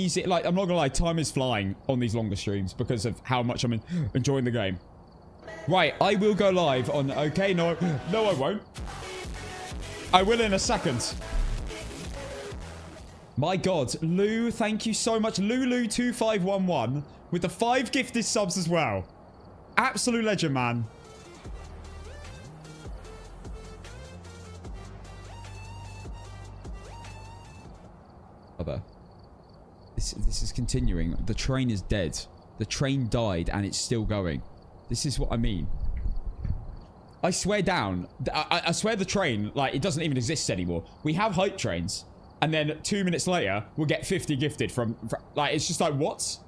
easy. Like, I'm not gonna lie, time is flying on these longer streams because of how much I'm enjoying the game. Right, I will go live on... Okay, no, I won't. I will in a second. My God, Lou, thank you so much. Lulu2511 with the 5 gifted subs as well. Absolute legend, man. This is continuing. The train is dead. The train died and it's still going. This is what I mean. I swear down. I swear the train, like, it doesn't even exist anymore. We have hype trains. And then 2 minutes later, we'll get 50 gifted from like, it's just like, what?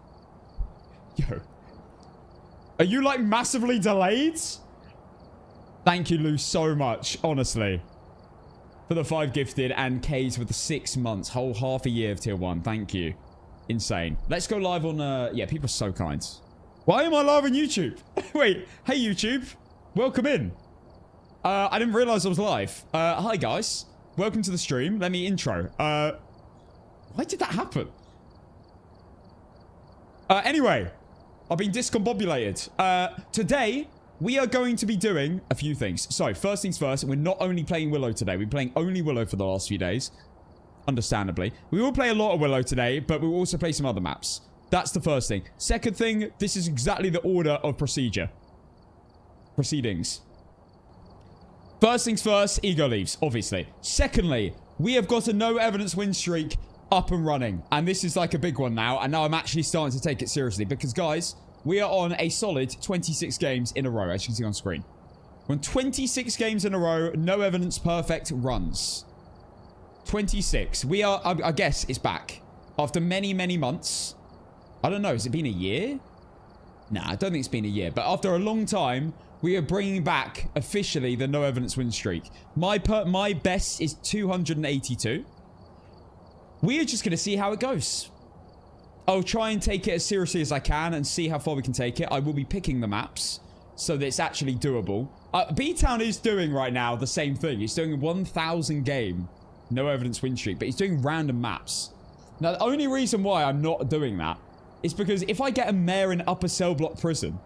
Yo. Are you, like, massively delayed? Thank you, Lou, so much, honestly. For the 5 gifted and K's for the 6 months. Whole half a year of tier 1. Thank you. Insane. Let's go live on, yeah, people are so kind. Why am I live on YouTube? Wait, hey, YouTube. Welcome in. I didn't realize I was live. Hi, guys. Welcome to the stream. Let me intro. Why did that happen? Anyway, I've been discombobulated. Today, we are going to be doing a few things. So, first things first, we're not only playing Willow today. We're playing only Willow for the last few days. Understandably. We will play a lot of Willow today, but we will also play some other maps. That's the first thing. Second thing, this is exactly the order of proceedings. First things first, Ego leaves, obviously. Secondly, we have got a no evidence win streak up and running. And this is like a big one now. And now I'm actually starting to take it seriously. Because, guys, we are on a solid 26 games in a row, as you can see on screen. We're on 26 games in a row, no evidence perfect runs. 26. We are, I guess, it's back. After many, many months. I don't know, has it been a year? Nah, I don't think it's been a year. But after a long time, we are bringing back, officially, the no evidence win streak. My best is 282. We are just going to see how it goes. I'll try and take it as seriously as I can and see how far we can take it. I will be picking the maps so that it's actually doable. B-Town is doing right now the same thing. He's doing a 1,000 game no evidence win streak, but he's doing random maps. Now, the only reason why I'm not doing that is because if I get a mayor in upper cell block prison,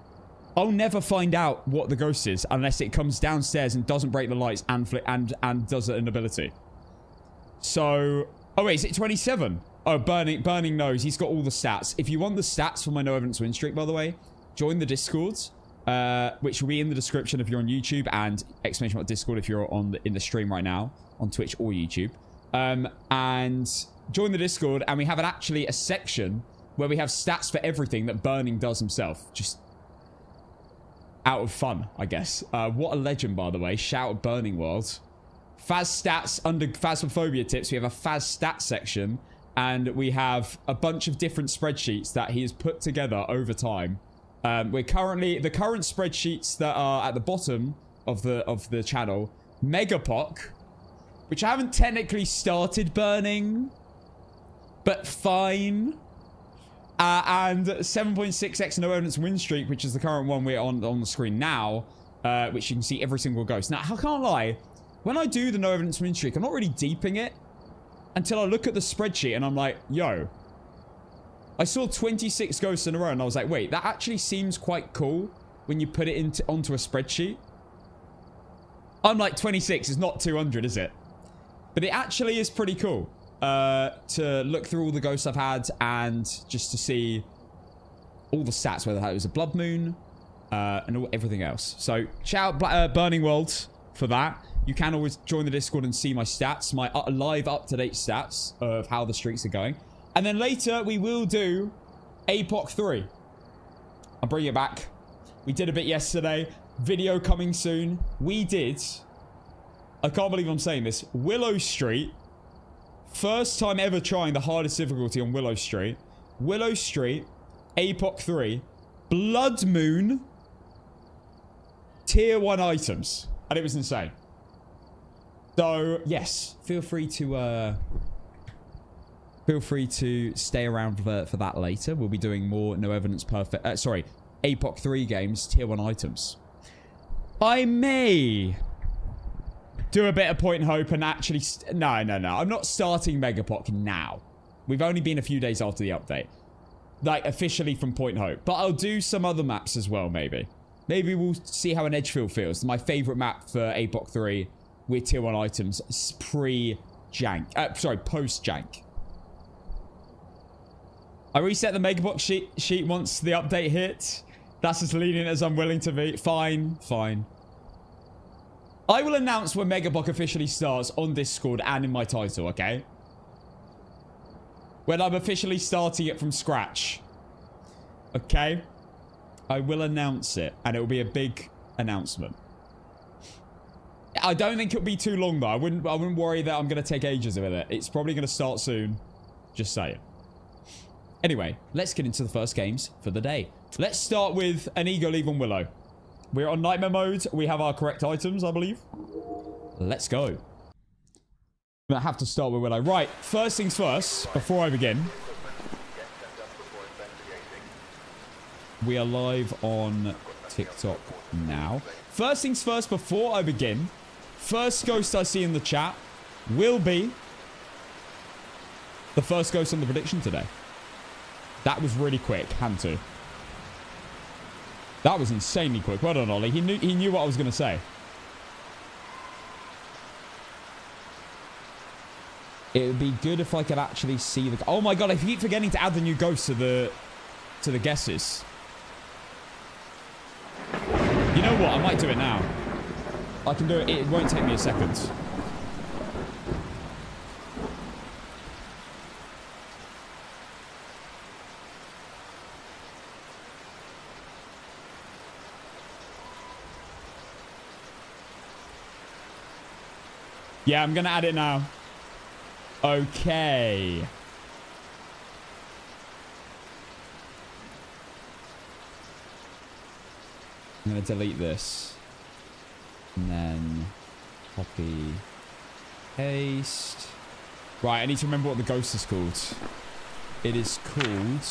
I'll never find out what the ghost is unless it comes downstairs and doesn't break the lights and does an ability. So, oh wait, is it 27? Oh, Burning knows. He's got all the stats. If you want the stats for my no evidence win streak, by the way, join the Discord, which will be in the description if you're on YouTube, and exclamation mark Discord if you're in the stream right now on Twitch or YouTube. And join the Discord, and we have actually a section where we have stats for everything that Burning does himself. Just out of fun, I guess. What a legend, by the way. Shout out Burning World. Phas stats under Phasmophobia tips. We have a Phas stats section, and we have a bunch of different spreadsheets that he has put together over time. We're currently the current spreadsheets that are at the bottom of the channel. Megapoc, which I haven't technically started burning, but fine. And 7.6x no evidence win streak, which is the current one we're on the screen now, which you can see every single ghost. Now, I can't lie, when I do the no evidence win streak, I'm not really deeping it until I look at the spreadsheet and I'm like, yo, I saw 26 ghosts in a row and I was like, wait, that actually seems quite cool when you put it onto a spreadsheet. I'm like, 26 is not 200, is it? But it actually is pretty cool. To look through all the ghosts I've had and just to see all the stats, whether it was a blood moon and everything else. So shout out Burning World for that. You can always join the Discord and see my stats, my live up-to-date stats of how the streaks are going. And then later we will do APOC 3. I'll bring it back. We did a bit yesterday. Video coming soon. We did, I can't believe I'm saying this, Willow Street. First time ever trying the hardest difficulty on Willow Street. Willow Street, APOC 3, Blood Moon, Tier 1 items. And it was insane. So, yes, feel free to stay around for that later. We'll be doing more no evidence perfect, APOC 3 games, Tier 1 items. I may do a bit of Point Hope and actually... No. I'm not starting Megapoc now. We've only been a few days after the update. Like, officially from Point Hope. But I'll do some other maps as well, maybe. Maybe we'll see how an Edgefield feels. My favorite map for APOC 3 with tier 1 items pre-jank. Sorry, post-jank. I reset the Megabox sheet once the update hit. That's as lenient as I'm willing to be. Fine, fine. I will announce when Megabox officially starts on Discord and in my title, okay? When I'm officially starting it from scratch. Okay? I will announce it, and it will be a big announcement. I don't think it'll be too long, though. I wouldn't worry that I'm going to take ages with it. It's probably going to start soon. Just saying. Anyway, let's get into the first games for the day. Let's start with an ego leave on Willow. We're on nightmare mode. We have our correct items, I believe. Let's go. I'm going to have to start with Willow. Right, first things first, before I begin. We are live on TikTok now. First things first, before I begin. First ghost I see in the chat will be the first ghost on the prediction today. That was really quick. Hand to. That was insanely quick. Well done, Ollie. He knew what I was going to say. It would be good if I could actually see the... Oh my god, I keep forgetting to add the new ghost to the guesses. You know what? I might do it now. I can do it. It won't take me a second. Yeah, I'm going to add it now. Okay. I'm going to delete this. And then copy, paste. Right, I need to remember what the ghost is called. It is called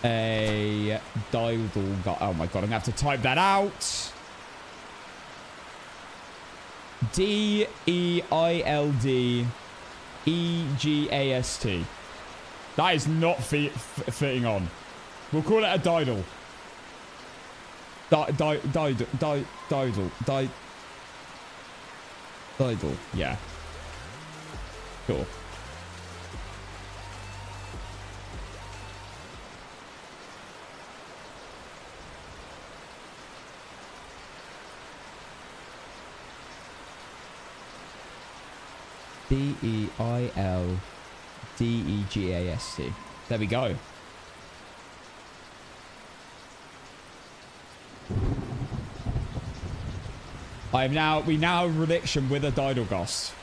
a Dildle. Oh my god, I'm going to have to type that out. D-E-I-L-D-E-G-A-S-T. That is not fitting on. We'll call it a Didle. Didle. Yeah. Cool. D-E-I-L-D-E-G-A-S-T. There we go. We now have a prediction with a Didlegast.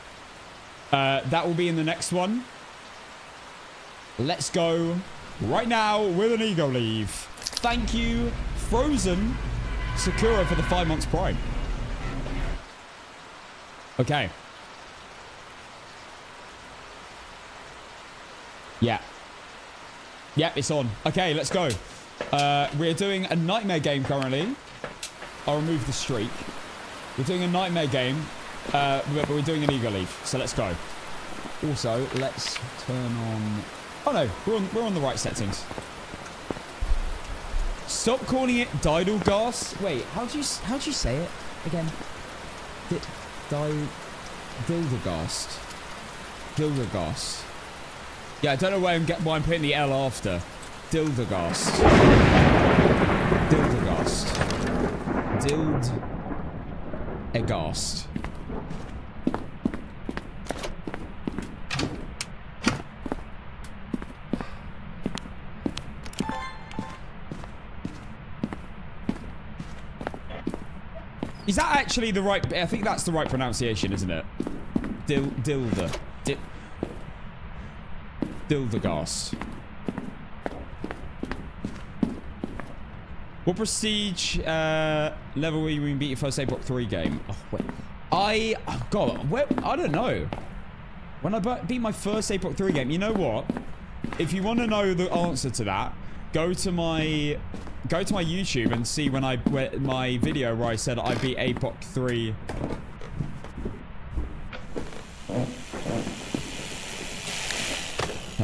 That will be in the next one. Let's go right now with an ego leave. Thank you, Frozen Sakura, for the 5 months Prime. Okay. Yeah. Yep, it's on. Okay, let's go. We're doing a nightmare game currently. I'll remove the streak. We're doing a nightmare game, but we're doing an ego leave. So let's go. Also, let's turn on... Oh no, we're on the right settings. Stop calling it Didlegast. Wait, how do you say it again? Dildegast. Dildegast. Yeah, I don't know why I'm putting the L after. Dildegast. Dildegast. Dildegast. Is that actually the right... I think that's the right pronunciation, isn't it? Dildegast. What prestige level will you beat your first APOC 3 game? Oh, wait. I don't know. When I beat my first APOC 3 game, you know what? If you want to know the answer to that, go to my YouTube and see my video where I said I beat APOC 3.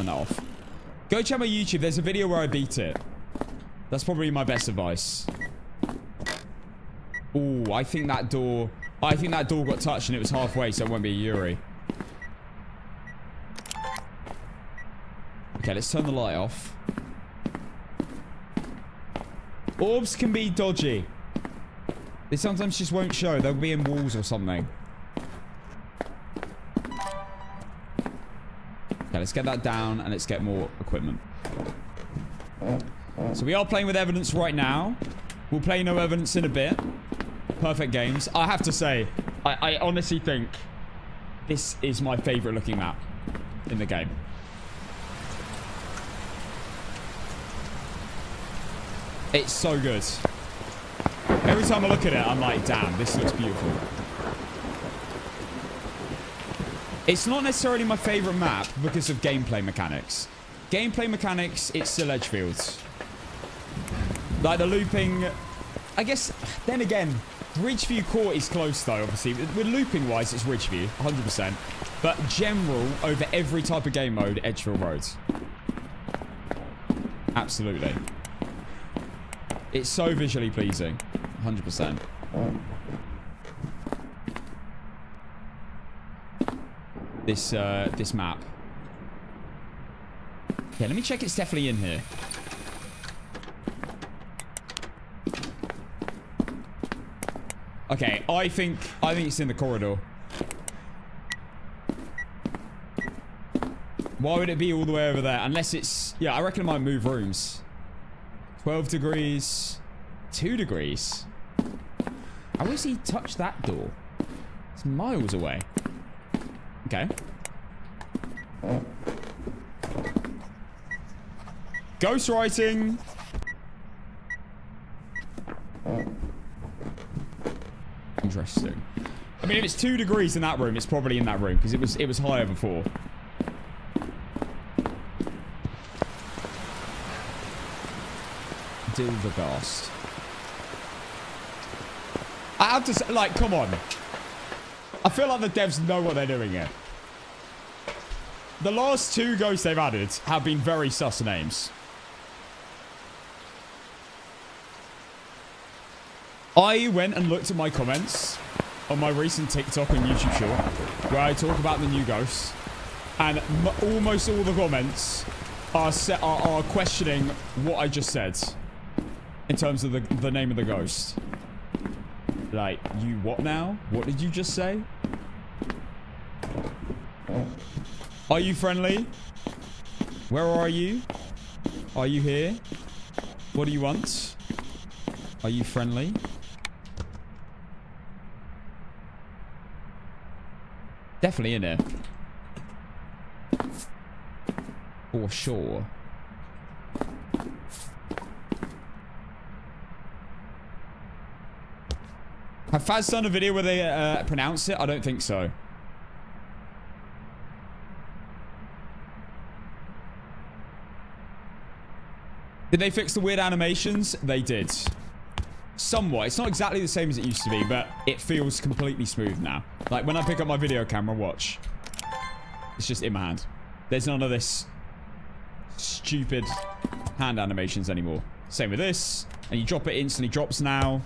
turn that off. Go check my YouTube. There's a video where I beat it. That's probably my best advice. Oh, I think that door got touched and it was halfway, so it won't be a Yuri. Okay, let's turn the light off. Orbs can be dodgy. They sometimes just won't show. They'll be in walls or something. Okay, let's get that down and let's get more equipment. So we are playing with evidence right now. We'll play no evidence in a bit. Perfect games. I have to say, I honestly think this is my favorite looking map in the game. It's so good. Every time I look at it, I'm like, damn, this looks beautiful. It's not necessarily my favorite map because of gameplay mechanics. Gameplay mechanics, it's still Edgefields. Like the looping, I guess, then again, Ridgeview Court is close though, obviously. With looping wise, it's Ridgeview, 100%. But general, over every type of game mode, Edgefield Roads. Absolutely. It's so visually pleasing, 100%. This map. Okay, let me check it's definitely in here. Okay, I think it's in the corridor. Why would it be all the way over there? Unless it's... Yeah, I reckon it might move rooms. 12 degrees. 2 degrees. How does he touch that door? It's miles away. Okay. Ghostwriting. Interesting. I mean, if it's 2 degrees in that room, it's probably in that room because it was higher before. Dilvergast. I have to say, like, come on. I feel like the devs know what they're doing here. The last 2 ghosts they've added have been very sus names. I went and looked at my comments on my recent TikTok and YouTube short where I talk about the new ghosts, and almost all the comments are questioning what I just said in terms of the name of the ghost. Like, you what now? What did you just say? Are you friendly? Where are you? Are you here? What do you want? Are you friendly? Definitely in here. For sure. Have Faz done a video where they pronounce it? I don't think so. Did they fix the weird animations? They did. Somewhat. It's not exactly the same as it used to be, but it feels completely smooth now. Like when I pick up my video camera, watch. It's just in my hand. There's none of this stupid hand animations anymore. Same with this. And you drop it, instantly drops now.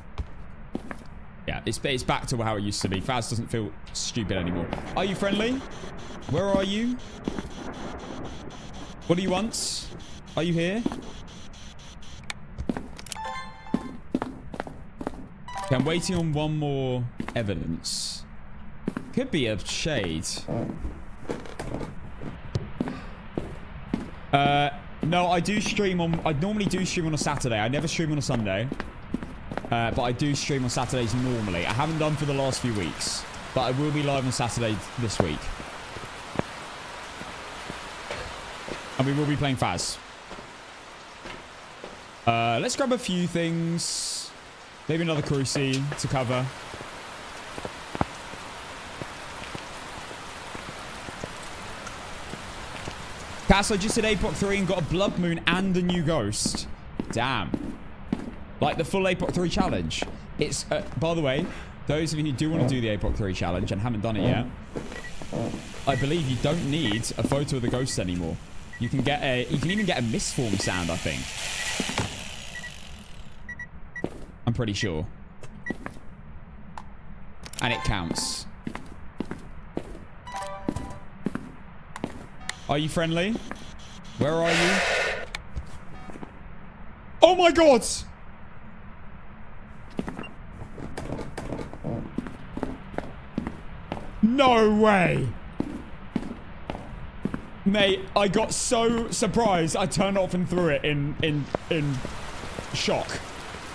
Yeah, it's back to how it used to be. Faz doesn't feel stupid anymore. Are you friendly? Where are you? What do you want? Are you here? Okay, I'm waiting on one more evidence. Could be a shade. No, I do stream on... I normally do stream on a Saturday. I never stream on a Sunday. But I do stream on Saturdays normally. I haven't done for the last few weeks. But I will be live on Saturday this week. And we will be playing Faz. Let's grab a few things. Maybe another crew scene to cover. Cass, I just did APOC 3 and got a Blood Moon and a new ghost. Damn. Like the full APOC 3 challenge. It's, by the way, those of you who do want to do the APOC 3 challenge and haven't done it yet, I believe you don't need a photo of the ghost anymore. You can even get a misform sound, I think. I'm pretty sure. And it counts. Are you friendly? Where are you? Oh my god! No way! Mate, I got so surprised I turned off and threw it in shock.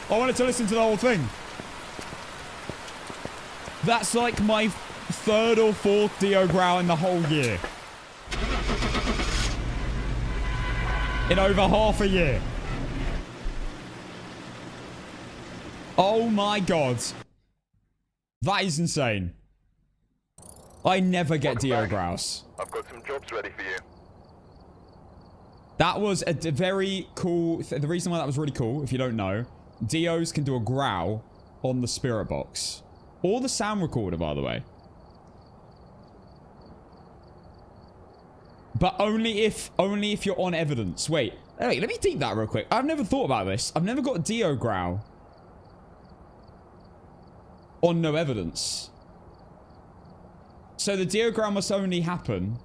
I wanted to listen to the whole thing. That's like my third or fourth Dio growl in the whole year. In over half a year. Oh my god. That is insane. I never get Dio growls. I've got some jobs ready for you. That was a very cool... The reason why that was really cool, if you don't know, Dios can do a growl on the spirit box. Or the sound recorder, by the way. But only if you're on evidence. Wait, let me think that real quick. I've never thought about this. I've never got a Dio growl on no evidence. So the Dio growl must only happen...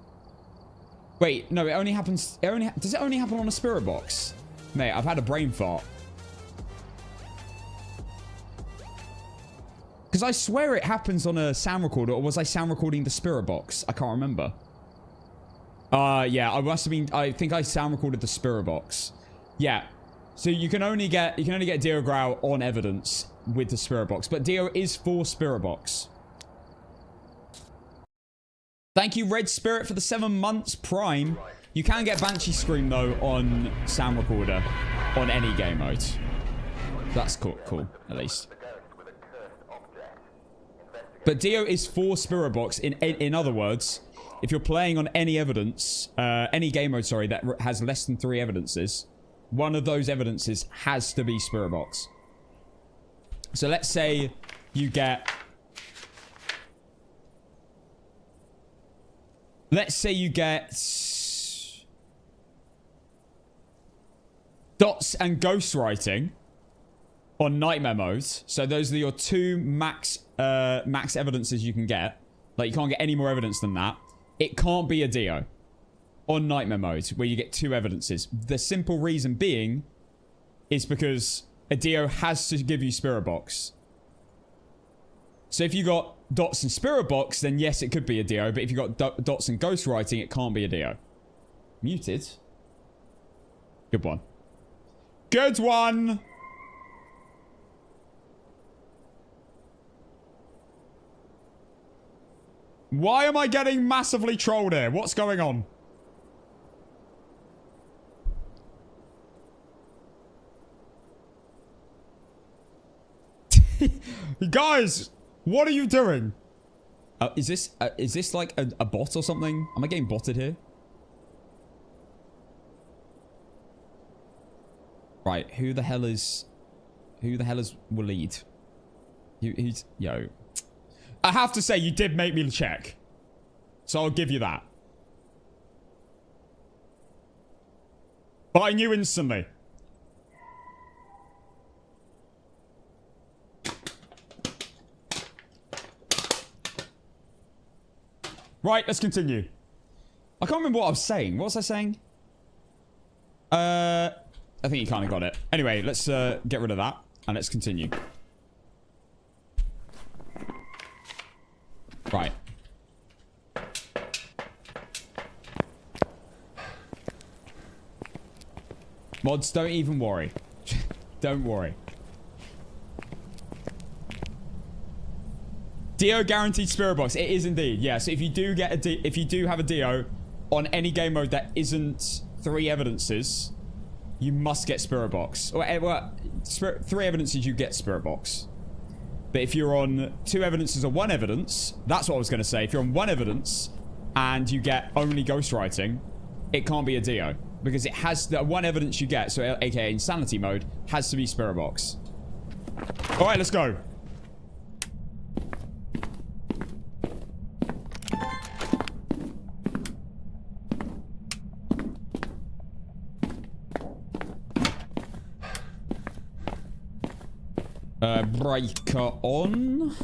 Wait, no, it only happens... Does it only happen on a spirit box? Mate, I've had a brain fart. Because I swear it happens on a sound recorder, or was I sound recording the spirit box? I can't remember. Yeah, I must have been... I think I sound recorded the spirit box. Yeah. So you can only get Dio growl on evidence with the spirit box. But Dio is for spirit box. Thank you, Red Spirit, for the 7 months Prime. You can get Banshee Scream, though, on sound recorder on any game mode. That's cool, at least. But Dio is for Spirit Box. In other words, if you're playing on any evidence, any game mode, sorry, that has less than 3 evidences, one of those evidences has to be Spirit Box. So let's say you get... Let's say you get dots and ghostwriting on nightmare mode. So those are your 2 max evidences you can get. Like, you can't get any more evidence than that. It can't be a Dio on nightmare mode where you get 2 evidences. The simple reason being is because a Dio has to give you Spirit Box. So if you got dots and Spirit Box, then yes, it could be a Dio. But if you got dots and ghostwriting, it can't be a Dio. Muted. Good one. Good one. Why am I getting massively trolled here? What's going on? Guys, what are you doing? Is this like a bot or something? Am I getting botted here? Right, who the hell is Waleed? Who's yo? I have to say, you did make me check, so I'll give you that. But I knew instantly. Right, let's continue. I can't remember what I was saying. What was I saying? I think you kind of got it. Anyway, let's get rid of that and let's continue. Right. Mods, don't even worry. Don't worry. Dio guaranteed Spirit Box. It is indeed. Yeah, so if you do get if you do have a Dio on any game mode that isn't 3 evidences, you must get Spirit Box. Or well, 3 evidences, you get Spirit Box. But if you're on 2 evidences or 1 evidence, that's what I was going to say. If you're on 1 evidence and you get only ghostwriting, it can't be a Dio. Because it has the 1 evidence you get, so aka Insanity mode, has to be Spirit Box. Alright, let's go. Breaker on.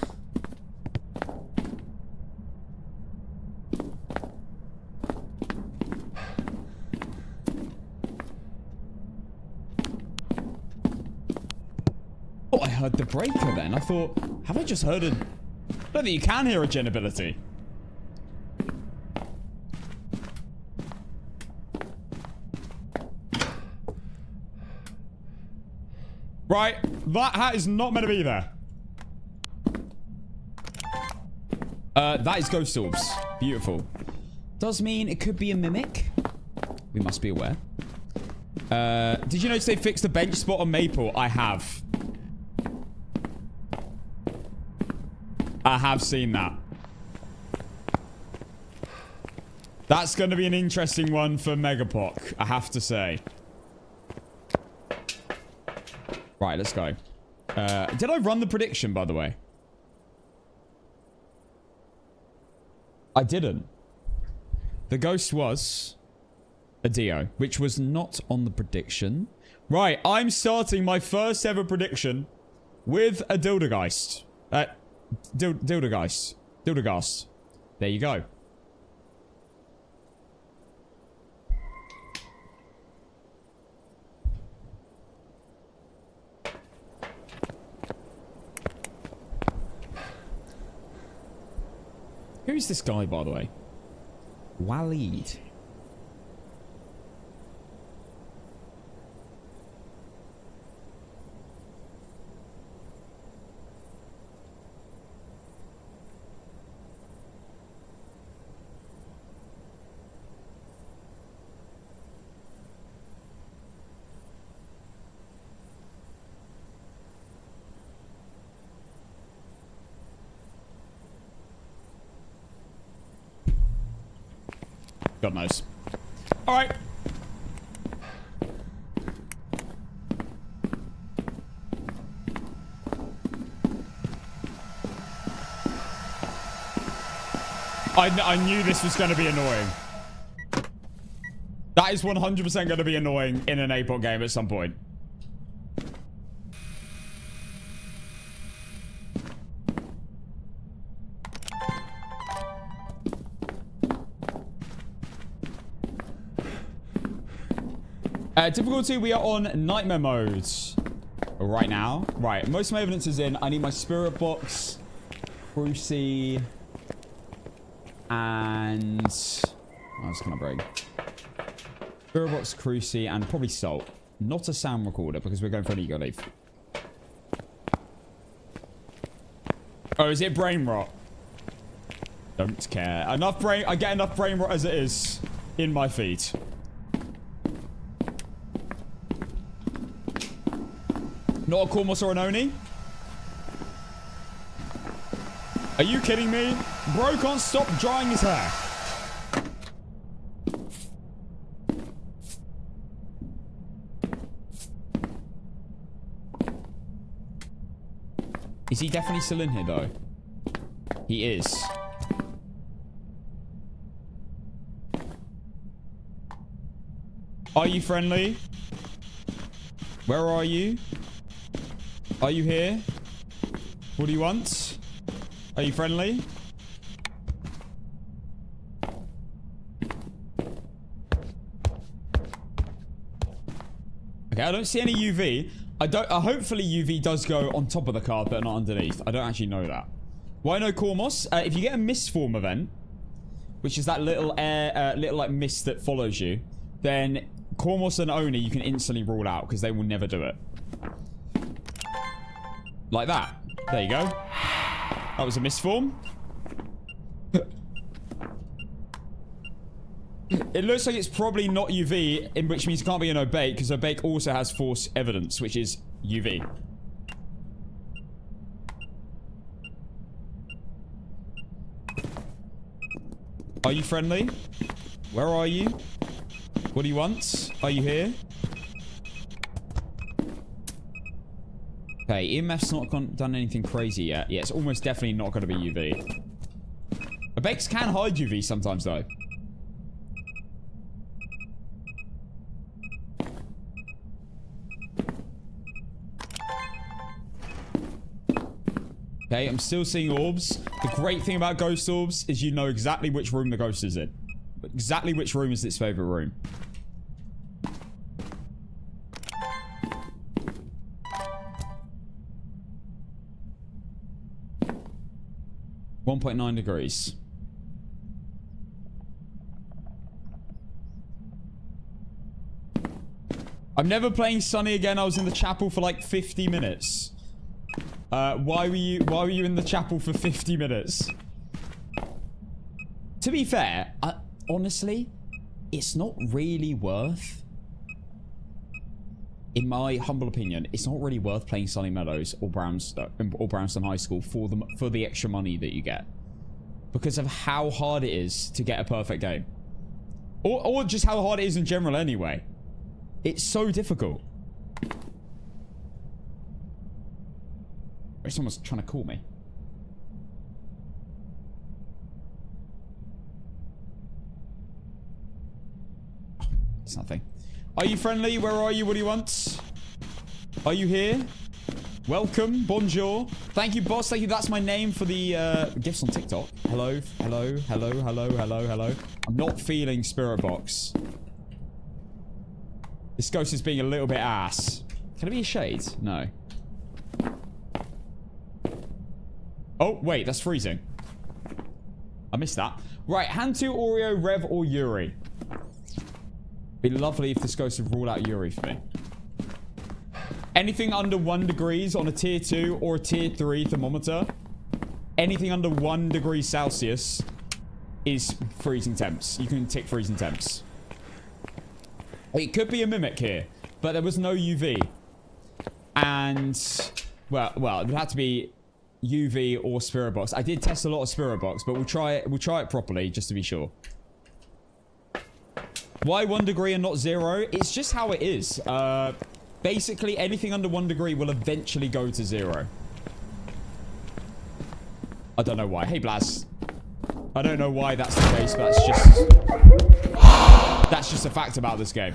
Oh, I heard the breaker then. I thought, have I just heard a... I don't think you can hear a gen ability. Right, that hat is not meant to be there. That is ghost orbs. Beautiful. Does mean it could be a mimic. We must be aware. Did you notice they fixed the bench spot on Maple? I have. I have seen that. That's going to be an interesting one for Megapok, I have to say. Right, let's go. Did I run the prediction, by the way? I didn't. The ghost was a Dio, which was not on the prediction. Right, I'm starting my first ever prediction with a Dildergeist. Dildergeist. Dildergeist. There you go. Who's this guy, by the way? Waleed. God knows. All right. I knew this was going to be annoying. That is 100% going to be annoying in an APOC game at some point. Difficulty, we are on nightmare mode right now. Right, most of my evidence is in. I need my spirit box, Cruci, and... Oh, it's gonna break. Spirit box, Cruci, and probably salt. Not a sound recorder because we're going for an ego leaf. Oh, is it brain rot? Don't care. Enough brain... I get enough brain rot as it is in my feed. Not a Kormos or an Oni? Are you kidding me? Bro can't stop drying his hair. Is he definitely still in here, though? He is. Are you friendly? Where are you? Are you here? What do you want? Are you friendly? Okay, I don't see any UV. Hopefully UV does go on top of the card, but not underneath. I don't actually know that. Why no Kormos? If you get a mist form event, which is that little air, little like mist that follows you, then Kormos and Oni you can instantly rule out because they will never do it. Like that. There you go. That was a misform. It looks like it's probably not UV, in which means it can't be an Obake, because Obake also has force evidence, which is UV. Are you friendly? Where are you? What do you want? Are you here? Okay, EMF's not done anything crazy yet. Yeah, it's almost definitely not going to be UV. Obakes can hide UV sometimes, though. Okay, I'm still seeing orbs. The great thing about ghost orbs is you know exactly which room the ghost is in. Exactly which room is its favorite room. .9 degrees. I'm never playing Sunny again. I was in the chapel for like 50 minutes. Why were you in the chapel for 50 minutes? To be fair, honestly, it's not really worth, in my humble opinion, it's not really worth playing Sunny Meadows or Brownstone High School for the extra money that you get. Because of how hard it is to get a perfect game. Or just how hard it is in general anyway. It's so difficult. Someone's trying to call me. Oh, it's nothing. Are you friendly? Where are you? What do you want? Are you here? Welcome. Bonjour. Thank you, boss. Thank you. That's my name for the gifts on TikTok. Hello. Hello. Hello. Hello. Hello. Hello. I'm not feeling Spirit Box. This ghost is being a little bit ass. Can it be a shade? No. Oh, wait. That's freezing. I missed that. Right. Hantu, Oreo, Rev, or Yuri. Be lovely if this ghost would rule out Yuri for me. Anything under 1 degrees on a tier 2 or a tier 3 thermometer. Anything under 1 degree Celsius is freezing temps. You can tick freezing temps. It could be a mimic here, but there was no UV. And, well, it would have to be UV or Spirit Box. I did test a lot of Spirit Box, but we'll try it properly just to be sure. Why 1 degree and not 0? It's just how it is. Basically, anything under 1 degree will eventually go to 0. I don't know why. Hey, Blaz. I don't know why that's the case, but that's just a fact about this game.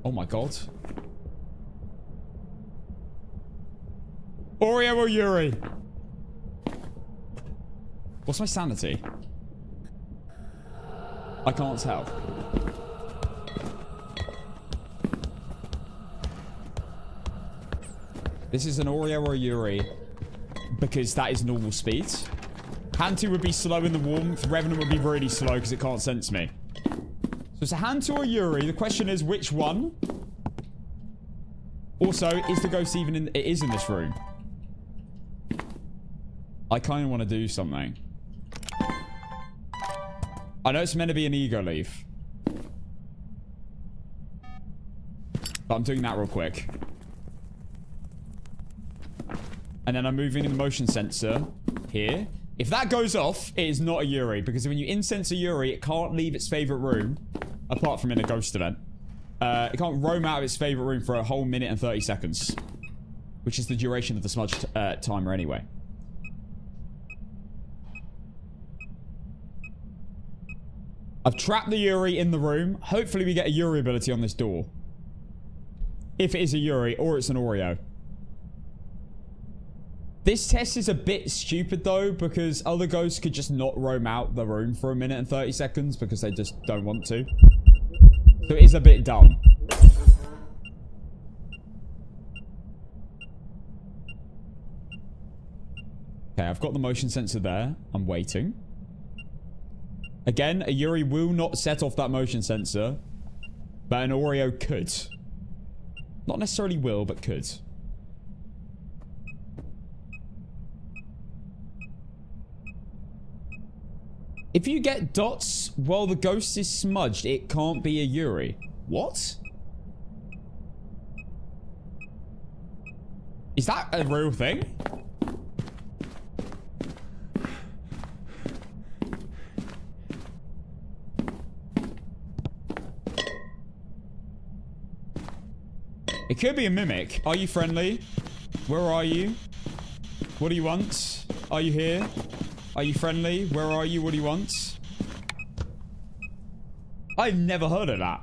Oh my god. Oreo or Yuri? What's my sanity? I can't tell. This is an Oreo or a Yuri because that is normal speed. Hantu would be slow in the warmth. Revenant would be really slow because it can't sense me. So it's a Hantu or a Yuri. The question is which one? Also, is the ghost even in... It is in this room. I kind of want to do something. I know it's meant to be an ego leaf. But I'm doing that real quick. And then I'm moving the motion sensor here. If that goes off, it is not a Yuri. Because when you incense a Yuri, it can't leave its favorite room. Apart from in a ghost event. It can't roam out of its favorite room for a whole minute and 30 seconds. Which is the duration of the smudge timer anyway. I've trapped the Yuri in the room. Hopefully we get a Yuri ability on this door. If it is a Yuri or it's an Oreo. This test is a bit stupid though, because other ghosts could just not roam out the room for a minute and 30 seconds because they just don't want to. So it is a bit dumb. Okay, I've got the motion sensor there. I'm waiting. Again, a Yuri will not set off that motion sensor, but an Oreo could. Not necessarily will, but could. If you get dots while the ghost is smudged, it can't be a Yuri. What? Is that a real thing? It could be a mimic. Are you friendly? Where are you? What do you want? Are you here? Are you friendly? Where are you? What do you want? I've never heard of that.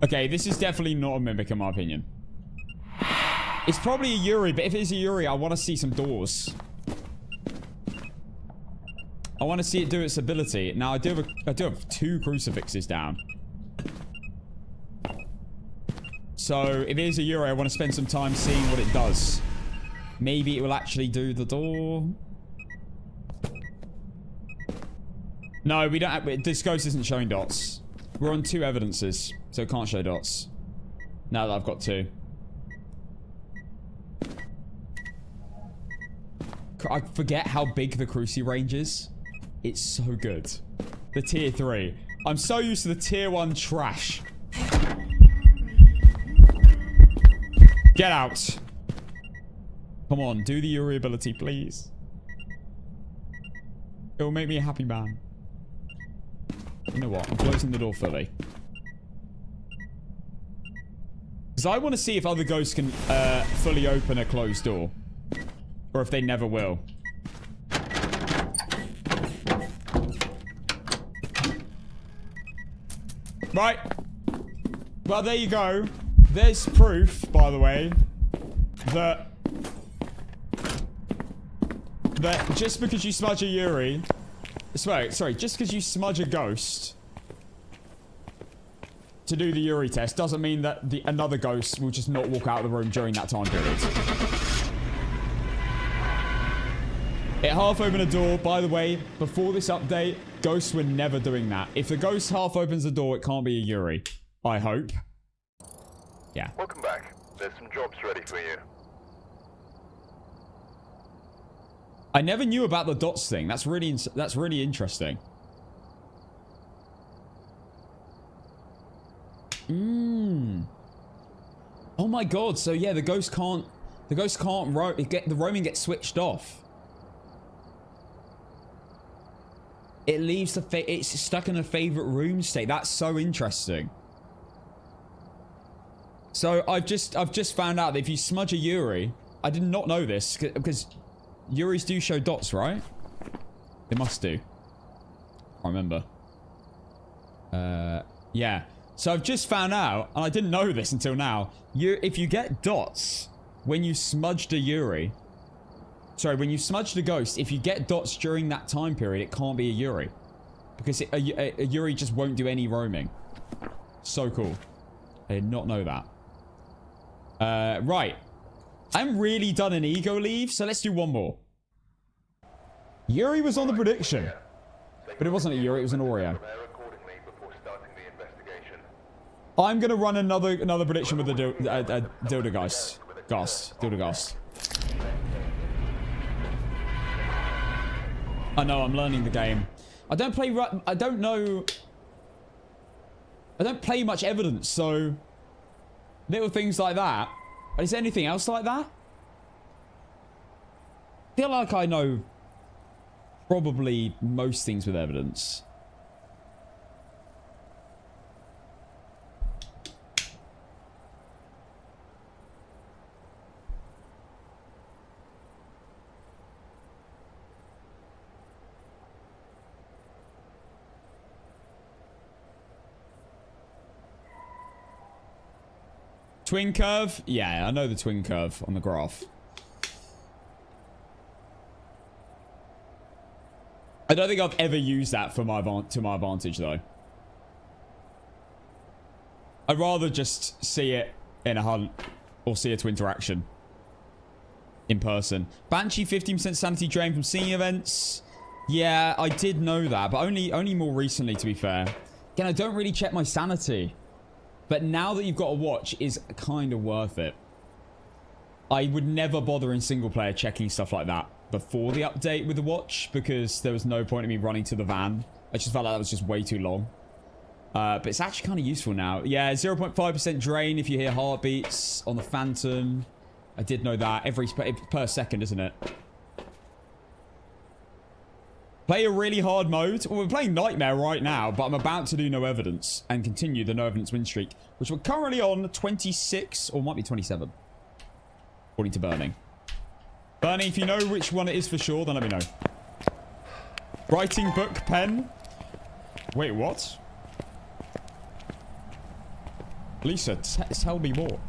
Okay, this is definitely not a mimic in my opinion. It's probably a Yuri, but if it is a Yuri, I want to see some doors. I want to see it do its ability. Now, I do have 2 crucifixes down. So, if it is a Yuri, I want to spend some time seeing what it does. Maybe it will actually do the door. No, we don't have... This ghost isn't showing dots. We're on 2 evidences, so it can't show dots. Now that I've got 2. I forget how big the Cruci range is. It's so good. The tier 3. I'm so used to the tier 1 trash. Get out. Come on, do the Yuri ability, please. It will make me a happy man. You know what? I'm closing the door fully. Because I want to see if other ghosts can fully open a closed door. Or if they never will. Right. Well, there you go. There's proof, by the way, that just because you smudge a Yuri... Sorry, just because you smudge a ghost to do the Yuri test doesn't mean that another ghost will just not walk out of the room during that time period. It half opened a door. By the way, before this update, ghosts were never doing that. If the ghost half opens the door, it can't be a Yuri. I hope. Yeah. Welcome back. There's some jobs ready for you. I never knew about the dots thing. That's really interesting. Oh my god. So yeah, the ghost can't roam. The roaming gets switched off. It leaves it's stuck in a favorite room state. That's so interesting. So I've just found out that if you smudge a Yuri, I did not know this because Yuris do show dots, right? They must do. I remember. Yeah. So I've just found out, and I didn't know this until now. If you get dots when you smudged a Yuri, sorry, when you smudged a ghost, if you get dots during that time period, it can't be a Yuri. Because a Yuri just won't do any roaming. So cool. I did not know that. Right. I'm really done an ego leave, so let's do one more. Yuri was on the prediction. But it wasn't a Yuri, it was an Oreo. I'm going to run another prediction with the Dildergeist. Dildergeist. I know, I'm learning the game. I don't play much evidence, so little things like that. Is there anything else like that? I feel like I know probably most things with evidence. Twin curve? Yeah, I know the twin curve on the graph. I don't think I've ever used that to my advantage, though. I'd rather just see it in a hunt or see it to interaction in person. Banshee 15% sanity drain from seeing events. Yeah, I did know that, but only more recently, to be fair. Again, I don't really check my sanity. But now that you've got a watch, is kind of worth it. I would never bother in single player checking stuff like that before the update with the watch, because there was no point in me running to the van. I just felt like that was just way too long. But it's actually kind of useful now. Yeah, 0.5% drain if you hear heartbeats on the Phantom. I did know that. Per second, isn't it? Play a really hard mode. Well, we're playing Nightmare right now, but I'm about to do No Evidence and continue the No Evidence win streak, which we're currently on 26, or might be 27, according to Burning. Burning, if you know which one it is for sure, then let me know. Writing book, pen. Wait, what? Lisa, tell me more.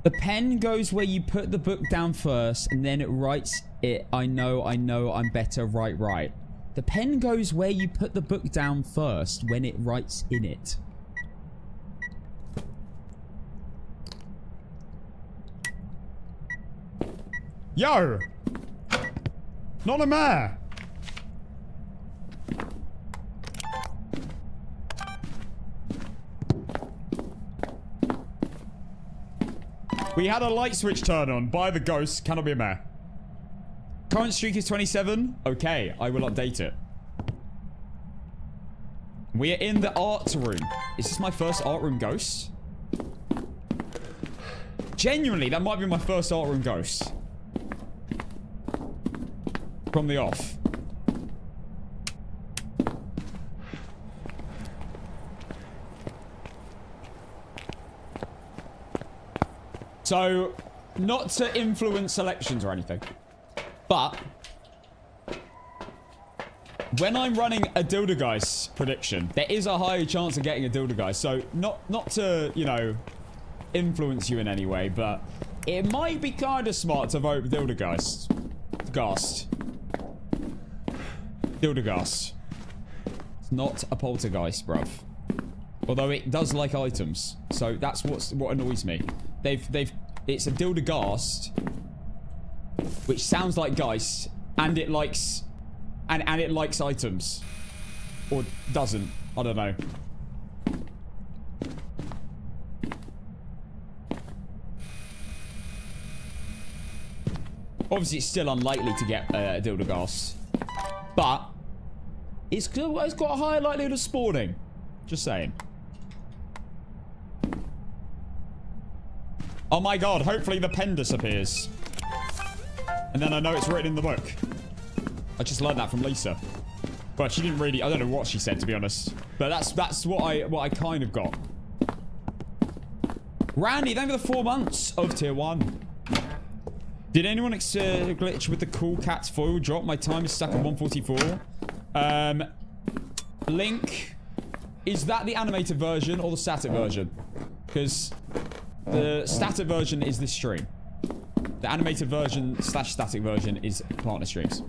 The pen goes where you put the book down first, and then it writes it. I know, I'm better, right. The pen goes where you put the book down first when it writes in it. Yo! Not a mare! We had a light switch turn on by the ghost. Cannot be a mare. Current streak is 27. Okay, I will update it. We are in the art room. Is this my first art room ghost? Genuinely, that might be my first art room ghost. From the off. So, not to influence selections or anything, but when I'm running a Dildergeist prediction, there is a higher chance of getting a Dildergeist. So, not to, you know, influence you in any way, but it might be kind of smart to vote Dildergeist. Dildergeist. It's not a poltergeist, bruv. Although it does like items, so that's what annoys me. It's a Dildergeist, which sounds like Geist, and it likes, and it likes items, or doesn't. I don't know. Obviously, it's still unlikely to get a Dildergeist, but it's got a higher likelihood of spawning. Just saying. Oh my god, hopefully the pen disappears. And then I know it's written in the book. I just learned that from Lisa. But she didn't really, I don't know what she said, to be honest. But that's what I kind of got. Randy, thank you for the 4 months of tier 1. Did anyone glitch with the Cool Cats foil drop? My time is stuck at 144. Link, is that the animated version or the static version? Because the static version is this stream. The animated version / static version is partner streams.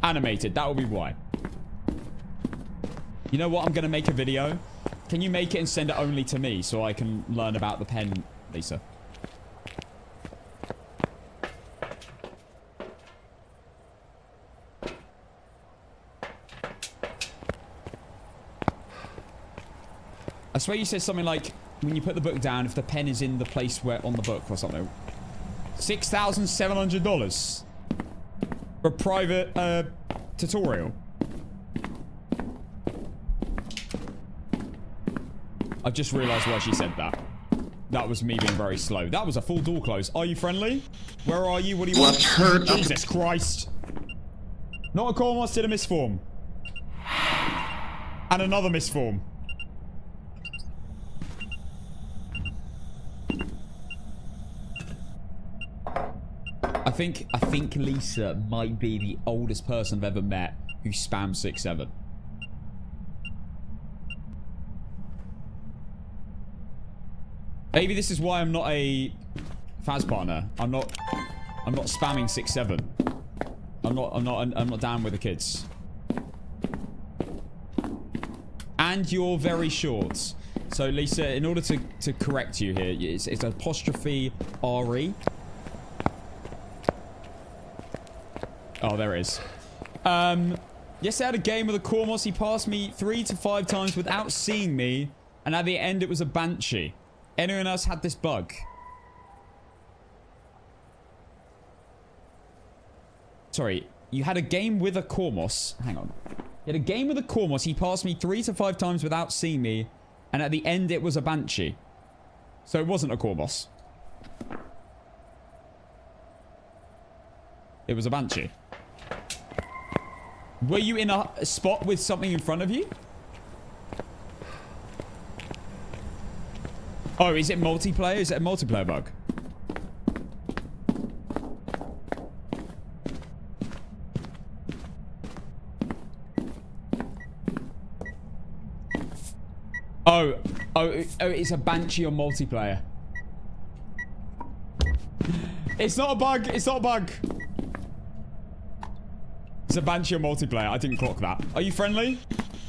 Animated, that will be why. You know what? I'm going to make a video. Can you make it and send it only to me so I can learn about the pen, Lisa? I swear you said something like, when you put the book down, if the pen is in the place where on the book or something. $6,700 for a private tutorial. I've just realized why she said that. That was me being very slow. That was a full door close. Are you friendly? Where are you? What do you want? Jesus Christ. Not a call, did a misform. And another misform. I think Lisa might be the oldest person I've ever met who spams 6-7. Maybe this is why I'm not a Faz partner. I'm not spamming 6-7. I'm not down with the kids. And you're very short. So Lisa, in order to correct you here, it's apostrophe RE. Oh, there it is. Yes, I had a game with a Cormos. He passed me 3 to 5 times without seeing me. And at the end, it was a Banshee. Anyone else had this bug? Sorry, you had a game with a Cormos. Hang on. You had a game with a Cormos. He passed me 3 to 5 times without seeing me. And at the end, it was a Banshee. So it wasn't a Cormos. It was a Banshee. Were you in a spot with something in front of you? Oh, is it multiplayer? Is it a multiplayer bug? Oh, it's a Banshee on multiplayer. It's not a bug. It's not a bug. It's a Banshee on multiplayer. I didn't clock that. Are you friendly?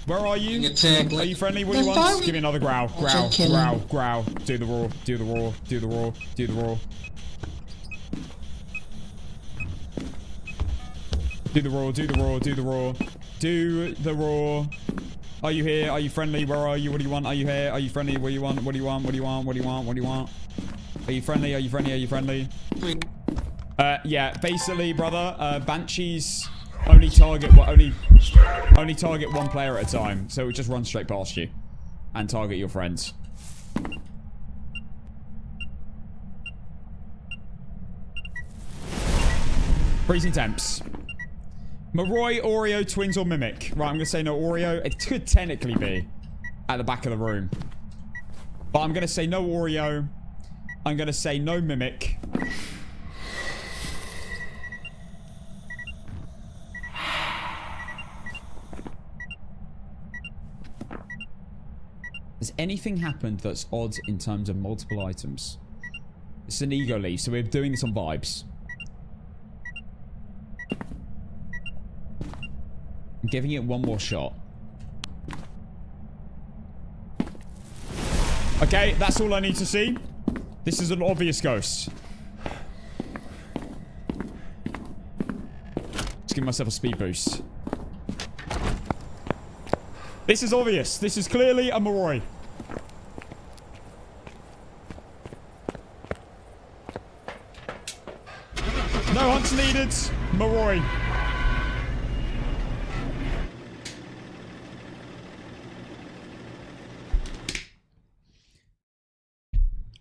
Where are you? Are you friendly? What do you want? Give me another growl. Growl, growl, growl. Do the roar. Do the roar. Do the roar. Do the roar. Do the roar. Do the roar. Do the roar. Do the roar. Are you here? Are you friendly? Where are you? What do you want? Are you here? Are you friendly? What do you want? What do you want? What do you want? What do you want? What do you want? Are you friendly? Are you friendly? Are you friendly? Yeah, basically, brother, Banshees only target only target one player at a time, so it will just run straight past you and target your friends. Freezing temps. Maroi, Oreo, Twins, or Mimic? Right, I'm going to say no Oreo. It could technically be at the back of the room. But I'm going to say no Oreo. I'm going to say no Mimic. Has anything happened that's odd in terms of multiple items? It's an ego leave, so we're doing this on vibes. I'm giving it one more shot. Okay, that's all I need to see. This is an obvious ghost. Let's give myself a speed boost. This is obvious. This is clearly a Maroi. No hunts needed. Maroi.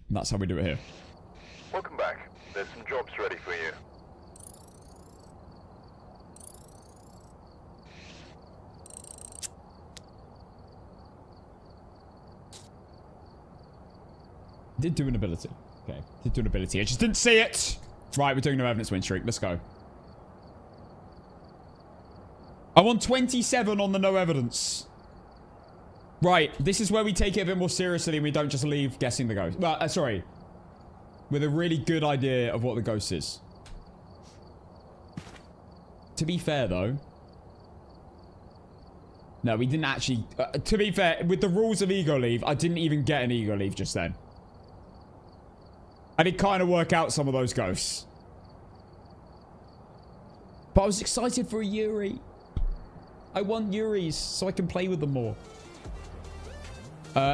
That's how we do it here. Welcome back. There's some jobs ready for you. Did do an ability. Okay. Did do an ability. I just didn't see it. Right, we're doing no evidence win streak. Let's go. I want 27 on the no evidence. Right, this is where we take it a bit more seriously and we don't just leave guessing the ghost. Well, sorry. With a really good idea of what the ghost is. To be fair, though. No, we didn't actually... to be fair, with the rules of ego leave, I didn't even get an ego leave just then. I did kind of work out some of those ghosts. But I was excited for a Yuri. I want Yuris so I can play with them more.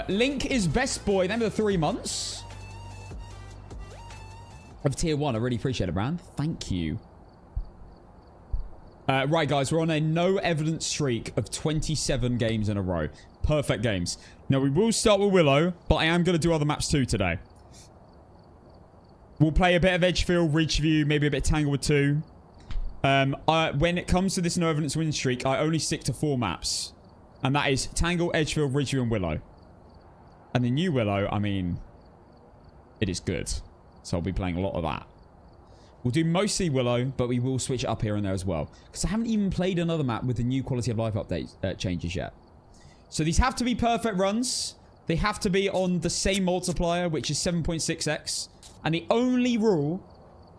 Link is best boy. Then the 3 months of tier 1. I really appreciate it, Brand. Thank you. Right, guys. We're on a no evidence streak of 27 games in a row. Perfect games. Now, we will start with Willow, but I am going to do other maps too today. We'll play a bit of Edgefield, Ridgeview, maybe a bit of Tanglewood too. When it comes to this no evidence win streak, I only stick to 4 maps. And that is Tangle, Edgefield, Ridgeview, and Willow. And the new Willow, I mean, it is good. So I'll be playing a lot of that. We'll do mostly Willow, but we will switch it up here and there as well. Because I haven't even played another map with the new quality of life update changes yet. So these have to be perfect runs. They have to be on the same multiplier, which is 7.6x. And the only rule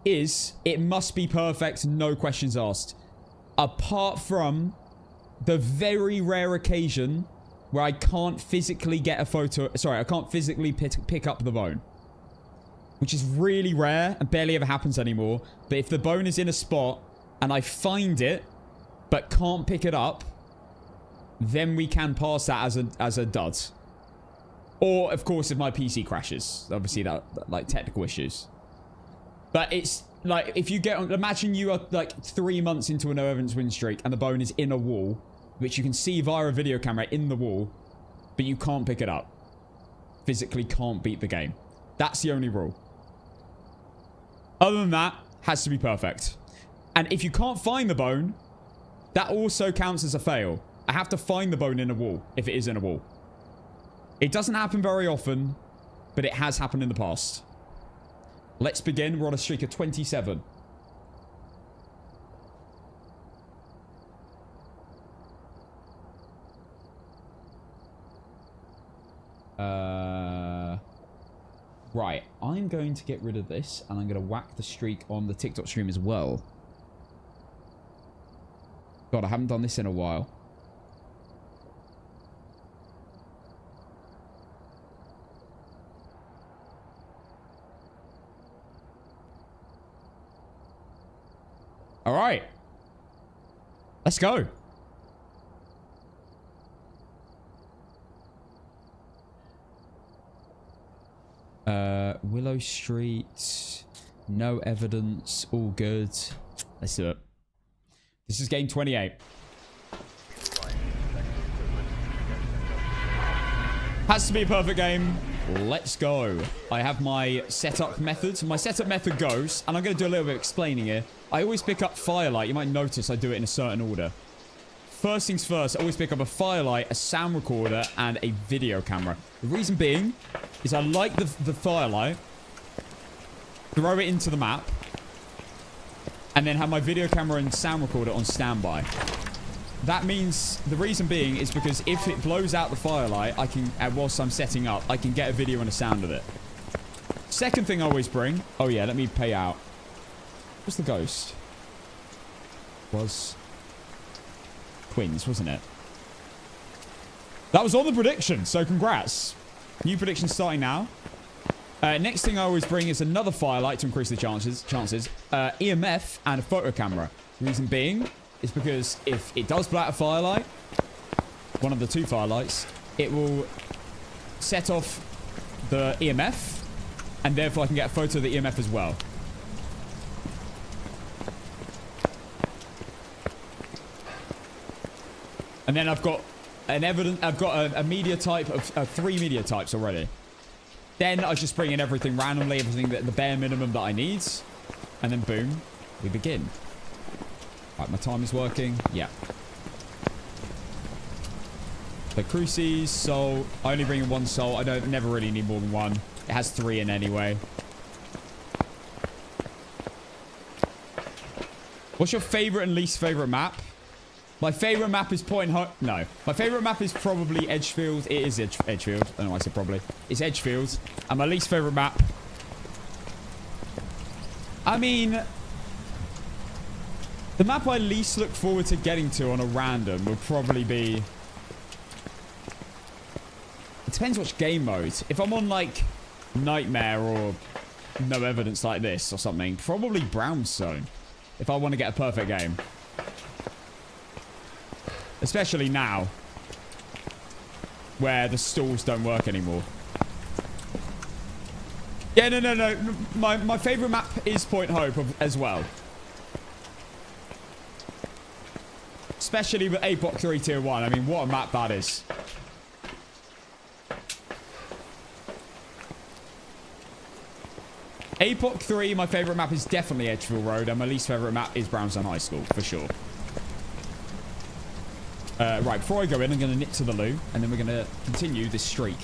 is it must be perfect, no questions asked. Apart from the very rare occasion where I can't physically get a photo... Sorry, I can't physically pick up the bone. Which is really rare and barely ever happens anymore. But if the bone is in a spot and I find it but can't pick it up, then we can pass that as a dud. Or, of course, if my PC crashes. Obviously, that like, technical issues. But it's, like, if you get on... Imagine you are, like, 3 months into a no evidence win streak and the bone is in a wall, which you can see via a video camera in the wall, but you can't pick it up. Physically can't beat the game. That's the only rule. Other than that, has to be perfect. And if you can't find the bone, That also counts as a fail. I have to find the bone in a wall, if it is in a wall. It doesn't happen very often, but it has happened in the past. Let's begin. We're on a streak of 27. Right. I'm going to get rid of this, and I'm going to whack the streak on the TikTok stream as well. God, I haven't done this in a while. All right. Let's go. Willow Street. No evidence. All good. Let's do it. This is game 28. Has to be a perfect game. Let's go. I have my setup method. My setup method goes, and I'm going to do a little bit of explaining here. I always pick up firelight. You might notice I do it in a certain order. First things first, I always pick up a firelight, a sound recorder, and a video camera. The reason being is I like the firelight, throw it into the map, and then have my video camera and sound recorder on standby. That means, the reason being is because if it blows out the firelight, I can, whilst I'm setting up, I can get a video and a sound of it. Second thing I always bring, oh yeah, let me pay out. What's the ghost? Was Twins, wasn't it? That was on the prediction, so congrats. New prediction starting now. Next thing I always bring is another firelight to increase the chances. EMF and a photo camera. Reason being is because if it does blow out a firelight, one of the two firelights, it will set off the EMF, and therefore I can get a photo of the EMF as well. And then I've got a media type of 3 media types already. Then I just bring in everything randomly, everything that the bare minimum that I need. And then boom, we begin. Right, my time is working. Yeah. The cruces, soul. I only bring in 1 soul. I never really need more than 1. It has 3 in anyway. What's your favorite and least favorite map? My favorite map is Point Hope. No. My favorite map is probably Edgefield. It is Edgefield. I don't know why I said probably. It's Edgefield. And my least favorite map. I mean, the map I least look forward to getting to on a random would probably be... It depends which game mode. If I'm on, like, Nightmare or No Evidence like this or something, probably Brownstone. If I want to get a perfect game. Especially now, where the stalls don't work anymore. Yeah, no. My favorite map is Point Hope as well. Especially with APOC 3 Tier 1. I mean, what a map that is. APOC 3, my favorite map is definitely Edgefield Road, and my least favorite map is Brownstone High School, for sure. Right, before I go in, I'm going to nip to the loo, and then we're going to continue this streak.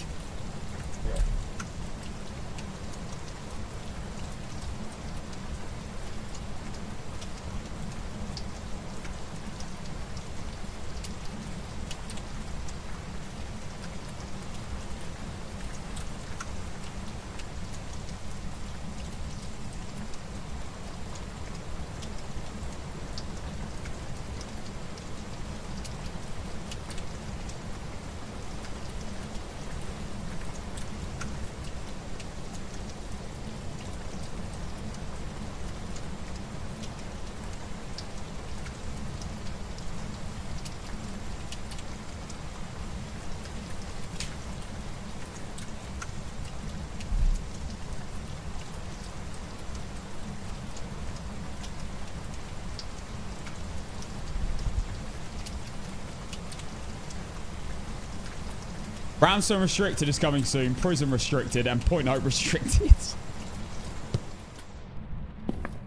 Brownstone Restricted is coming soon. Prison Restricted and Point Hope Restricted.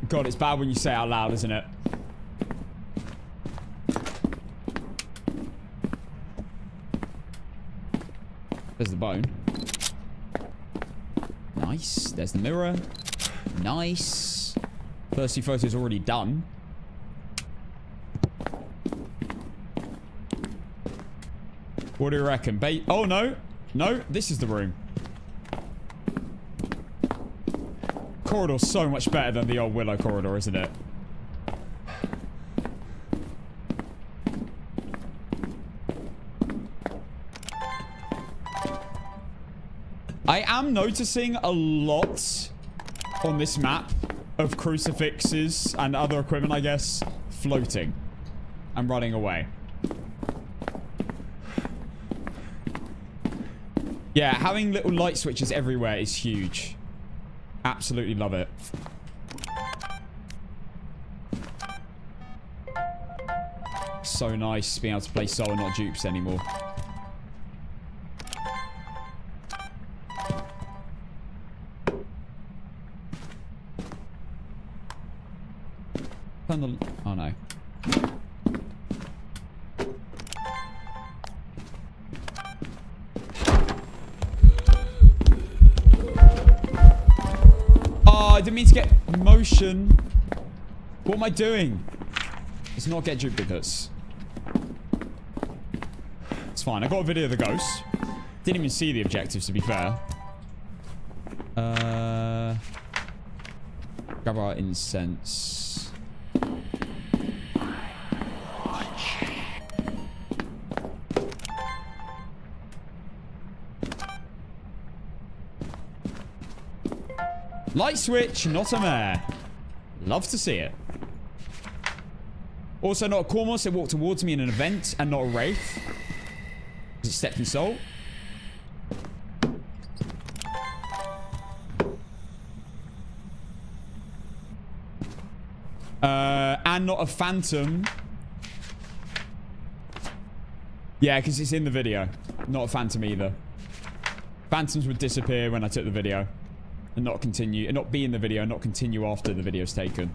God, it's bad when you say it out loud, isn't it? There's the bone. Nice. There's the mirror. Nice. First few photos already done. What do you reckon? Oh, no. No, this is the room. Corridor's so much better than the old Willow corridor, isn't it? I am noticing a lot on this map of crucifixes and other equipment, I guess, floating and running away. Yeah, having little light switches everywhere is huge. Absolutely love it. So nice being able to play solo, not dupes anymore. Turn the... Oh no. I didn't mean to get motion. What am I doing? Let's not get duplicates. It's fine. I got a video of the ghost. Didn't even see the objectives, to be fair. Grab our incense. Light switch, not a mare. Love to see it. Also, not a Cormos. It walked towards me in an event and not a Wraith. Because it stepped in Soul. And not a Phantom. Yeah, because it's in the video. Not a Phantom either. Phantoms would disappear when I took the video. And not continue, and not be in the video, and not continue after the video's taken.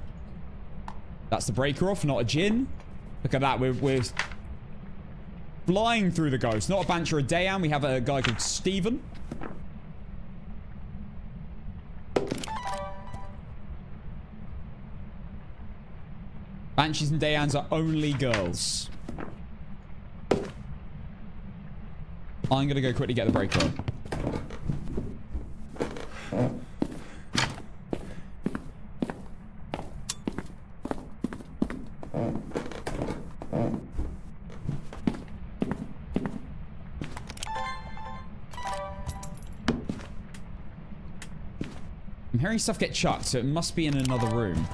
That's the breaker off, not a Jinn. Look at that, we're flying through the ghost. Not a Banshee or a Dayan, we have a guy called Steven. Banshees and Dayans are only girls. I'm gonna go quickly get the breaker on. I'm hearing stuff get chucked, so it must be in another room.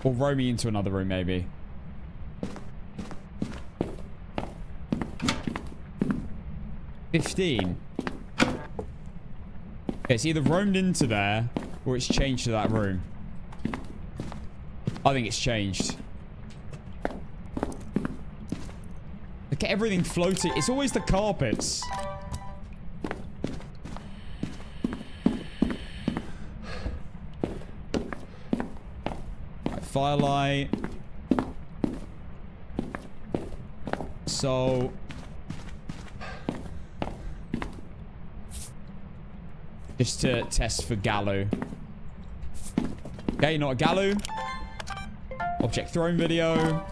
Or roaming into another room, maybe. $15. Okay, it's either roamed into there, or it's changed to that room. I think it's changed. Look at everything floating. It's always the carpets. Firelight. So just to test for Gallo. Okay, not a Gallo. Object thrown video.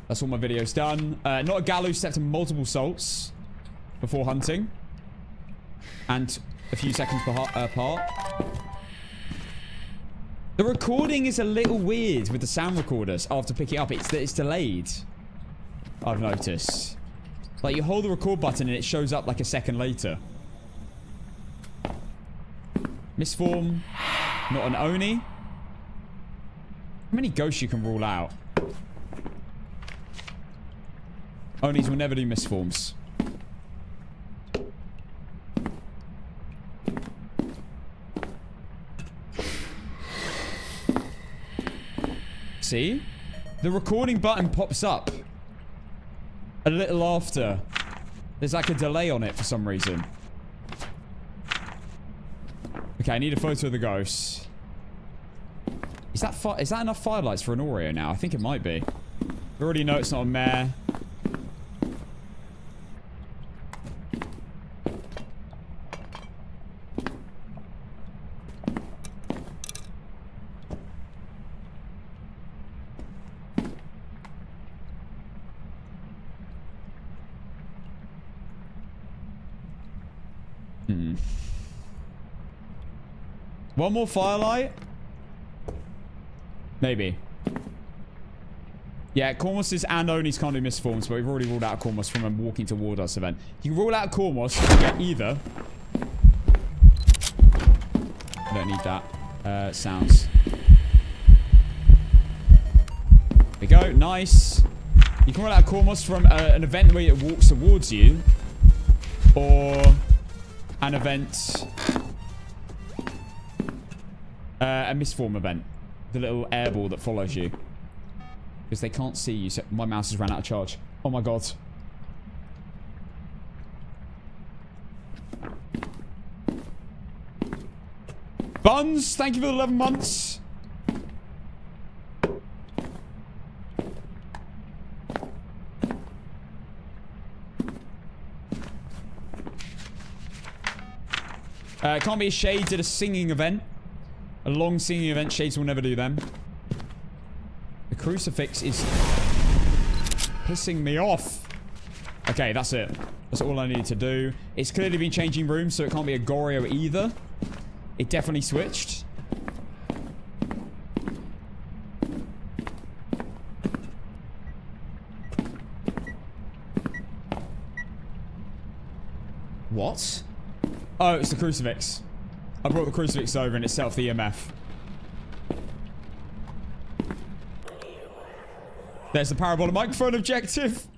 That's all my videos done. Not a Gallo, stepped in multiple salts before hunting. And a few seconds apart. The recording is a little weird with the sound recorders after picking it up. It's delayed. I've noticed. Like, you hold the record button and it shows up like a second later. Misform. Not an Oni. How many ghosts you can rule out? Onis will never do misforms. See? The recording button pops up a little after. There's like a delay on it for some reason. Okay, I need a photo of the ghost. Is that enough firelights for an Oreo now? I think it might be. We already know it's not a mare. One more firelight? Maybe. Yeah, Cormoses and Onis can't do misforms, but we've already ruled out Cormos from a walking toward us event. You rule out Cormos, you get either. I don't need that. Sounds. There we go. Nice. You can rule out Cormos from an event where it walks towards you. Or an event... a misform event. The little airball that follows you. Because they can't see you, so my mouse has ran out of charge. Oh my god. Buns, thank you for the 11 months. Can't be a Shades at a singing event. A long singing event, Shades will never do them. The crucifix is pissing me off. Okay, that's it. That's all I need to do. It's clearly been changing rooms, so it can't be a Goryo either. It definitely switched. What? Oh, it's the crucifix. I brought the crucifix over and itself the EMF. There's the parabolic microphone objective.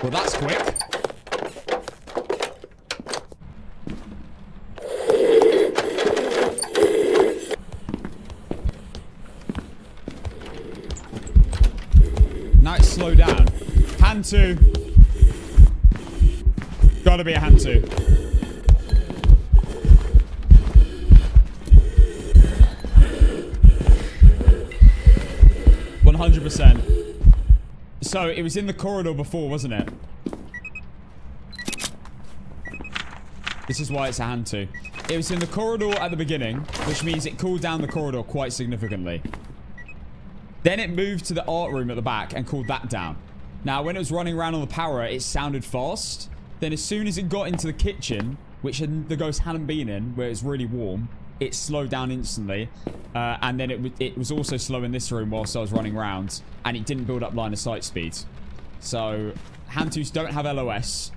Well, that's quick. Now it's slowed down. Hand two. Gotta be a hand two. %. So it was in the corridor before, wasn't it? This is why it's a hand two. It was in the corridor at the beginning, which means it cooled down the corridor quite significantly. Then it moved to the art room at the back and cooled that down. Now, when it was running around on the power, it sounded fast. Then as soon as it got into the kitchen, which the ghost hadn't been in, where it's really warm, it slowed down instantly. And then it was also slow in this room whilst I was running around. And it didn't build up line of sight speed. So, hand twos don't have LOS.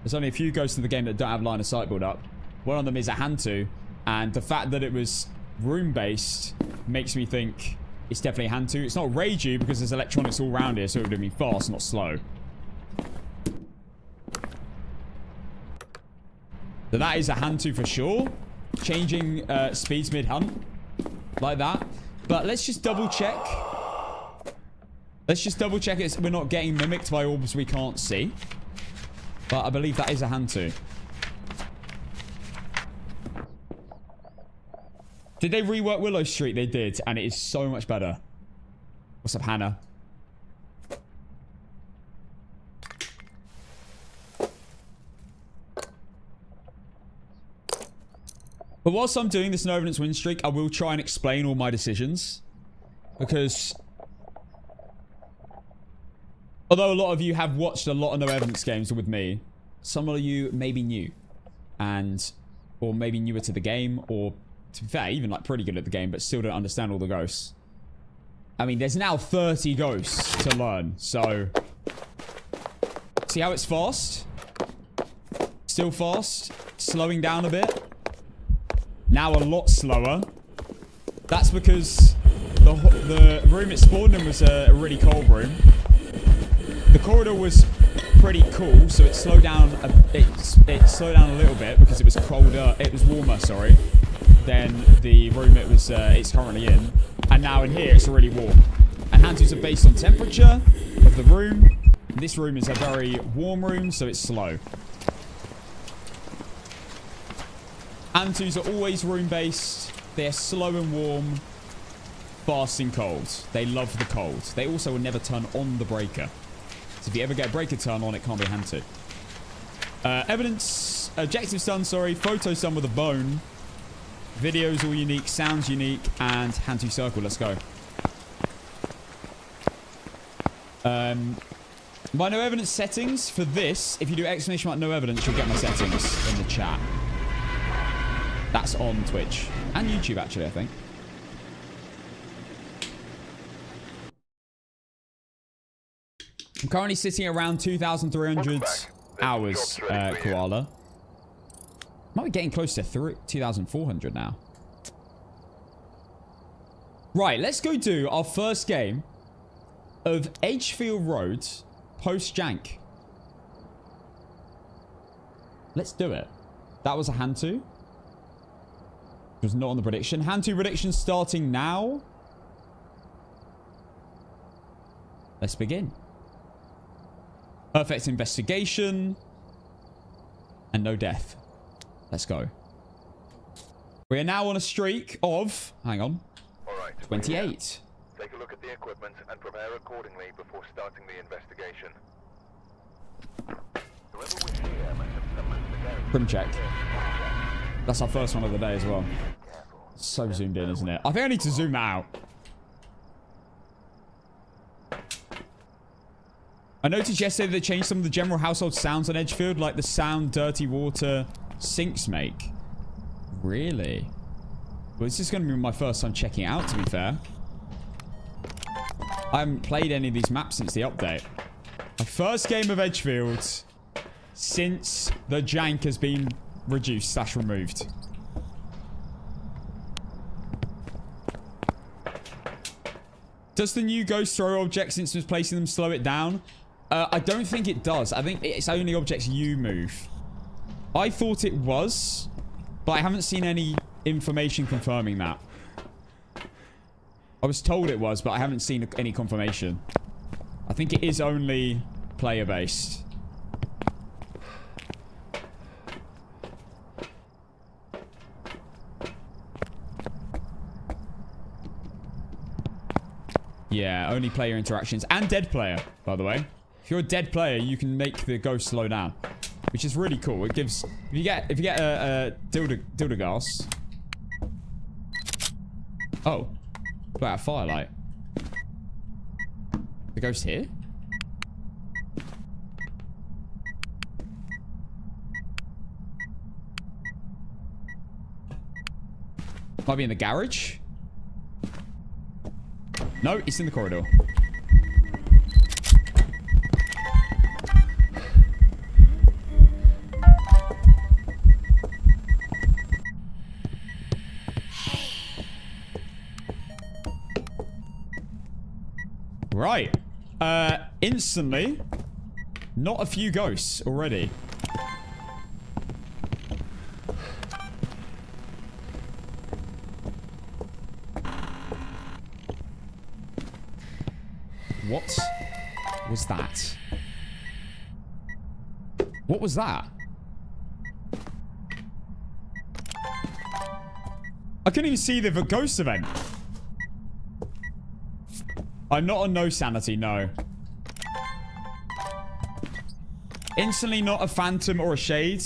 There's only a few ghosts in the game that don't have line of sight build up. One of them is a hand two. And the fact that it was room-based makes me think it's definitely a hand two. It's not Ragey because there's electronics all around here, so it would have been fast, not slow. So that is a hand two for sure. Changing speeds mid-hunt. Like that. But let's just double check. Let's just double check we're not getting mimicked by orbs we can't see. But I believe that is a hand two. Did they rework Willow Street? They did, and it is so much better. What's up, Hannah? But whilst I'm doing this no evidence win streak, I will try and explain all my decisions. Because although a lot of you have watched a lot of no evidence games with me, some of you may be new. Or maybe newer to the game, or to be fair, even like pretty good at the game, but still don't understand all the ghosts. I mean, there's now 30 ghosts to learn, so... See how it's fast? Still fast. Slowing down a bit. Now a lot slower. That's because the room it spawned in was a really cold room. The corridor was pretty cool, so it slowed down. It slowed down a little bit because it was colder. It was warmer, sorry, than the room it's currently in. And now in here it's really warm. And hand twos are based on temperature of the room. This room is a very warm room, so it's slow. Hand twos are always room-based. They're slow and warm, fast and cold. They love the cold. They also will never turn on the breaker. So if you ever get a breaker turn on, it can't be a Hantu. Evidence. Objectives done, sorry. Photos done with a bone. Videos all unique. Sounds unique. And Hantu circle. Let's go. My no evidence settings for this, if you do exclamation mark no evidence, you'll get my settings in the chat. That's on Twitch. And YouTube, actually, I think. I'm currently sitting around 2,300 hours, Koala. Might be getting close to 2,400 now. Right, let's go do our first game of Edgefield Road post-jank. Let's do it. That was a Hantu. It was not on the prediction. Hantu prediction starting now. Let's begin. Perfect investigation. And no death. Let's go. We are now on a streak of... Hang on. All right. 28. Take a look at the equipment and prepare accordingly before starting the investigation. Whoever was here must have summoned the garage. Crim check. That's our first one of the day as well. So zoomed in, isn't it? I think I need to zoom that out. I noticed yesterday they changed some of the general household sounds on Edgefield, like the sound dirty water sinks make. Really? Well, this is going to be my first time checking it out, to be fair. I haven't played any of these maps since the update. My first game of Edgefield since the jank has been reduced / removed. Does the new ghost throw objects since placing them slow it down? I don't think it does. I think it's only objects you move. I thought it was, but I haven't seen any information confirming that. I was told it was, but I haven't seen any confirmation. I think it is only player-based. Yeah, only player interactions. And dead player, by the way. If you're a dead player, you can make the ghost slow down. Which is really cool. It gives... If you get a dildo gas... Oh. Put out a firelight. The ghost here? Might be in the garage? No, it's in the corridor. Right. Instantly. Not a few ghosts already. What was that? What was that? I couldn't even see the ghost event. I'm not on no sanity, no. Instantly not a phantom or a shade.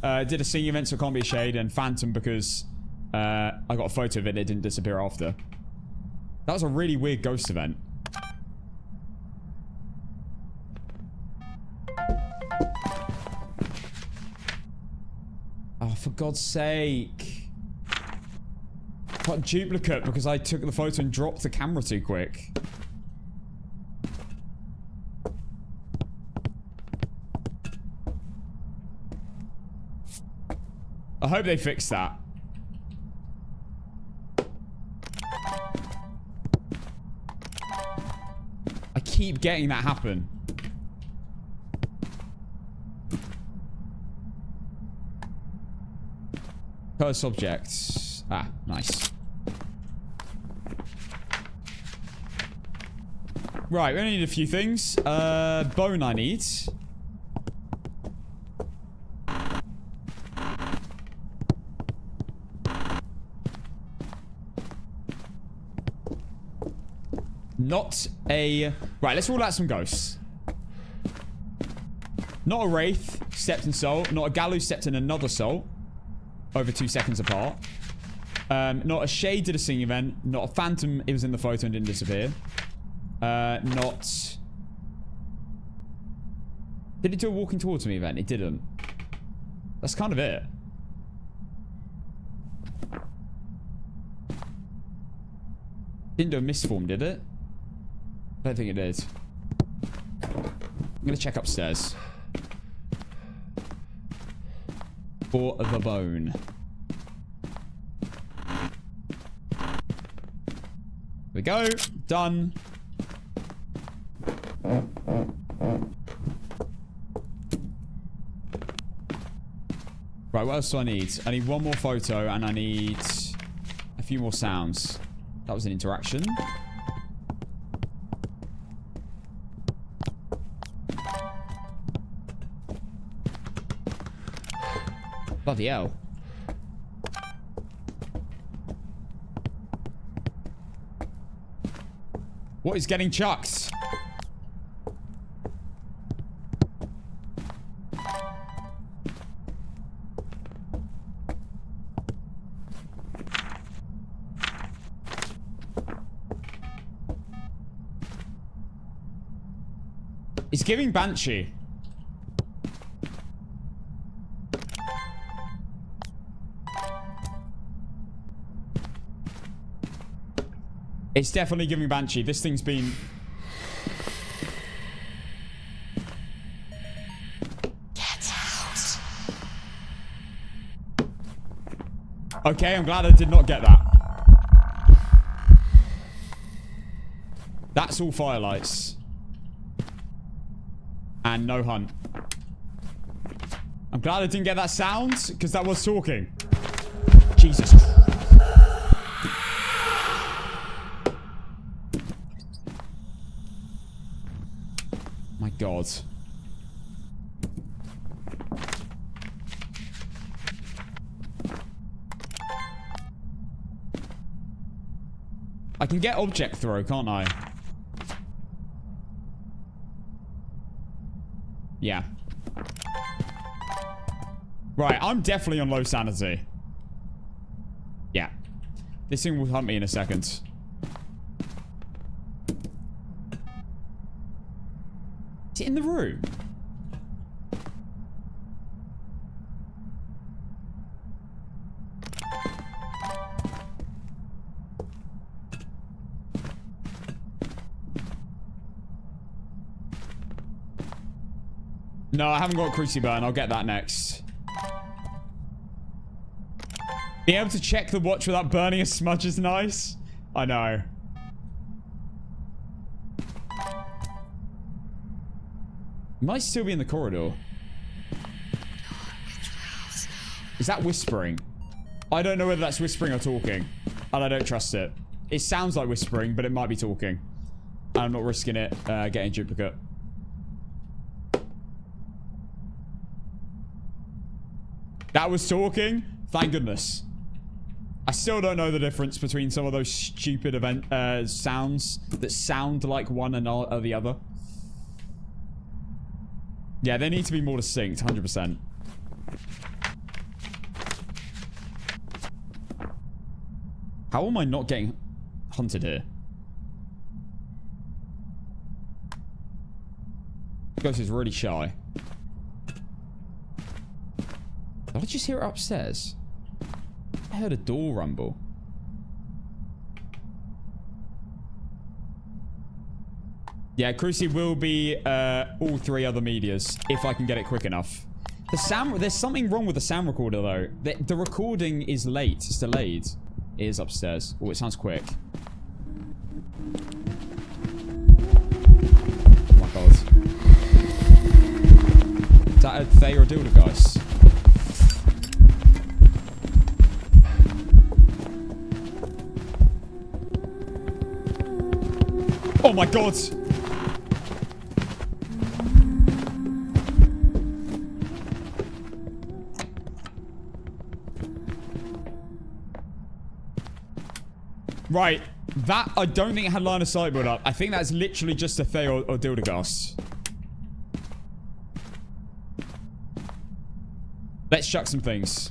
Did a singing event, so it can't be a shade. And phantom because I got a photo of it and it didn't disappear after. That was a really weird ghost event. Oh, for God's sake. Got a duplicate because I took the photo and dropped the camera too quick. I hope they fix that. I keep getting that happen. Cursed objects. Ah, nice. Right, we only need a few things. Bone I need. Not a... Right, let's rule out some ghosts. Not a Wraith stepped in Soul. Not a Gallo stepped in another Soul. Over 2 seconds apart. Not a Shade did a sing event. Not a Phantom. It was in the photo and didn't disappear. Not... Did it do a walking towards me event? It didn't. That's kind of it. Didn't do a misform, did it? I don't think it did. I'm gonna check upstairs. For the bone. There we go. Done. Right, what else do I need? I need one more photo and I need a few more sounds. That was an interaction. Bloody hell. What is getting chucked? It's giving Banshee. It's definitely giving Banshee. This thing's been... Get out. Okay, I'm glad I did not get that. That's all firelights. And no hunt. I'm glad I didn't get that sound, because that was talking. Jesus Christ. My God. I can get object throw, can't I? Yeah. Right, I'm definitely on low sanity. Yeah. This thing will hunt me in a second. Is it in the room? No, I haven't got Cruciburn. I'll get that next. Being able to check the watch without burning a smudge is nice. I know. Might still be in the corridor. Is that whispering? I don't know whether that's whispering or talking. And I don't trust it. It sounds like whispering, but it might be talking. I'm not risking it getting duplicate. That was talking? Thank goodness. I still don't know the difference between some of those stupid event sounds that sound like one and or the other. Yeah, they need to be more distinct, 100%. How am I not getting hunted here? Ghost is really shy. Did I just hear it upstairs? I heard a door rumble. Yeah, Cruci will be all 3 other medias if I can get it quick enough. The sound, there's something wrong with the sound recorder though. The recording is late. It's delayed. It is upstairs. Oh, it sounds quick. Oh my God. Is that a Thay or a Dildo, guys? Oh my God! Right, that I don't think it had line of sight build up. I think that's literally just a Thay or Dildagast. Let's chuck some things.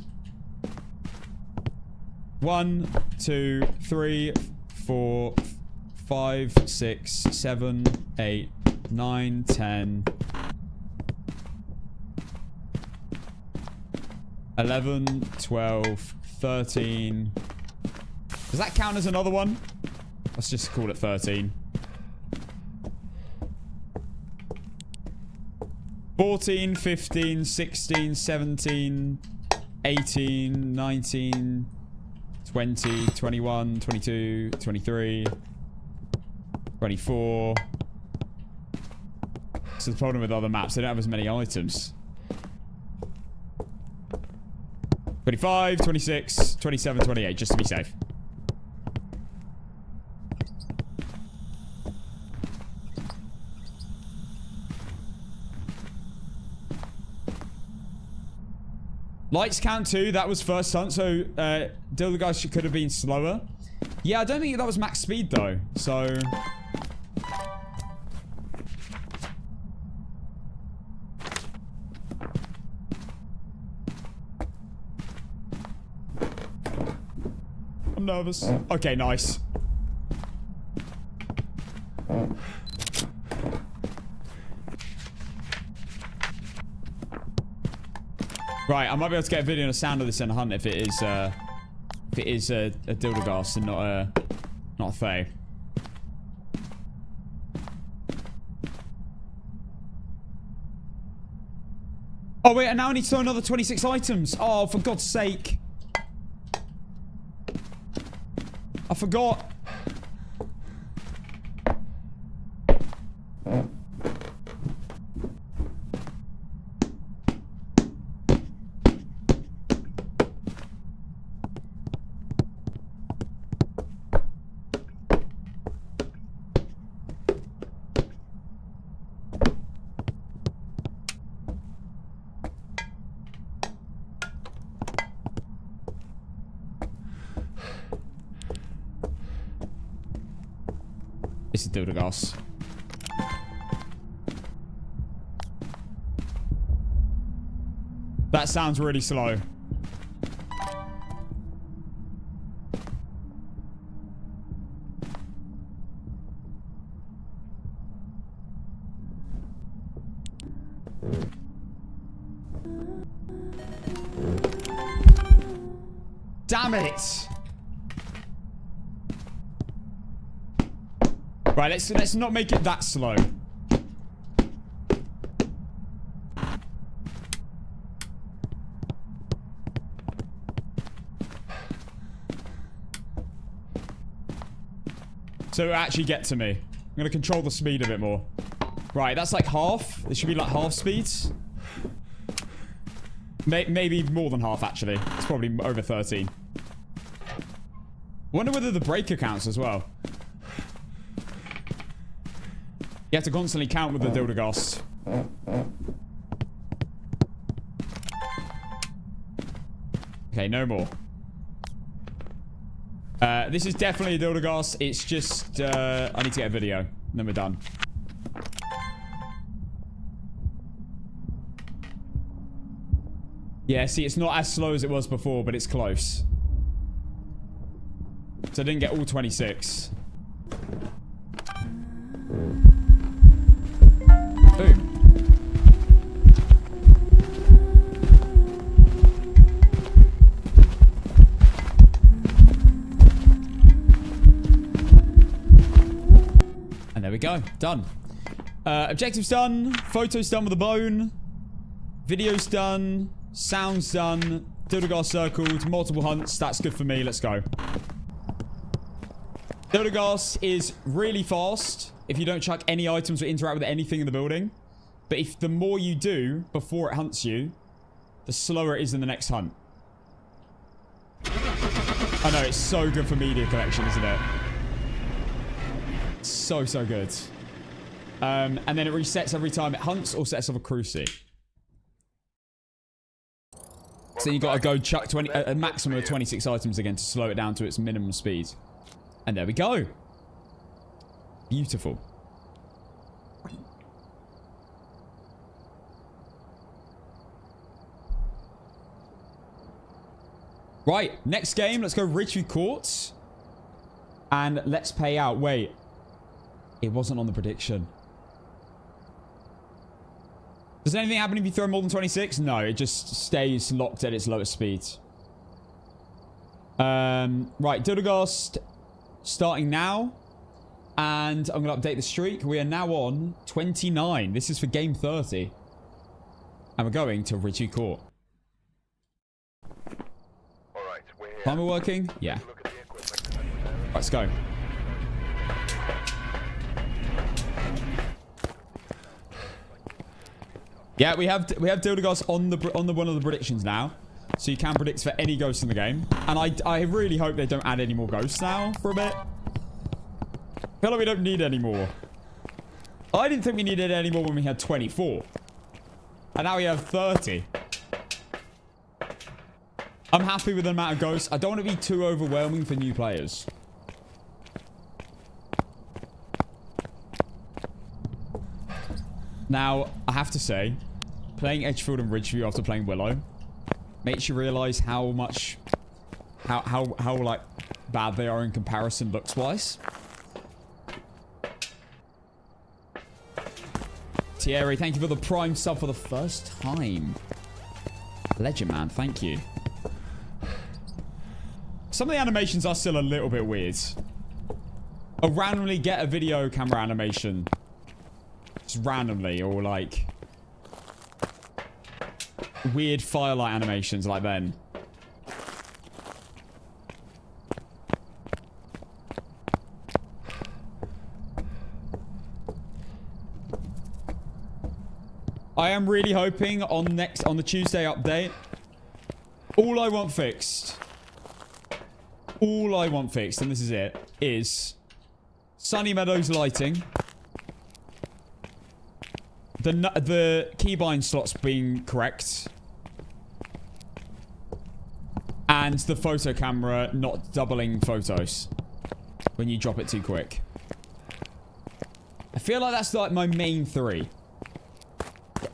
1, 2, 3, 4, 5, 6, 7, 8, 9, 10, 11, 12, 13. Does that count as another one? Let's just call it 13. 14, 15, 16, 17, 18, 19, 20, 21, 22, 23, 24. So the problem with other maps, they don't have as many items. 25, 26, 27, 28, just to be safe. Lights count too. That was first hunt, so Dildo guys could have been slower. Yeah, I don't think that was max speed though. So I'm nervous. Okay, nice. Right, I might be able to get a video and a sound of this in a hunt if it is a Dildoghast and not a Fae. Oh wait, and now I need to throw another 26 items. Oh, for God's sake. I forgot. This is Dildoghast. That sounds really slow. Damn it! Right, let's not make it that slow. So it'll actually get to me. I'm gonna control the speed a bit more. Right, that's like half. It should be like half speeds. Maybe more than half, actually. It's probably over 13. I wonder whether the breaker counts as well. You have to constantly count with the Dildoghast. Okay, no more. This is definitely a Dildoghast. It's just, I need to get a video. And then we're done. Yeah, see, it's not as slow as it was before, but it's close. So I didn't get all 26. Boom. And there we go. Done. Objectives done. Photos done with a bone. Videos done. Sounds done. Dildoghast circled. Multiple hunts. That's good for me. Let's go. Dildoghast is really fast if you don't chuck any items or interact with anything in the building. But if the more you do before it hunts you, the slower it is in the next hunt. I know, it's so good for media collection, isn't it? So, so good. And then it resets every time it hunts or sets off a cruci. So you got to go chuck a maximum of 26 items again to slow it down to its minimum speed. And there we go. Beautiful. Right, next game. Let's go Ridgeview Courts. And let's pay out. Wait. It wasn't on the prediction. Does anything happen if you throw more than 26? No, it just stays locked at its lowest speed. Right, Dildagast starting now. And I'm going to update the streak. We are now on 29. This is for game 30. And we're going to Ridgeview Court. All right, we're here. Timer working? Yeah. Look at the equipment and prepare. Let's go. Yeah, we have Dildagast on the one of the predictions now. So you can predict for any ghost in the game. And I really hope they don't add any more ghosts now for a bit. I feel like we don't need any more. I didn't think we needed any more when we had 24. And now we have 30. I'm happy with the amount of ghosts. I don't want to be too overwhelming for new players. Now, I have to say, playing Edgefield and Ridgeview after playing Willow makes you realize how much, how like bad they are in comparison looks-wise. Thierry, thank you for the Prime sub for the first time. Legend, man. Thank you. Some of the animations are still a little bit weird. I'll randomly get a video camera animation. Just randomly, or like weird firelight animations like then. I am really hoping on the Tuesday update, all I want fixed, and this is it, is Sunny Meadows lighting, the keybind slots being correct, and the photo camera not doubling photos when you drop it too quick. I feel like that's like my main three.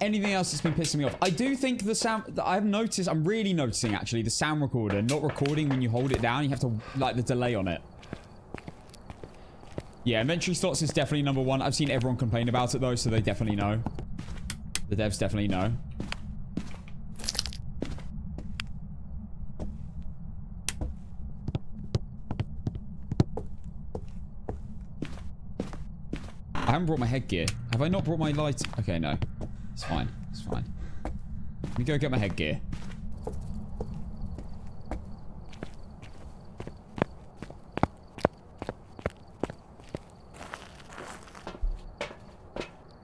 Anything else that's been pissing me off? I do think the sound... I've noticed... I'm really noticing, actually, the sound recorder not recording when you hold it down. You have to... like, the delay on it. Yeah, inventory slots is definitely number one. I've seen everyone complain about it, though, so they definitely know. The devs definitely know. I haven't brought my headgear. Have I not brought my light? Okay, no. It's fine. It's fine. Let me go get my headgear.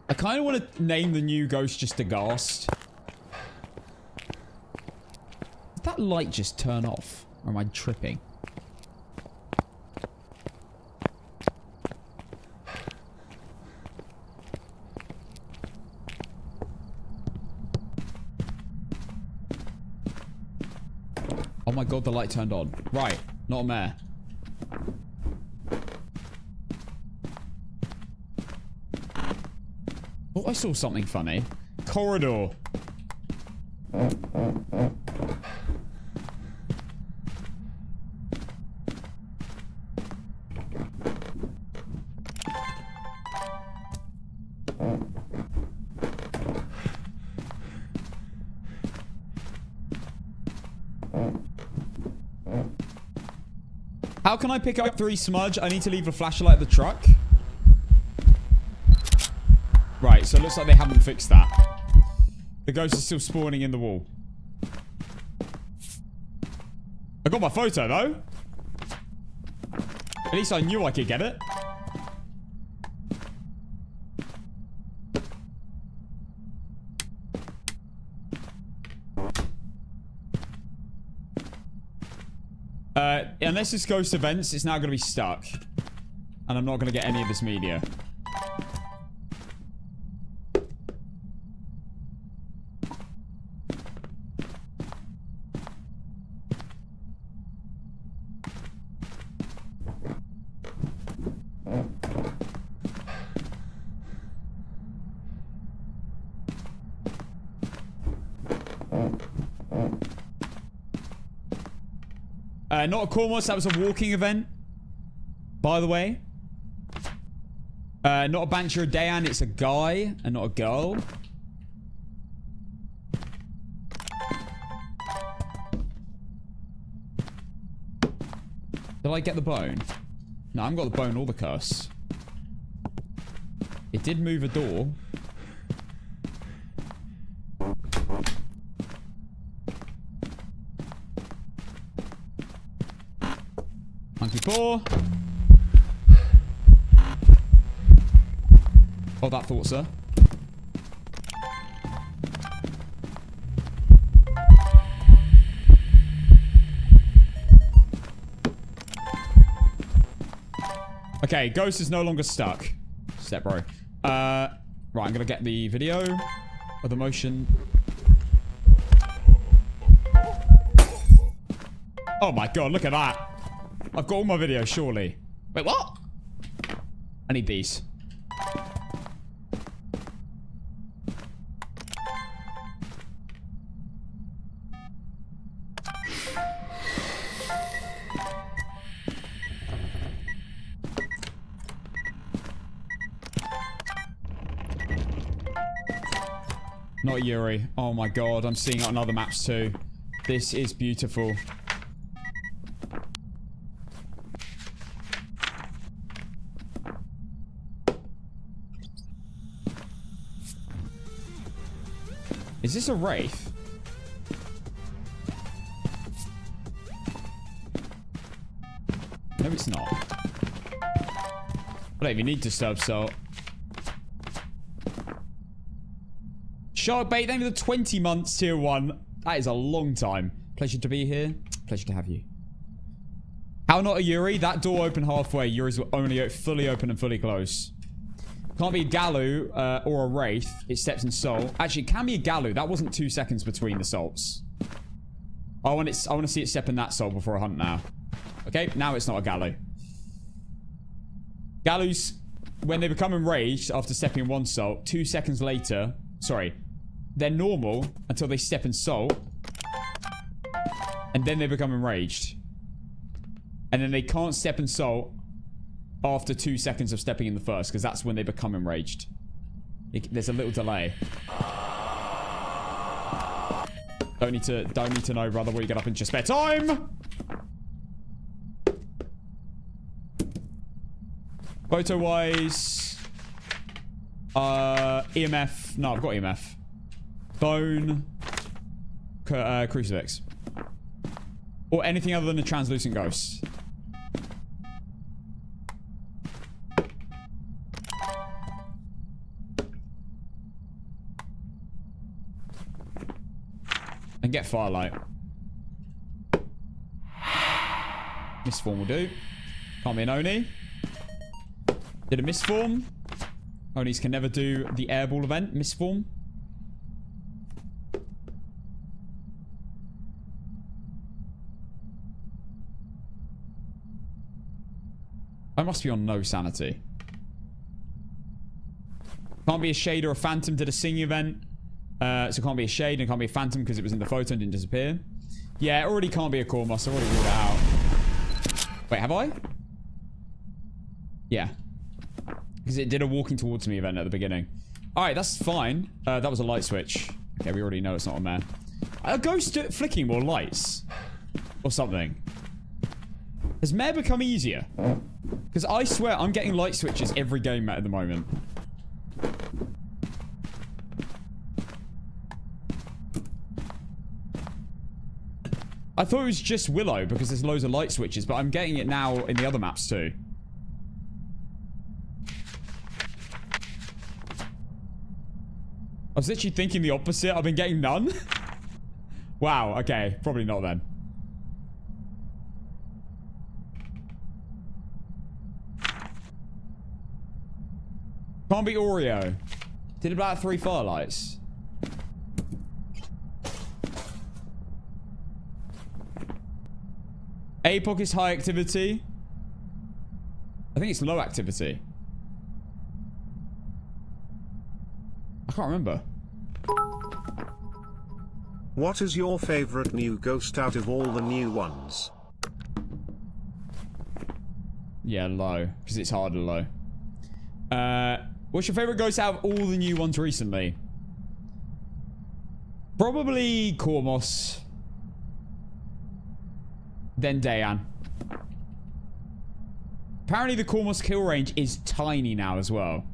I kind of want to name the new ghost just Aghast. Did that light just turn off? Or am I tripping? Oh my god, the light turned on. Right, not a mare. Oh, I saw something funny. Corridor. How can I pick up 3 smudge? I need to leave a flashlight at the truck. Right, so it looks like they haven't fixed that. The ghost is still spawning in the wall. I got my photo, though. At least I knew I could get it. Unless this ghost events, it's now going to be stuck. And I'm not going to get any of this media. Not a Cormos, that was a walking event. By the way. Not a Banshee or Dayan, it's a guy and not a girl. Did I get the bone? No, I haven't got the bone or the curse. It did move a door. Monkey paw. Oh, that thought, sir. Okay, Ghost is no longer stuck. Step bro. Right, I'm gonna get the video of the motion. Oh my god, look at that. I've got all my videos, surely. Wait, what? I need these. Not Yuri. Oh my god, I'm seeing it on other maps too. This is beautiful. Is this a Wraith? No, it's not. I don't even need Disturb Soul. Shark Bait, thank you for the 20 months, tier 1. That is a long time. Pleasure to be here. Pleasure to have you. How not a Yuri? That door opened halfway. Yuri's were only fully open and fully closed. Can't be a Galu or a Wraith. It steps in Soul. Actually, it can be a Galu. That wasn't 2 seconds between the Salts. I want to see it step in that Soul before I hunt now. Okay, now it's not a Galu. Galus, when they become enraged after stepping in one Salt, 2 seconds later... Sorry. They're normal until they step in Salt. And then they become enraged. And then they can't step in Salt after 2 seconds of stepping in the first, because that's when they become enraged. There's a little delay. Don't need to know, brother, what you get up in your spare time. Photo wise, EMF. No, I've got EMF. Bone, crucifix, or anything other than a translucent ghost. And get Firelight. Misform will do. Can't be an Oni. Did a Misform. Onis can never do the airball event. Misform. I must be on no sanity. Can't be a Shade or a Phantom. Did a Sing event. So can't be a Shade and can't be a Phantom because it was in the photo and didn't disappear. Yeah, it already can't be a Cormos. I already ruled it out. Wait, have I? Yeah. Because it did a walking towards me event at the beginning. Alright, that's fine. That was a light switch. Okay, we already know it's not on there. A ghost flicking more lights. Or something. Has Mare become easier? Because I swear I'm getting light switches every game at the moment. I thought it was just Willow because there's loads of light switches, but I'm getting it now in the other maps too. I was literally thinking the opposite. I've been getting none. Wow, okay. Probably not then. Can't be Oreo. Did about 3 firelights. APOC is high activity. I think it's low activity. I can't remember. What is your favorite new ghost out of all the new ones? Yeah, low. Because it's harder low. What's your favorite ghost out of all the new ones recently? Probably Kormos. Then Dayan. Apparently the Kormos kill range is tiny now as well.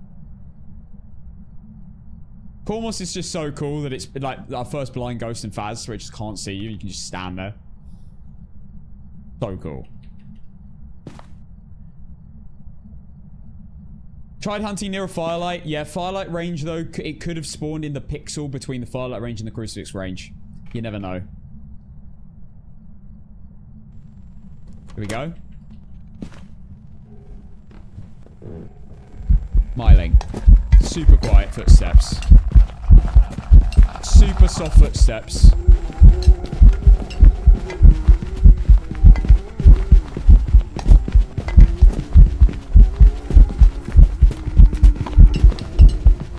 Kormos is just so cool that it's like our first blind ghost in Phas, where it just can't see you. You can just stand there. So cool. Tried hunting near a firelight. Yeah, firelight range though, it could have spawned in the pixel between the firelight range and the crucifix range. You never know. Here we go. Myling. Super quiet footsteps. Super soft footsteps. I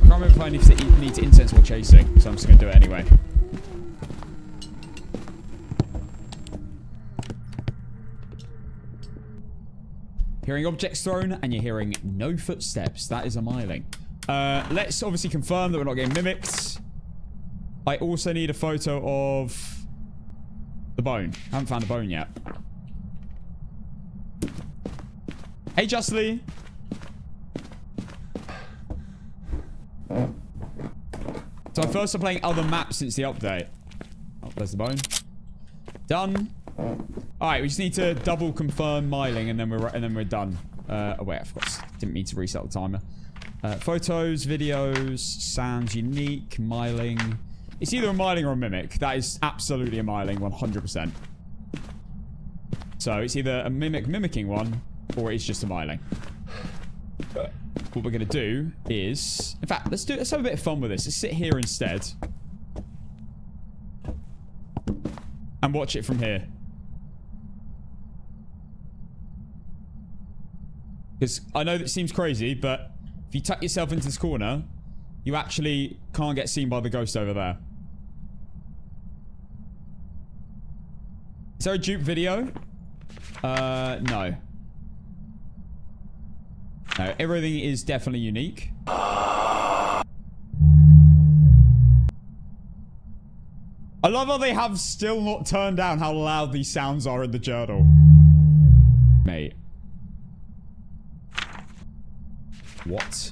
can't remember if I need to incense while chasing, so I'm just going to do it anyway. Hearing objects thrown, and you're hearing no footsteps. That is a Myling. Let's obviously confirm that we're not getting mimicked. I also need a photo of the bone. I haven't found the bone yet. Hey, Justly. So I first started playing other maps since the update. Oh, there's the bone. Done. Alright, we just need to double confirm Myling and then we're done. Oh wait, I forgot. Didn't mean to reset the timer. Photos, videos, sounds unique, Myling. It's either a Myling or a mimic. That is absolutely a Myling, 100%. So it's either a mimic mimicking one, or it's just a Myling. What we're gonna do is, in fact, let's have a bit of fun with this. Let's sit here instead and watch it from here. Because I know that seems crazy, but if you tuck yourself into this corner, you actually can't get seen by the ghost over there. Is there a dupe video? No. No, everything is definitely unique. I love how they have still not turned down how loud these sounds are in the journal. Mate. What?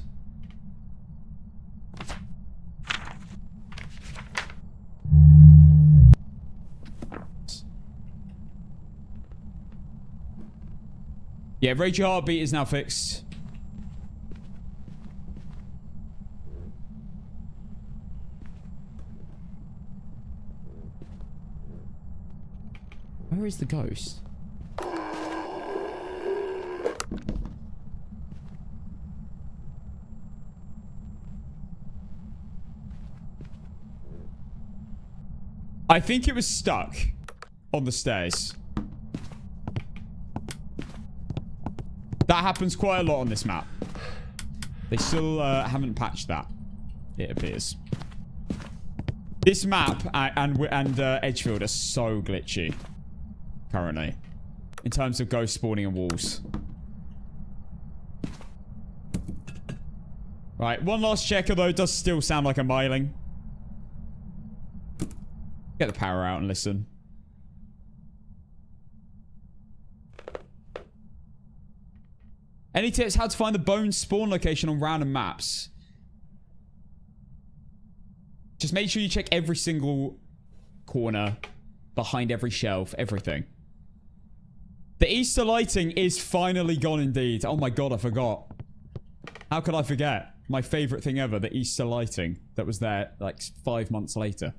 Yeah, rate your heartbeat is now fixed. Where is the ghost? I think it was stuck on the stairs. That happens quite a lot on this map. They still haven't patched that, it appears. This map and Edgefield are so glitchy currently in terms of ghost spawning and walls. Right, one last check, although it does still sound like a Myling. Get the power out and listen. Any tips how to find the bone spawn location on random maps? Just make sure you check every single corner, behind every shelf, everything. The Easter lighting is finally gone indeed. Oh my god, I forgot. How could I forget? My favorite thing ever, the Easter lighting that was there like 5 months later.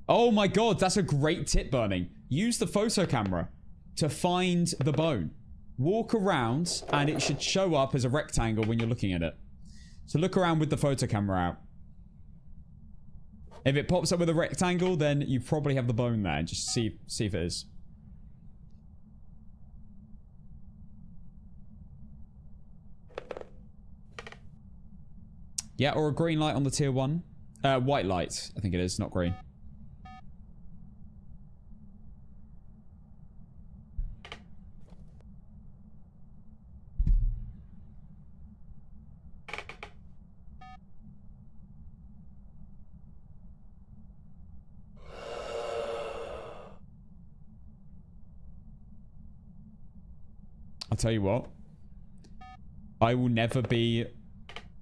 Oh my god, that's a great tip, Burning. Use the photo camera to find the bone. Walk around and it should show up as a rectangle when you're looking at it. So look around with the photo camera out. If it pops up with a rectangle, then you probably have the bone there. Just see if it is. Yeah, or a green light on the tier 1. White light, I think it is, not green. tell you what. I will never be...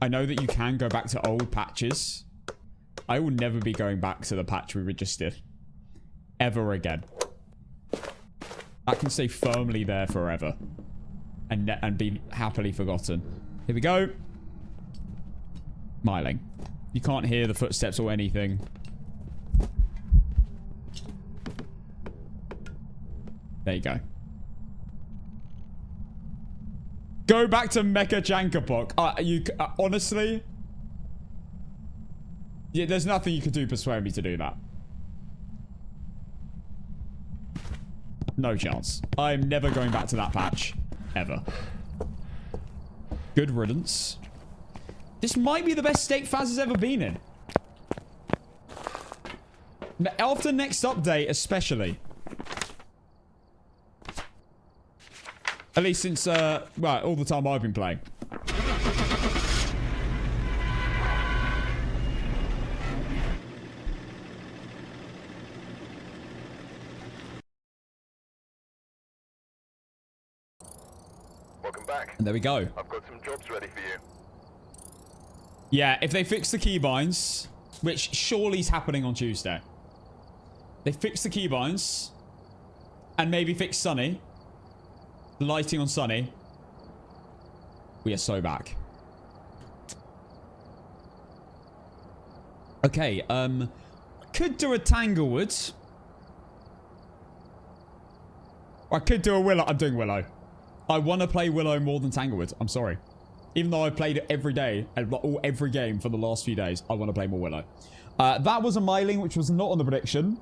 I know that you can go back to old patches. I will never be going back to the patch we just did. Ever again. That can stay firmly there forever. And be happily forgotten. Here we go. Smiling. You can't hear the footsteps or anything. There you go. Go back to Mecha Jankapok. Honestly... Yeah, there's nothing you could do to persuade me to do that. No chance. I'm never going back to that patch. Ever. Good riddance. This might be the best state Faz has ever been in. After next update, especially. At least since, well, all the time I've been playing. Welcome back. And there we go. I've got some jobs ready for you. Yeah, if they fix the keybinds, which surely is happening on Tuesday. They fix the keybinds and maybe fix Sunny. The lighting on Sunny. We are so back. Okay, could do a Tanglewood. I could do a Willow. I'm doing Willow. I want to play Willow more than Tanglewood. I'm sorry. Even though I've played it every day, every game for the last few days, I want to play more Willow. That was a Myling, which was not on the prediction.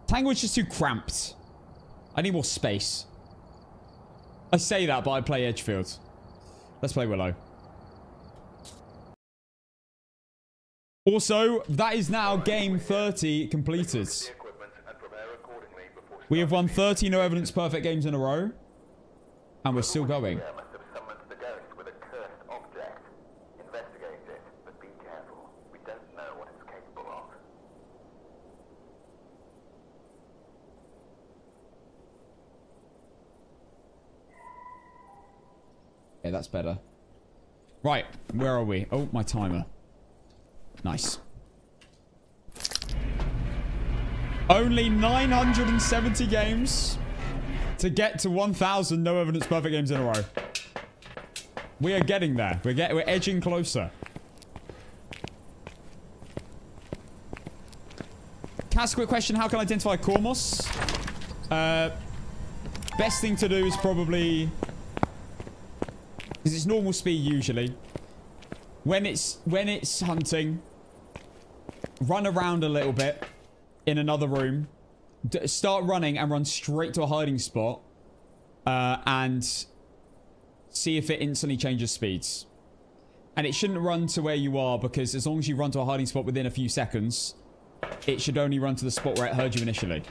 Tanglewood's just too cramped. I need more space. I say that, but I play Edgefield. Let's play Willow. Also, that is now game 30 completed. We have won 30 no evidence perfect games in a row. And we're still going. Okay, that's better. Right, where are we? Oh, my timer. Nice. Only 970 games to get to 1,000 no evidence perfect games in a row. We are getting there. We're edging closer. Cass, quick question. How can I identify Cormos? Best thing to do is probably... because it's normal speed usually. When it's hunting, run around a little bit in another room. Start running and run straight to a hiding spot. And see if it instantly changes speeds. And it shouldn't run to where you are, because as long as you run to a hiding spot within a few seconds, it should only run to the spot where it heard you initially.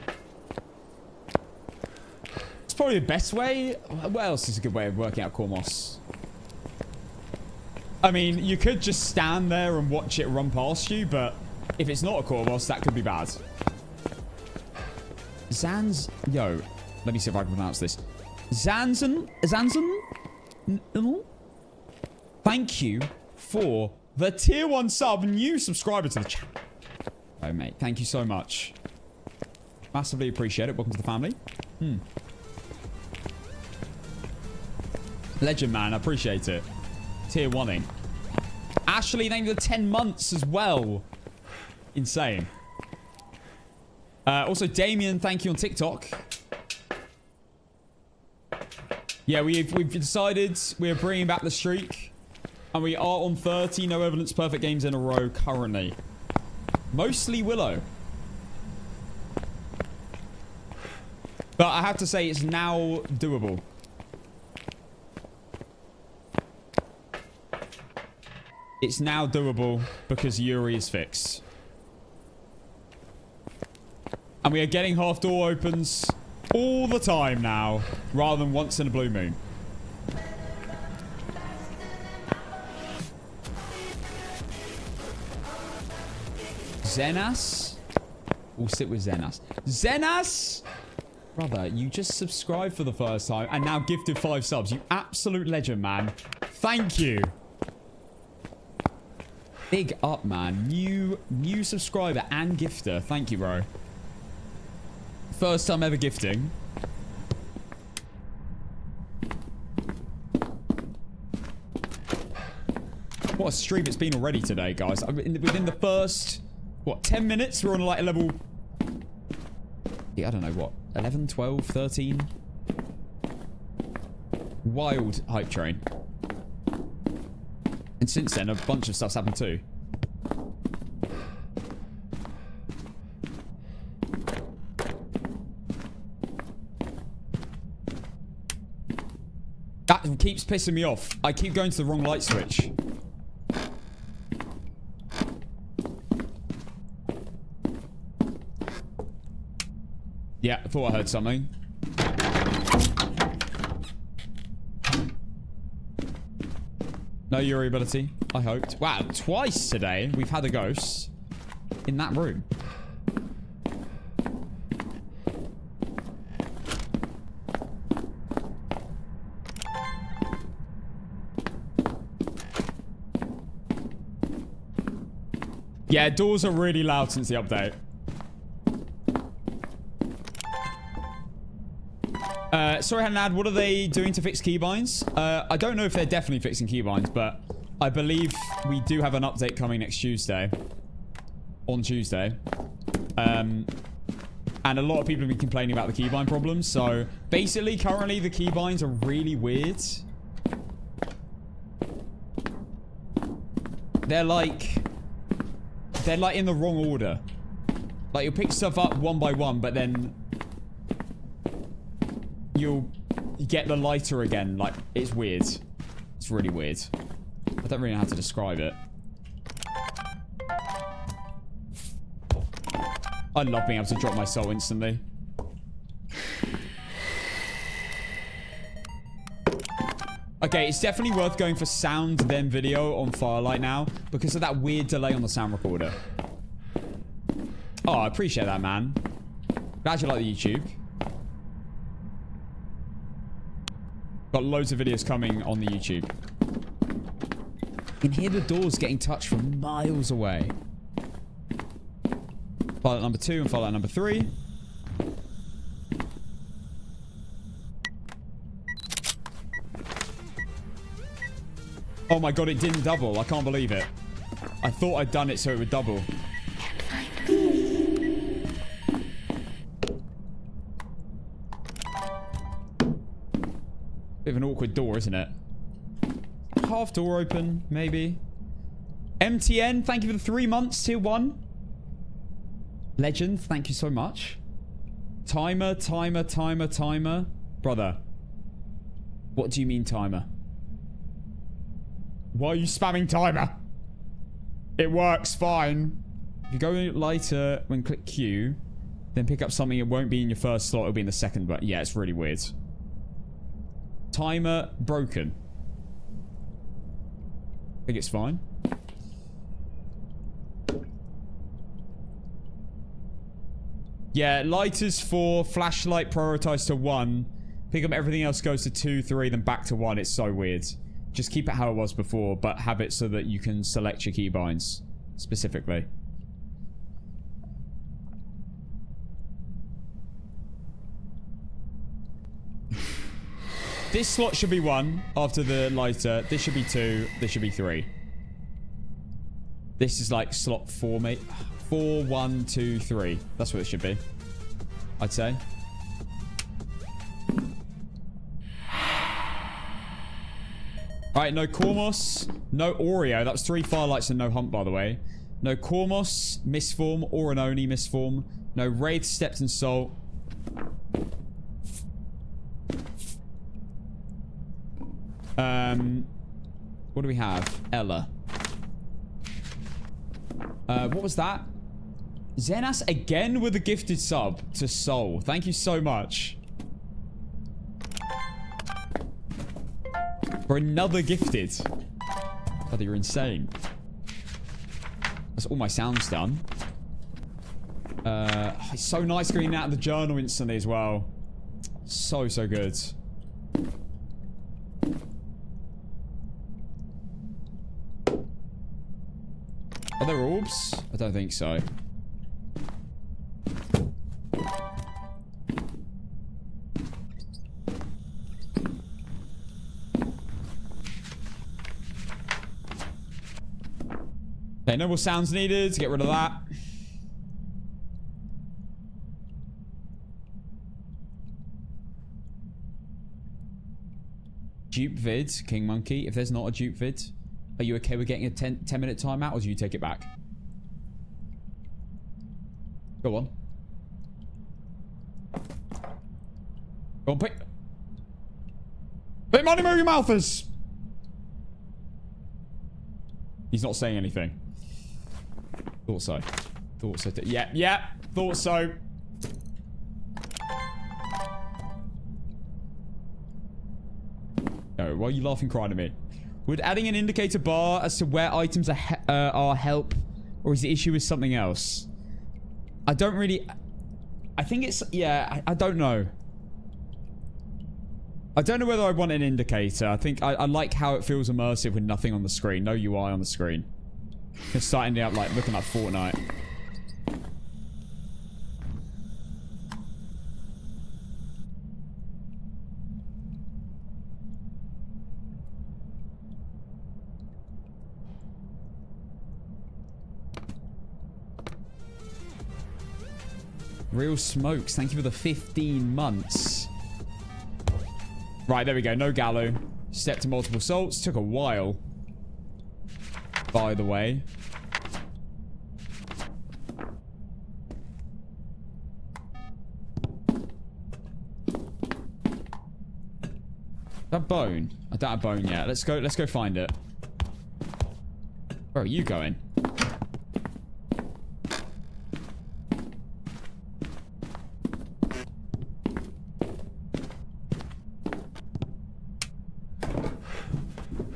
It's probably the best way. What else is a good way of working out Cormos? I mean, you could just stand there and watch it run past you, but if it's not a Cormos, that could be bad. Yo, let me see if I can pronounce this. Zanzen? Thank you for the tier 1 sub, new subscriber to the channel. Oh, mate, thank you so much. Massively appreciate it. Welcome to the family. Legend, man. I appreciate it. Tier 1ing. Ashley named the 10 months as well. Insane. Also, Damien, thank you on TikTok. Yeah, we've decided we're bringing back the streak. And we are on 30 no evidence perfect games in a row currently. Mostly Willow. But I have to say, it's now doable. It's now doable because Yuri is fixed. And we are getting half door opens all the time now, rather than once in a blue moon. Zenas? We'll sit with Zenas. Zenas! Brother, you just subscribed for the first time and now gifted 5 subs. You absolute legend, man. Thank you. Big up, man. New subscriber and gifter. Thank you, bro. First time ever gifting. What a stream it's been already today, guys. Within the first, what, 10 minutes, we're on like a level... Yeah, I don't know, what, 11, 12, 13? Wild hype train. And since then, a bunch of stuff's happened too. That keeps pissing me off. I keep going to the wrong light switch. Yeah, I thought I heard something. No Yuri ability, I hoped. Wow, twice today we've had a ghost in that room. Yeah, doors are really loud since the update. Sorry, Hanad, what are they doing to fix keybinds? I don't know if they're definitely fixing keybinds, but I believe we do have an update coming next Tuesday. On Tuesday. And a lot of people have been complaining about the keybind problems. So, basically, currently, the keybinds are really weird. They're like in the wrong order. Like, you'll pick stuff up one by one, but then... you'll get the lighter again. Like, it's weird. It's really weird. I don't really know how to describe it. I love being able to drop my soul instantly. Okay, it's definitely worth going for sound then video on Firelight now because of that weird delay on the sound recorder. Oh, I appreciate that, man. Glad you like the YouTube. Got loads of videos coming on the YouTube. You can hear the doors getting touched from miles away. Firelight number 2 and Firelight number 3. Oh my god, it didn't double. I can't believe it. I thought I'd done it so it would double. Bit of an awkward door, isn't it? Half door open, maybe. MTN, thank you for the 3 months, tier 1. Legend, thank you so much. Timer. Brother. What do you mean timer? Why are you spamming timer? It works fine. If you go lighter when click Q, then pick up something, it won't be in your first slot, it'll be in the second, but yeah, it's really weird. Timer broken. I think it's fine. Yeah, lighters for flashlight prioritized to 1. Pick up everything else goes to 2, 3, then back to 1. It's so weird. Just keep it how it was before, but have it so that you can select your keybinds specifically. This slot should be 1 after the lighter. This should be 2. This should be 3. This is like slot 4, mate. 4, 1, 2, 3. That's what it should be. I'd say. Alright, no Kormos, no Oreo. That was 3 Firelights and no Hump, by the way. No Kormos, Misform, Oranoni, Misform. No Wraith, Stepped and Salt. What do we have? Ella. What was that? Zenas again with a gifted sub to Soul. Thank you so much. For another gifted. Brother, you're insane. That's all my sounds done. It's so nice getting out of the journal instantly as well. So good. Are there orbs? I don't think so. Okay, no more sounds needed to get rid of that. Dupe vid, King Monkey. If there's not a dupe vid, are you okay with getting a 10-minute timeout, or do you take it back? Go on. Go on, put money where your mouth is. He's not saying anything. Thought so. Thought so. Yeah. Thought so. No, why are you laughing, crying at me? Would adding an indicator bar as to where items are help, or is the issue with something else? I don't really... I think it's... Yeah, I don't know. I don't know whether I want an indicator. I think I like how it feels immersive with nothing on the screen. No UI on the screen. It's starting to like looking like Fortnite. Real Smokes, thank you for the 15 months. Right, there we go. No Gallo. Step to multiple salts. Took a while. By the way. That bone? I don't have bone yet. Let's go find it. Where are you going?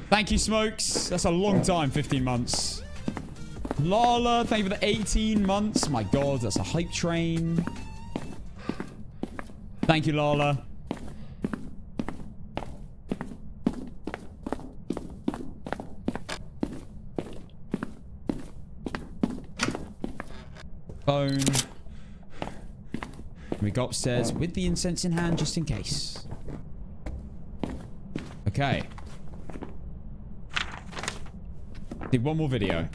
Thank you, Smokes. That's a long time, 15 months. Lala, thank you for the 18 months. My God, that's a hype train. Thank you, Lala. Phone. We go upstairs with the incense in hand, just in case. Okay. Did one more video.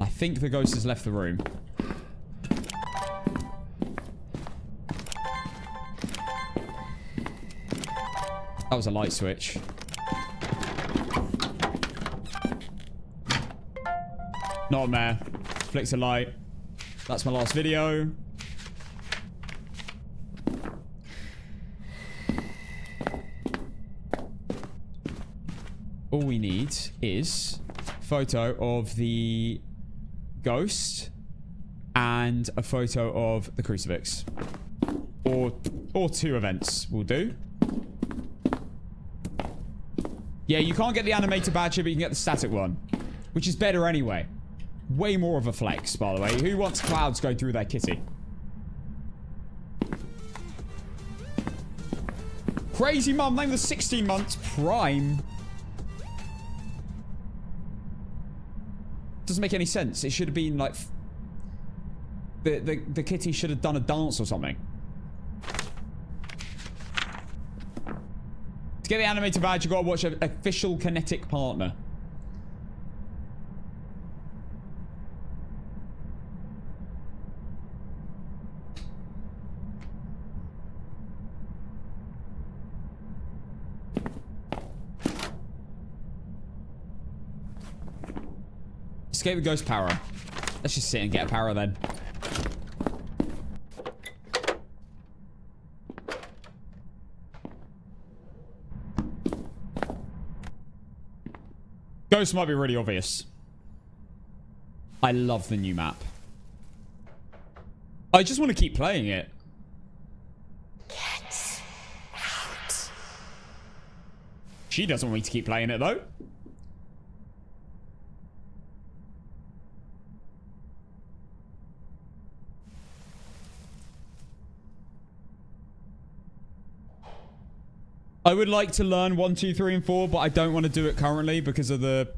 I think the ghost has left the room. That was a light switch. Not a mare. Flicks a light. That's my last video. All we need is a photo of the ghost and a photo of the crucifix. Or two events will do. Yeah, you can't get the animated badge, but you can get the static one. Which is better anyway. Way more of a flex, by the way. Who wants clouds going through their kitty? Crazy mum, name the 16 months prime. Doesn't make any sense. It should have been like... The kitty should have done a dance or something. To get the animated badge, you gotta watch an official kinetic partner. Escape with ghost power. Let's just sit and get a power then. Ghost might be really obvious. I love the new map. I just want to keep playing it. Get out. She doesn't want me to keep playing it though. I would like to learn 1, 2, 3, and 4, but I don't want to do it currently because of the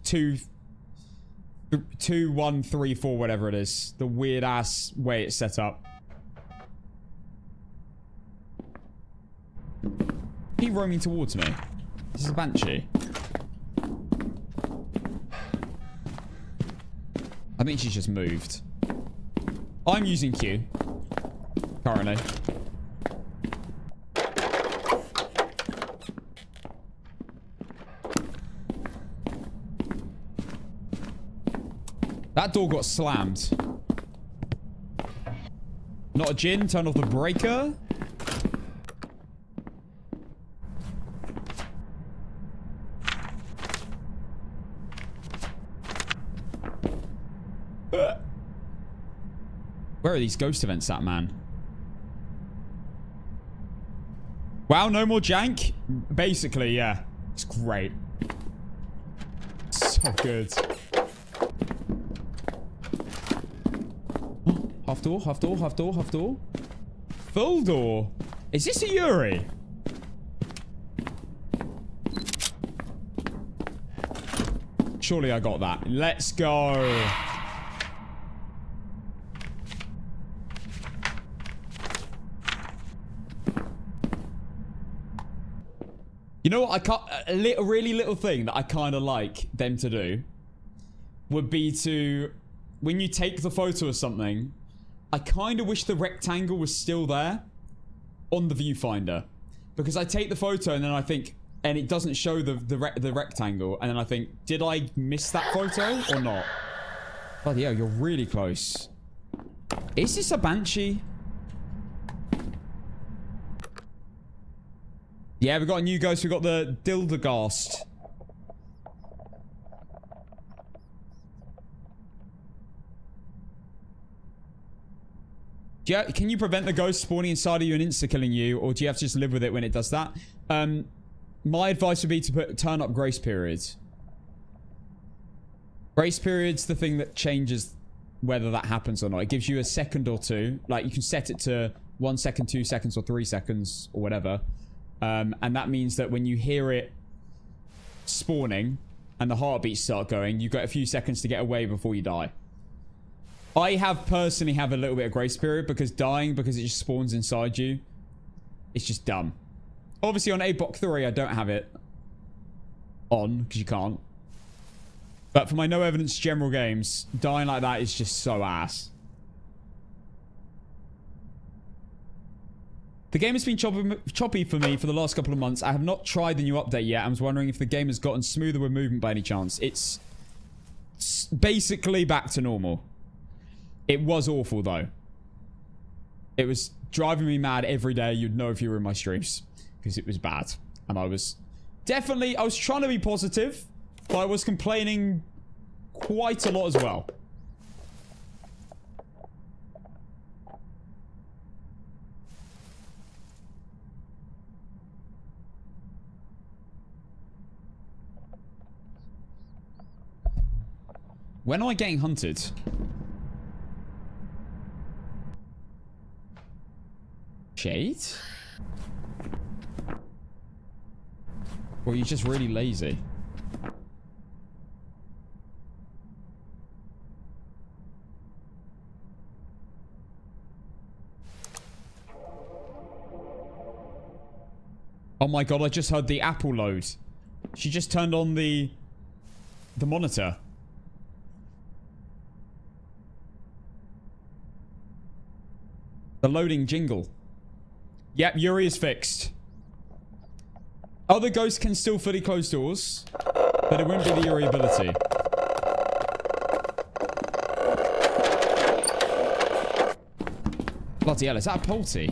2, 1, 3, 4, whatever it is. The weird ass way it's set up. Keep roaming towards me. This is a banshee. I think she's just moved. I'm using Q currently. That door got slammed. Not a Jinn. Turn off the breaker. Where are these ghost events at, man? Wow, no more jank? Basically, yeah. It's great. So good. Half door, half door, half door, half door. Full door. Is this a Yuri? Surely I got that. Let's go. You know what? I can't. A really little thing that I kind of like them to do would be to, when you take the photo of something, I kind of wish the rectangle was still there on the viewfinder, because I take the photo and then I think, and it doesn't show the rectangle, and then I think, did I miss that photo or not? Bloody hell, you're really close. Is this a banshee? Yeah, we got a new ghost. We got the Dildergast. Yeah, can you prevent the ghost spawning inside of you and insta-killing you, or do you have to just live with it when it does that? My advice would be to turn up grace periods. Grace period's the thing that changes whether that happens or not. It gives you a second or two. Like, you can set it to 1 second, 2 seconds, or 3 seconds, or whatever. And that means that when you hear it spawning and the heartbeats start going, you've got a few seconds to get away before you die. I personally have a little bit of grace period, because dying because it just spawns inside you, it's just dumb. Obviously on ABOC 3 I don't have it on, because you can't. But for my no evidence general games, dying like that is just so ass. The game has been choppy for me for the last couple of months. I have not tried the new update yet. I was wondering if the game has gotten smoother with movement by any chance. It's basically back to normal. It was awful, though. It was driving me mad every day. You'd know if you were in my streams, because it was bad. And I was trying to be positive, but I was complaining quite a lot as well. When am I getting hunted? Shade? Or are you just really lazy? Oh my god, I just heard the Apple load. She just turned on the monitor. The loading jingle. Yep, Yuri is fixed. Other ghosts can still fully close doors, but it won't be the Yuri ability. Bloody hell, is that a Polty?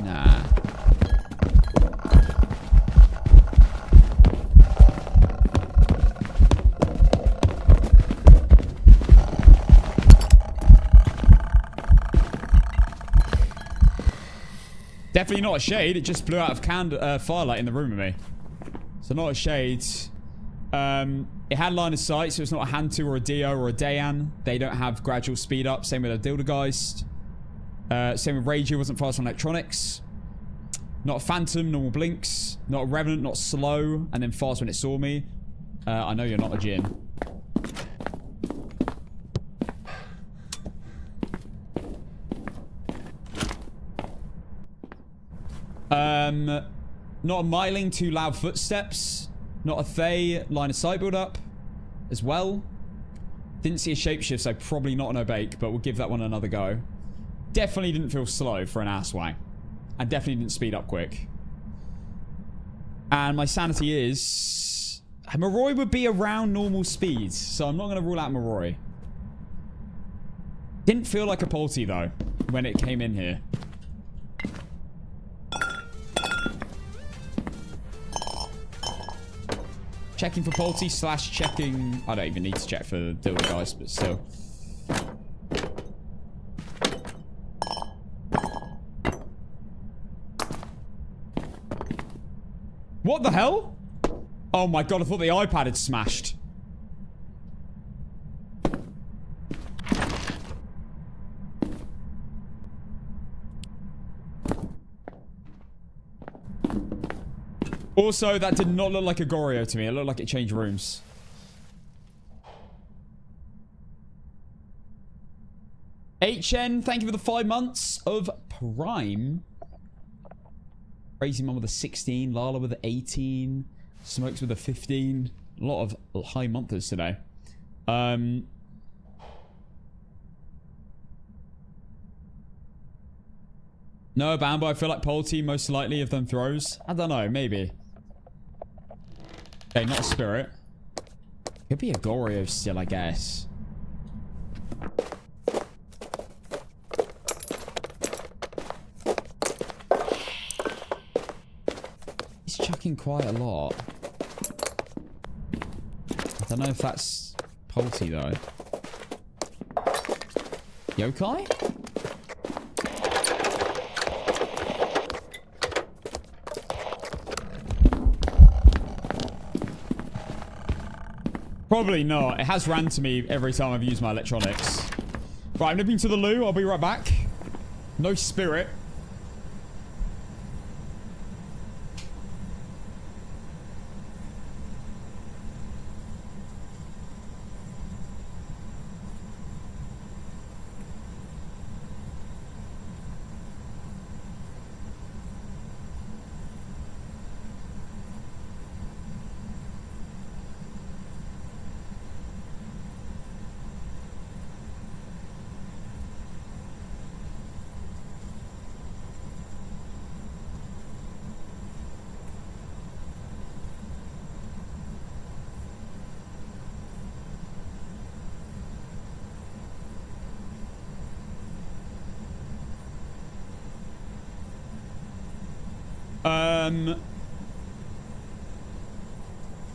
Nah. Definitely not a shade. It just blew out of firelight in the room with me. So not a shade. It had line of sight, so it's not a Hantu or a Dio or a Dayan. They don't have gradual speed up. Same with a Dildergeist. Same with Rage, wasn't fast on electronics. Not a Phantom, normal blinks. Not a Revenant, not slow, and then fast when it saw me. I know you're not a Jinn. Not a Myling, too loud footsteps. Not a Thay, line of sight build up as well. Didn't see a shapeshift, so probably not an Obake, but we'll give that one another go. Definitely didn't feel slow for an Asswang. And definitely didn't speed up quick. And my sanity is... Moroi would be around normal speeds, so I'm not going to rule out Moroi. Didn't feel like a Polty, though, when it came in here. Checking for Polty / checking... I don't even need to check for the Dildergeist, but still. What the hell? Oh my god, I thought the iPad had smashed. Also, that did not look like a Goryo to me. It looked like it changed rooms. HN, thank you for the 5 months of Prime. Crazy Mum with a 16. Lala with an 18. Smokes with a 15. A lot of high monthers today. No, Bambo, I feel like Polty most likely of them throws. I don't know, maybe. Okay, not a Spirit. Could be a Goryo still, I guess. He's chucking quite a lot. I don't know if that's Polty, though. Yokai? Probably not. It has ran to me every time I've used my electronics. Right, I'm nipping to the loo. I'll be right back. No Spirit.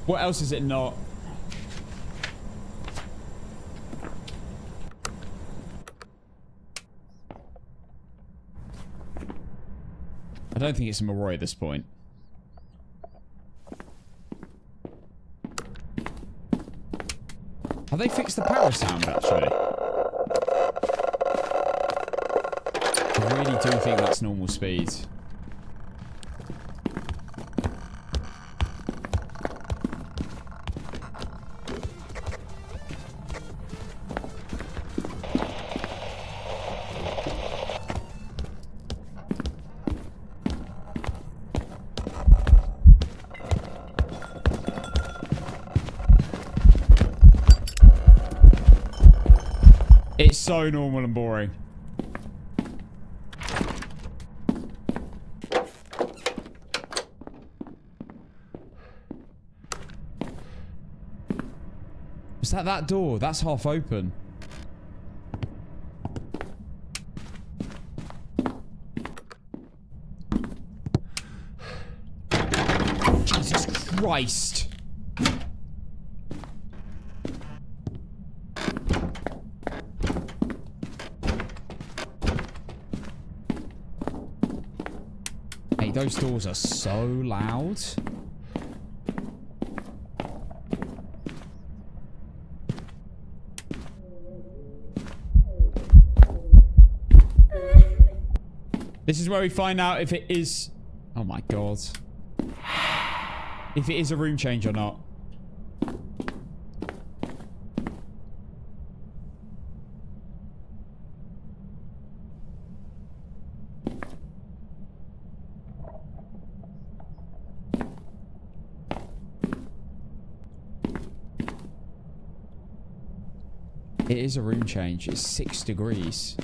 What else is it not? I don't think it's a Moroi at this point. Have they fixed the power sound, actually? I really do think that's normal speed. It's so normal and boring. Is that door? That's half open. Jesus Christ. Those doors are so loud. This is where we find out if it is... Oh my god. If it is a room change or not. It is a room change. It's 6 degrees.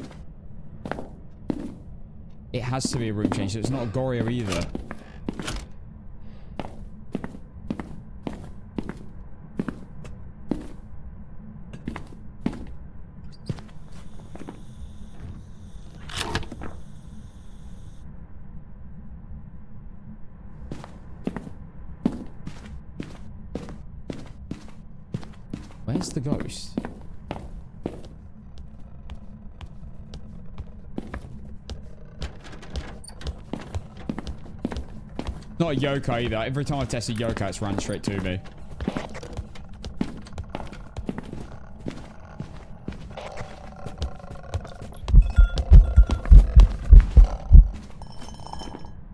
It has to be a room change, so it's not a Goria either. Where's the ghost? Not a yokai either. Every time I test a yokai, it's run straight to me.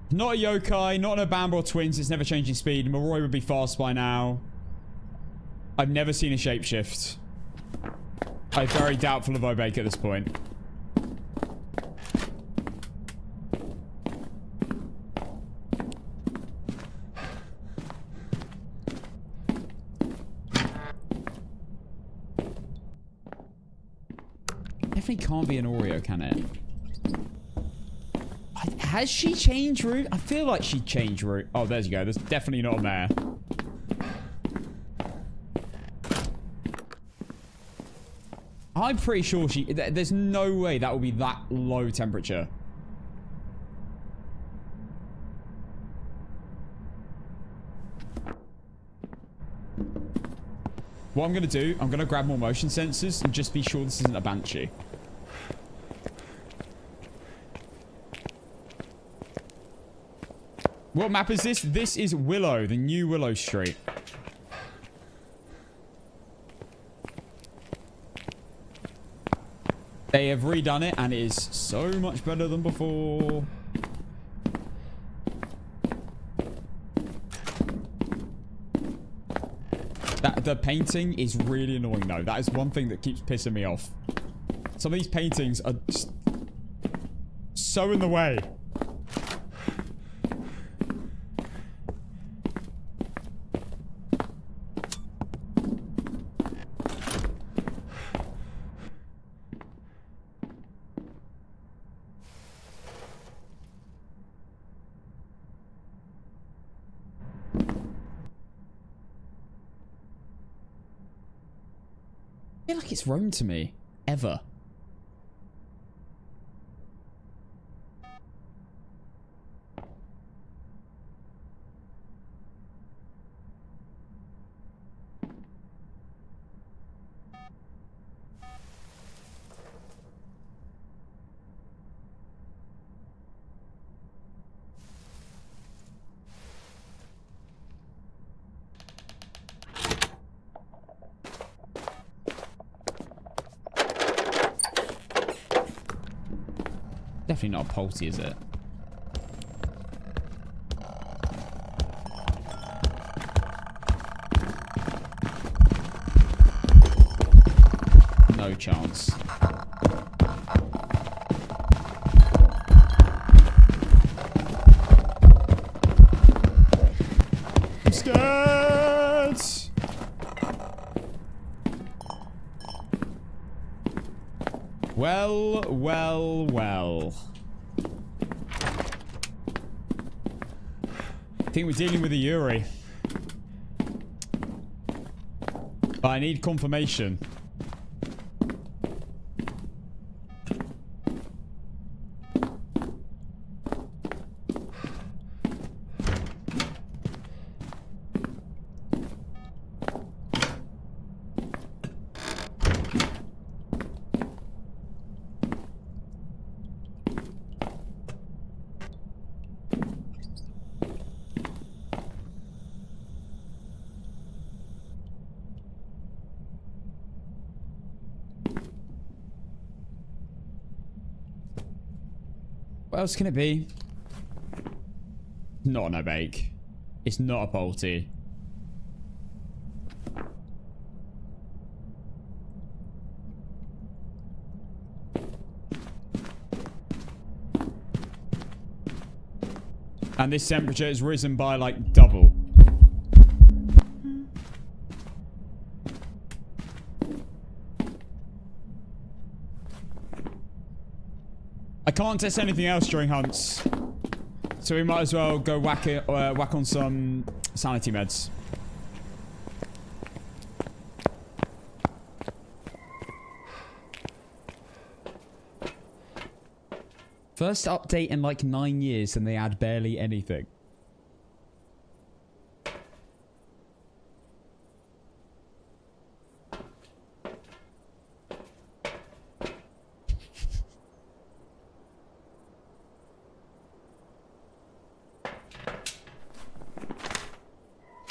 Not a yokai, not an Obamba twins. It's never changing speed. Moroi would be fast by now. I've never seen a shapeshift. I'm very doubtful of Obake at this point. Definitely can't be an Oreo, can it? Has she changed route? I feel like she changed route. Oh, there you go. There's definitely not a mare. I'm pretty sure there's no way that will be that low temperature. What I'm going to do, I'm going to grab more motion sensors and just be sure this isn't a Banshee. What map is this? This is Willow, the new Willow Street. They have redone it and it is so much better than before. The painting is really annoying though. That is one thing that keeps pissing me off. Some of these paintings are just so in the way. I feel like it's Rome to me. Ever. Definitely not a Polty, is it? No chance. I'm scared! Well, well, well. I think we're dealing with a Yuri. But I need confirmation. What else can it be? Not an bake. It's not a Polty. And this temperature has risen by like double. I can't test anything else during hunts. So we might as well go whack on some sanity meds. First update in like 9 years and they add barely anything.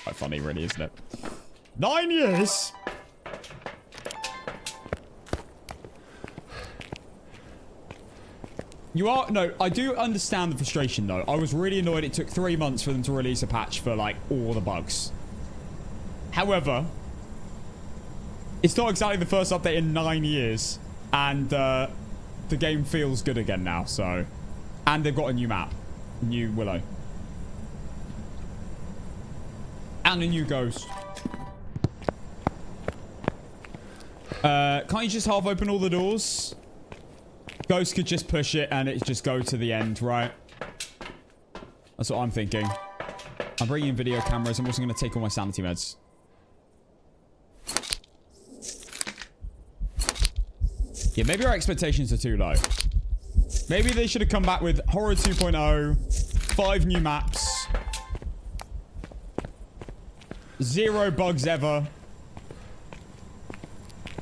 Quite funny really, isn't it? 9 years! You are... No, I do understand the frustration, though. I was really annoyed it took 3 months for them to release a patch for, like, all the bugs. However, it's not exactly the first update in 9 years. And, the game feels good again now, so... And they've got a new map. New Willow. And a new ghost. Can't you just half open all the doors? Ghost could just push it and it just go to the end, right? That's what I'm thinking. I'm bringing in video cameras. I'm also going to take all my sanity meds. Yeah, maybe our expectations are too low. Maybe they should have come back with Horror 2.0, 5 new maps, 0 bugs ever.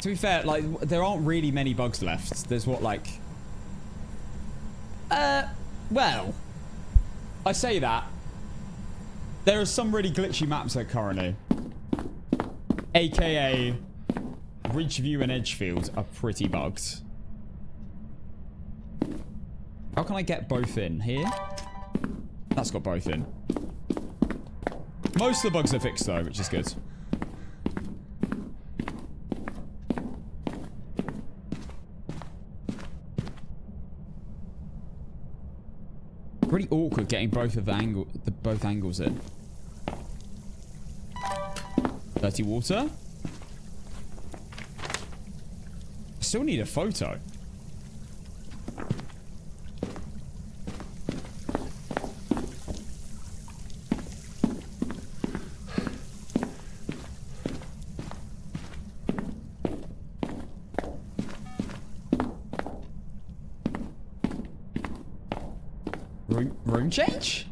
To be fair, like, there aren't really many bugs left. There's what, like... well... I say that. There are some really glitchy maps there currently. AKA... Ridgeview and Edgefield are pretty bugged. How can I get both in? Here? That's got both in. Most of the bugs are fixed though, which is good. Pretty awkward getting both of the both angles in. Dirty water. Still need a photo. Room change?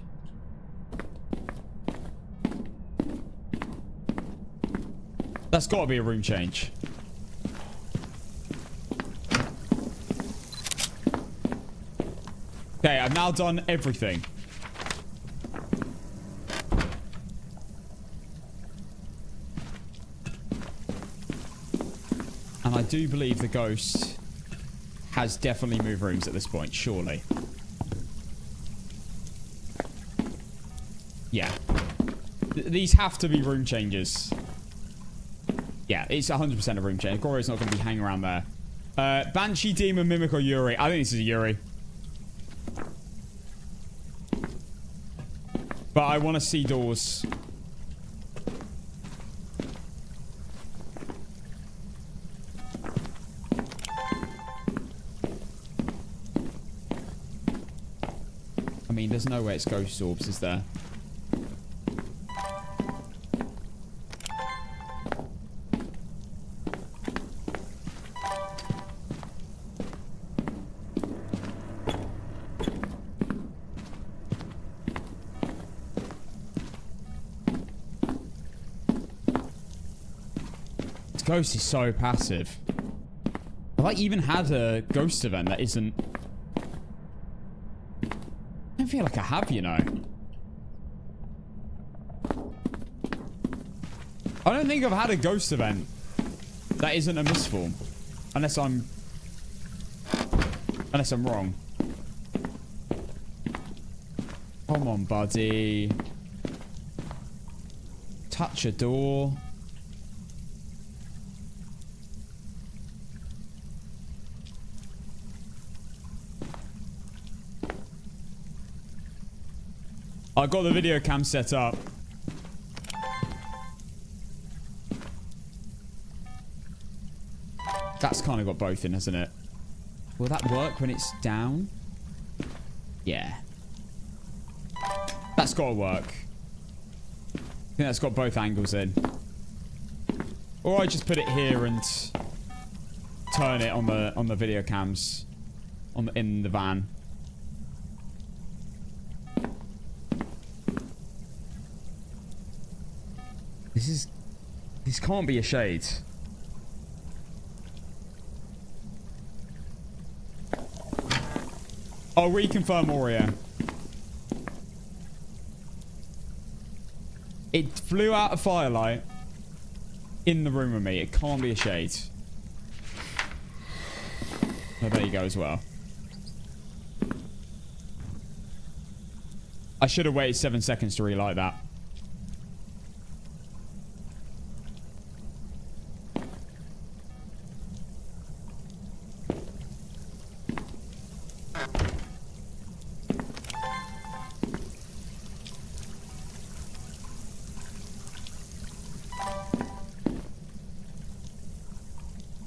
That's got to be a room change. Okay, I've now done everything. And I do believe the ghost has definitely moved rooms at this point, surely. Yeah. These have to be room changes. Yeah, it's 100% a room change. Gorio's not going to be hanging around there. Banshee, Demon, Mimic, or Yuri? I think this is a Yuri. But I want to see doors. I mean, there's no way it's ghost orbs, is there? Ghost is so passive. Have I even had a ghost event that isn't... I don't feel like I have, you know. I don't think I've had a ghost event that isn't a misform. Unless I'm wrong. Come on, buddy. Touch a door. I got the video cam set up. That's kind of got both in, hasn't it? Will that work when it's down? Yeah. That's got to work. I think that's got both angles in. Or I just put it here and turn it on the video cams in the van. This can't be a shade. I'll reconfirm Oreo. It flew out of firelight in the room with me. It can't be a shade. Oh, there you go as well. I should have waited 7 seconds to relight that.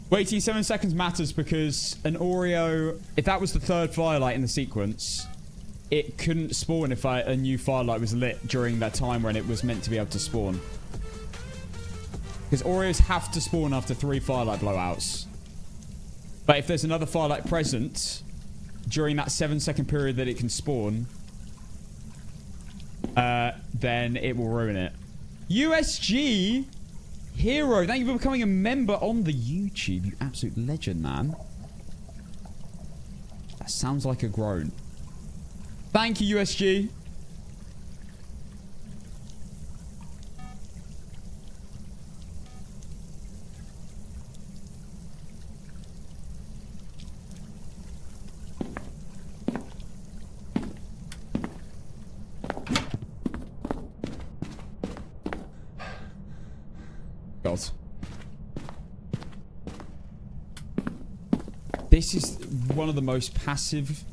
Waiting 7 seconds matters because an Oreo, if that was the third firelight in the sequence, it couldn't spawn if a new firelight was lit during that time when it was meant to be able to spawn. Because Oreos have to spawn after 3 firelight blowouts. But if there's another firelight present during that 7-second period that it can spawn, then it will ruin it. USG Hero, thank you for becoming a member on the YouTube. You absolute legend, man. That sounds like a groan. Thank you, USG. God. This is one of the most passive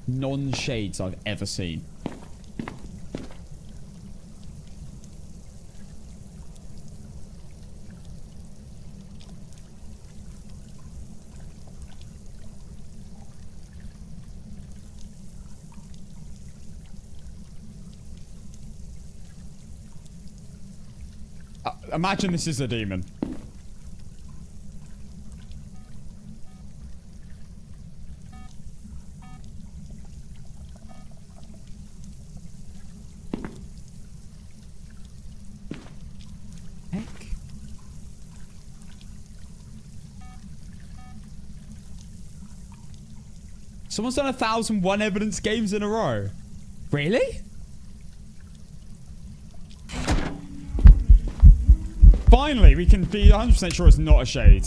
non-shades I've ever seen. Imagine this is a demon. Heck. Someone's done 1,001 evidence games in a row. Really? Finally, we can be 100% sure it's not a shade.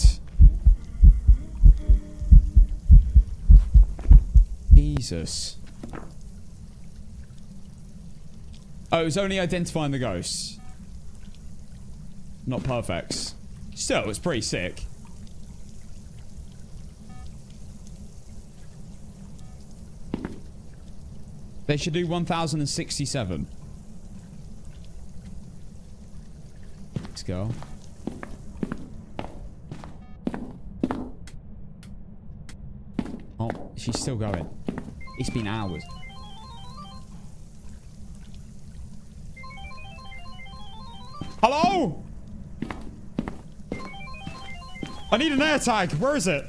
Jesus. Oh, it was only identifying the ghosts. Not perfects. Still, it's pretty sick. They should do 1,067. Let's go. Oh, she's still going. It's been hours. Hello? I need an air tag. Where is it?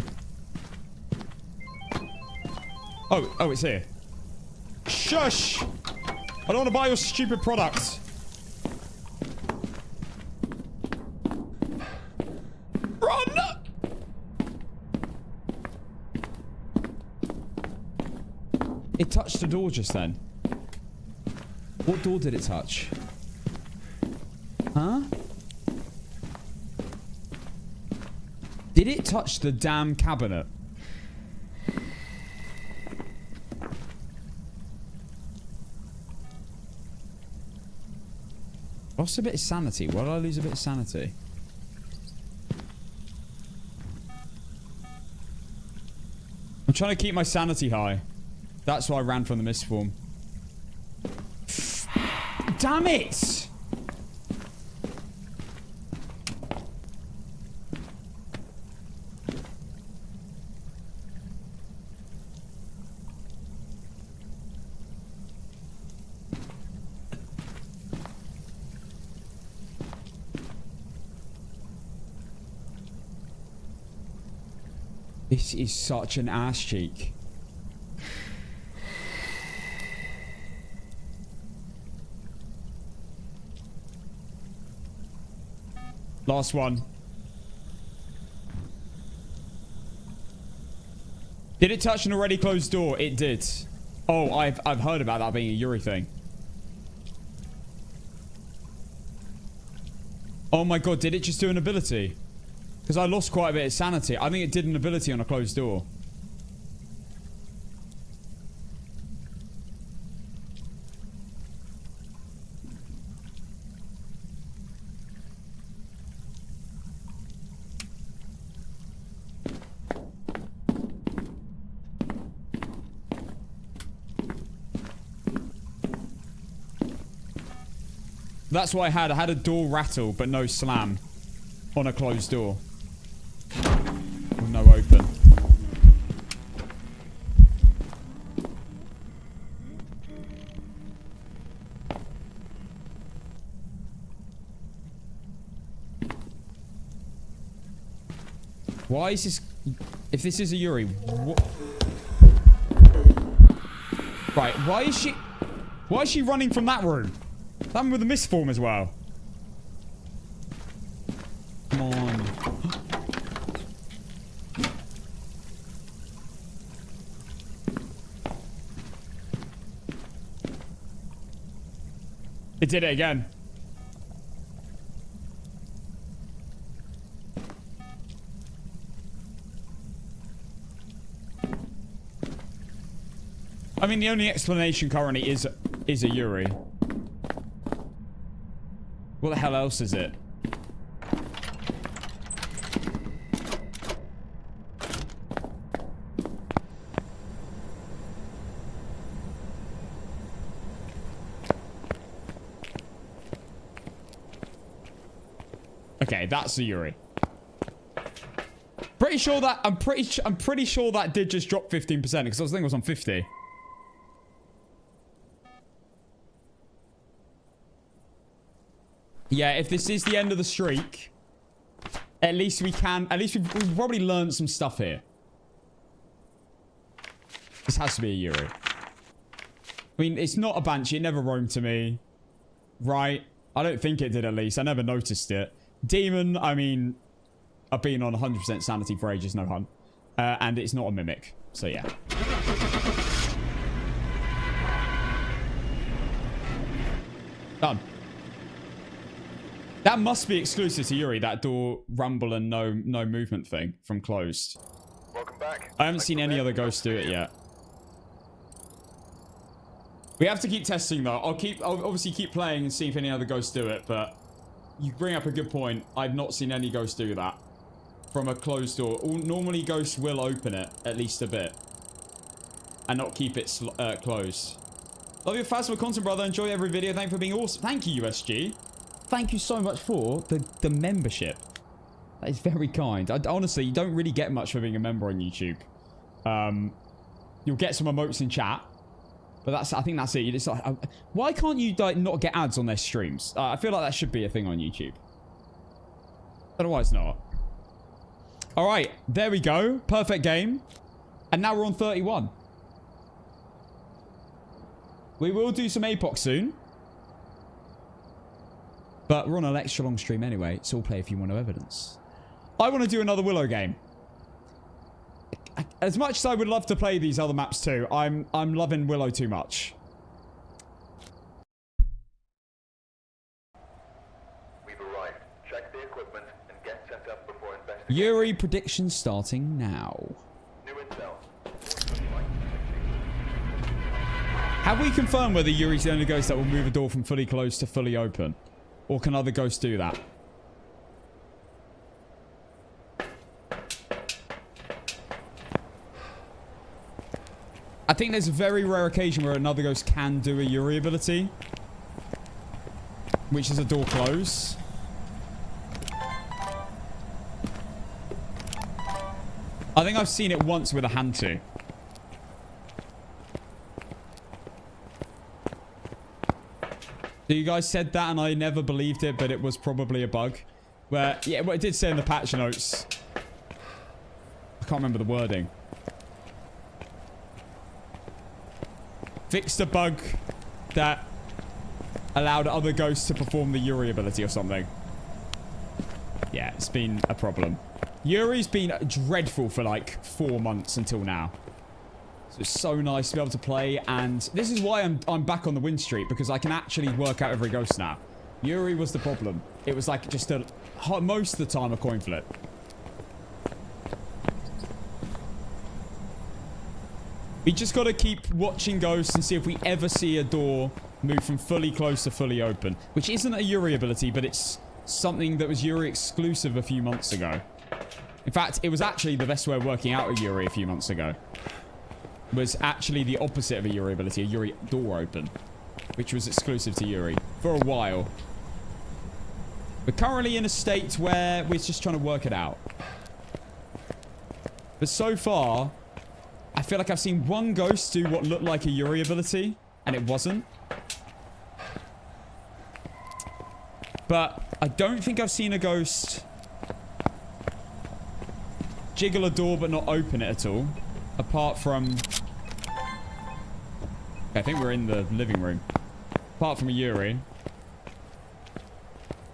Oh, it's here. Shush! I don't want to buy your stupid product. Run! It touched the door just then. What door did it touch? Huh? Did it touch the damn cabinet? Lost a bit of sanity. Why did I lose a bit of sanity? I'm trying to keep my sanity high. That's why I ran from the misform. Damn it! This is such an ass cheek. Last one. Did it touch an already closed door? It did. Oh, I've heard about that being a Yuri thing. Oh my god, did it just do an ability? Because I lost quite a bit of sanity. I think it did an ability on a closed door. That's what I had. I had a door rattle, but no slam on a closed door. With no open. Why is this... If this is a Yuri... Right, why is she... Why is she running from that room? That one with the misform as well. Come on. It did it again. I mean, the only explanation currently is a Yuri. What the hell else is it? Okay, that's a Yuri. Pretty sure that I'm pretty sure that did just drop 15% because I was thinking it was on 50. Yeah, if this is the end of the streak, at least we've probably learned some stuff here. This has to be a Yuri. I mean, it's not a Banshee. It never roamed to me. Right? I don't think it did, at least. I never noticed it. Demon, I mean, I've been on 100% sanity for ages, no hunt. And it's not a mimic. So, yeah. Done. That must be exclusive to Yuri, that door rumble and no movement thing from closed. Welcome back. I haven't seen any other ghosts do it yet. We have to keep testing though. I'll obviously keep playing and see if any other ghosts do it, but you bring up a good point. I've not seen any ghosts do that from a closed door. Normally ghosts will open it at least a bit and not keep it closed. Love your Phasma content, brother. Enjoy every video. Thank you for being awesome. Thank you, USG. Thank you so much for the membership. That is very kind. Honestly, you don't really get much for being a member on YouTube. You'll get some emotes in chat, but I think that's it. You just like, why can't you like not get ads on their streams? I feel like that should be a thing on YouTube. Don't know why it's not. All right, there we go. Perfect game, and now we're on 31. We will do some APOC soon. But we're on an extra long stream anyway, so we'll play if you want no evidence. I want to do another Willow game. As much as I would love to play these other maps too, I'm loving Willow too much. We've arrived. Check the equipment and get set up before investigating. Yuri predictions starting now. New intel. Have we confirmed whether Yuri's the only ghost that will move a door from fully closed to fully open? Or can other ghosts do that? I think there's a very rare occasion where another ghost can do a Yuri ability. Which is a door close. I think I've seen it once with a Hantu. So you guys said that and I never believed it, but it was probably a bug. Where, yeah, what it did say in the patch notes. I can't remember the wording. Fixed a bug that allowed other ghosts to perform the Yuri ability or something. Yeah, it's been a problem. Yuri's been dreadful for like 4 months until now. So it's so nice to be able to play, and this is why I'm back on the win streak, because I can actually work out every ghost now. Yuri was the problem. It was like just most of the time a coin flip. We just got to keep watching ghosts and see if we ever see a door move from fully closed to fully open, which isn't a Yuri ability, but it's something that was Yuri exclusive a few months ago. In fact, it was actually the best way of working out a Yuri a few months ago. Was actually the opposite of a Yuri ability, a Yuri door open, which was exclusive to Yuri for a while. We're currently in a state where we're just trying to work it out. But so far, I feel like I've seen one ghost do what looked like a Yuri ability, and it wasn't. But I don't think I've seen a ghost jiggle a door but not open it at all. Apart from... I think we're in the living room. Apart from a Yuri.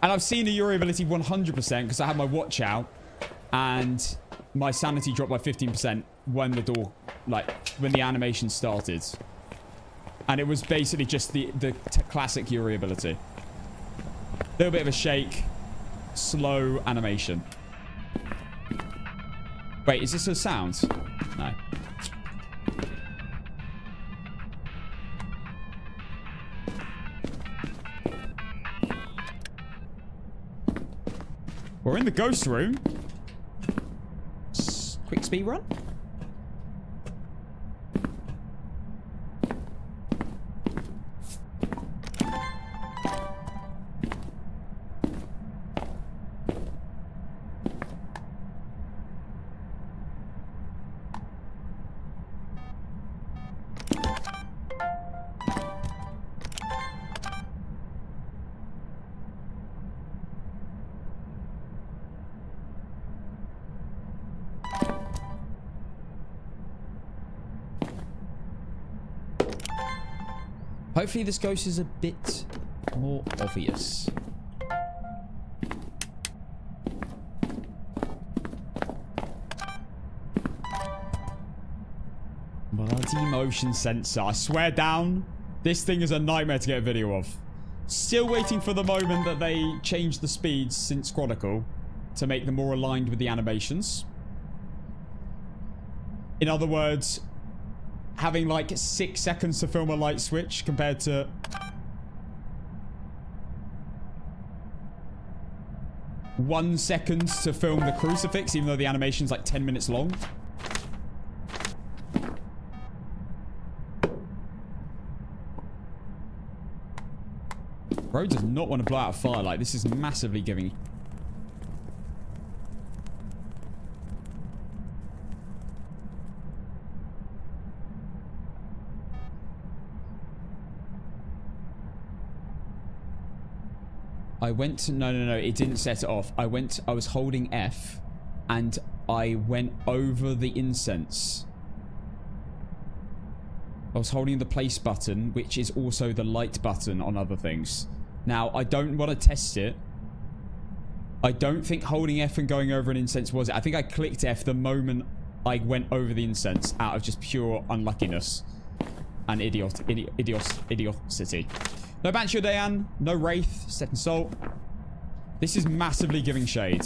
And I've seen a Yuri ability 100% because I had my watch out. And my sanity dropped by 15% when the door... Like, when the animation started. And it was basically just the classic Yuri ability. Little bit of a shake. Slow animation. Wait, is this a sound? No. We're in the ghost room. Quick speed run. Hopefully this ghost is a bit more obvious. Bloody motion sensor. I swear down, this thing is a nightmare to get a video of. Still waiting for the moment that they changed the speeds since Chronicle to make them more aligned with the animations. In other words, having like 6 seconds to film a light switch compared to 1 second to film the crucifix, even though the animation's like 10 minutes long. Bro does not want to blow out a fire. Like, this is massively giving... I went to... No, it didn't set it off. I was holding F and I went over the incense. I was holding the place button, which is also the light button on other things. Now, I don't want to test it. I don't think holding F and going over an incense was it. I think I clicked F the moment I went over the incense out of just pure unluckiness and idiocy. No Banshee or Dayan, no Wraith, Set and Salt. This is massively giving shade.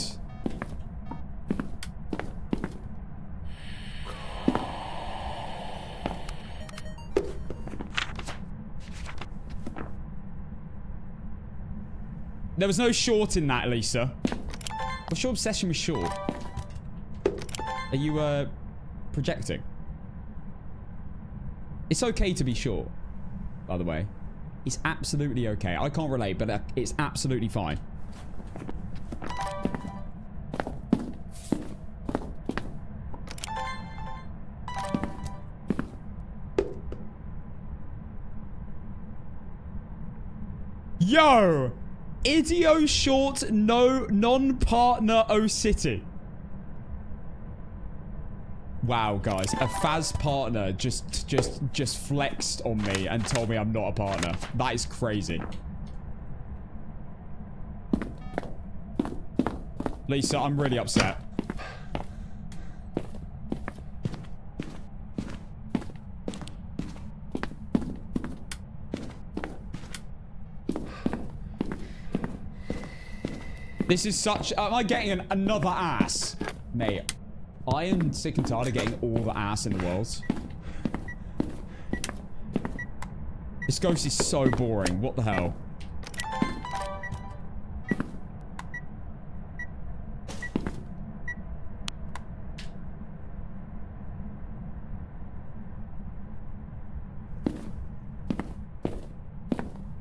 There was no short in that, Lisa. What's your obsession with short? Are you, projecting? It's okay to be short, by the way. It's absolutely okay. I can't relate, but it's absolutely fine. Yo! Idio short, no non-partner O City. Wow, guys, a Faz partner just flexed on me and told me I'm not a partner. That is crazy. Lisa, I'm really upset. This is such... Am I getting another ass? Mate, I am sick and tired of getting all the ass in the world. This ghost is so boring. What the hell?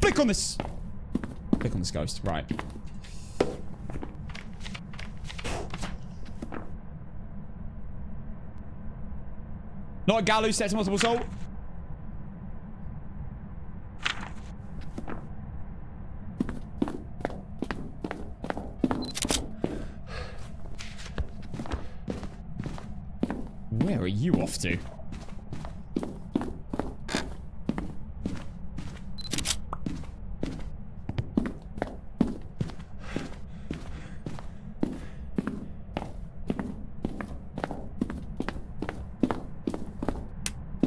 Click on this. Click on this ghost. Right. Not a Gallo set to multiple assault. Where are you off to?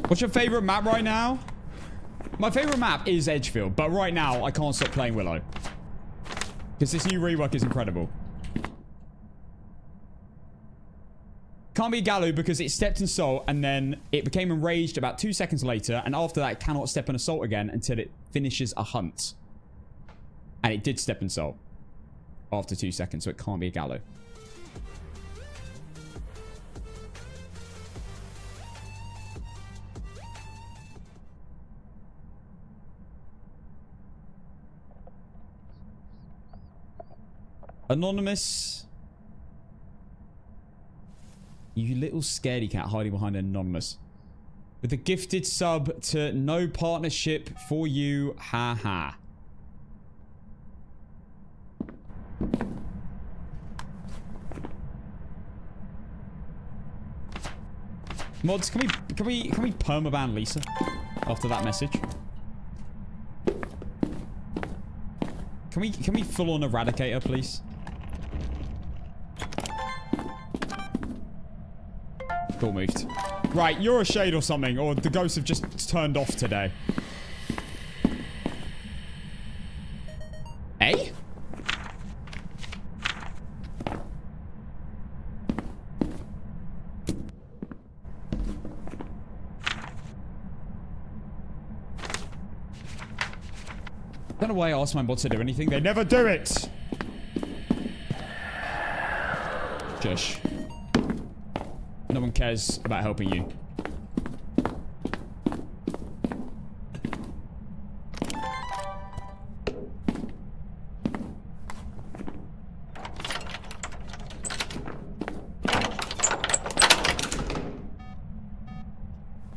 What's your favorite map right now? My favorite map is Edgefield, but right now I can't stop playing Willow. Because this new rework is incredible. Can't be Gallo because it stepped in Assault and then it became enraged about 2 seconds later, and after that it cannot step in Assault again until it finishes a hunt. And it did step in Assault after 2 seconds, so it can't be a Gallo. Anonymous. You little scaredy cat hiding behind Anonymous. With a gifted sub to no partnership for you. Ha ha. Mods, can we permaban Lisa after that message? Can we full on eradicate her, please? Cool moved. Right, you're a shade or something, or the ghosts have just turned off today. Eh? I don't know why I asked my mods to do anything. They never do it! Shush. No one cares about helping you.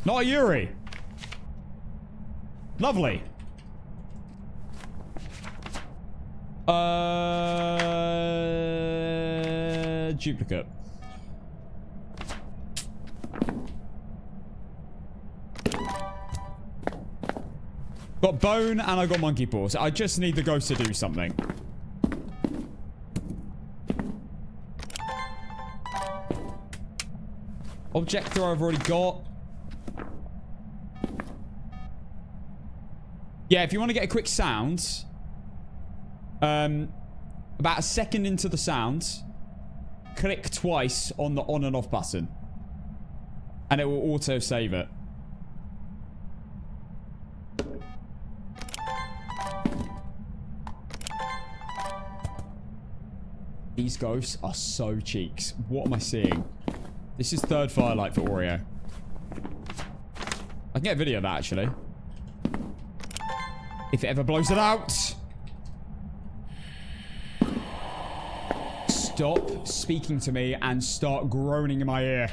Not a Yuri. Lovely. Duplicate. Got bone and I got monkey paws. I just need the ghost to do something. Objector I've already got. Yeah, if you want to get a quick sound, about a second into the sound, click twice on the on and off button, and it will auto save it. These ghosts are so cheeks. What am I seeing? This is third firelight for Oreo. I can get a video of that, actually. If it ever blows it out. Stop speaking to me and start groaning in my ear.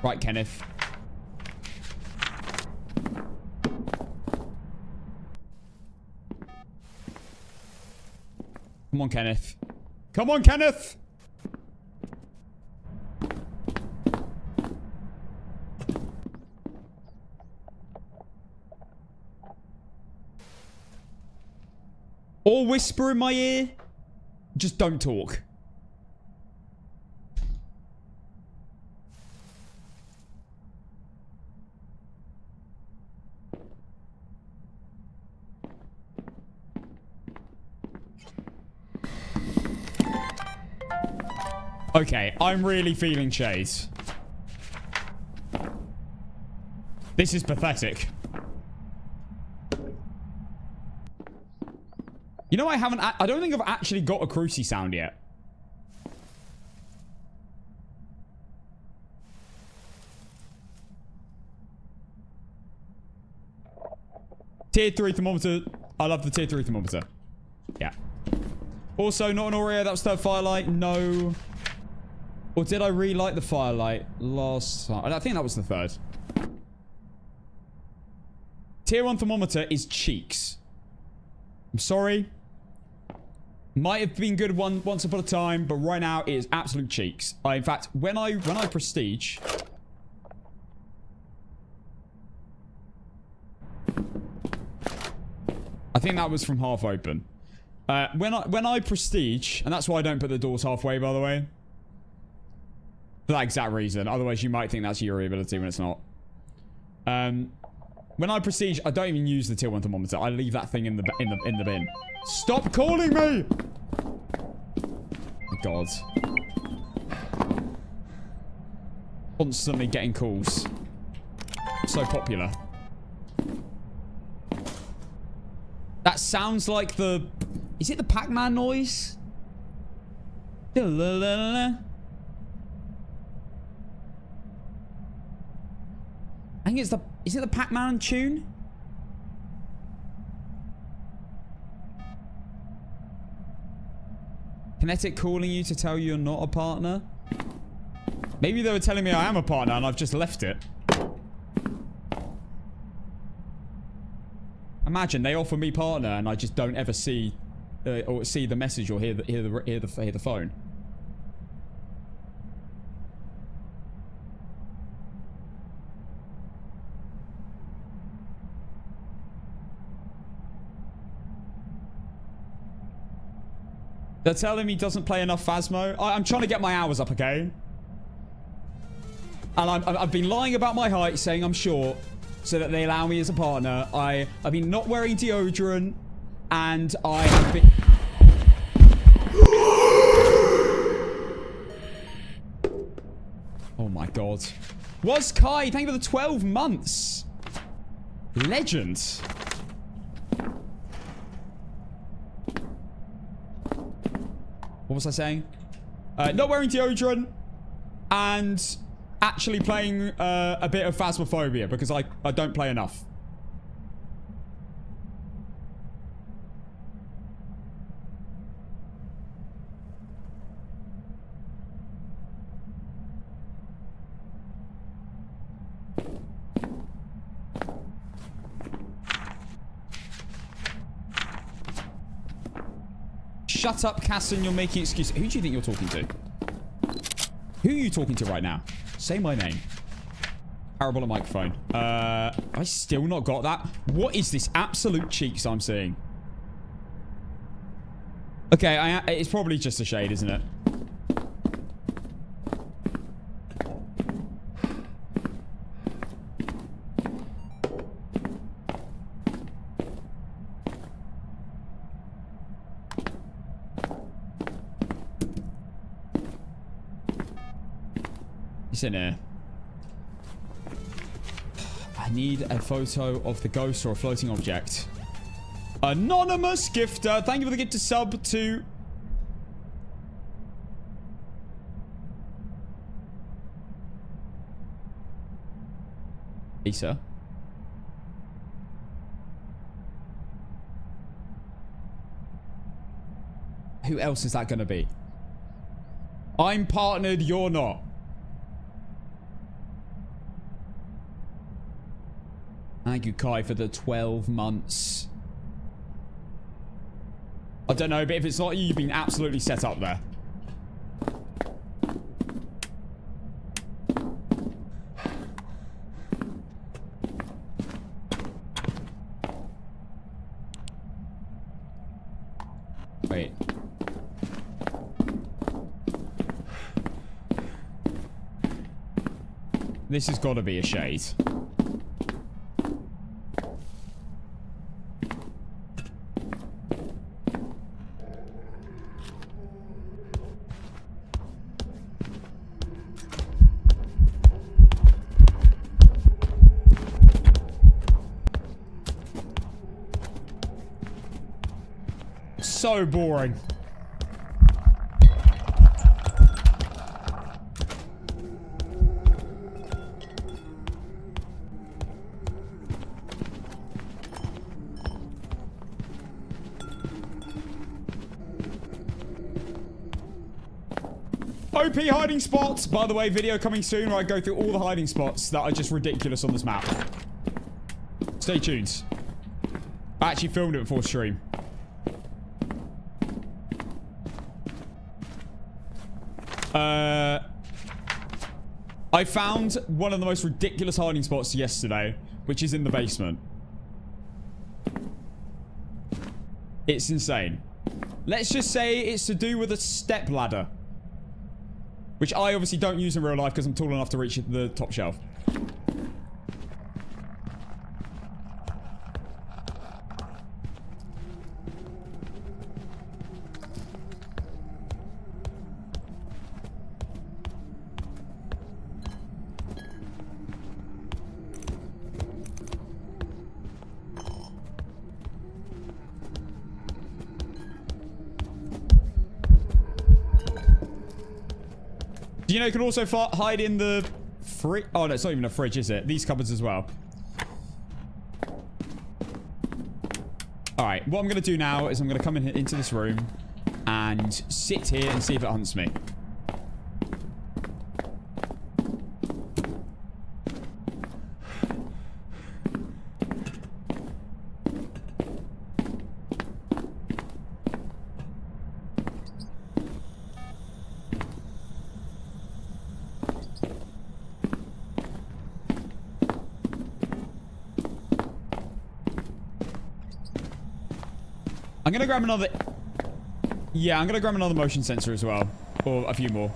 Right, Kenneth. Come on, Kenneth. Come on, Kenneth! Or whisper in my ear. Just don't talk. Okay, I'm really feeling shades. This is pathetic. You know, I don't think I've actually got a Cruci sound yet. Tier 3 thermometer. I love the tier 3 thermometer. Yeah. Also, not an Oreo. That was third firelight. No. Or did I relight the firelight last time? I think that was the third. Tier 1 thermometer is cheeks. I'm sorry. Might have been good once upon a time, but right now it is absolute cheeks. In fact, when I prestige, I think that was from half open. When I prestige, and that's why I don't put the doors halfway, by the way. For that exact reason. Otherwise, you might think that's your ability when it's not. When I prestige, I don't even use the tier 1 thermometer. I leave that thing in the bin. Stop calling me! Oh, God. Constantly getting calls. So popular. That sounds like the... Is it the Pac-Man noise? I think it's the... Is it the Pac-Man tune? Kinetic calling you to tell you you're not a partner? Maybe they were telling me I am a partner and I've just left it. Imagine they offer me partner and I just don't ever see or see the message or hear the phone. They're telling me he doesn't play enough Phasmo. I'm trying to get my hours up, okay? And I've been lying about my height, saying I'm short, so that they allow me as a partner. I've been not wearing deodorant, and I have been... Oh my God. Was Kai, thank you for the 12 months. Legend. What was I saying? Not wearing deodorant and actually playing a bit of Phasmophobia because I don't play enough. Shut up, Casson. You're making excuses. Who do you think you're talking to? Who are you talking to right now? Say my name. Parabolic microphone. I still not got that. What is this absolute cheeks I'm seeing? Okay, it's probably just a shade, isn't it? In here. I need a photo of the ghost or a floating object. Anonymous gifter. Thank you for the gift to sub to... Lisa. Who else is that going to be? I'm partnered, you're not. Thank you, Kai, for the 12 months. I don't know, but if it's not you, you've been absolutely set up there. Wait. This has got to be a shade. So boring. OP hiding spots. By the way, video coming soon where I go through all the hiding spots that are just ridiculous on this map. Stay tuned. I actually filmed it before stream. I found one of the most ridiculous hiding spots yesterday, which is in the basement. It's insane. Let's just say it's to do with a step ladder, which I obviously don't use in real life because I'm tall enough to reach the top shelf. You know, you can also hide in the fridge. Oh, no, it's not even a fridge, is it? These cupboards as well. Alright, what I'm going to do now is I'm going to come into this room and sit here and see if it hunts me. I'm gonna grab another... Yeah, I'm gonna grab another motion sensor as well. Or a few more.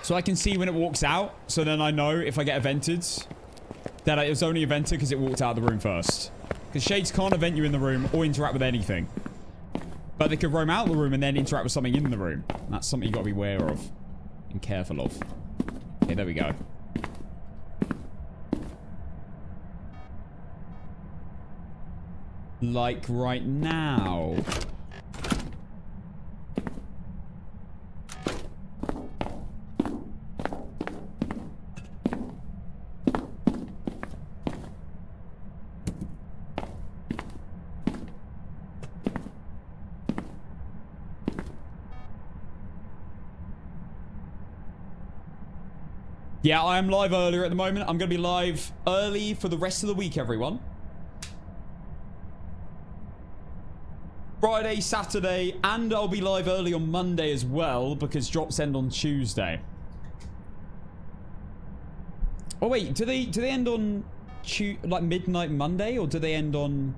So I can see when it walks out. So then I know if I get evented that it was only evented because it walked out of the room first. Because shades can't event you in the room or interact with anything. But they could roam out of the room and then interact with something in the room. And that's something you've got to be aware of. And careful of. Okay, there we go. Like right now. Yeah, I am live earlier at the moment. I'm going to be live early for the rest of the week, everyone. Friday, Saturday, and I'll be live early on Monday as well because drops end on Tuesday. Oh wait, do they end on like midnight Monday or do they end on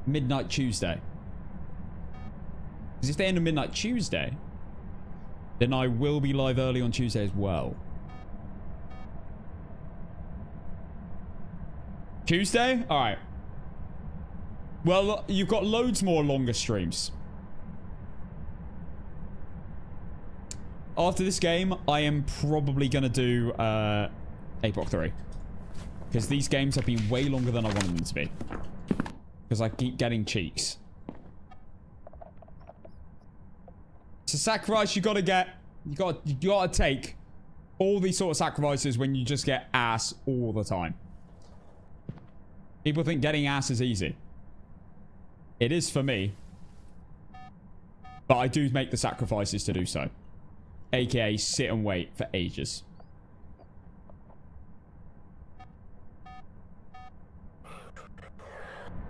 midnight Tuesday? Because if they end on midnight Tuesday, then I will be live early on Tuesday as well. Tuesday? Alright. Well, you've got loads more longer streams. After this game, I am probably going to do APOC 3. Because these games have been way longer than I wanted them to be. Because I keep getting cheeks. It's a sacrifice you gotta get. You gotta take all these sort of sacrifices when you just get ass all the time. People think getting ass is easy. It is for me. But I do make the sacrifices to do so. AKA sit and wait for ages.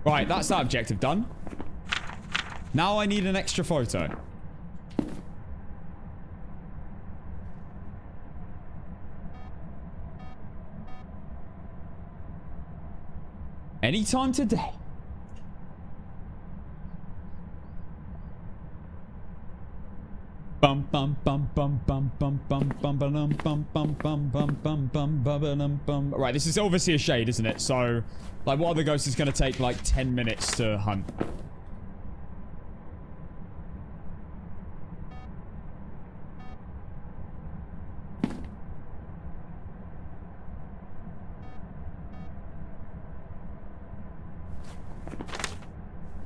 Right, that's that objective done. Now I need an extra photo. Anytime today. Bum bum bum bum bum bum bum bum bum bum bum bum bum bum bum bum bum. Right, this is obviously a shade, isn't it? So, like, one of the ghosts is going to take like 10 minutes to hunt.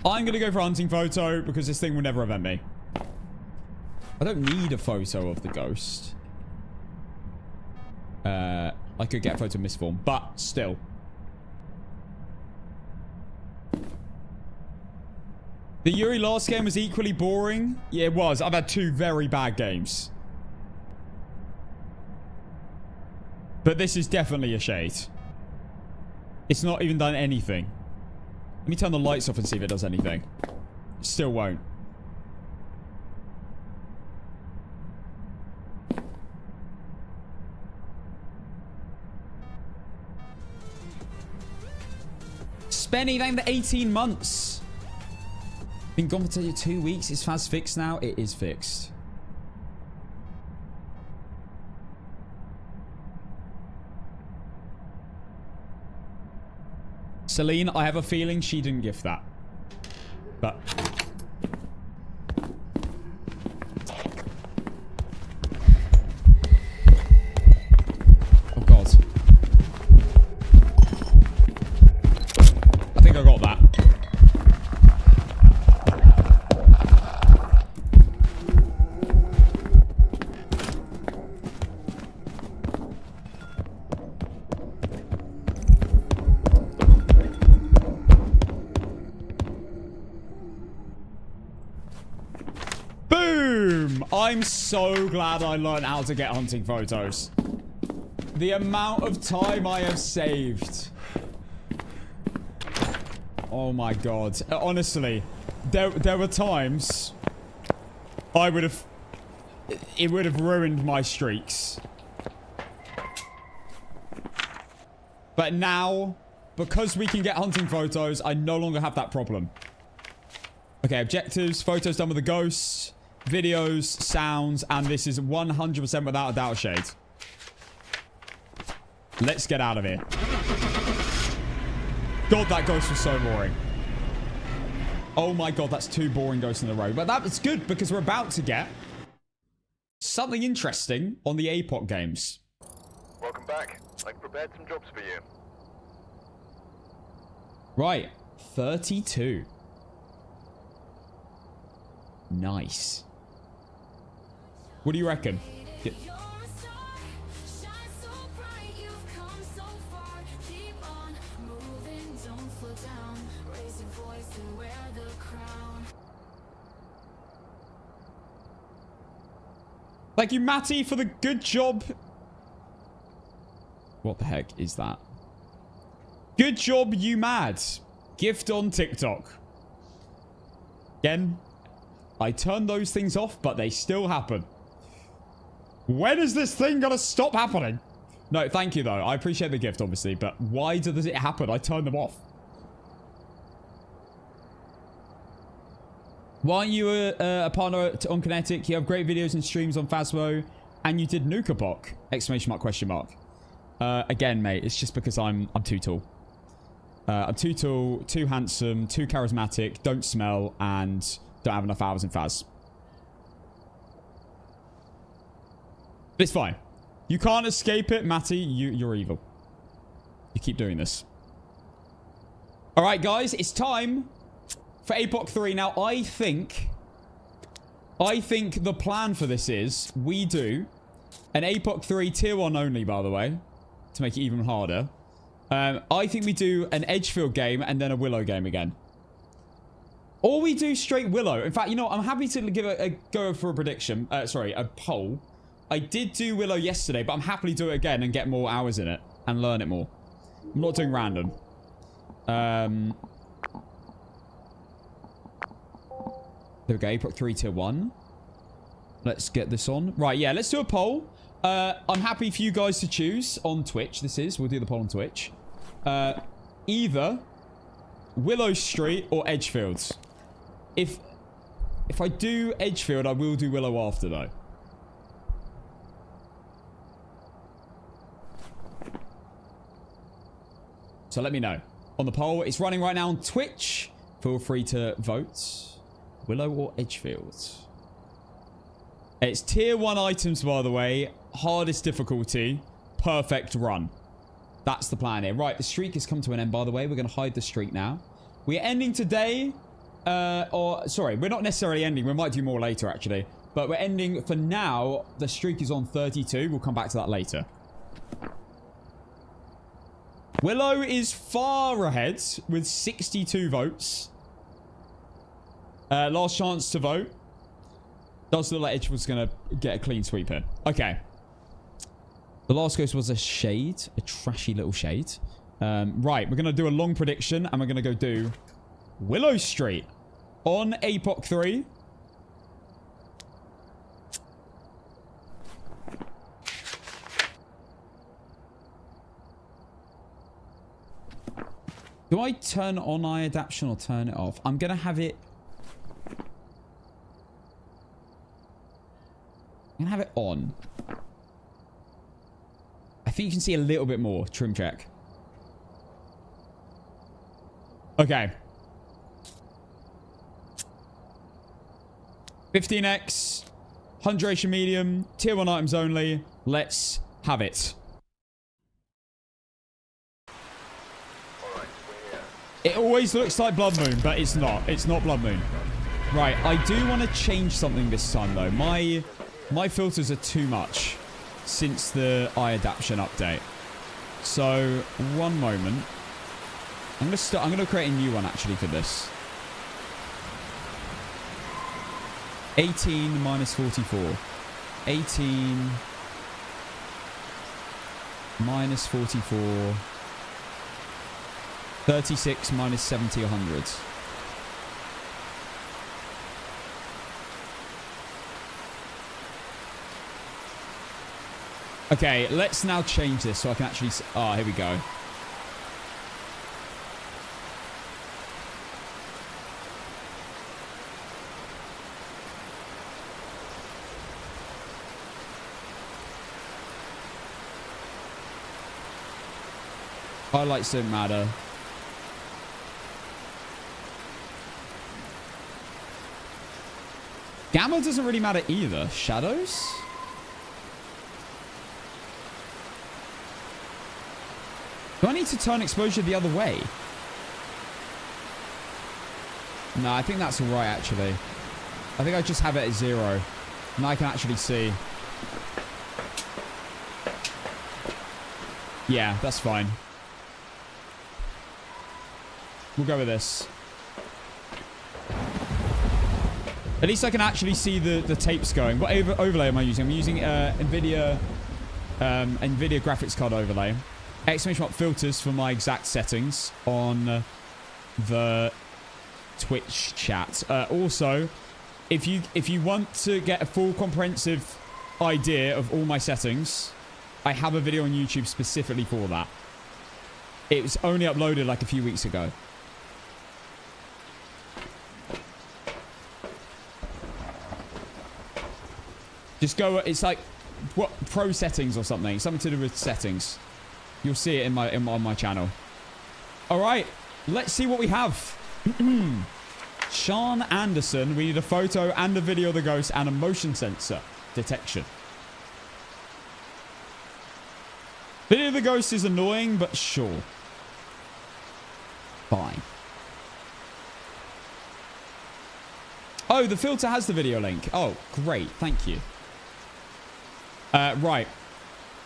I'm going to go for a hunting photo because this thing will never event me. I don't need a photo of the ghost. I could get a photo of misform, but still. The Yuri last game was equally boring. Yeah, it was. I've had 2 very bad games. But this is definitely a shade. It's not even done anything. Let me turn the lights off and see if it does anything. Still won't. Spenny, thank you for 18 months. Been gone for 2 weeks. Is Faz fixed now? It is fixed. Celine, I have a feeling she didn't gift that. But... oh, God. I think I got that. I'm so glad I learned how to get hunting photos. The amount of time I have saved. Oh my God. Honestly, there were times it would have ruined my streaks. But now, because we can get hunting photos, I no longer have that problem. Okay, objectives, photos done with the ghosts. Videos, sounds, and this is 100% without a doubt shade. Let's get out of here. God, that ghost was so boring. Oh my God, that's 2 boring ghosts in a row. But that's good because we're about to get something interesting on the APOC games. Welcome back. I've prepared some jobs for you. Right, 32. Nice. What do you reckon? Thank you, Matty, for the good job. What the heck is that? Good job, you mad. Gift on TikTok. Again, I turn those things off, but they still happen. When is this thing gonna stop happening? No, thank you, though. I appreciate the gift, obviously, but why does it happen? I turn them off. Why aren't you a partner on Kinetic? You have great videos and streams on Phasmo, and you did Nukabok! Exclamation mark, question mark. Again, mate, it's just because I'm too tall. I'm too tall, too handsome, too charismatic, don't smell, and don't have enough hours in Phaz. It's fine. You can't escape it, Matty. You're evil. You keep doing this. All right, guys. It's time for APOC 3. Now, I think the plan for this is we do an APOC 3 tier 1 only, by the way, to make it even harder. I think we do an Edgefield game and then a Willow game again. Or we do straight Willow. In fact, you know what? I'm happy to give a go for a prediction. Sorry, a poll. I did do Willow yesterday, but I'm happily do it again and get more hours in it and learn it more. I'm not doing random. There we go. APOC 3 tier 1. Let's get this on. Right, yeah, let's do a poll. I'm happy for you guys to choose on Twitch. We'll do the poll on Twitch. Either Willow Street or Edgefields. If I do Edgefield, I will do Willow after, though. So let me know. On the poll, it's running right now on Twitch. Feel free to vote. Willow or Edgefield? It's tier 1 items, by the way. Hardest difficulty. Perfect run. That's the plan here. Right, the streak has come to an end, by the way. We're going to hide the streak now. We're ending today. Sorry, we're not necessarily ending. We might do more later, actually. But we're ending, for now, the streak is on 32. We'll come back to that later. Willow is far ahead with 62 votes. Last chance to vote. Does look like Edgewood's going to get a clean sweep here. Okay. The last ghost was a shade. A trashy little shade. Right, we're going to do a long prediction. And we're going to go do Willow Street on APOC 3. Do I turn on eye adaptation or turn it off? I'm going to have it... I'm going to have it on. I think you can see a little bit more. Trim check. Okay. 15x. 100 medium. Tier 1 items only. Let's have it. It always looks like Blood Moon, but it's not. It's not Blood Moon. Right, I do want to change something this time, though. My filters are too much since the eye adaptation update. So, one moment. I'm going to create a new one, actually, for this. 18 minus 44. 18 minus 44. 36 minus 70, 100. Okay, let's now change this so I can actually... Ah, here we go. Highlights don't matter. Gamma doesn't really matter either. Shadows? Do I need to turn exposure the other way? No, I think that's alright, actually. I think I just have it at 0. Now I can actually see. Yeah, that's fine. We'll go with this. At least I can actually see the tapes going. What overlay am I using? I'm using NVIDIA graphics card overlay. Exclamation mark filters for my exact settings on the Twitch chat. Also, if you want to get a full comprehensive idea of all my settings, I have a video on YouTube specifically for that. It was only uploaded like a few weeks ago. Just go, it's like, what, pro settings or something. Something to do with settings. You'll see it on my channel. All right, let's see what we have. Sean Anderson. We need a photo and a video of the ghost and a motion sensor detection. of the ghost is annoying, but sure. Fine. Oh, the filter has the video link. Oh, great. Thank you. Right.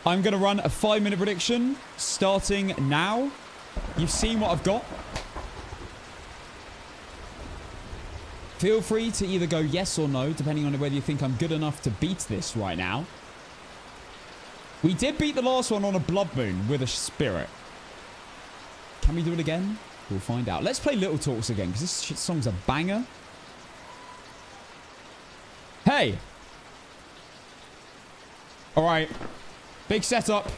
I'm going to run a 5-minute prediction starting now. You've seen what I've got. Feel free to either go yes or no, depending on whether you think I'm good enough to beat this right now. We did beat the last one on a blood moon with a spirit. Can we do it again? We'll find out. Let's play Little Talks again, because this song's a banger. Hey! Alright. Big setup.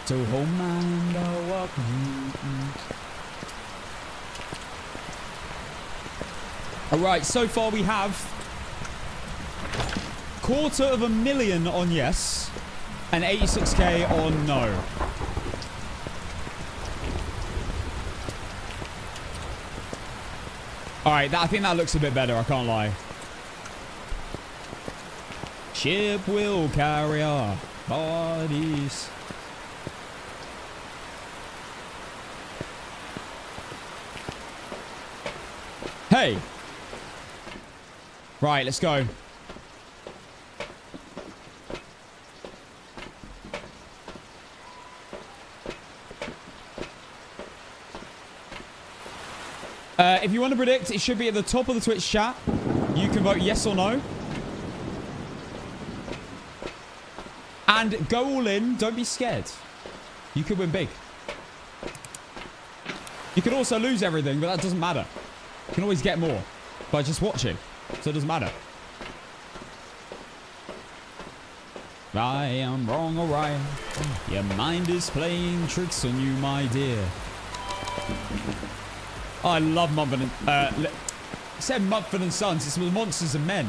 So home and I'll walk. Alright, so far we have 250,000 on yes and 86k on no. Alright, I think that looks a bit better, I can't lie. Ship will carry our bodies. Hey! Right, let's go. If you want to predict, it should be at the top of the Twitch chat. You can vote yes or no. And go all in. Don't be scared. You could win big. You could also lose everything, but that doesn't matter. You can always get more by just watching. So it doesn't matter. I am wrong or right. Your mind is playing tricks on you, my dear. I love Mumford and... I said Mumford and Sons. It's the Monsters and Men.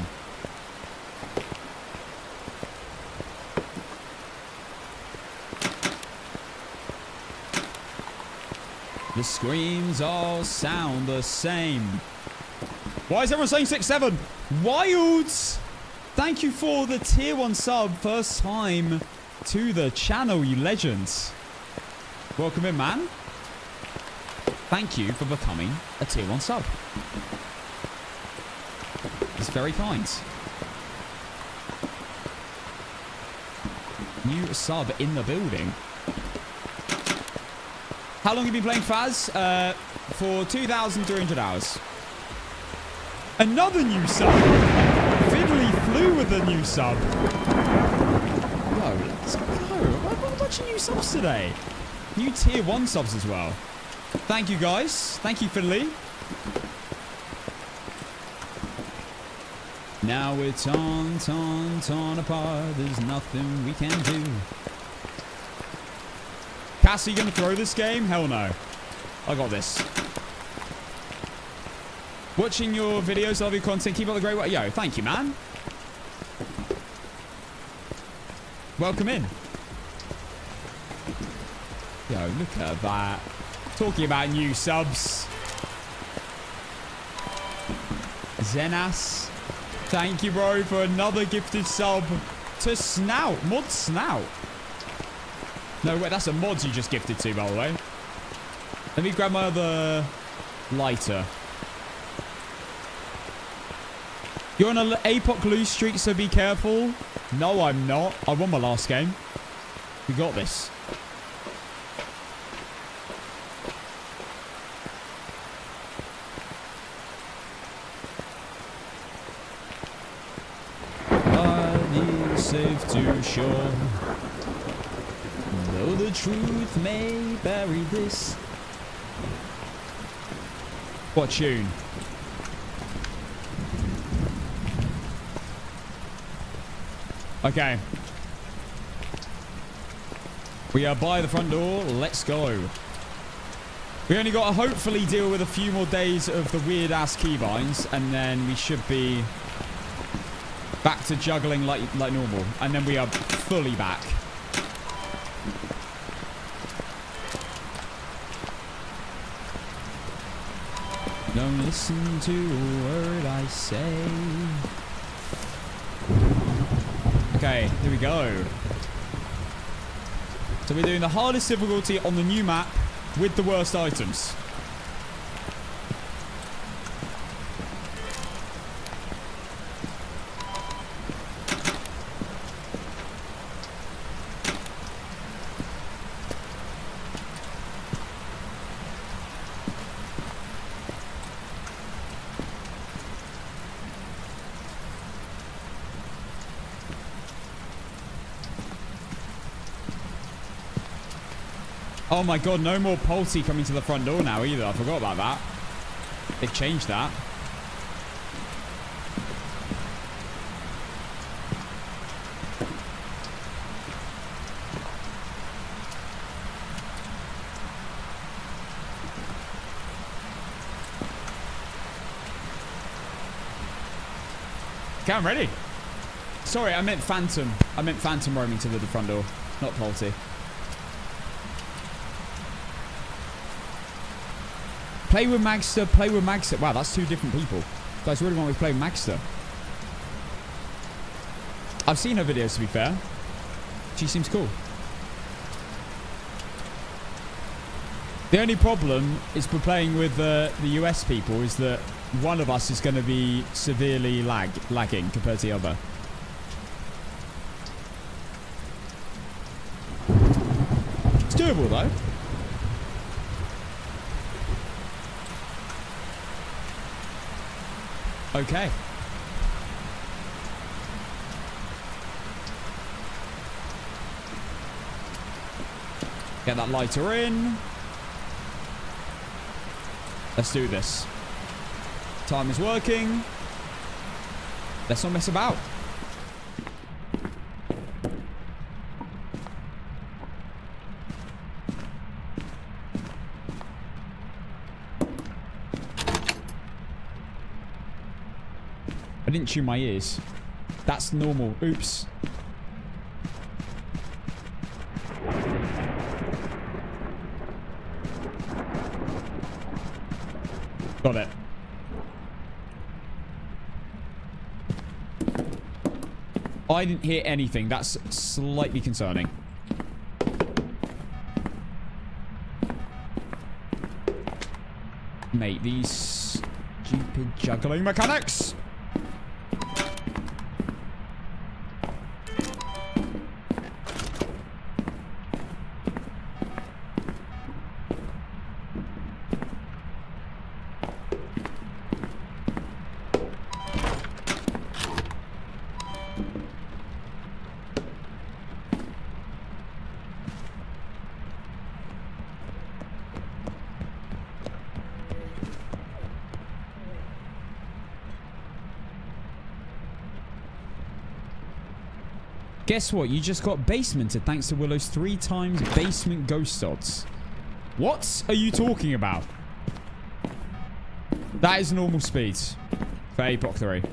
The screams all sound the same. Why is everyone saying 6-7? Wilds! Thank you for the tier 1 sub. First time to the channel, you legends. Welcome in, man. Thank you for becoming a tier 1 sub. It's very kind. New sub in the building. How long have you been playing Faz? For 2,300 hours. Another new sub. Fiddly flew with a new sub. Yo, let's go. I've got a bunch of new subs today. New tier 1 subs as well. Thank you, guys. Thank you, Fiddly. Now we're torn apart. There's nothing we can do. Cassie, you gonna throw this game? Hell no. I got this. Watching your videos, love your content. Keep up the great work. Yo, thank you, man. Welcome in. Yo, look at that. Talking about new subs. Zenas. Thank you, bro, for another gifted sub to Snout. Mod Snout. No, wait, that's a mod you just gifted to, by the way. Let me grab my other lighter. You're on an APOC lose streak, so be careful. No, I'm not. I won my last game. We got this. Safe to shore, though the truth may bury this. What tune? Okay. We are by the front door. Let's go. We only got to hopefully deal with a few more days of the weird ass keybinds, and then we should be back to juggling like normal. And then we are fully back. Don't listen to a word I say. Okay, here we go. So we're doing the hardest difficulty on the new map with the worst items. Oh my god, no more Polty coming to the front door now either. I forgot about that. They've changed that. Okay, I'm ready. Sorry, I meant Phantom. I meant Phantom roaming to the front door, not Polty. Play with Magster, play with Magster. Wow, that's two different people. You guys really want me to play with Magster? I've seen her videos, to be fair. She seems cool. The only problem is we're playing with the US people is that one of us is going to be severely lagging compared to the other. It's doable, though. Okay. Get that lighter in. Let's do this. Time is working. Let's not mess about. I didn't tune my ears. That's normal. Oops. Got it. I didn't hear anything. That's slightly concerning. Mate, these stupid juggling mechanics. Guess what? You just got basemented thanks to Willow's 3 times basement ghost odds. What are you talking about? That is normal speed for APOC 3.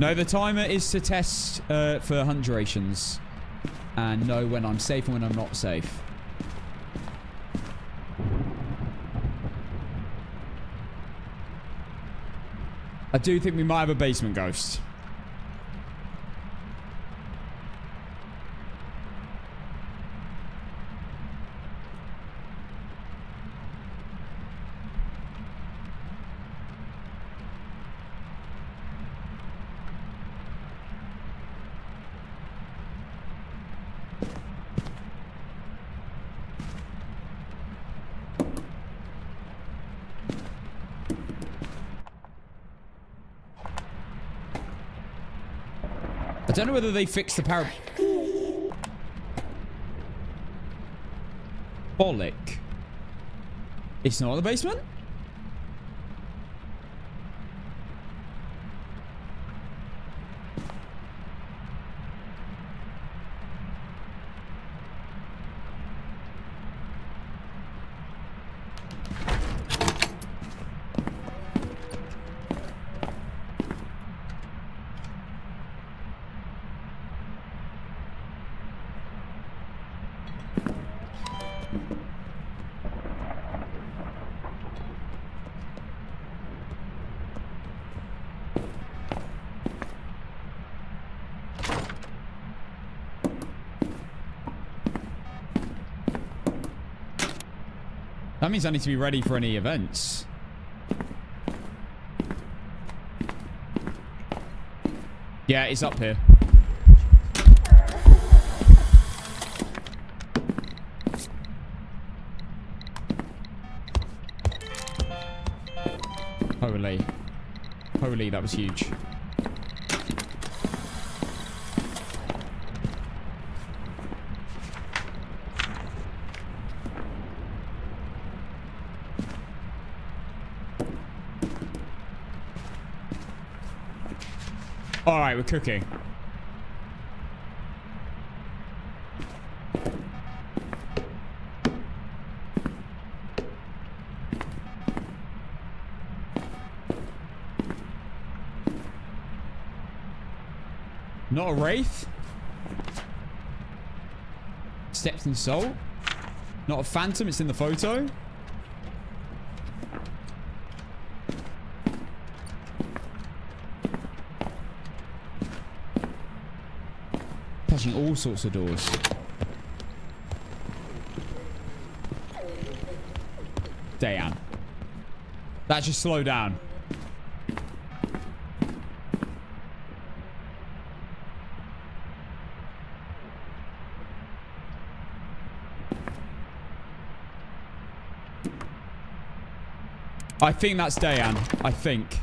No, the timer is to test for hunt durations and know when I'm safe and when I'm not safe. I do think we might have a basement ghost. I don't know whether they fixed the parabolic. It's not in the basement? That means I need to be ready for any events. Yeah, it's up here. Holy. Holy, that was huge. Alright, we're cooking. Not a wraith. Stepped in salt. Not a phantom, it's in the photo. Touching all sorts of doors. Damn. That just slowed down. I think that's Dayan. I think.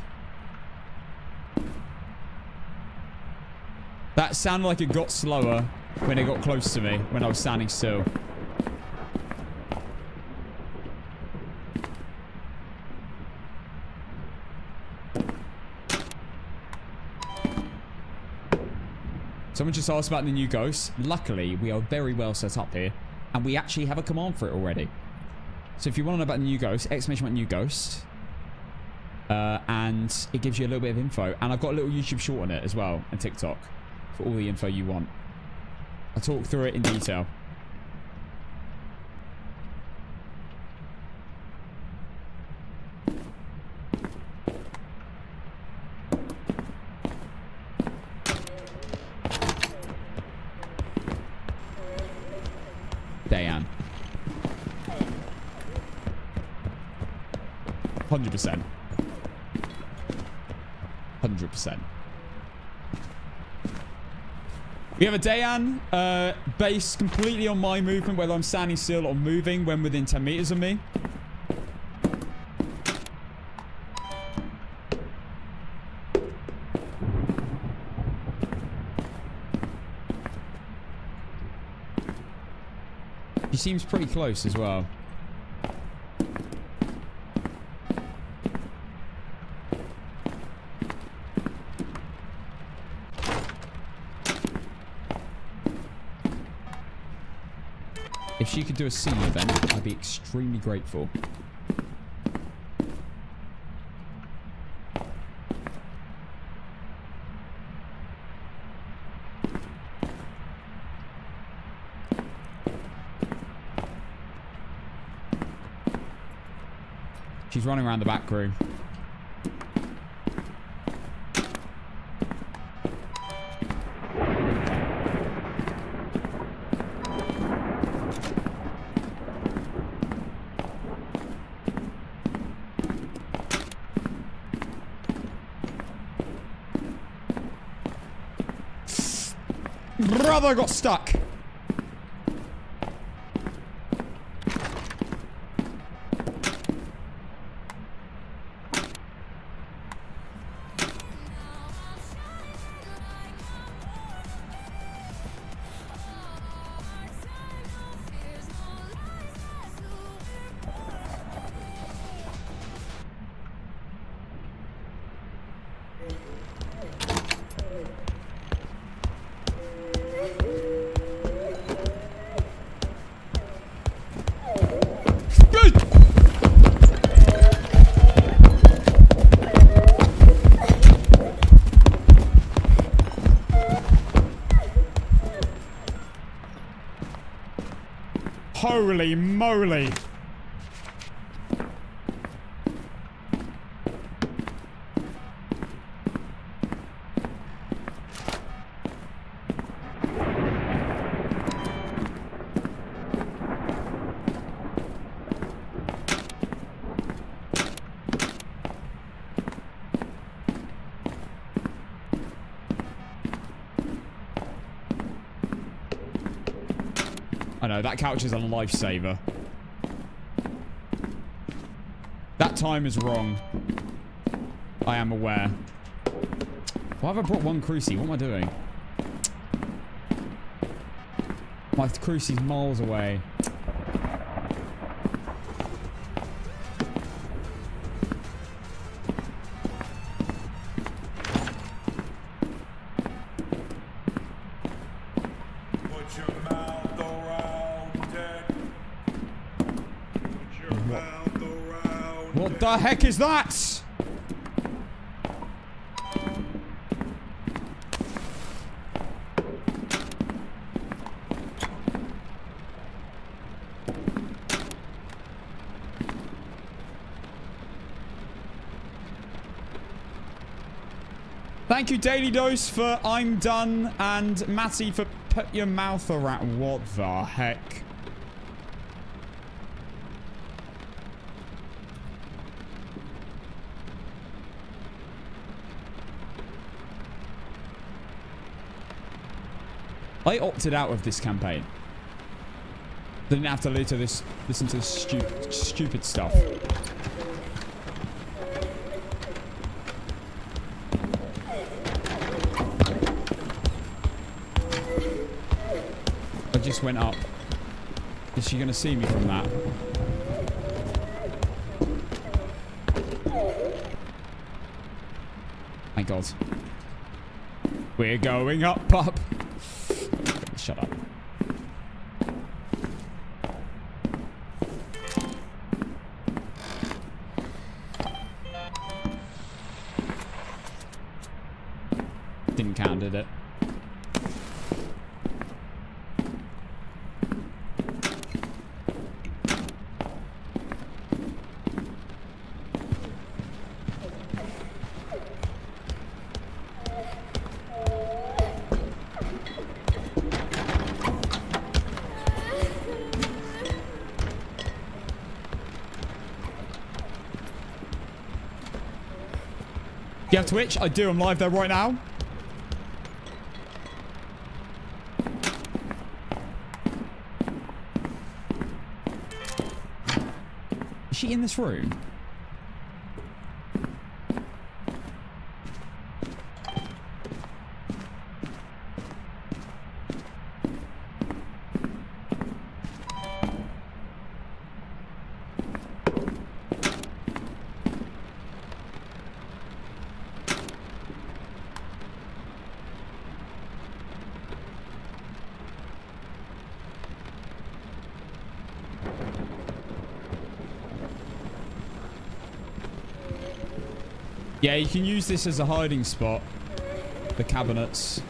That sounded like it got slower when it got close to me, when I was standing still. Someone just asked about the new ghost. Luckily, we are very well set up here, and we actually have a command for it already. So if you want to know about the new ghost, exclamation mark new ghost. And it gives you a little bit of info. And I've got a little YouTube short on it as well, and TikTok, for all the info you want. I'll talk through it in detail. Dayan. 100%. 100%. We have a Dayan based completely on my movement, whether I'm standing still or moving when within 10 meters of me. He seems pretty close as well. If she could do a scene event, I'd be extremely grateful. She's running around the back room. Brother got stuck. Holy moly. I know, that couch is a lifesaver. That time is wrong. I am aware. Why have I brought one crucie? What am I doing? My crucie's miles away. Put your mouth around it. Put your mouth around What the heck is that? Thank you, Daily Dose, for I'm done, and Matty for put your mouth around. What the heck? I opted out of this campaign. Didn't have to listen to this stupid stuff. I just went up. Is she gonna see me from that? Thank God. We're going up, up. Shut up. Didn't count, did it? Do you have Twitch? I do. I'm live there right now. Is she in this room? Yeah, you can use this as a hiding spot. The cabinets.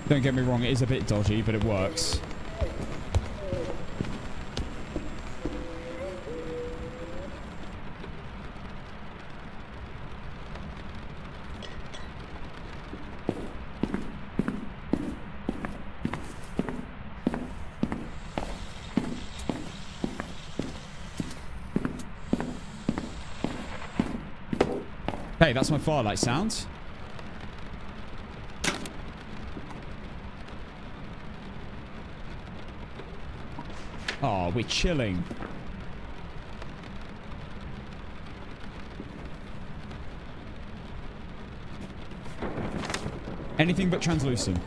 Don't get me wrong, it is a bit dodgy, but it works. Hey, that's my firelight sound. Oh, we're chilling. Anything but translucent.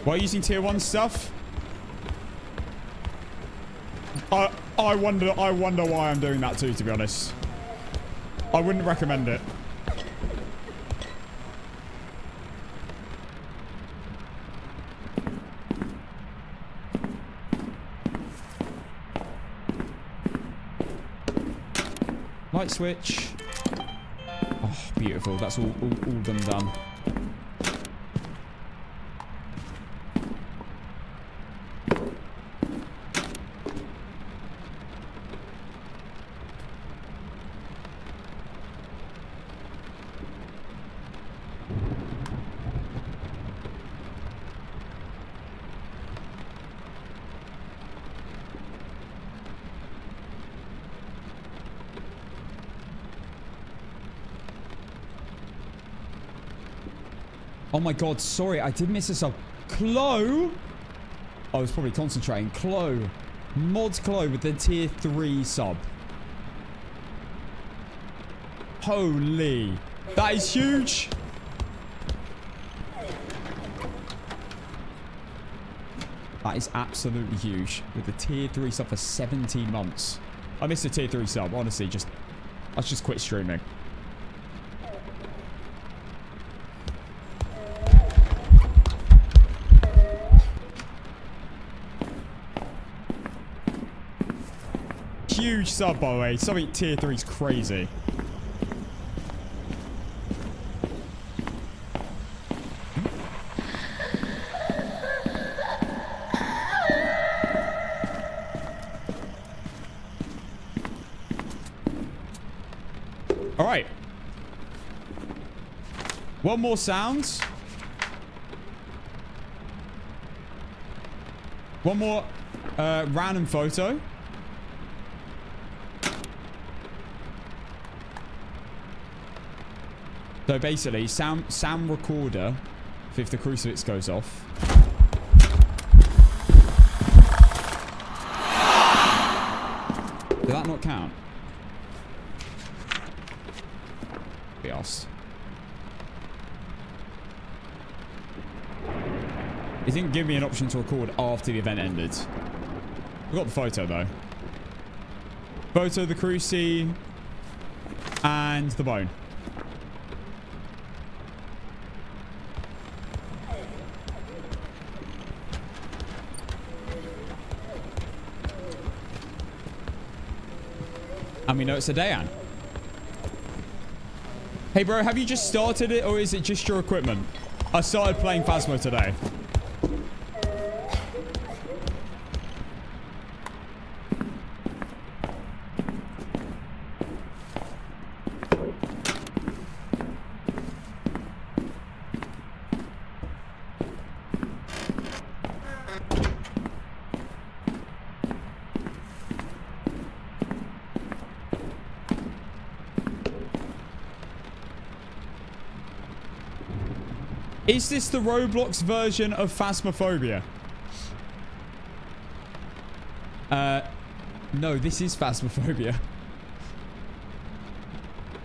Why are you using tier 1 stuff? I wonder why I'm doing that too, to be honest. I wouldn't recommend it. Light switch. Oh, beautiful. That's all done. Oh my god, sorry, I did miss a sub. Chloe? I was probably concentrating. Chloe. Mods Chloe with the tier 3 sub. Holy. That is huge. That is absolutely huge. With the tier 3 sub for 17 months. I missed a tier 3 sub. Honestly, let's just quit streaming. Huge sub, by the way. Something tier 3 is crazy. All right. One more sound. One more random photo. So basically, sound recorder, if the crucifix goes off. Did that not count? Be asked. It didn't give me an option to record after the event ended. I got the photo though. Photo of the cruci and the bone. And we know it's a Dayan. Hey bro, have you just started it or is it just your equipment? I started playing Phasmo today. Is this the Roblox version of Phasmophobia? No, this is Phasmophobia.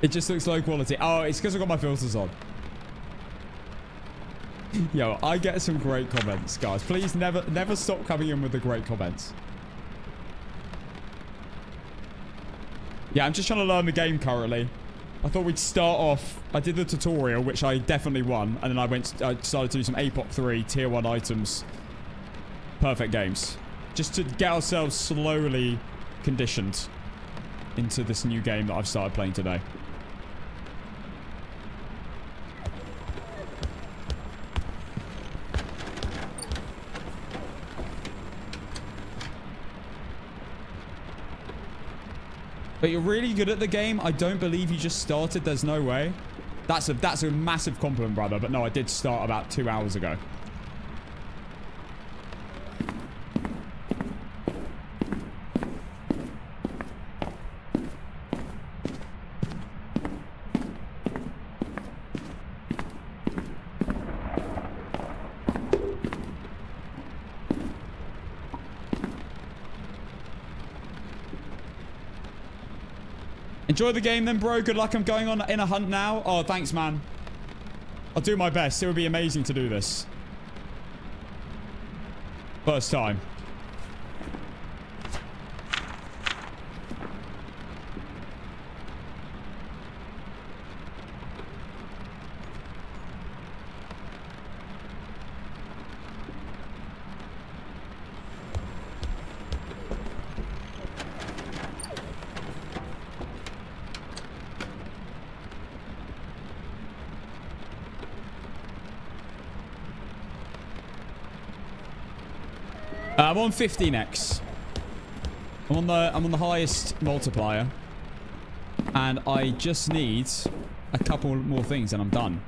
It just looks low quality. Oh, it's because I've got my filters on. Yo, I get some great comments, guys. Please never stop coming in with the great comments. Yeah, I'm just trying to learn the game currently. I thought we'd start off. I did the tutorial, which I definitely won, and then I started to do some APOC 3 tier 1 items. Perfect games. Just to get ourselves slowly conditioned into this new game that I've started playing today. But you're really good at the game. I don't believe you just started. There's no way. That's a massive compliment, brother. But no, I did start about 2 hours ago. Enjoy the game then, bro. Good luck. I'm going on in a hunt now. Oh, thanks, man. I'll do my best. It would be amazing to do this. First time. I'm on 15x. I'm on the highest multiplier, and I just need a couple more things, and I'm done.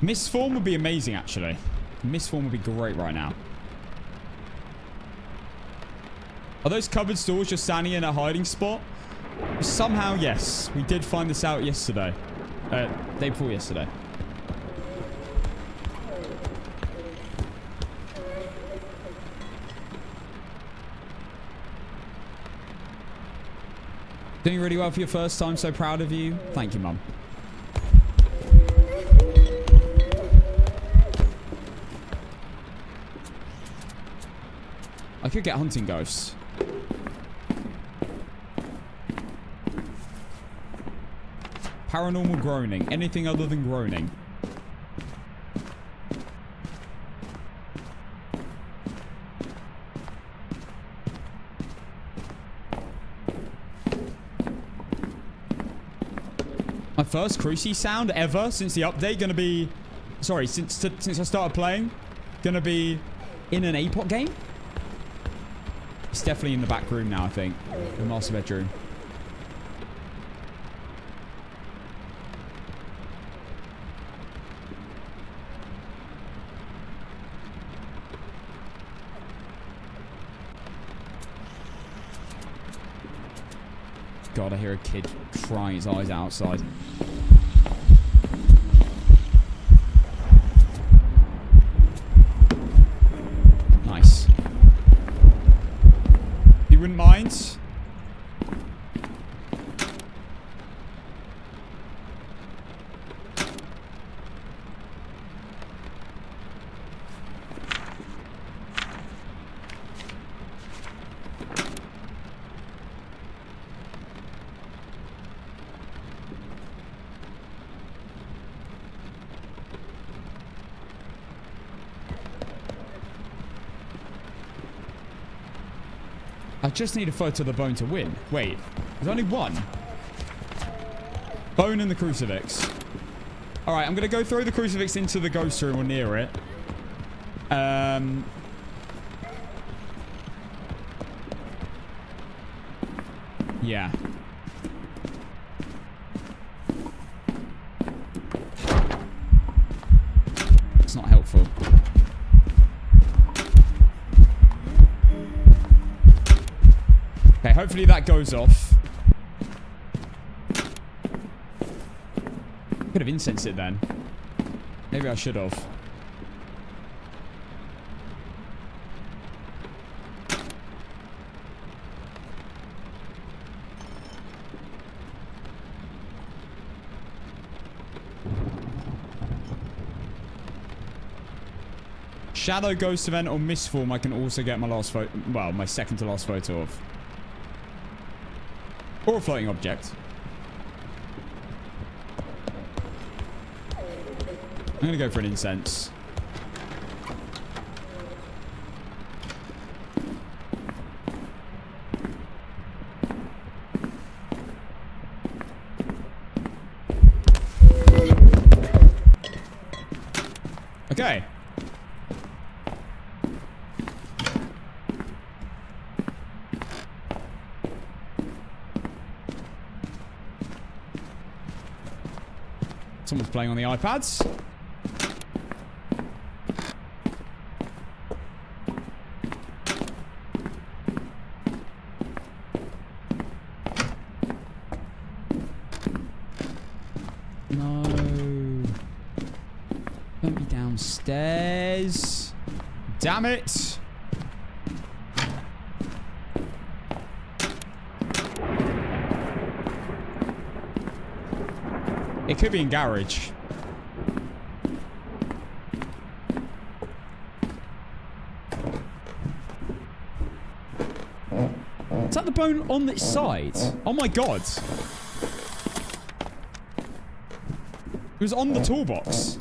Misform would be amazing, actually. Misform would be great right now. Are those cupboard stores just standing in a hiding spot? Somehow, yes. We did find this out yesterday. Day before yesterday. Doing really well for your first time. So proud of you. Thank you, Mum. I could get hunting ghosts. Paranormal groaning. Anything other than groaning. My first Cruci sound ever since the update. Gonna be... Sorry, since I started playing. Gonna be in an APOC game. It's definitely in the back room now, I think. The master bedroom. God, I hear a kid crying his eyes out outside. Nice. You wouldn't mind? I just need a photo of the bone to win. Wait, there's only one. Bone and the crucifix. All right, I'm going to go throw the crucifix into the ghost room or near it. Yeah. It's not helpful. Okay, hopefully that goes off. Could have incensed it then. Maybe I should have. Shadow ghost event or misform I can also get my last photo, well, my second to last photo of. Or a floating object. I'm going to go for an incense. Okay. Someone's playing on the iPads. No. Don't be downstairs. Damn it. It could be in garage. Is that the bone on its side? Oh my god. It was on the toolbox.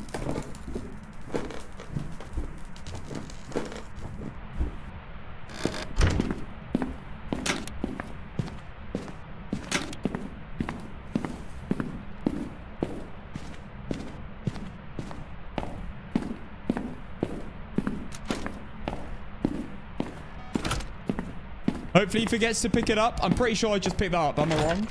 Hopefully he forgets to pick it up. I'm pretty sure I just picked that up. Am I wrong?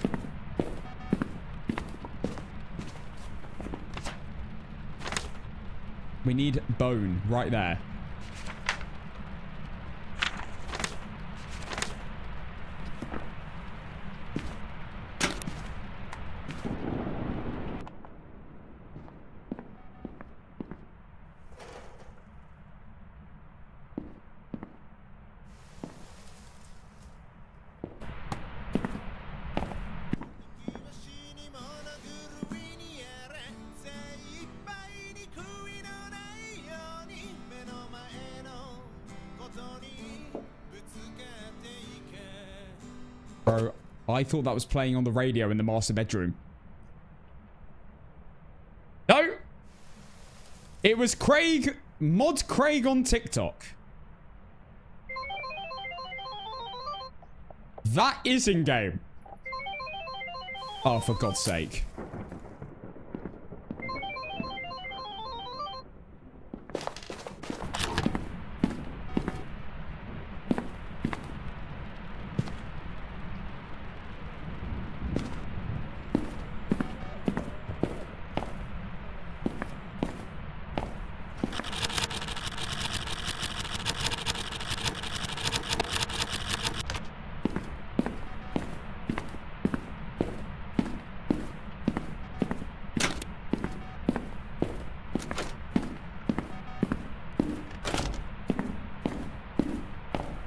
We need bone right there. Bro, I thought that was playing on the radio in the master bedroom. No! It was Craig, Mod Craig on TikTok. That is in-game. Oh, for God's sake.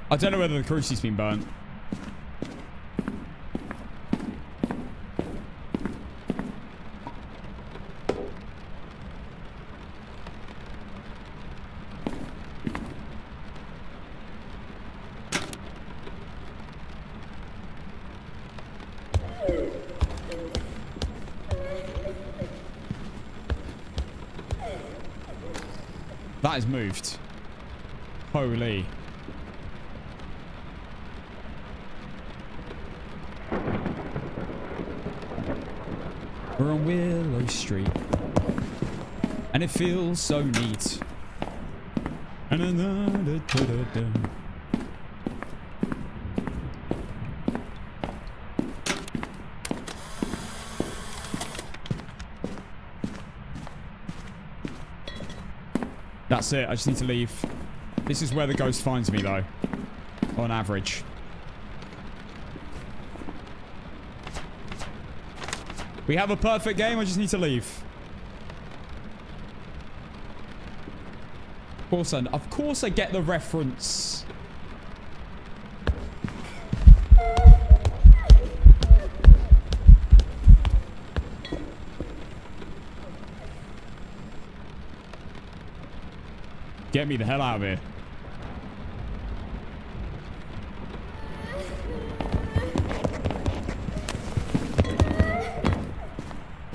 I don't know whether the crucifix been burnt. That has moved. Holy. We're on Willow Street, and it feels so neat. That's it. I just need to leave. This is where the ghost finds me, though, on average. We have a perfect game. I just need to leave. Of course I get the reference. Get me the hell out of here.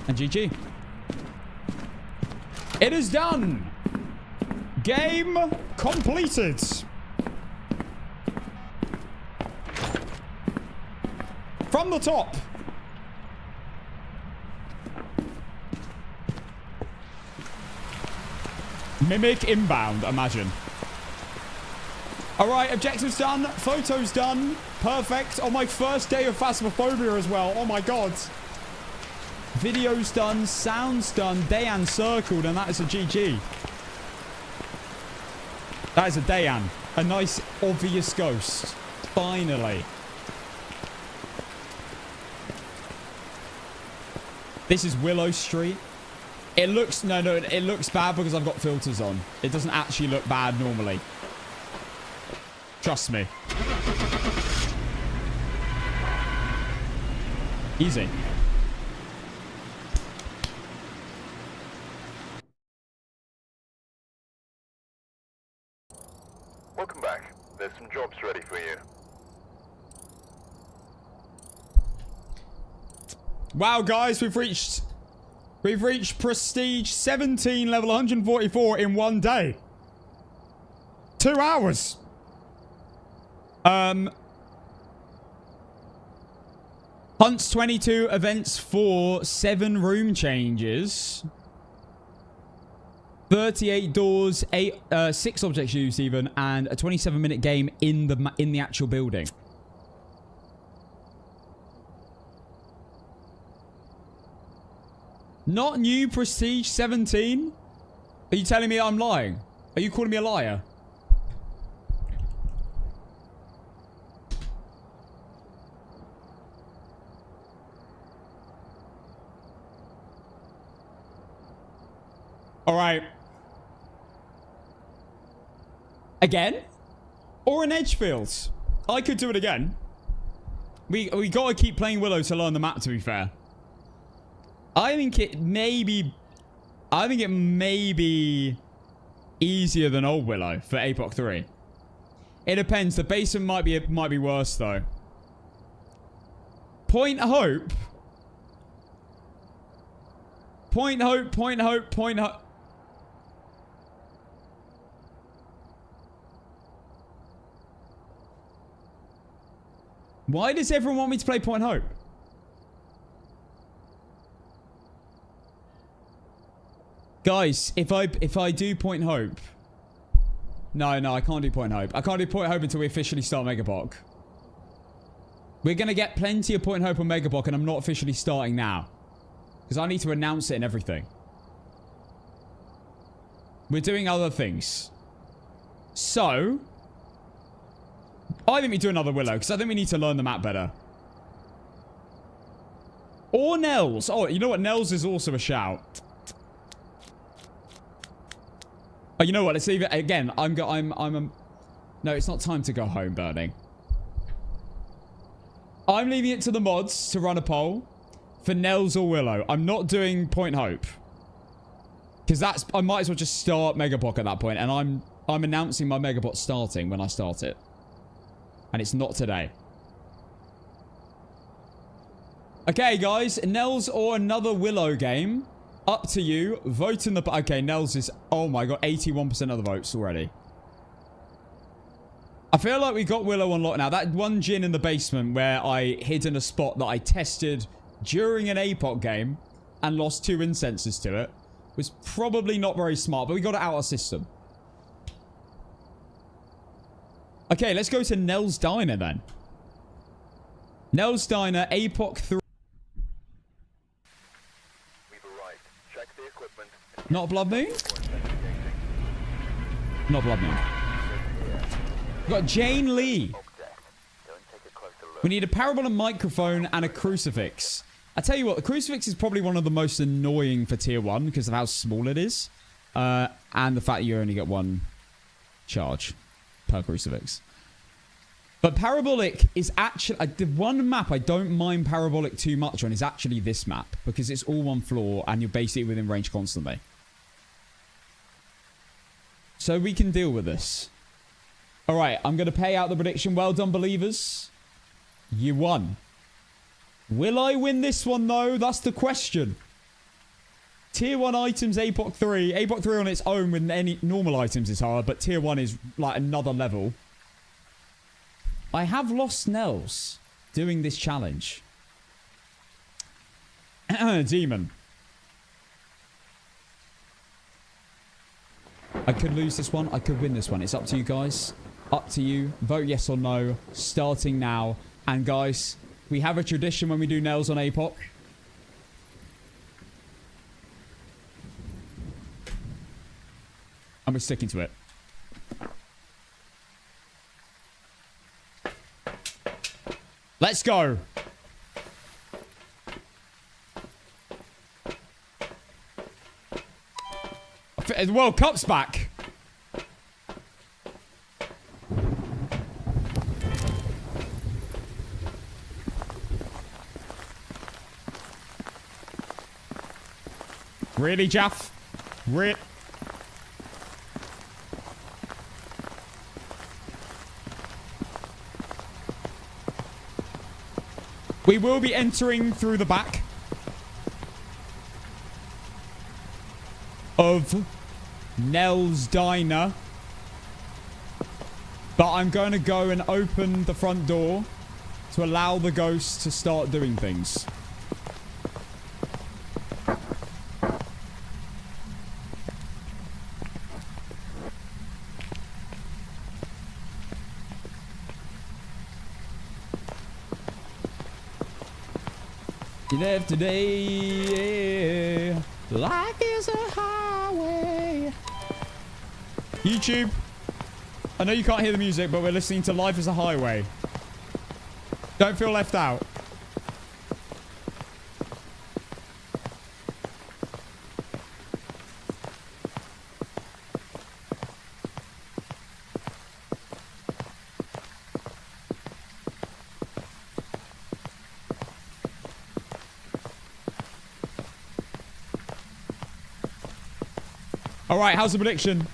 And GG. It is done. Game completed. From the top. Mimic inbound, imagine. Alright, objectives done. Photos done. Perfect. On my first day of Phasmophobia as well. Oh my god. Videos done. Sounds done. Dayan circled, and that is a GG. That is a Dayan. A nice, obvious ghost. Finally. This is Willow Street. It looks... No, it looks bad because I've got filters on. It doesn't actually look bad normally. Trust me. Easy. Welcome back. There's some jobs ready for you. Wow, guys, we've reached prestige 17, level 144 in one day. 2 hours. Hunts 22, events 4, 7 room changes. 38 doors, 6 objects used even, and a 27-minute game in the actual building. Not new prestige 17. Are you telling me I'm lying? Are you calling me a liar? All right. Again? Or in Edgefields? I could do it again. We gotta keep playing Willow to learn the map, to be fair. I think it may be easier than old Willow for APOC 3. It depends. The basement might be worse though. Point Hope. Point Hope. Why does everyone want me to play Point Hope? Guys, if I do Point Hope... No, I can't do Point Hope. I can't do Point Hope until we officially start Megaboc. We're going to get plenty of Point Hope on Megaboc, and I'm not officially starting now. Because I need to announce it and everything. We're doing other things. So... I think we do another Willow, because I think we need to learn the map better. Or Nels. Oh, you know what? Nels is also a shout. Oh, you know what? Let's leave it again. No, it's not time to go home, Burning. I'm leaving it to the mods to run a poll for Nels or Willow. I'm not doing Point Hope. Because I might as well just start Megaboc at that point, and I'm announcing my Megabot starting when I start it. And it's not today. Okay, guys. Nels or another Willow game. Up to you. Vote in the... Okay, Nels is... Oh my god, 81% of the votes already. I feel like we got Willow on lock now. That one gin in the basement where I hid in a spot that I tested during an APOC game and lost 2 incenses to it was probably not very smart, but we got it out of our system. Okay, let's go to Nels Diner then. Nels Diner, APOC 3. We've arrived. Check the equipment. Not Blood Moon? Not Blood Moon. We've got Jane Lee. We need a parabolic microphone and a crucifix. I tell you what, the crucifix is probably one of the most annoying for tier 1 because of how small it is. And the fact that you only get 1 charge per crucifix. But parabolic is actually... the one map I don't mind parabolic too much on is actually this map. Because it's all 1 floor and you're basically within range constantly. So we can deal with this. Alright, I'm going to pay out the prediction. Well done, believers. You won. Will I win this one, though? That's the question. Tier 1 items, APOC 3. APOC 3 on its own with any normal items is hard, but Tier 1 is like another level. I have lost Nels doing this challenge. Demon. I could lose this one. I could win this one. It's up to you guys. Up to you. Vote yes or no. Starting now. And guys, we have a tradition when we do Nels on APOC. And we're sticking to it. Let's go. The World Cup's back. Really, Jaff? Really? We will be entering through the back of Nels Diner. But I'm going to go and open the front door to allow the ghosts to start doing things. You live today like it's a highway. YouTube. I know you can't hear the music, but we're listening to Life as a Highway. Don't feel left out. All right, how's the prediction?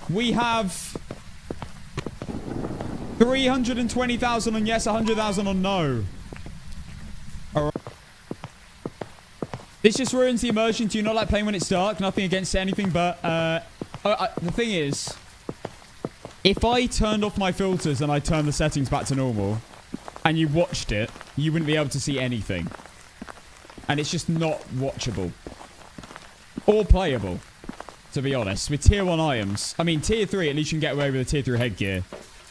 We have 320,000 on yes, 100,000 on no. All right. This just ruins the immersion. Do you not like playing when it's dark? Nothing against anything, but the thing is, if I turned off my filters and I turned the settings back to normal, and you watched it, you wouldn't be able to see anything. And it's just not watchable. Or playable. To be honest, with tier 1 items. I mean, tier 3, at least you can get away with the tier 3 headgear.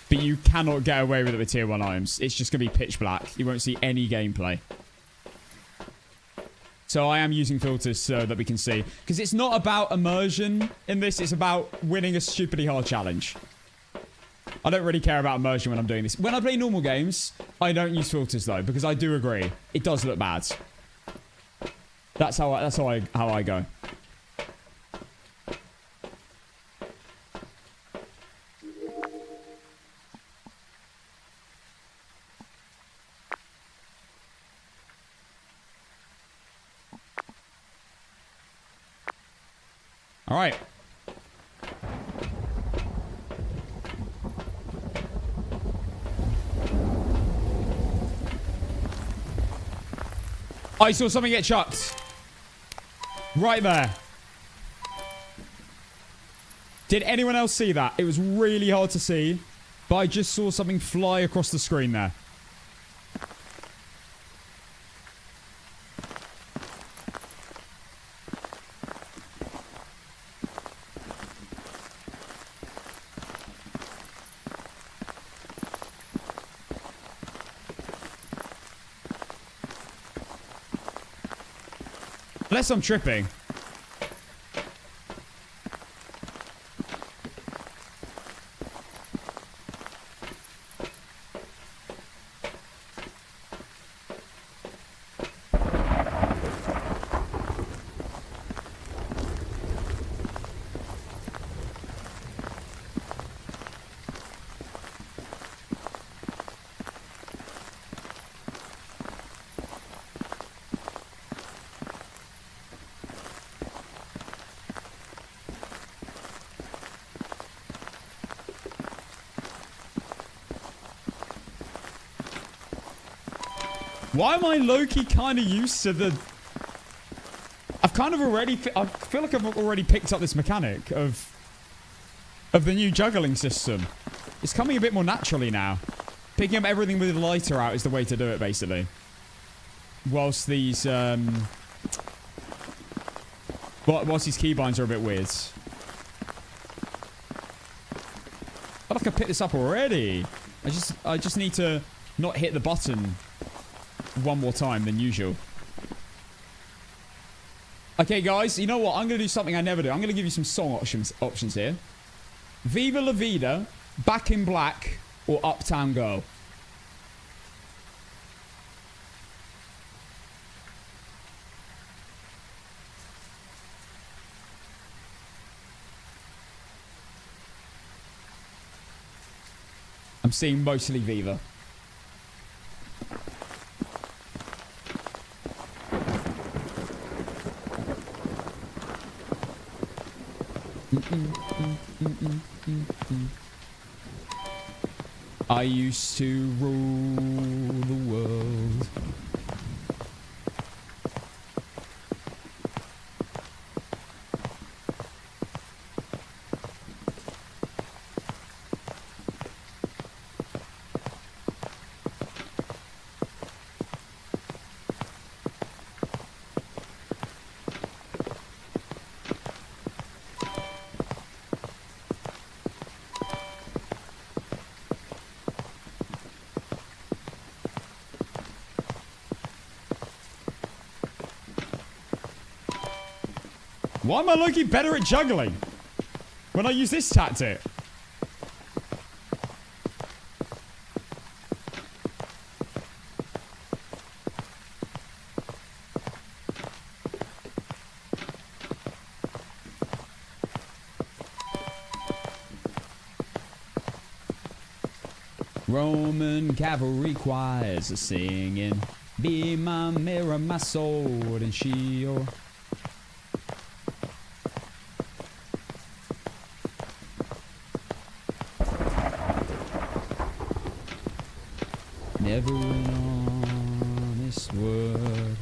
But you cannot get away with it with tier 1 items. It's just going to be pitch black. You won't see any gameplay. So I am using filters so that we can see. Because it's not about immersion in this. It's about winning a stupidly hard challenge. I don't really care about immersion when I'm doing this. When I play normal games, I don't use filters though. Because I do agree. It does look bad. That's how I go. All right. I saw something get chucked. Right there. Did anyone else see that? It was really hard to see, but I just saw something fly across the screen there. Unless I'm tripping. Why am I low-key kind of used to the... I've kind of already... I feel like I've already picked up this mechanic of the new juggling system. It's coming a bit more naturally now. Picking up everything with the lighter out is the way to do it, basically. Whilst these... whilst these keybinds are a bit weird. I feel like I picked this up already. I just need to not hit the button one more time than usual. Okay, guys, you know what? I'm going to do something I never do. I'm going to give you some song options here. Viva La Vida, Back in Black, or Uptown Girl. I'm seeing mostly Viva. I used to rule the world. Why am I looking better at juggling? when I use this tactic. Roman cavalry choirs are singing, be my mirror, my sword and shield. Never an honest word.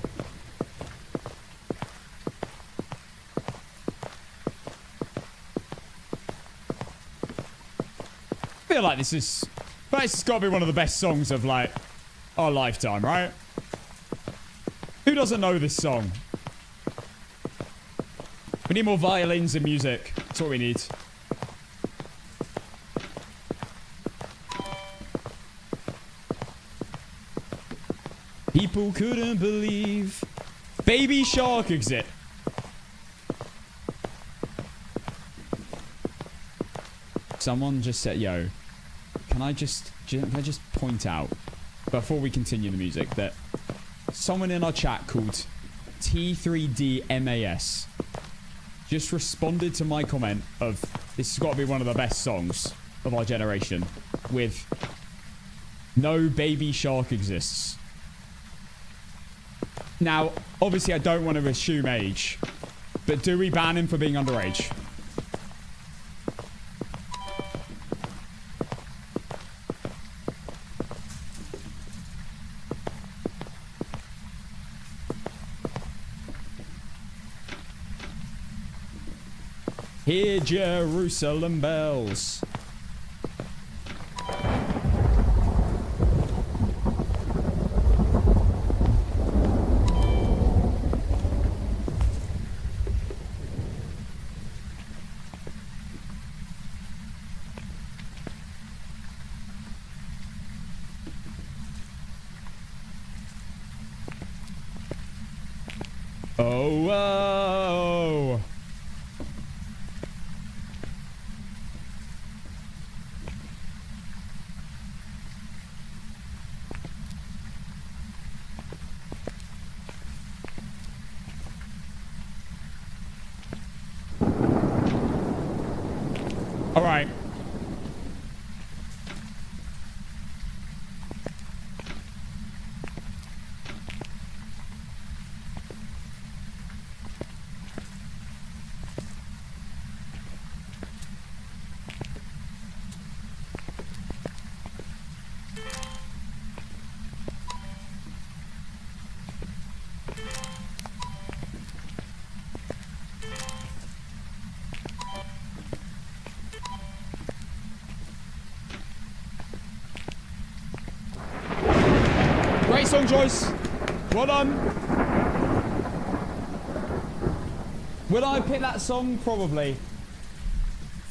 I feel like this has got to be one of the best songs of, like, our lifetime, right? Who doesn't know this song? We need more violins and music. That's what we need. People couldn't believe Baby Shark exit. Someone just said, yo, can I just point out, before we continue the music, that someone in our chat called T3DMAS just responded to my comment of, this has got to be one of the best songs of our generation, with no Baby Shark exists. Now, obviously I don't want to assume age, but do we ban him for being underage? Hear Jerusalem bells. Oh, whoa. All right. Great song, Joyce. Well done. Will I pick that song? Probably.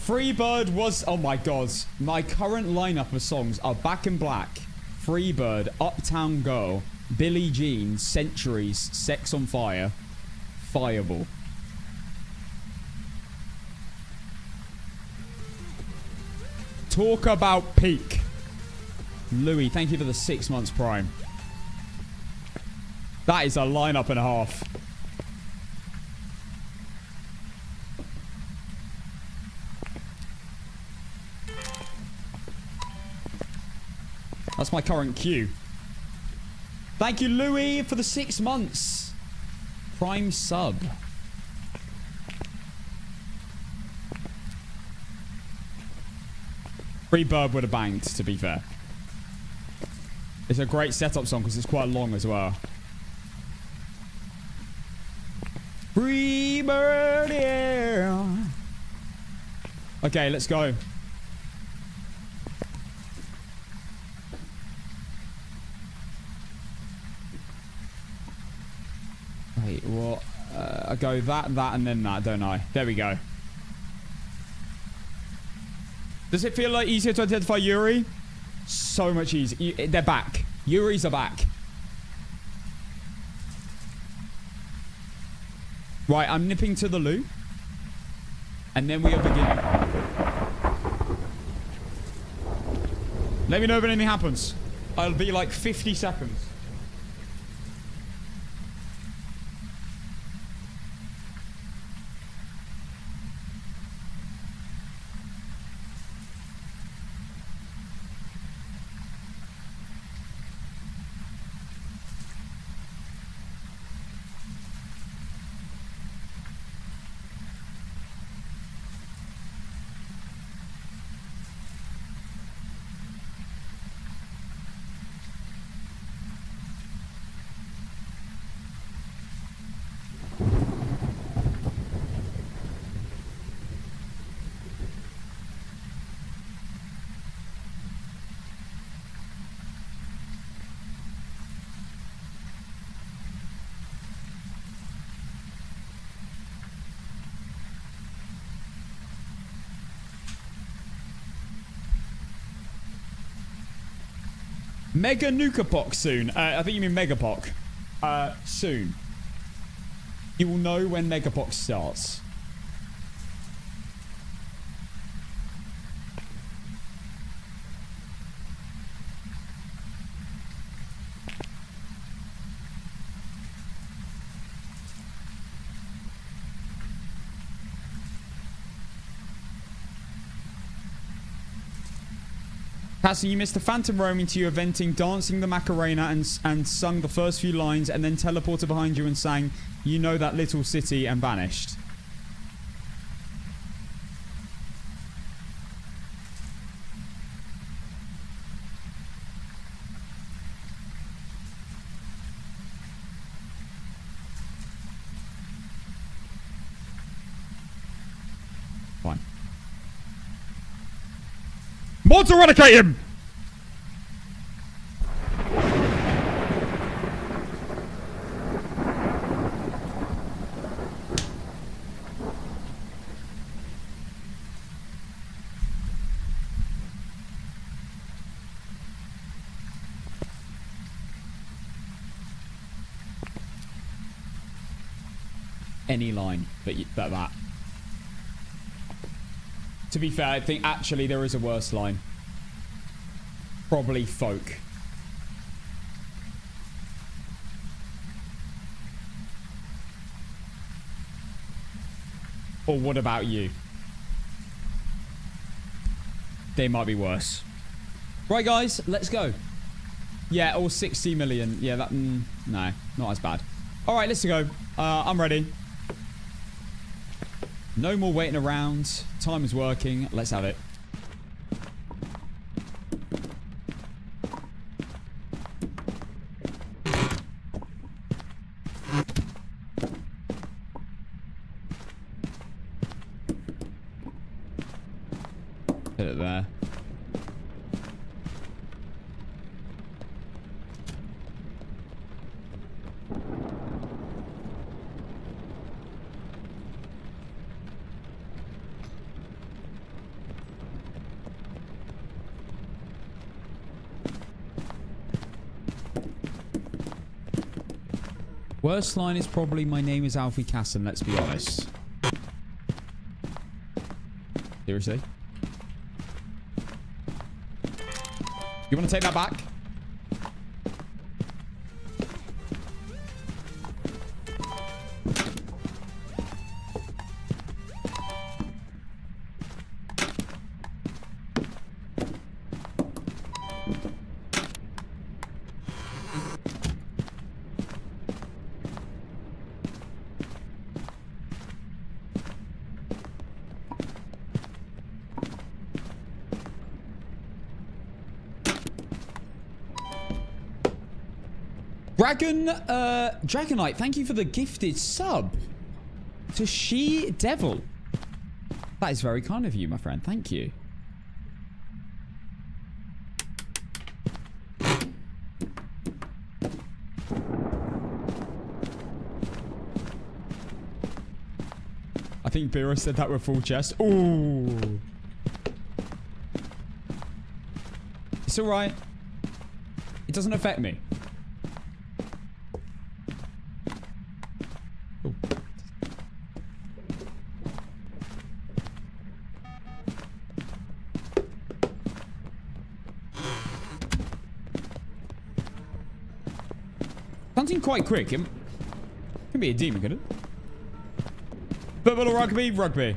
Freebird was... Oh my god. My current lineup of songs are Back in Black, Freebird, Uptown Girl, Billie Jean, Centuries, Sex on Fire, Fireball. Talk about peak. Louis, thank you for the 6 months prime. That is a lineup and a half. That's my current queue. Thank you, Louis, for the 6 months. Prime sub. Freebird would have banged, to be fair. It's a great setup song because it's quite long as well. Freebird, yeah. Okay, let's go. Wait, what? I go that, and then that, don't I? There we go. Does it feel like easier to identify Yuri? So much easier. They're back. Yuri's are back. Right, I'm nipping to the loo. And then we are beginning. Let me know if anything happens. I'll be like 50 seconds. Mega Nukapoc soon. I think you mean Megapoc. Soon. You will know when Megapoc starts. Cassie, you missed the Phantom roaming to you, eventing, dancing the Macarena and sung the first few lines and then teleported behind you and sang, "You know that little city," and vanished. Fine. Mods eradicate him! Any line but that. To be fair, I think actually there is a worse line. Probably folk. Or what about you? They might be worse. Right, guys, let's go. Yeah, or 60 million. Yeah, that... no, not as bad. All right, let's go. I'm ready. No more waiting around. Time is working. Let's have it. Put it there. Worst line is probably "My name is Alfie Casson," let's be honest. Seriously? You want to take that back? Dragonite, thank you for the gifted sub to She Devil. That is very kind of you, my friend. Thank you. I think Bira said that with full chest. Ooh. It's alright. It doesn't affect me. Hunting quite quick. It can be a demon, could it? Football or rugby? Rugby.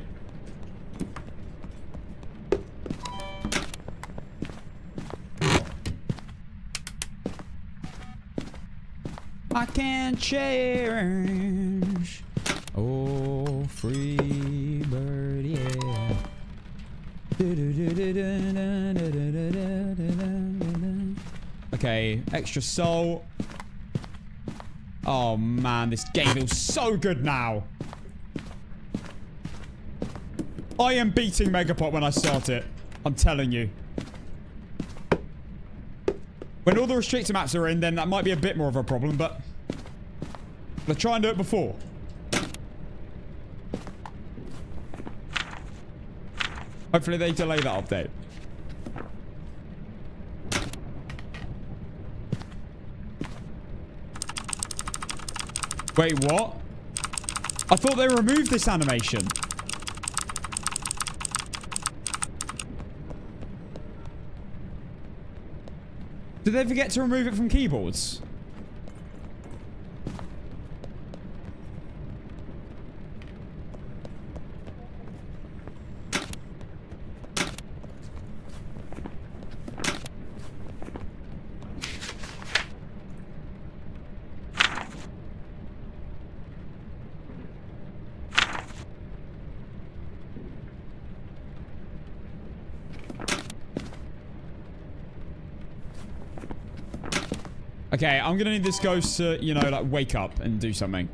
I can't change. Oh, free bird, yeah. Okay, extra soul. Oh man, this game feels so good now. I am beating Megapop when I start it. I'm telling you. When all the restrictor maps are in, then that might be a bit more of a problem, but let's try and do it before. Hopefully they delay that update. Wait, what? I thought they removed this animation. Did they forget to remove it from keyboards? Okay, I'm gonna need this ghost to, you know, like, wake up and do something.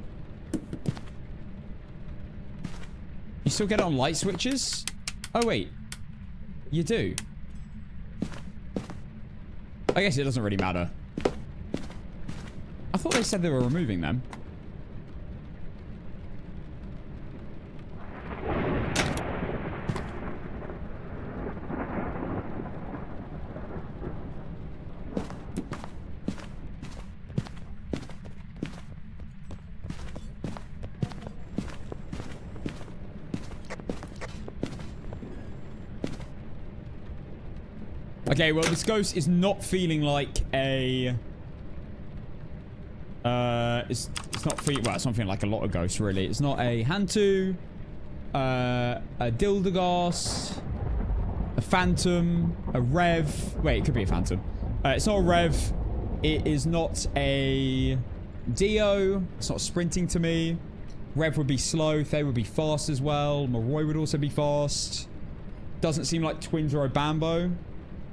You still get it on light switches? Oh, wait. You do? I guess it doesn't really matter. I thought they said they were removing them. Okay, well, this ghost is not feeling like a... It's not feeling... Well, it's not feeling like a lot of ghosts, really. It's not a Hantu, a Dildagost, a Phantom, a Rev. Wait, it could be a Phantom. It's not a Rev. It is not a Dio. It's not sprinting to me. Rev would be slow. They would be fast as well. Moroi would also be fast. Doesn't seem like Twins or Obambo.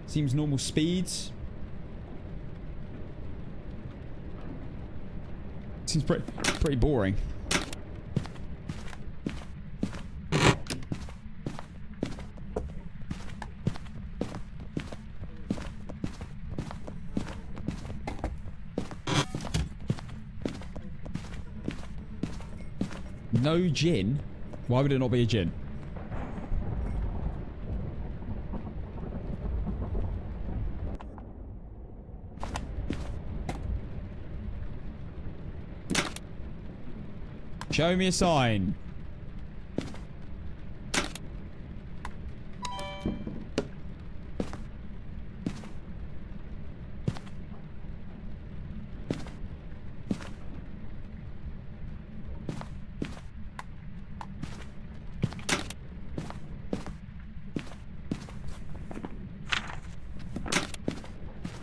Seems normal speeds. Seems pretty boring. No gin? Why would it not be a gin? Show me a sign.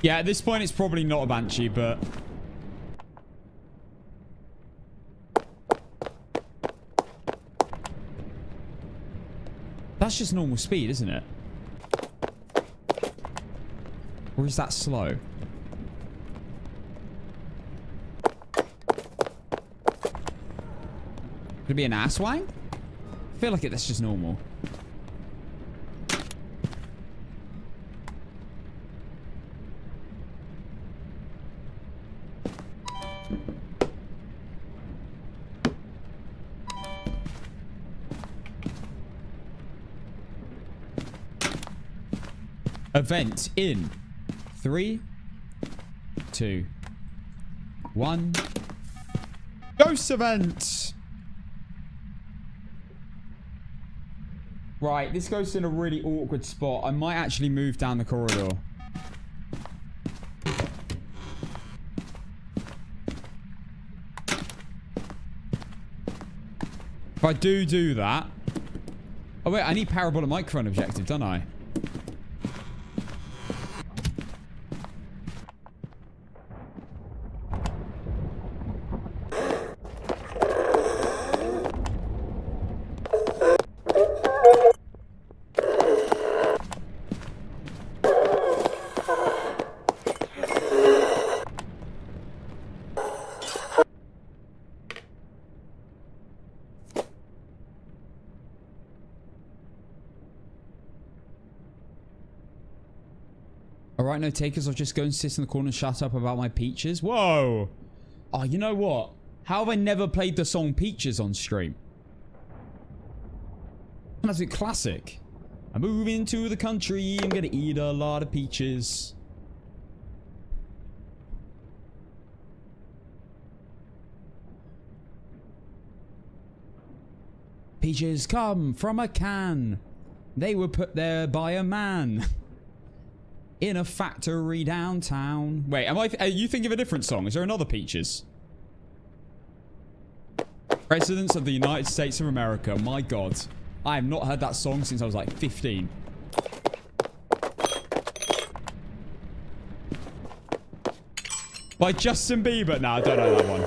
Yeah, at this point it's probably not a Banshee, but... That's just normal speed, isn't it? Or is that slow? Could it be an asswang? I feel like that's just normal. Event in 3, 2, 1. Ghost event! Right, this goes in a really awkward spot. I might actually move down the corridor. I do that... Oh, wait. I need parabolic microphone objective, don't I? Alright, no takers. I'll just go and sit in the corner and shut up about my peaches. Whoa! Oh, you know what? How have I never played the song Peaches on stream? An absolute classic. I'm moving to the country. I'm gonna eat a lot of peaches. Peaches come from a can. They were put there by a man. In a factory downtown. Wait, are you thinking of a different song? Is there another Peaches? Presidents of the United States of America. My God. I have not heard that song since I was like 15. By Justin Bieber. No, I don't know that one.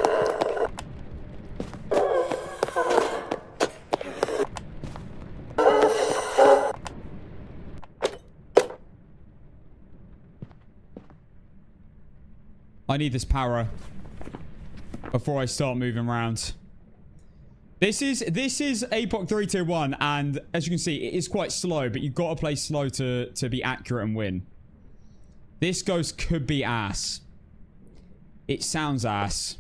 I need this power before I start moving around. This is APOC 321, and as you can see, it is quite slow, but you've got to play slow to be accurate and win. This ghost could be ass. It sounds ass.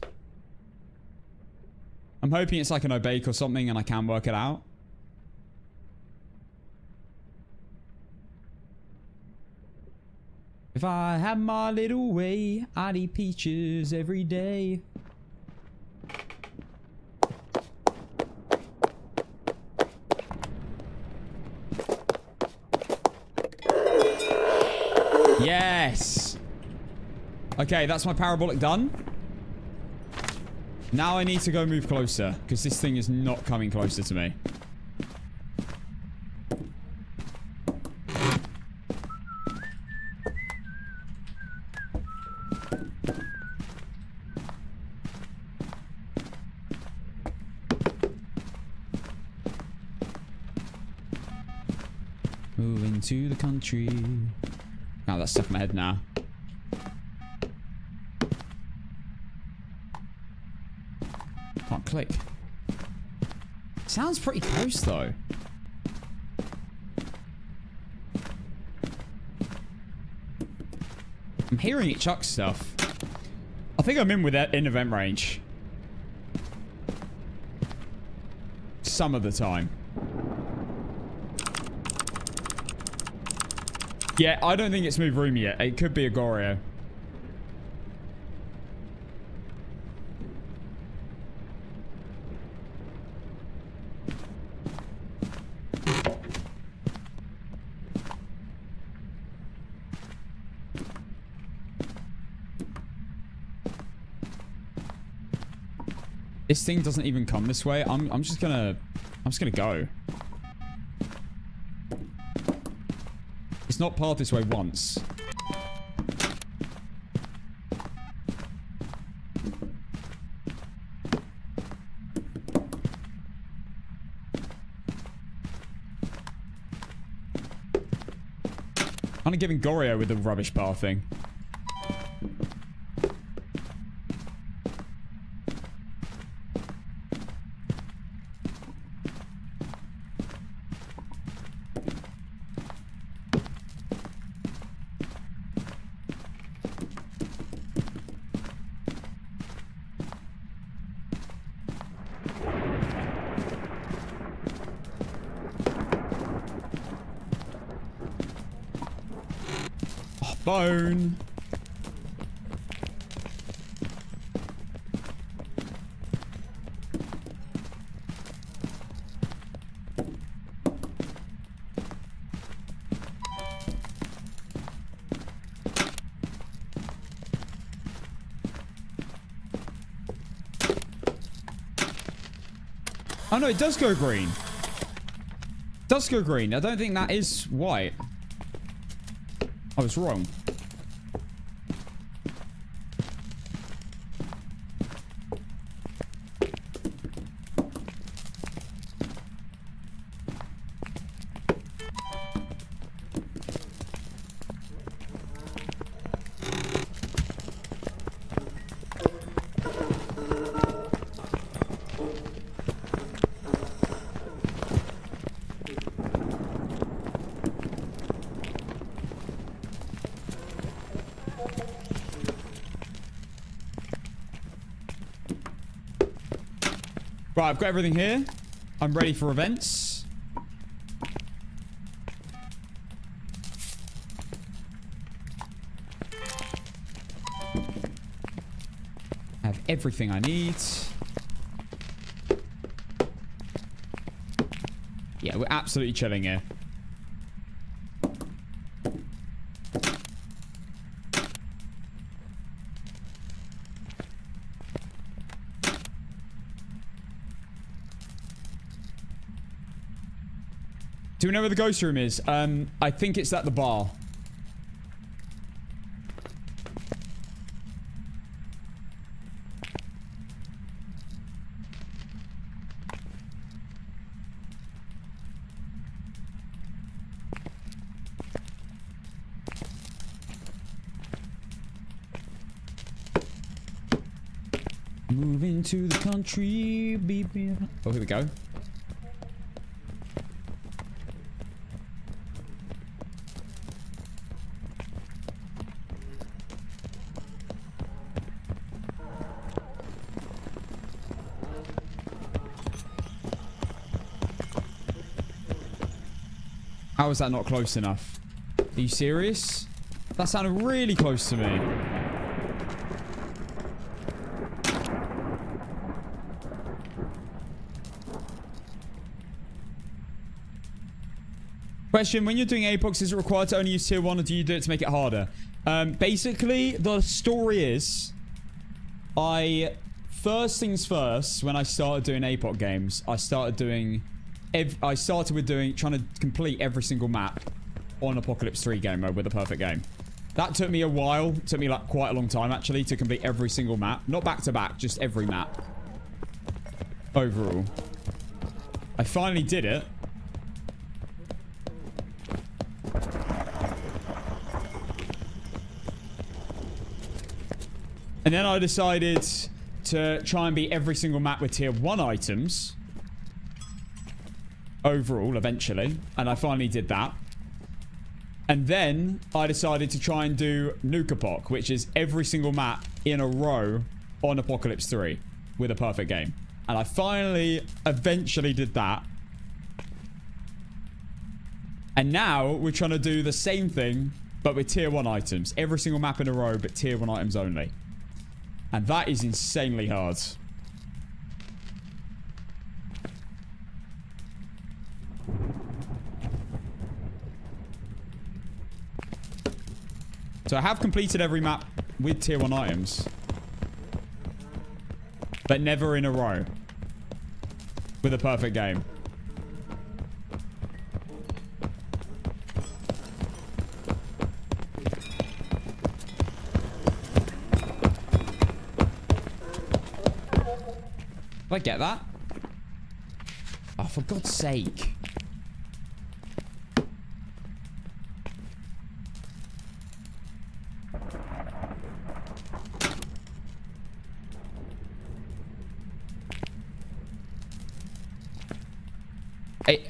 I'm hoping it's like an obake or something and I can work it out. If I had my little way, I'd eat peaches every day. Yes! Okay, that's my parabolic done. Now I need to go move closer, because this thing is not coming closer to me. Moving to the country. Oh, that's stuck in my head now. Can't click. Sounds pretty close though. I'm hearing it chuck stuff. I think I'm in with that in event range. Some of the time. Yeah, I don't think it's moved room yet. It could be a Goryo. This thing doesn't even come this way. I'm just gonna go. It's not passed this way once. Kind of giving Goryo with the rubbish path thing. Phone. Oh, no, it does go green. Does go green. I don't think that is white. I was wrong. Right, I've got everything here. I'm ready for events. I have everything I need. Yeah, we're absolutely chilling here. Do we know where the ghost room is? I think it's at the bar. Moving to the country. Beep, beep. Oh, here we go. How is that not close enough? Are you serious? That sounded really close to me. Question, when you're doing Apex, is it required to only use tier 1 or do you do it to make it harder? Basically, the story is... First things first, when I started doing APOC games, I started with trying to complete every single map on Apocalypse 3 game mode with a perfect game. That took me a while. It took me like quite a long time actually to complete every single map. Not back to back, just every map. Overall. I finally did it. And then I decided to try and beat every single map with tier 1 items. Overall, eventually. And I finally did that. And then I decided to try and do Nuke Epoch, which is every single map in a row on Apocalypse 3 with a perfect game. And I finally, eventually did that. And now we're trying to do the same thing, but with tier 1 items. Every single map in a row, but tier 1 items only. And that is insanely hard. So I have completed every map with tier 1 items. But never in a row. With a perfect game. Did I get that? Oh, for God's sake.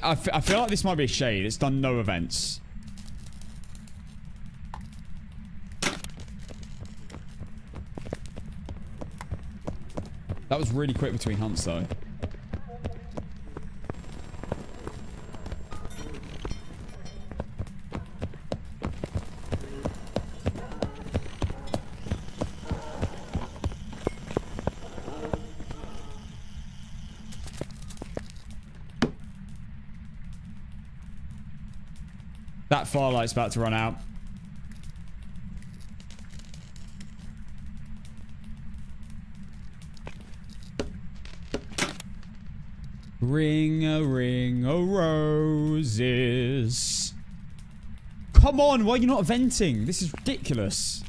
I feel like this might be a shade. It's done no events. That was really quick between hunts, though. That firelight's about to run out. Ring a roses. Come on, why are you not venting? This is ridiculous.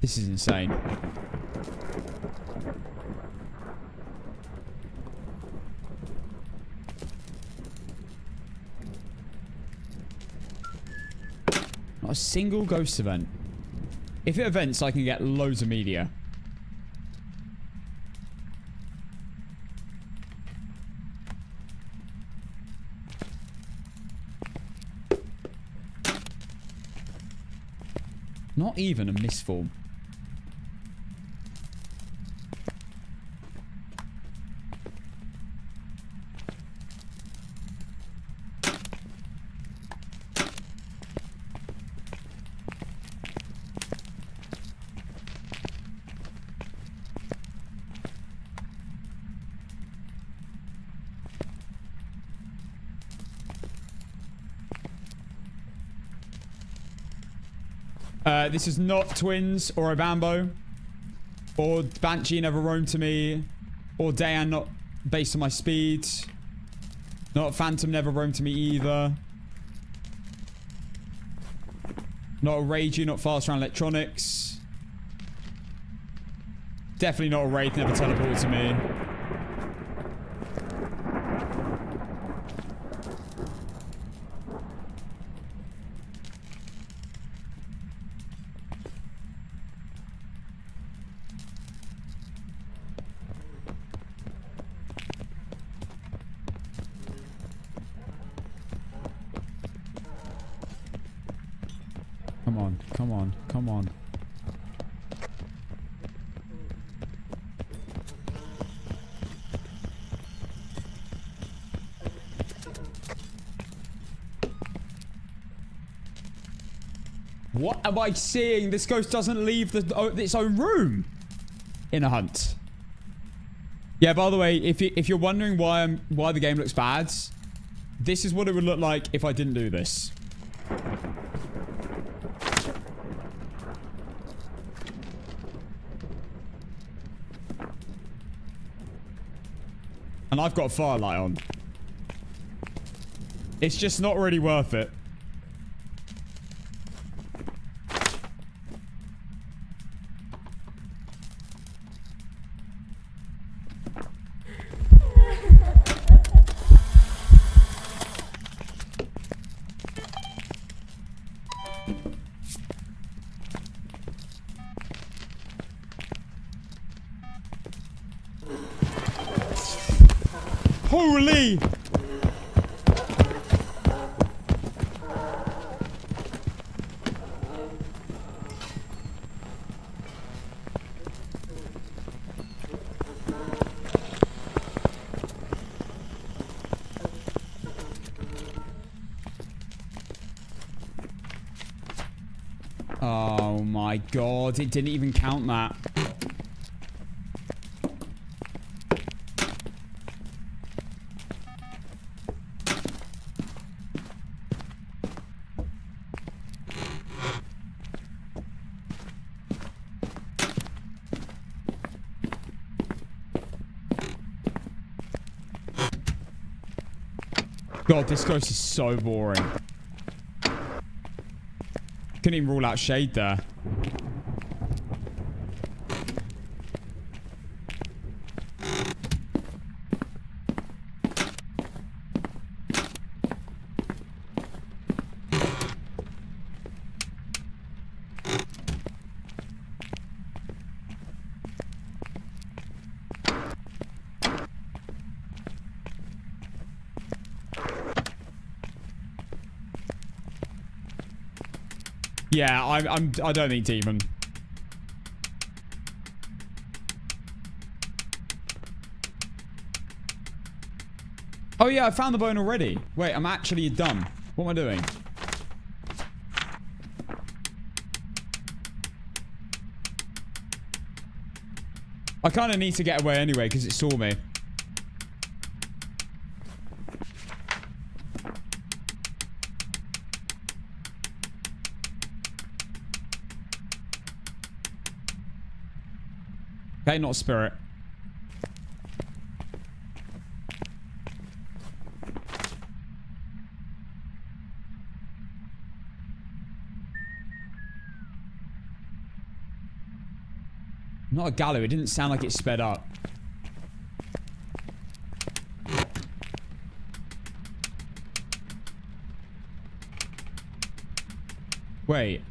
This is insane. Not a single ghost event. If it events, I can get loads of media. Not even a misform. This is not Twins or a Bambo or Banshee never roamed to me or Dayan not based on my speed. Not Phantom never roamed to me either. Not a Ragey, not Fast Round Electronics. Definitely not a Wraith, never teleported to me. Come on, come on, come on. What am I seeing? This ghost doesn't leave its own room in a hunt. Yeah, by the way, if you're wondering why the game looks bad, this is what it would look like if I didn't do this. And I've got a firelight on. It's just not really worth it. Holy! Oh my god, it didn't even count that. God, this ghost is so boring. Couldn't even rule out shade there. Yeah, I don't think demon. Oh, yeah, I found the bone already. Wait, I'm actually dumb. What am I doing? I kind of need to get away anyway because it saw me. Okay, not a spirit. Not a gallows. It didn't sound like it sped up. Wait.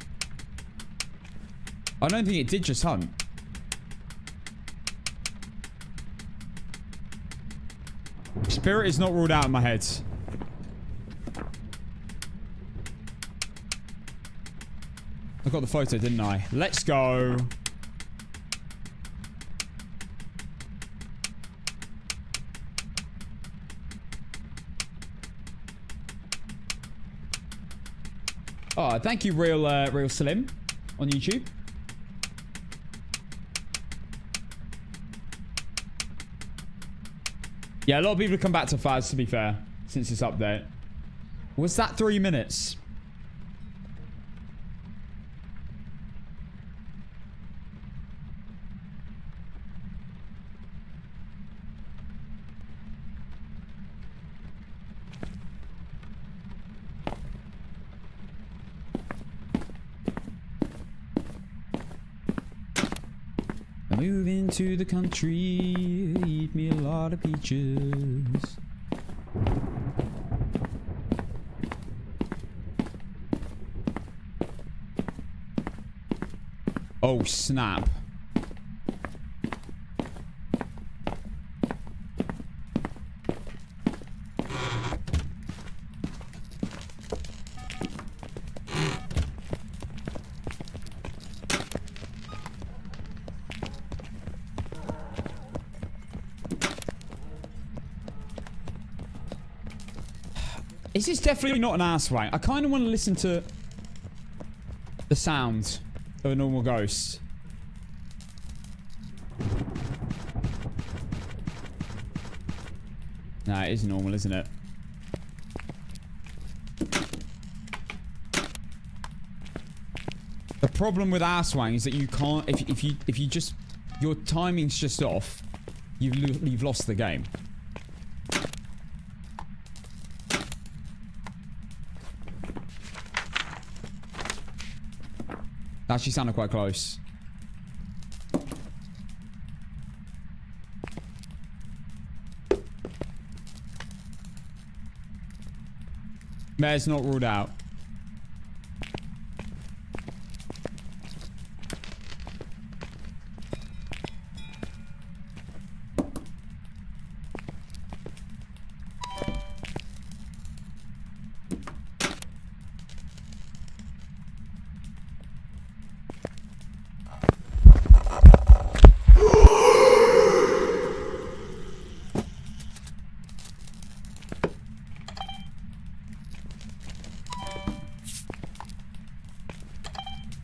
I don't think it did just hunt. Spirit is not ruled out in my head. I got the photo, didn't I? Let's go. Oh, thank you, Real Slim on YouTube. Yeah, a lot of people have come back to Faz, to be fair, since this update. Was that 3 minutes? Moving to the country, eat me a lot of peaches. Oh, snap. This is definitely not an ass wank. I kind of want to listen to the sound of a normal ghost. Nah, it is normal, isn't it? The problem with ass wank is that you can't. If you just, your timing's just off, you've lost the game. That actually sounded quite close. Mayor's not ruled out.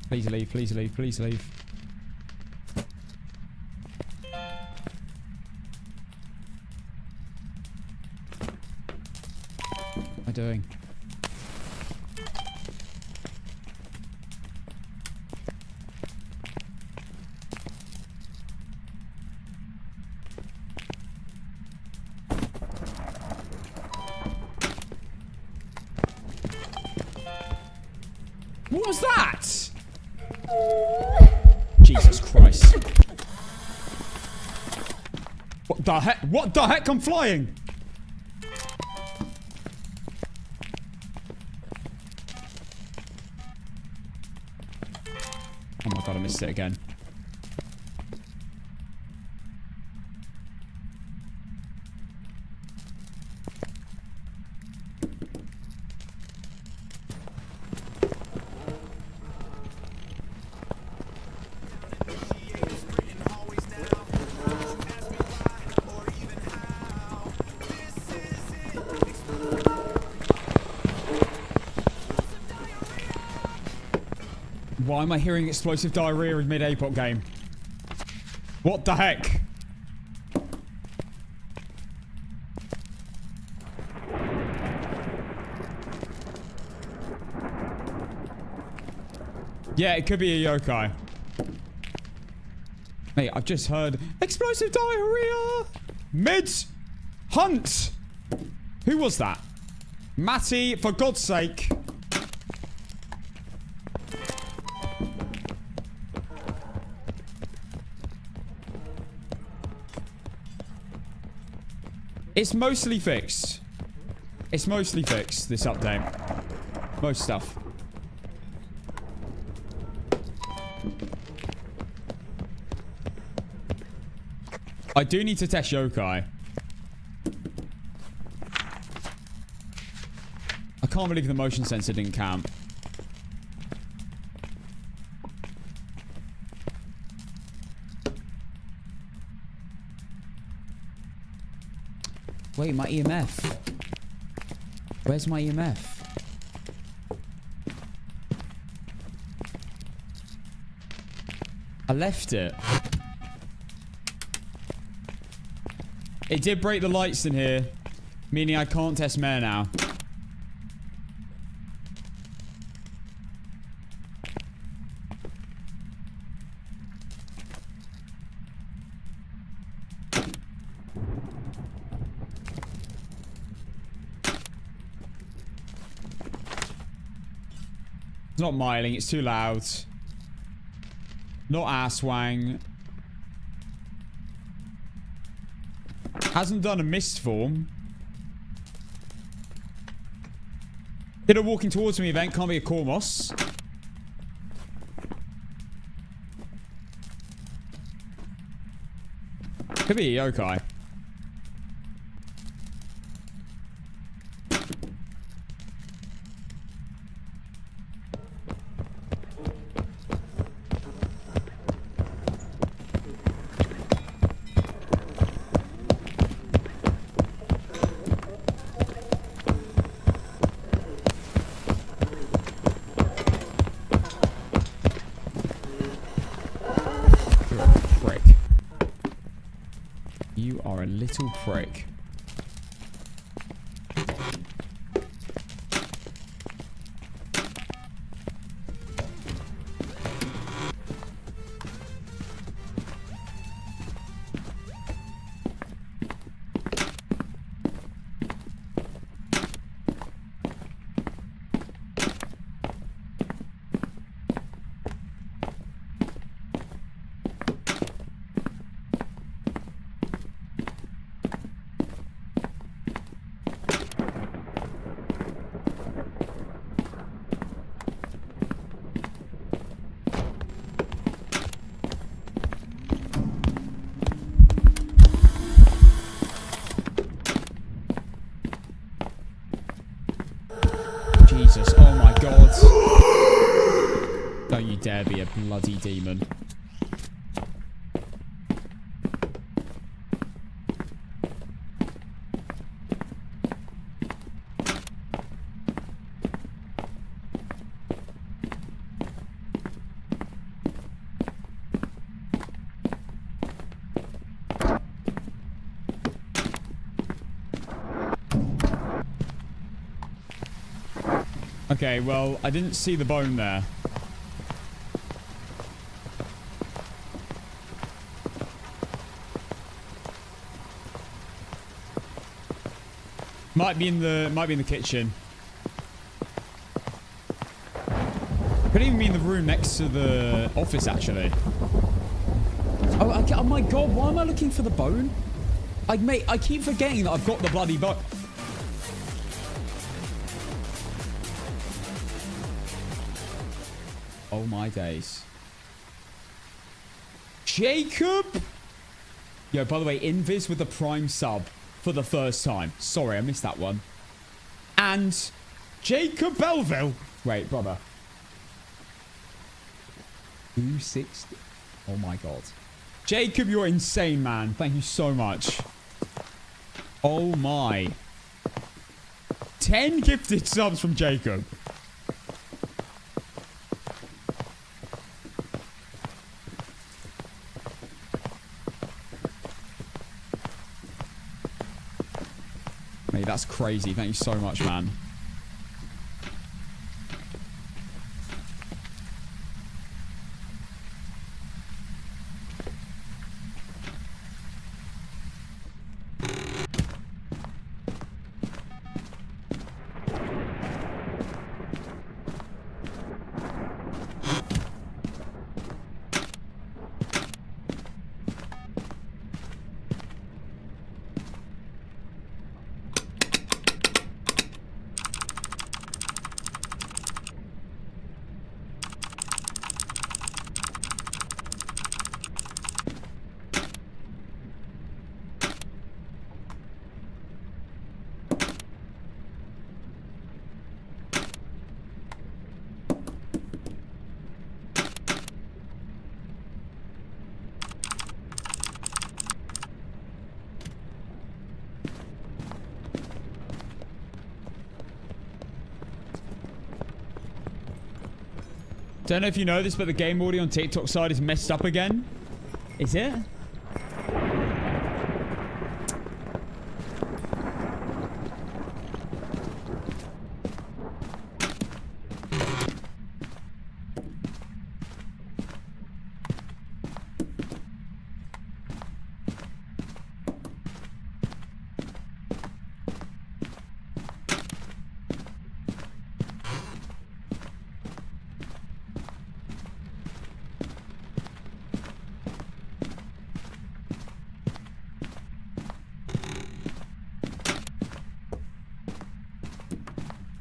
Please leave, please leave, please leave. What am I doing? What was that? Jesus Christ. What the heck? What the heck? I'm flying. Oh my god, I missed it again. Why am I hearing explosive diarrhea in mid-APOC game? What the heck? Yeah, it could be a yokai. Mate, I've just heard explosive diarrhea. Mids. Hunt. Who was that? Matty, for God's sake. It's mostly fixed. It's mostly fixed, this update. Most stuff. I do need to test yokai. I can't believe the motion sensor didn't count. Wait, my EMF. Where's my EMF? I left it. It did break the lights in here, meaning I can't test Mare now. It's not miling, it's too loud. Not asswang. Hasn't done a mist form. Did a walking towards me event, can't be a Kormos. Could be a yokai. Little prick. Jesus, oh my god. Don't you dare be a bloody demon. Okay, well, I didn't see the bone there. Might be in the kitchen. Could even be in the room next to the office, actually. Oh my god, why am I looking for the bone? Like, mate, I keep forgetting that I've got the bloody bone. Oh my days. Jacob! Yo, by the way, Invis with the prime sub for the first time. Sorry, I missed that one. And Jacob Belleville. Wait, brother. 260. Oh my god. Jacob, you're insane, man. Thank you so much. Oh my. 10 gifted subs from Jacob. Mate, that's crazy. Thank you so much, man. Don't know if you know this, but the game audio on TikTok side is messed up again. Is it?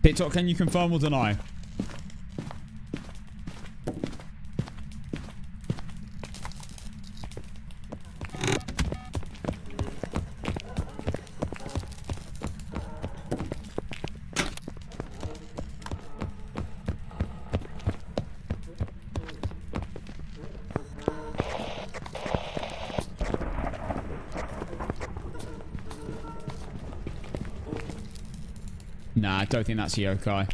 TikTok, can you confirm or deny? Nah, I don't think that's yokai.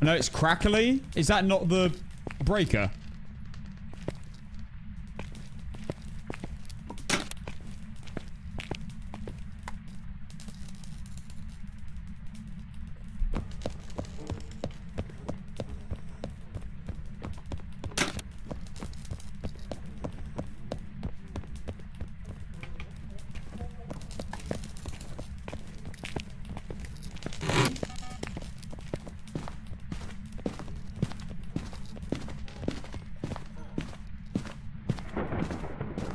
No, it's crackly. Is that not the breaker?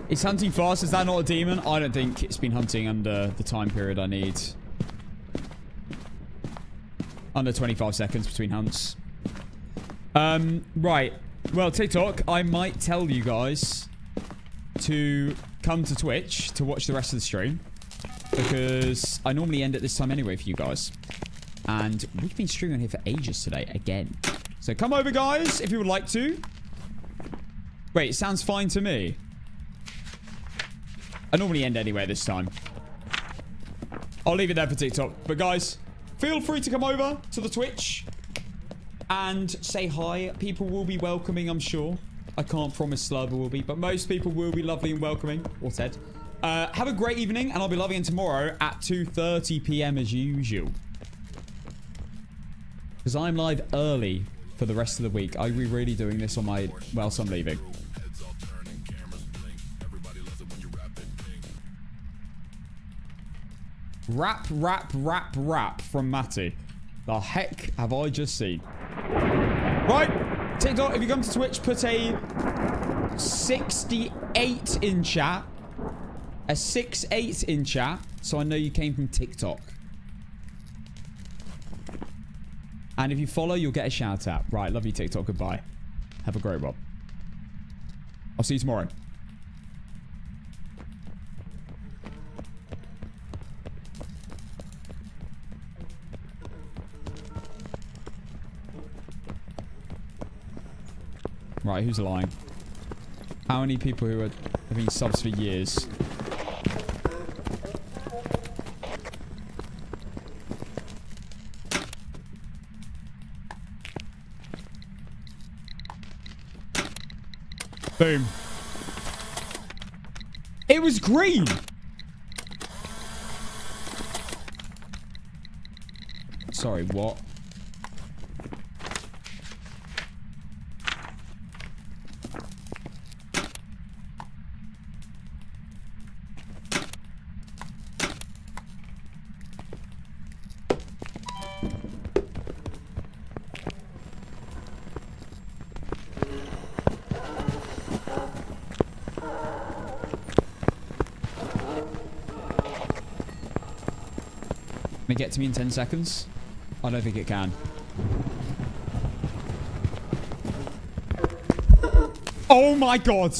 It's hunting fast. Is that not a demon? I don't think it's been hunting under the time period I need. Under 25 seconds between hunts. Right. Well, TikTok, I might tell you guys to come to Twitch to watch the rest of the stream. Because I normally end at this time anyway for you guys. And we've been streaming here for ages today, again. So come over, guys, if you would like to. Wait, it sounds fine to me. I normally end anyway this time. I'll leave it there for TikTok. But guys, feel free to come over to the Twitch and say hi. People will be welcoming, I'm sure. I can't promise Slurber will be, but most people will be lovely and welcoming. Or Ted. Have a great evening, and I'll be loving in tomorrow at 2:30 p.m. as usual. Because I'm live early for the rest of the week. Are we really doing this on my... whilst I'm leaving? Rap, rap, rap, rap from Matty. The heck have I just seen? Right. TikTok, if you come to Twitch, put a 68 in chat. A 68 in chat. So I know you came from TikTok. And if you follow, you'll get a shout out. Right. Love you, TikTok. Goodbye. Have a great one. I'll see you tomorrow. Right, who's lying? How many people who have been subs for years? Boom. It was green. Sorry, what? Can it get to me in 10 seconds? I don't think it can. Oh my god!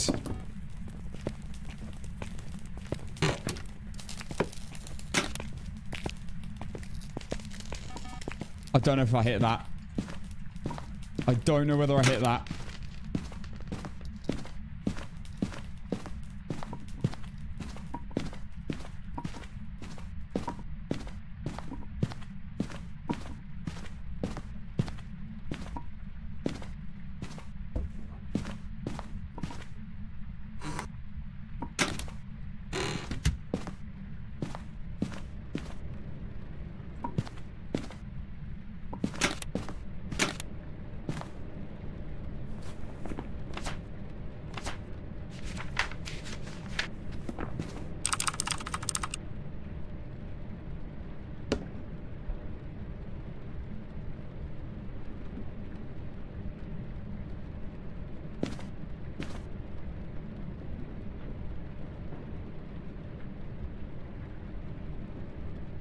I don't know if I hit that. I don't know whether I hit that.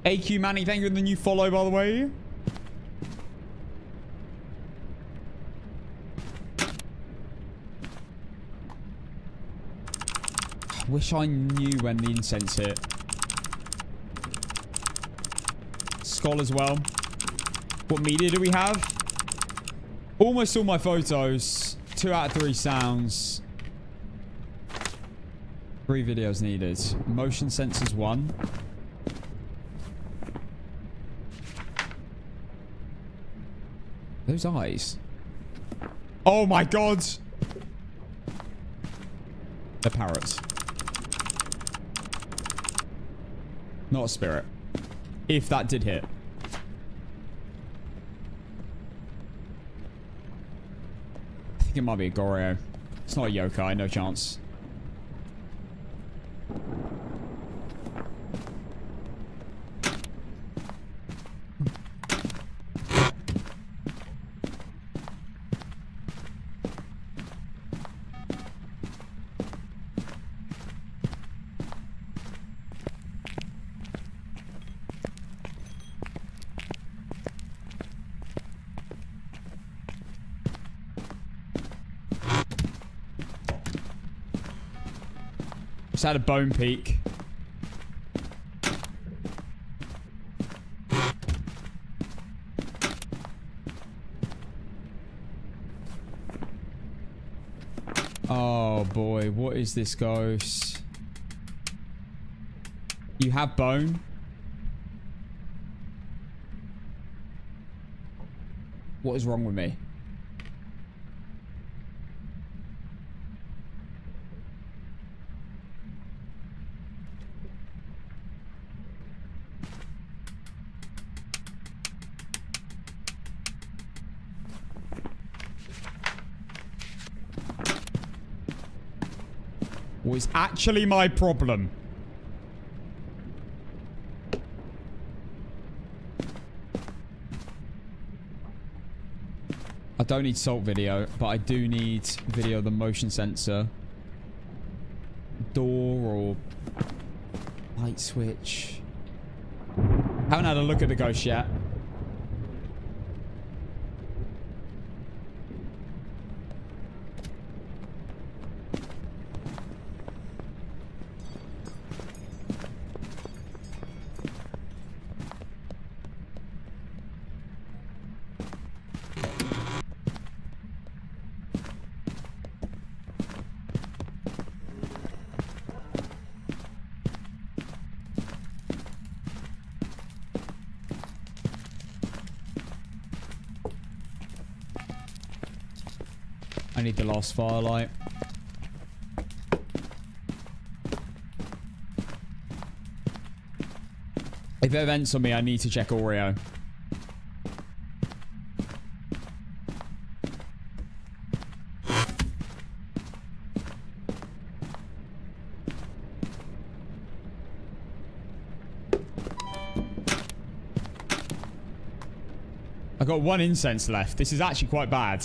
AQ Manny, thank you for the new follow, by the way. Wish I knew when the incense hit. Skull as well. What media do we have? Almost all my photos. 2 out of 3 sounds. 3 videos needed. Motion sensors 1. Those eyes. Oh my god. They're parrots. Not a spirit. If that did hit. I think it might be a Goryo. It's not a yokai, no chance. Just had a bone peak. Oh boy, what is this ghost? You have bone? What is wrong with me? What is actually my problem? I don't need salt video, but I do need video of the motion sensor. Door or light switch. Haven't had a look at the ghost yet. I need the last firelight. If it events on me, I need to check Oreo. I've got 1 incense left. This is actually quite bad.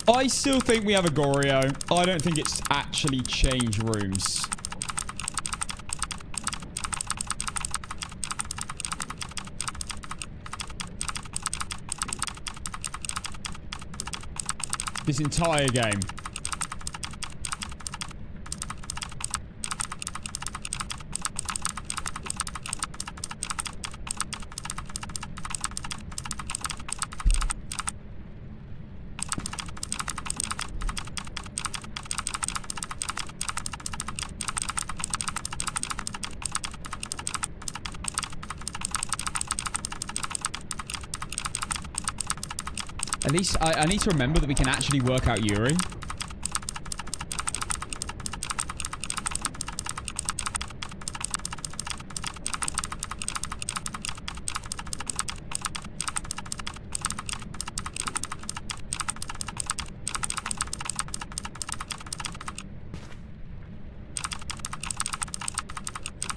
I still think we have a Goryo. I don't think it's actually changed rooms. This entire game. At least I need to remember that we can actually work out Yuri.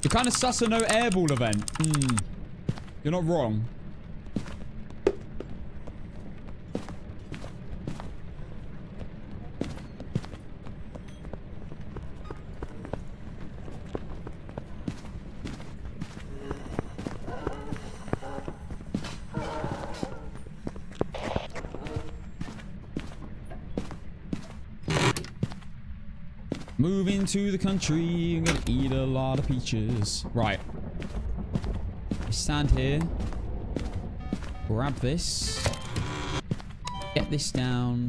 You're kind of sus a no airball event. You're not wrong. Moving to the country, I'm gonna eat a lot of peaches. Right. I stand here. Grab this. Get this down.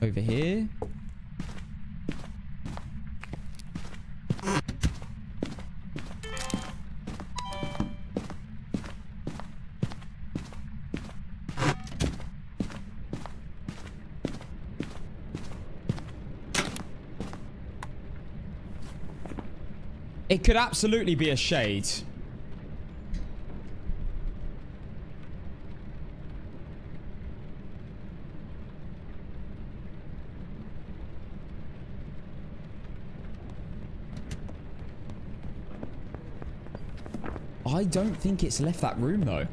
Over here. It could absolutely be a shade. I don't think it's left that room though.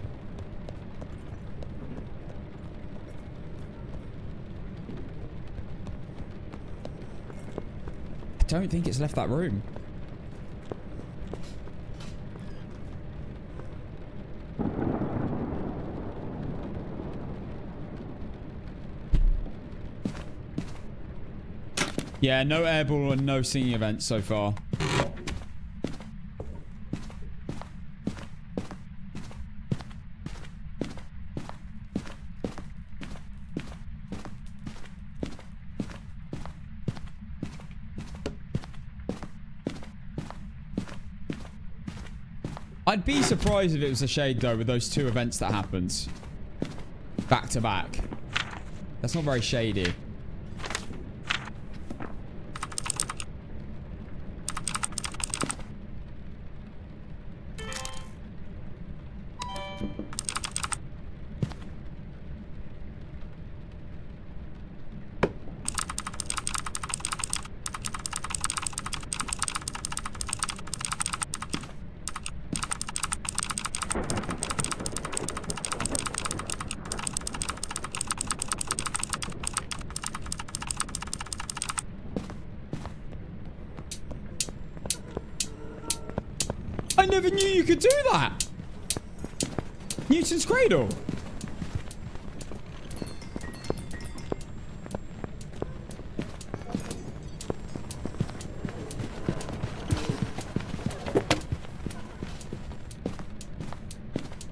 I don't think it's left that room. Yeah, no airball and no singing events so far. I'd be surprised if it was a shade though with those 2 events that happened. Back to back. That's not very shady. I never knew you could do that. Newton's Cradle.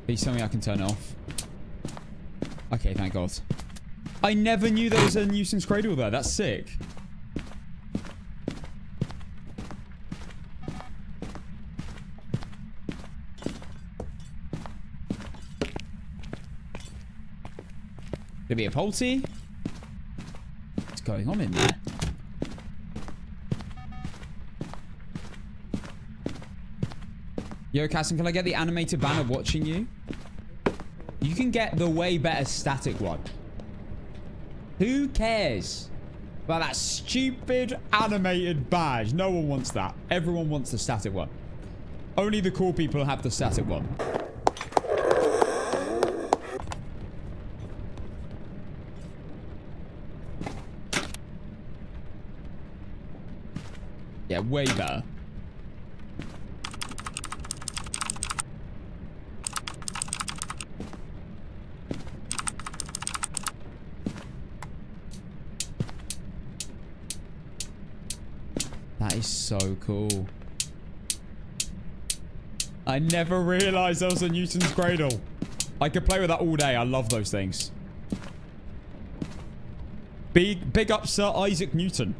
Please tell me I can turn it off. Okay, thank God. I never knew there was a Newton's Cradle there. That's sick. Could be a Polty. What's going on in there? Yo, Casson, can I get the animated banner watching you? You can get the way better static one. Who cares about that stupid animated badge? No one wants that. Everyone wants the static one. Only the cool people have the static one. Yeah, way better. That is so cool. I never realized there was a Newton's Cradle. I could play with that all day. I love those things. Big up Sir Isaac Newton.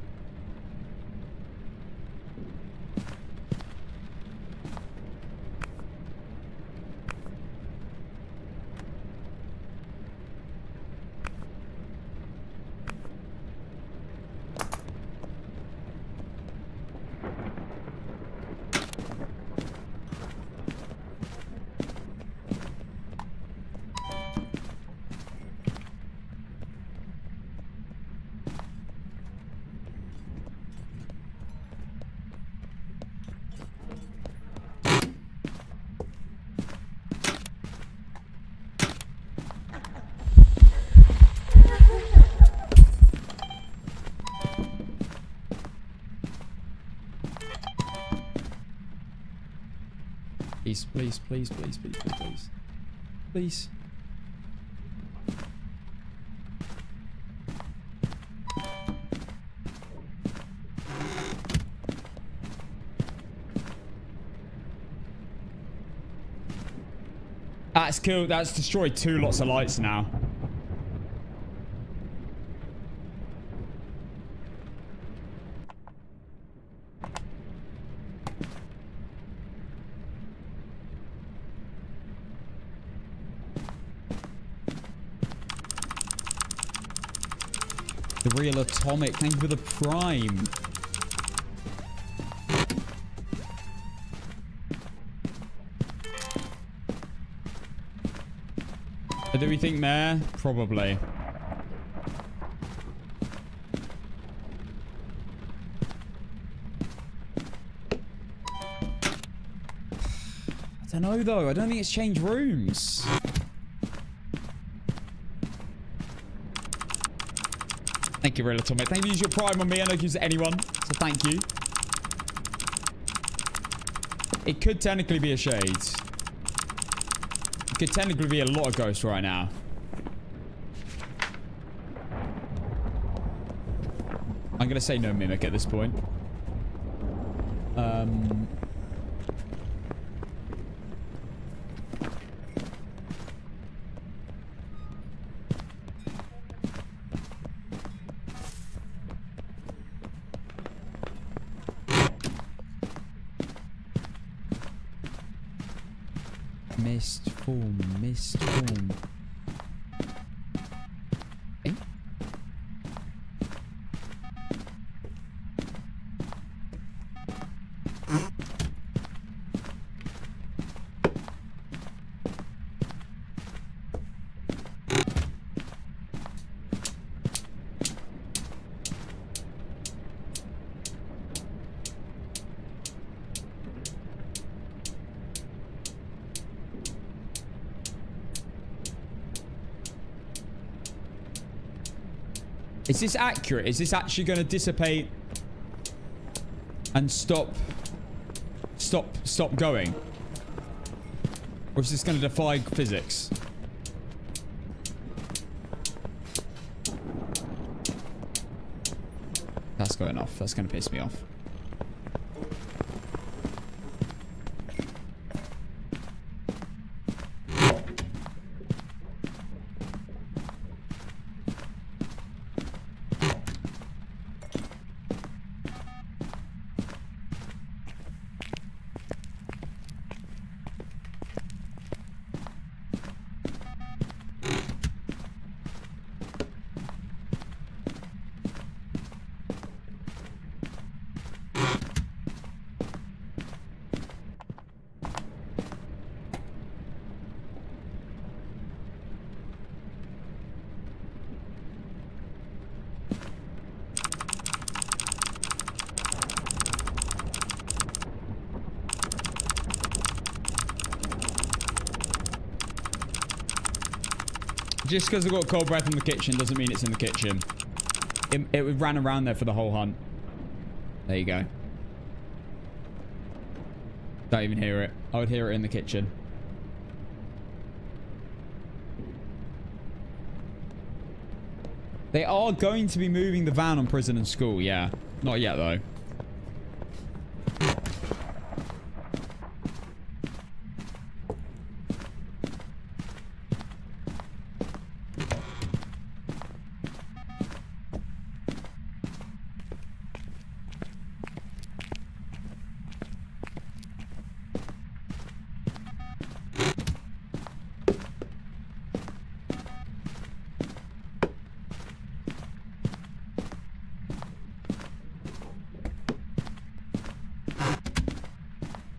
Please, please, please, please, please, please. Please. That's killed. That's destroyed 2 lots of lights now. The real atomic. Thank you for the prime. Do we think Mayor? Probably. I don't know though. I don't think it's changed rooms. Thank you, Real Atomic. Thank you for using your prime on me. I don't use it anyone, so thank you. It could technically be a shade. It could technically be a lot of ghosts right now. I'm gonna say no mimic at this point. Mist form, mist form. Eh? Is this accurate? Is this actually going to dissipate and stop going? Or is this going to defy physics? That's going off. That's going to piss me off. Just because I got cold breath in the kitchen doesn't mean it's in the kitchen. It ran around there for the whole hunt. There you go. Don't even hear it. I would hear it in the kitchen. They are going to be moving the van on prison and school, yeah. Not yet, though.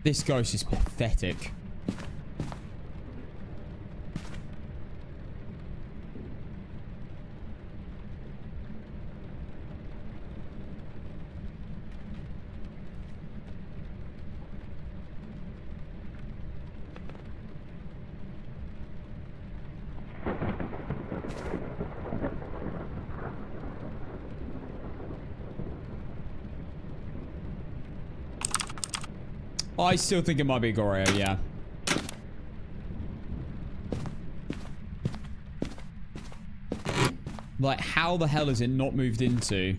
This ghost is pathetic. I still think it might be Goreo, yeah. Like, how the hell is it not moved into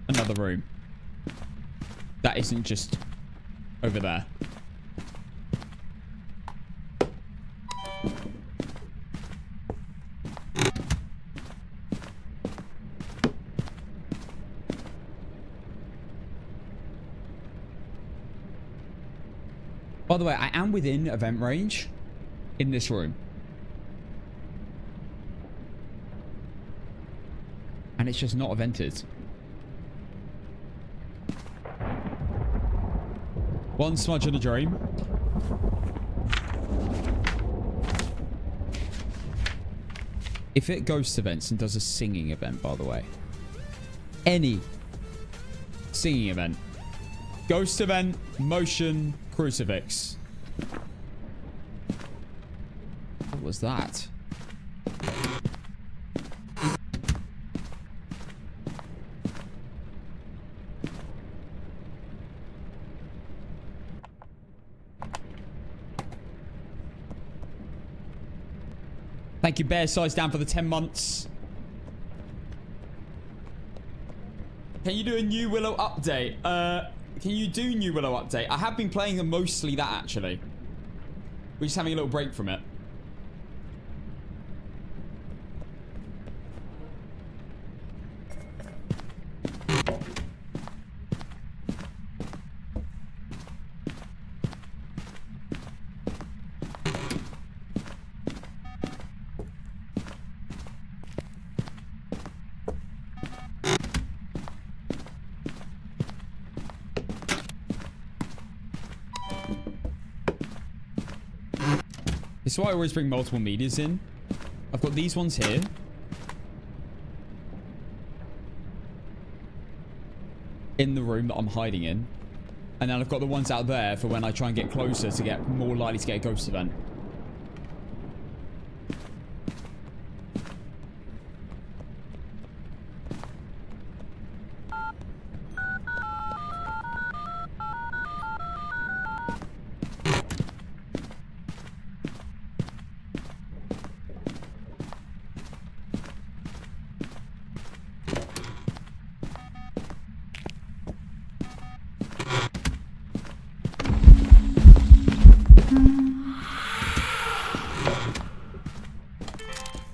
another room? That isn't just over there. By the way, I am within event range in this room. And it's just not evented. One smudge in a dream. If it ghost events and does a singing event, by the way. Any singing event. Ghost event, motion, crucifix. What was that? Thank you, Bear Size Down, for the 10 months. Can you do a new Willow update? Can you do new Willow update? I have been playing mostly that, actually. We're just having a little break from it. This is why I always bring multiple medias in. I've got these ones here. In the room that I'm hiding in. And then I've got the ones out there for when I try and get closer to get more likely to get a ghost event.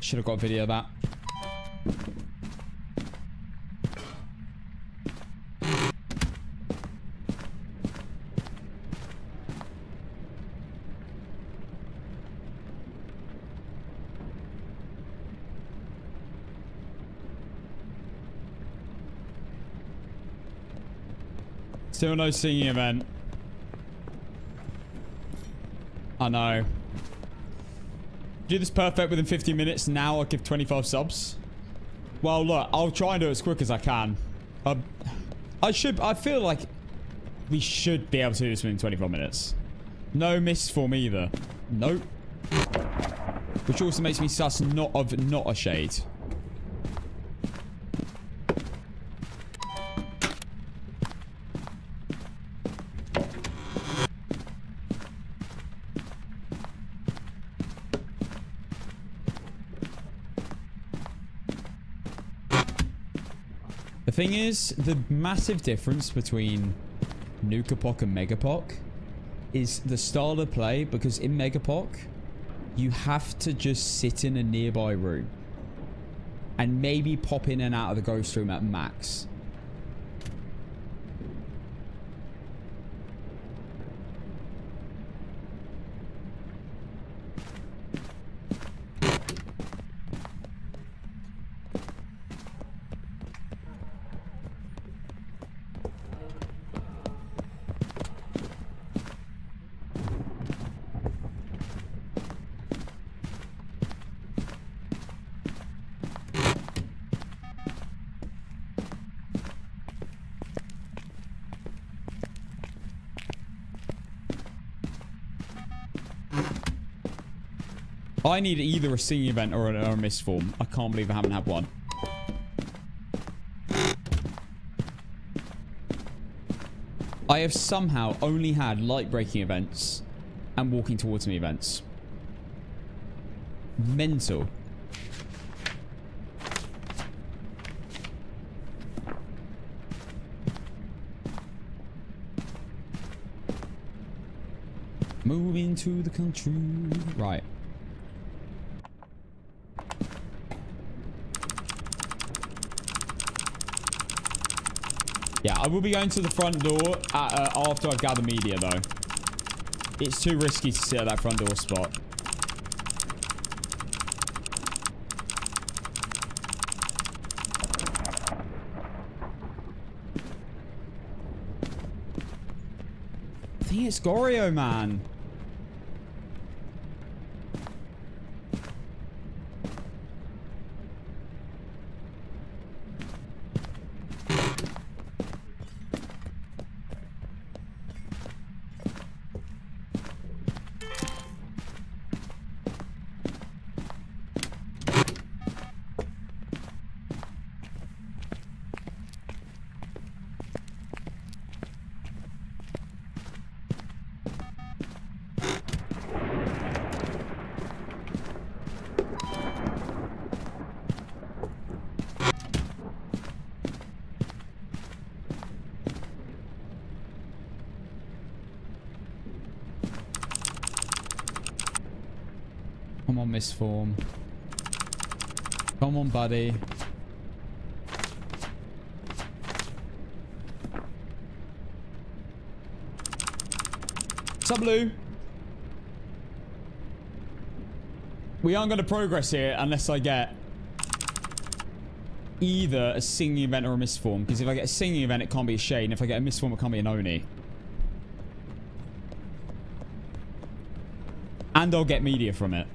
Should have got a video of that. Still no singing event. I know. Do this perfect within 15 minutes. Now I'll give 25 subs. Well, look, I'll try and do it as quick as I can. I feel like we should be able to do this within 24 minutes. No miss for me either. Nope. Which also makes me sus not a shade. The thing is, the massive difference between Nukapoc and Megapoc is the style of play, because in Megapoc, you have to just sit in a nearby room and maybe pop in and out of the ghost room at max. I need either a singing event or a misform. I can't believe I haven't had one. I have somehow only had light breaking events and walking towards me events. Mental. Moving to the country. Right. Yeah, I will be going to the front door after I've gathered media, though. It's too risky to sit at that front door spot. I think it's Goryo, man. Come on, misform. Come on, buddy. What's up, Blue? We aren't going to progress here unless I get either a singing event or a misform. Because if I get a singing event, it can't be a shade. And if I get a misform, it can't be an Oni. And I'll get media from it.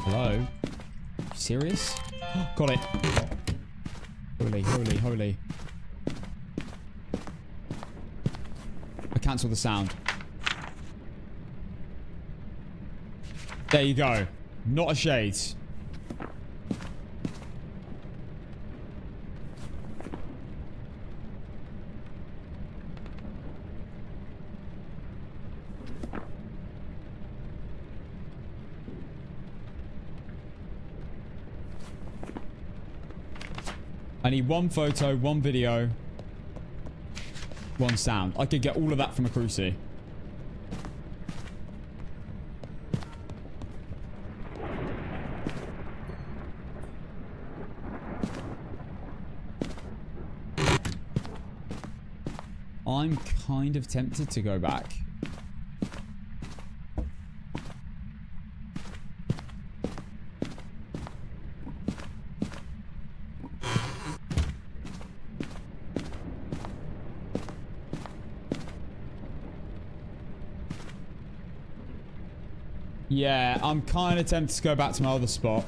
Hello? Serious? Got it. Holy, holy, holy. I cancel the sound. There you go. Not a shade. I need one photo, one video, one sound. I could get all of that from a Cruci. I'm kind of tempted to go back. Yeah, I'm kind of tempted to go back to my other spot.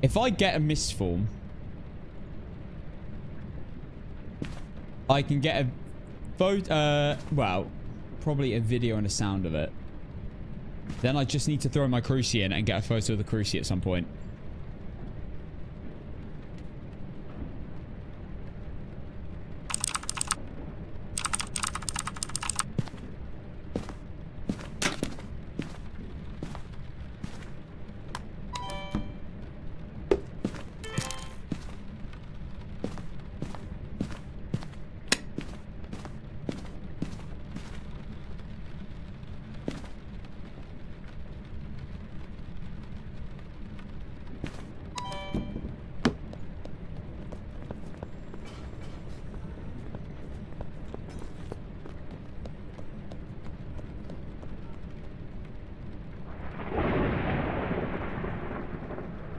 If I get a misform, I can get a photo, well, probably a video and a sound of it. Then I just need to throw my cruci in and get a photo of the cruci at some point.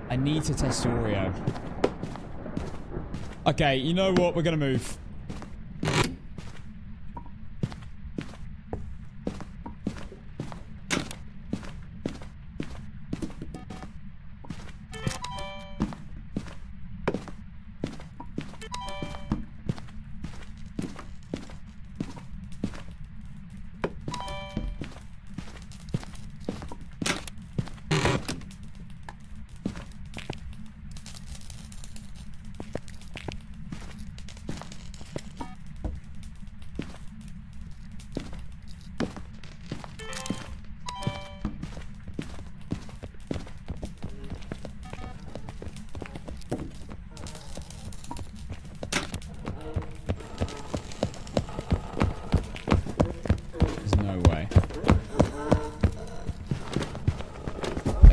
I need to test Oreo. Okay, you know what? We're gonna move.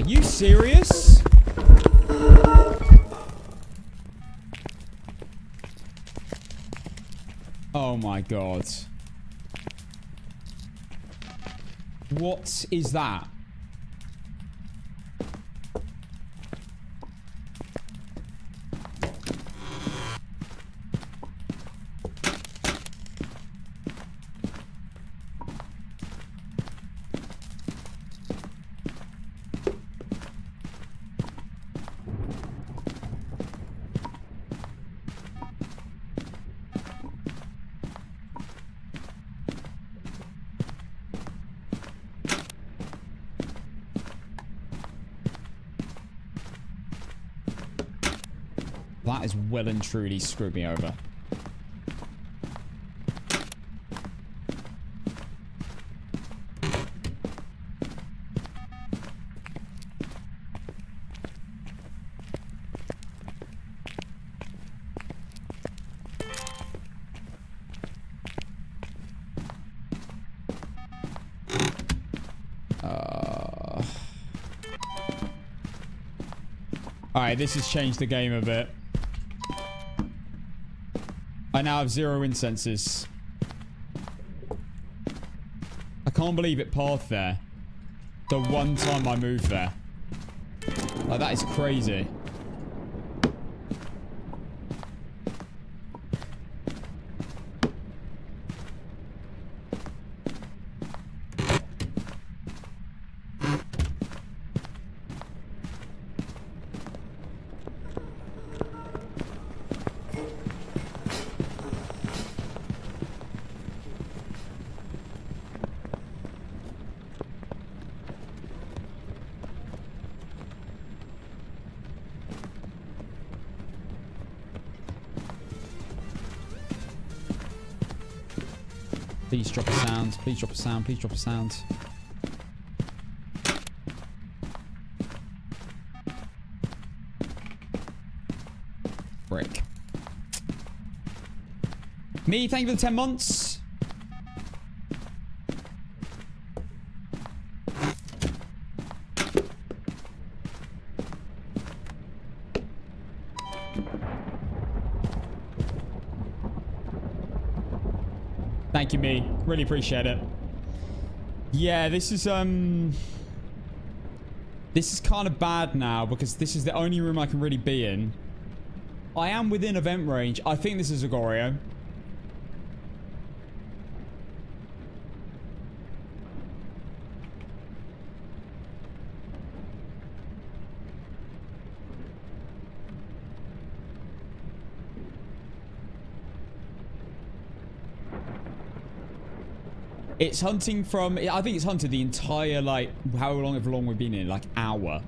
You serious? Oh my god. What is that? That has well and truly screwed me over. Alright, this has changed the game a bit. I now have 0 incenses. I can't believe it pathed there. The one time I moved there. Like, that is crazy. Please drop a sound. Please drop a sound. Please drop a sound. Brick. Me, thank you for the 10 months. Thank you, me. Really appreciate it. Yeah, this is kind of bad now because this is the only room I can really be in. I am within event range. I think this is a Goryo. It's hunting from... I think it's hunted the entire, like, however long we've been in, like, hour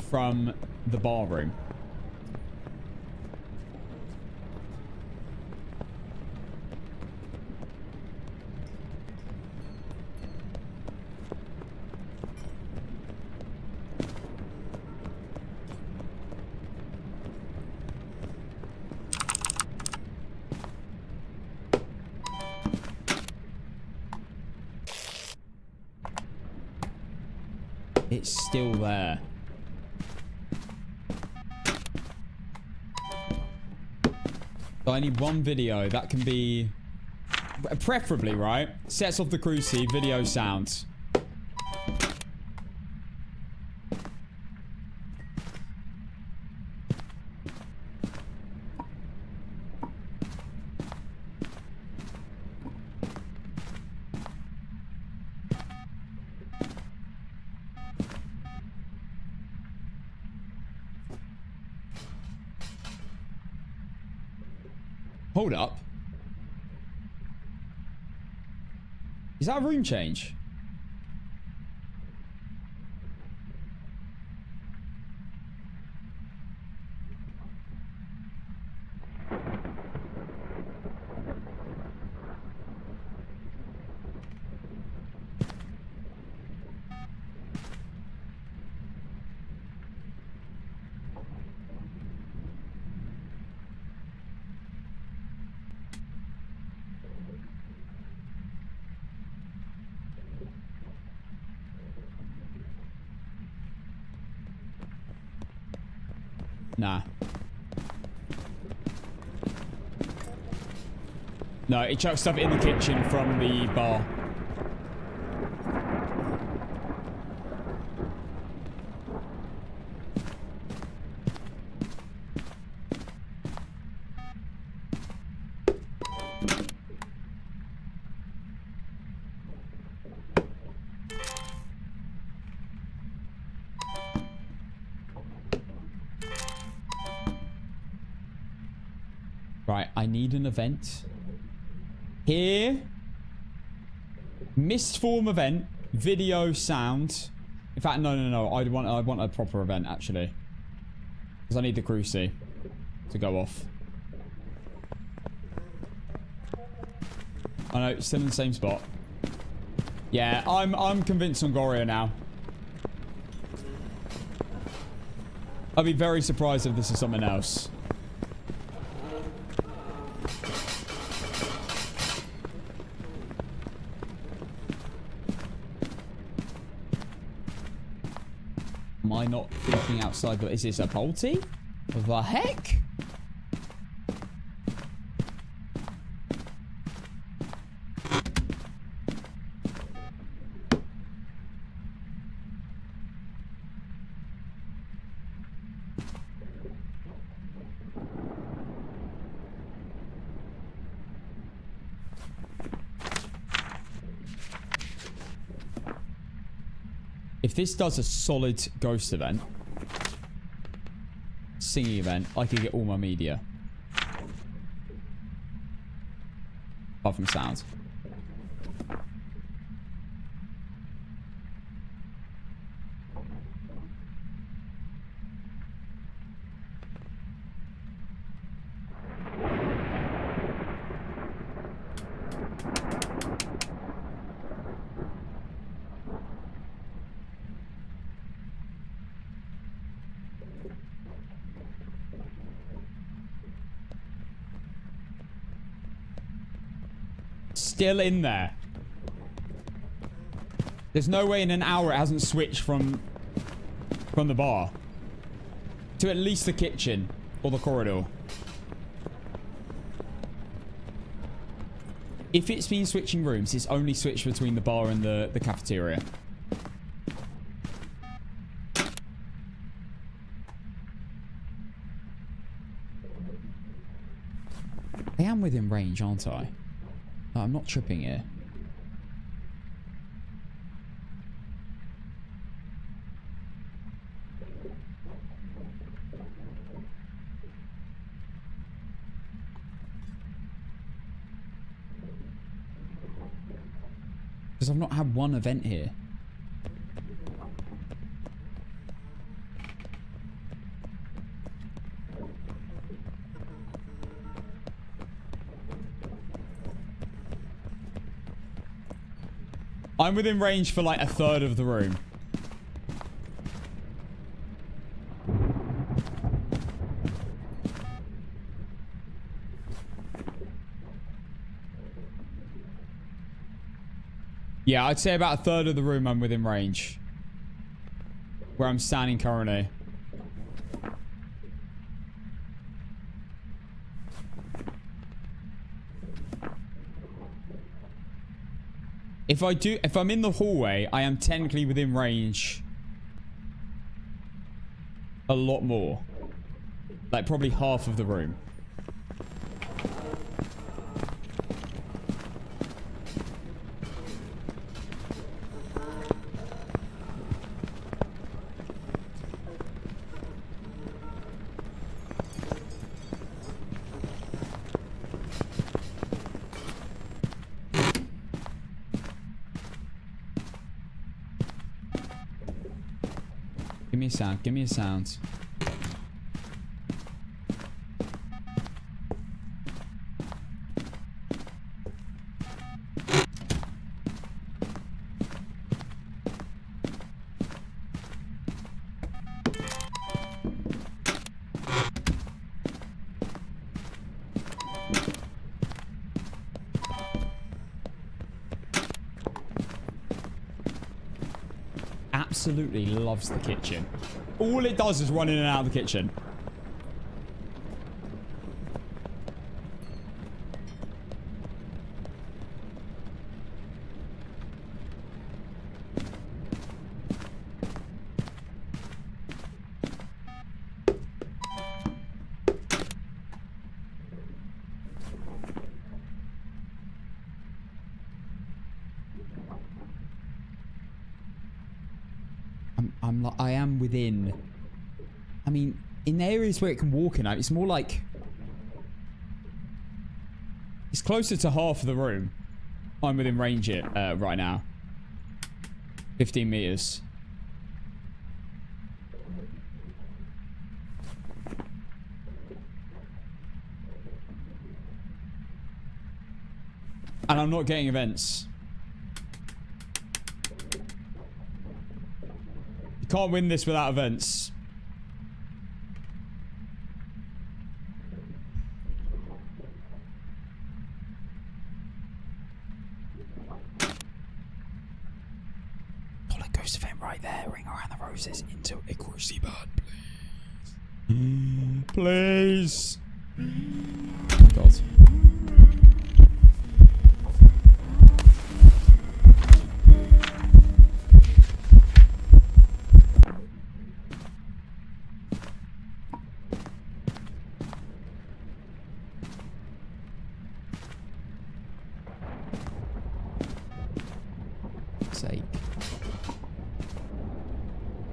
from the bar room. It's still there. So I need one video that can be... preferably, right? Sets off the cruise video sounds. Hold up. Is that a room change? Nah. No, it chucked stuff in the kitchen from the bar. Right, I need an event. Here. Mist form event. Video sound. In fact, no. I want a proper event, actually. Because I need the cruci to go off. I know, still in the same spot. Yeah, I'm convinced on Goryo now. I'd be very surprised if this is something else. Am I not thinking outside? But is this a Bolty? The heck? If this does a solid ghost event, singing event, I could get all my media. Apart from sound. Still in there. There's no way in an hour it hasn't switched from the bar to at least the kitchen or the corridor. If it's been switching rooms, it's only switched between the bar and the cafeteria. I am within range, aren't I? No, I'm not tripping here. Because I've not had one event here. I'm within range for like a third of the room. Yeah, I'd say about a third of the room I'm within range. Where I'm standing currently. If I'm in the hallway, I am technically within range a lot more. Like probably half of the room. Give me a sound. Give me a sound. Absolutely loves the kitchen. All it does is run in and out of the kitchen. I am within. I mean, in areas where it can walk in, it's more like it's closer to half of the room. I'm within range here right now. 15 meters. And I'm not getting events. Can't win this without events. Solid ghost event right there. Ring around the roses into a cruisy bird, please. Please. Oh God.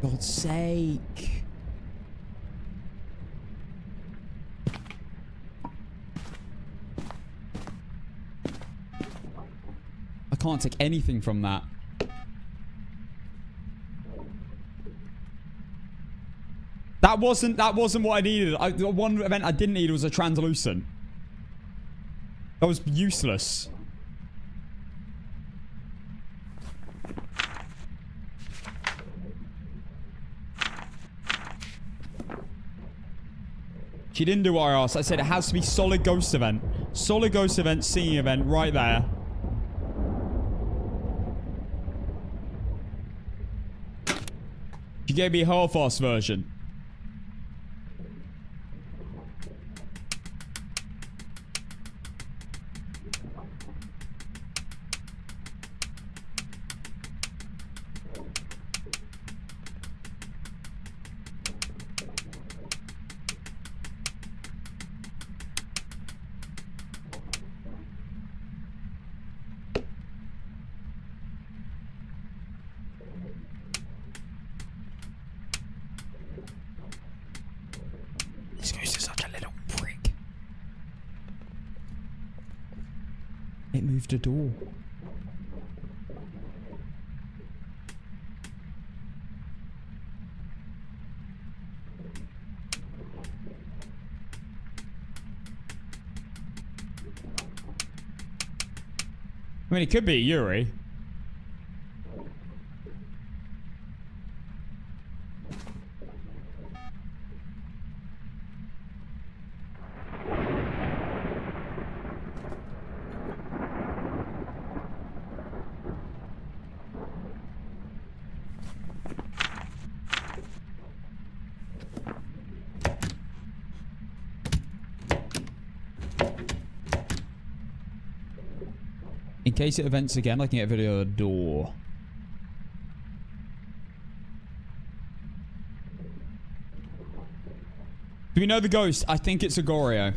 God's sake. I can't take anything from that. That wasn't what I needed. The one event I didn't need was a translucent. That was useless. She didn't do what I asked. I said it has to be solid ghost event. Solid ghost event, singing event, right there. She gave me a half-ass version. It moved a door. I mean, it could be Yuri. In case it events again, I can get a video of the door. Do we know the ghost? I think it's a Goryo.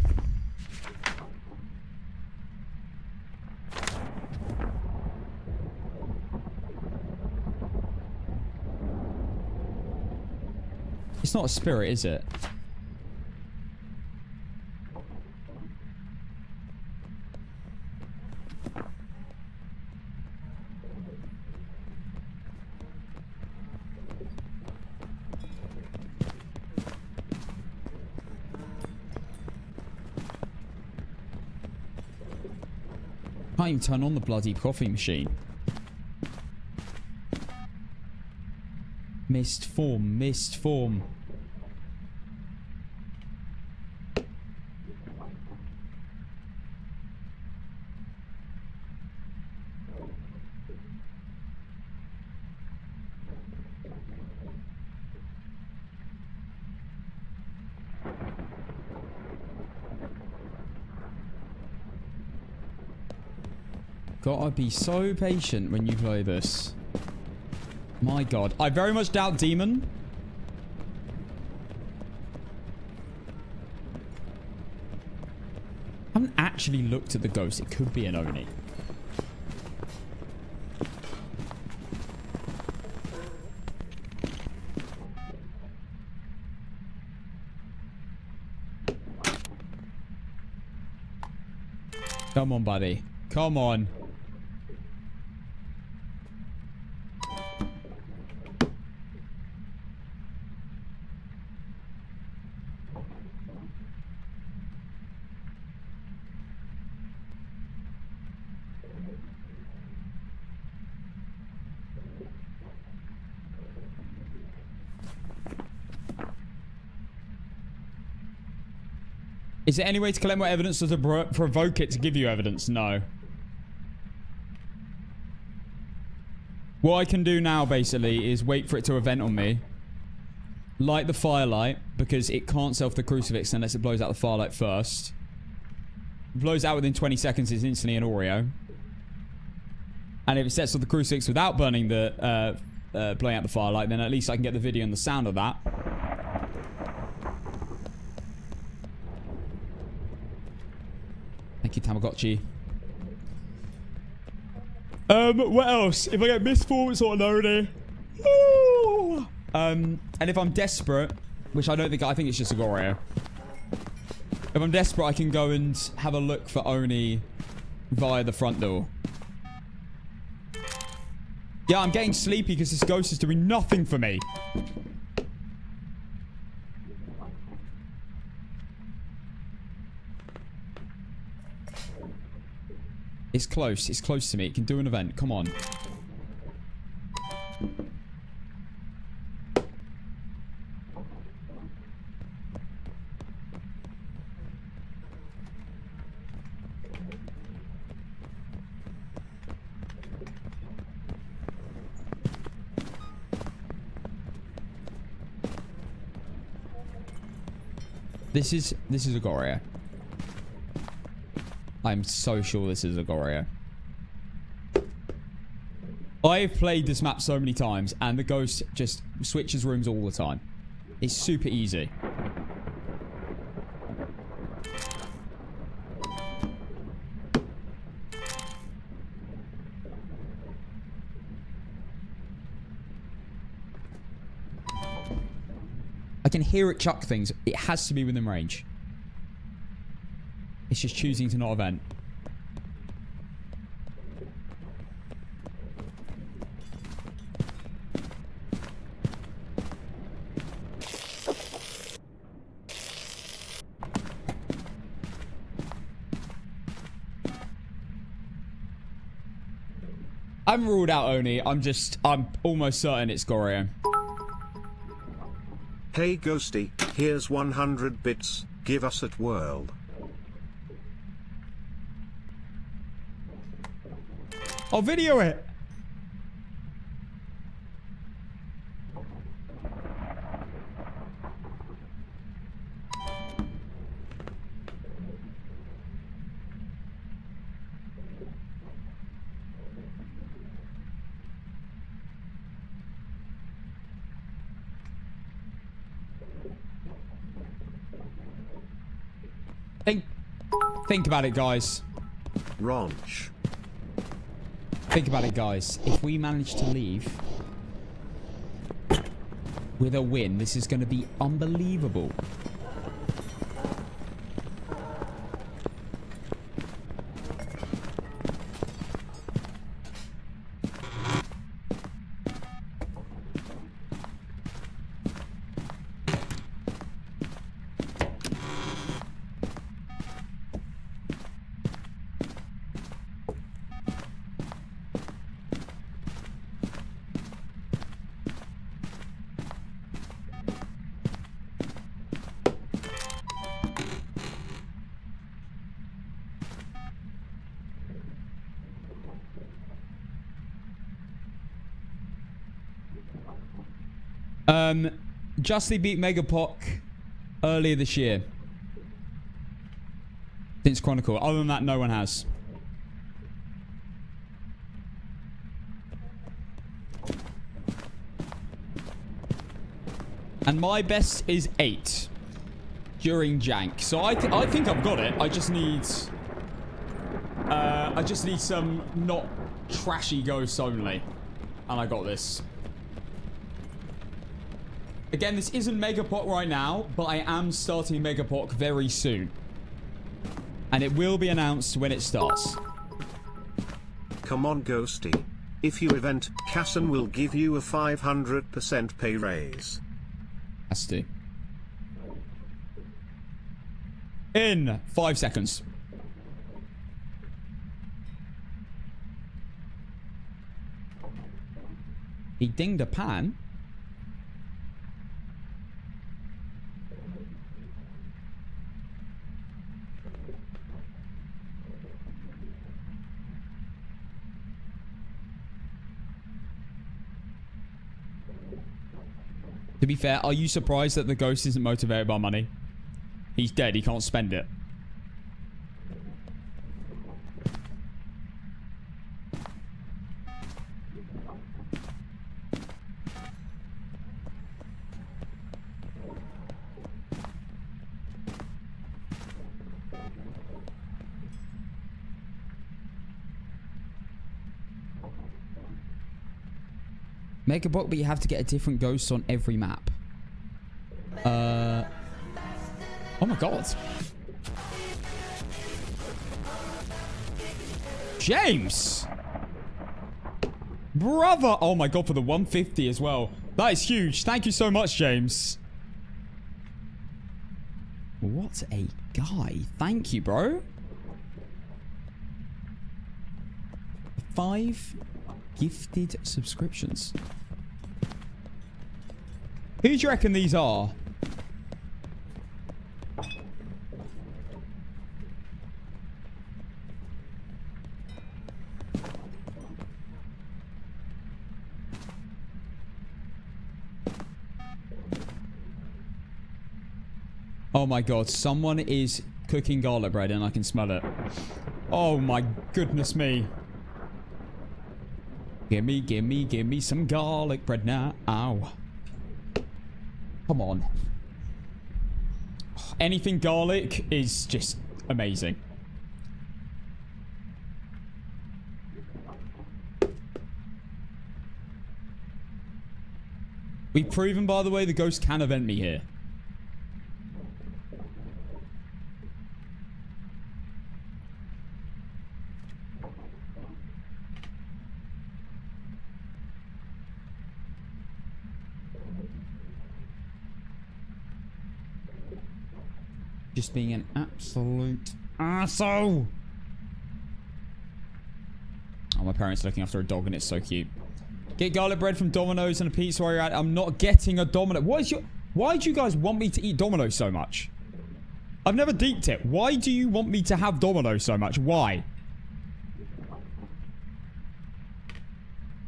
It's not a spirit, is it? Can't even turn on the bloody coffee machine. Mist form, mist form. Gotta be so patient when you play this. My god. I very much doubt demon. I haven't actually looked at the ghost. It could be an Oni. Come on, buddy. Come on. Is there any way to collect more evidence or to provoke it to give you evidence? No. What I can do now, basically, is wait for it to event on me. Light the firelight, because it can't self the crucifix unless it blows out the firelight first. Blows out within 20 seconds, it's instantly an Oreo. And if it sets off the crucifix without burning the, blowing out the firelight, then at least I can get the video and the sound of that. Thank you, Tamagotchi. What else? If I get misform, it's not an Oni. And if I'm desperate, which I don't think, I think it's just a Goryo. If I'm desperate, I can go and have a look for Oni via the front door. Yeah, I'm getting sleepy because this ghost is doing nothing for me. It's close. It's close to me. It can do an event. Come on. This is a Goryo. I'm so sure this is a Goryo. I've played this map so many times, and the ghost just switches rooms all the time. It's super easy. I can hear it chuck things. It has to be within range. It's just choosing to not event. I'm ruled out Oni. I'm almost certain it's Goryo. Hey Ghosty, here's 100 bits, give us at world. I'll video it. Think about it, guys. Ronch. Think about it, guys. If we manage to leave with a win, this is going to be unbelievable. Justly beat Megapoc earlier this year. Since Chronicle. Other than that, no one has. And my best is 8 during Jank. So I think I've got it. I just need some not trashy ghosts only. And I got this. Again, this isn't Megapoc right now, but I am starting Megapoc very soon. And it will be announced when it starts. Come on Ghosty. If you event, Casson will give you a 500% pay raise. Has to. In 5 seconds. He dinged a pan. To be fair, are you surprised that the ghost isn't motivated by money? He's dead. He can't spend it. Megapoc, but you have to get a different ghost on every map. Oh my god. James! Brother! Oh my god, for the 150 as well. That is huge. Thank you so much, James. What a guy. Thank you, bro. 5 gifted subscriptions. Who do you reckon these are? Oh my god, someone is cooking garlic bread and I can smell it. Oh my goodness me. Give me some garlic bread now. Ow. Come on. Anything garlic is just amazing. We've proven, by the way, the ghost can event me here. Just being an absolute arsehole. Oh My parents are looking after a dog and it's so cute. Get garlic bread from Domino's and a pizza while you're at it. I'm not getting a Domino. Why do you guys want me to eat Domino's so much? I've never deeped it. Why do you want me to have Domino's so much? Why?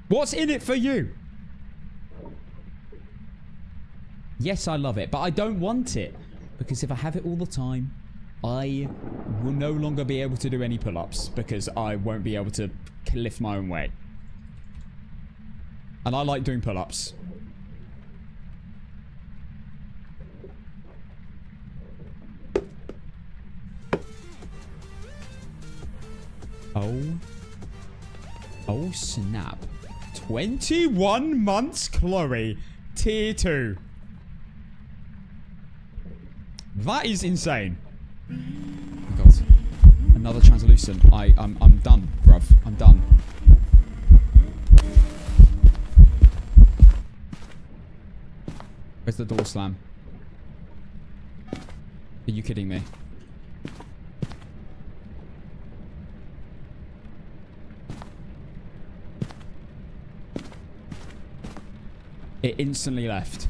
What's in it for you? Yes, I love it, but I don't want it. Because if I have it all the time, I will no longer be able to do any pull-ups. Because I won't be able to lift my own weight. And I like doing pull-ups. Oh, snap. 21 months, Chloe. Tier 2. That is insane. Oh my god. Another translucent. I'm done, bruv. I'm done. Where's the door slam? Are you kidding me? It instantly left.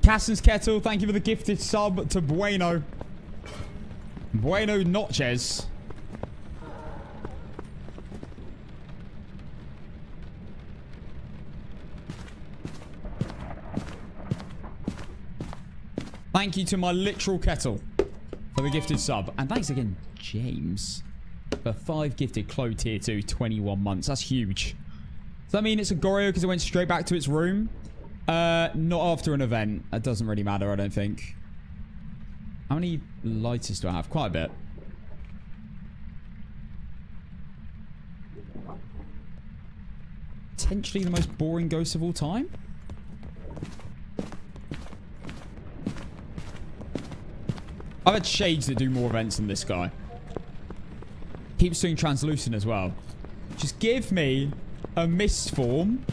Cassin's Kettle, thank you for the gifted sub to Bueno. Bueno Noches. Thank you to my literal kettle for the gifted sub. And thanks again, James, for 5 gifted Chloe tier 2, 21 months. That's huge. Does that mean it's a Goryo because it went straight back to its room? Not after an event. It doesn't really matter, I don't think. How many lighters do I have? Quite a bit. Potentially the most boring ghost of all time? I've had shades that do more events than this guy. Keeps doing translucent as well. Just give me a mist form.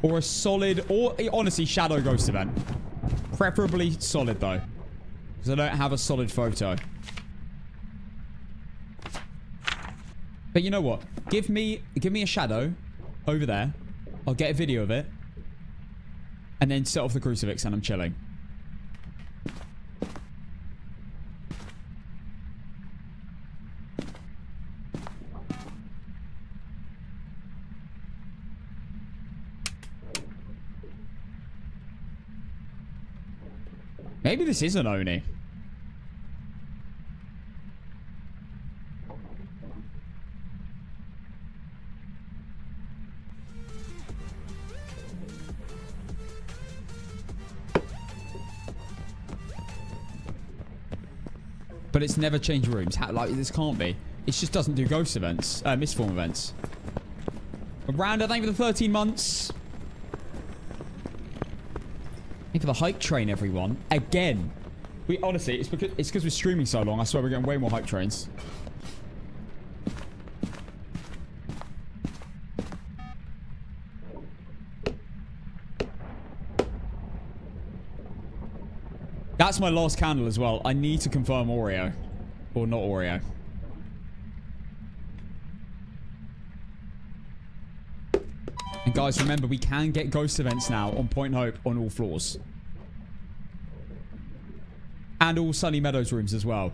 Or a solid, or honestly, shadow ghost event. Preferably solid though. Because I don't have a solid photo. But you know what? Give me a shadow over there. I'll get a video of it. And then set off the crucifix and I'm chilling. Maybe this is an Oni. But it's never changed rooms. Like, this can't be. It just doesn't do ghost events. Mistform events. Miranda, thank you for the 13 months. Thank you for the hype train, everyone. Again. Honestly, it's because we're streaming so long. I swear we're getting way more hype trains. That's my last candle as well. I need to confirm Oreo. Or not Oreo. And guys, remember, we can get ghost events now on Point Hope on all floors. And all Sunny Meadows rooms as well.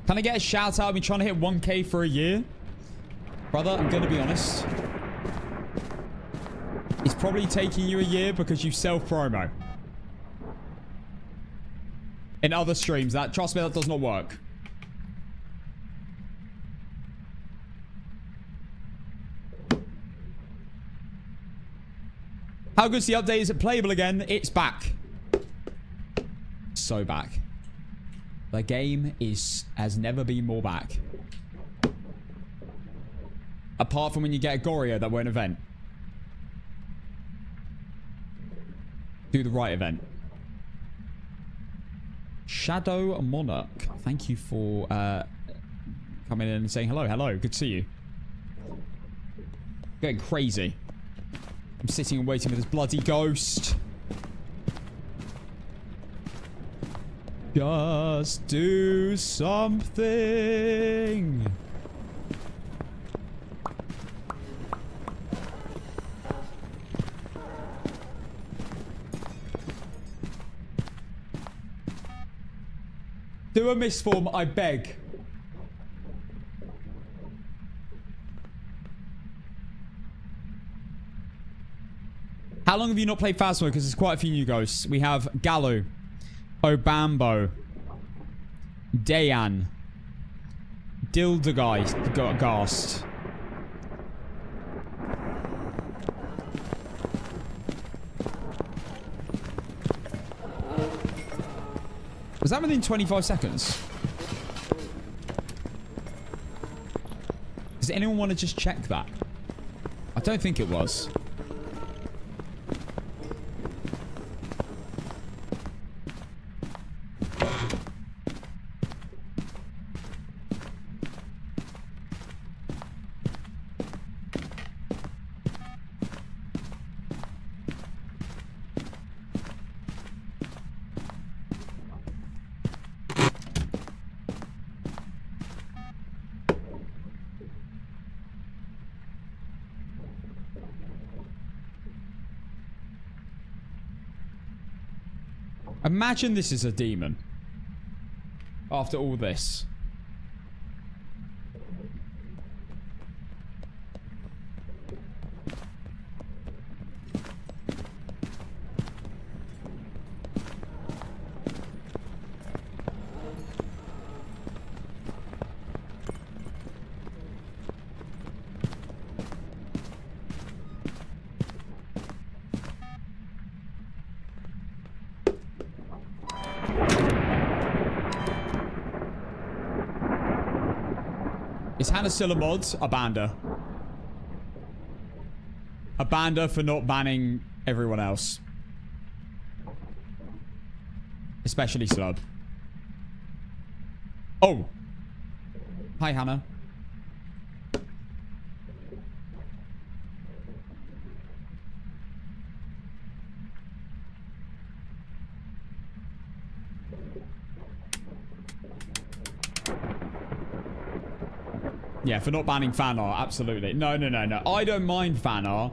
Can I get a shout out? I've been trying to hit 1K for a year. Brother, I'm going to be honest. It's probably taking you a year because you self-promo. In other streams, trust me, that does not work. How good's the update? Is it playable again? It's back. So back. The game has never been more back. Apart from when you get a Gorilla that won't event. Do the right event. Shadow Monarch. Thank you for coming in and saying hello. Hello. Good to see you. Getting crazy. I'm sitting and waiting for this bloody ghost. Just do something. Do a misform, I beg. How long have you not played Phasmo? Because there's quite a few new ghosts. We have Gallo, Obambo, Dayan, Dildergeist. Was that within 25 seconds? Does anyone want to just check that? I don't think it was. Imagine this is a demon. After all this. Is Hannah still a mod? A bander. A bander for not banning everyone else. Especially Slub. Oh. Hi, Hannah. Yeah, for not banning fan art, absolutely. No. I don't mind fan art.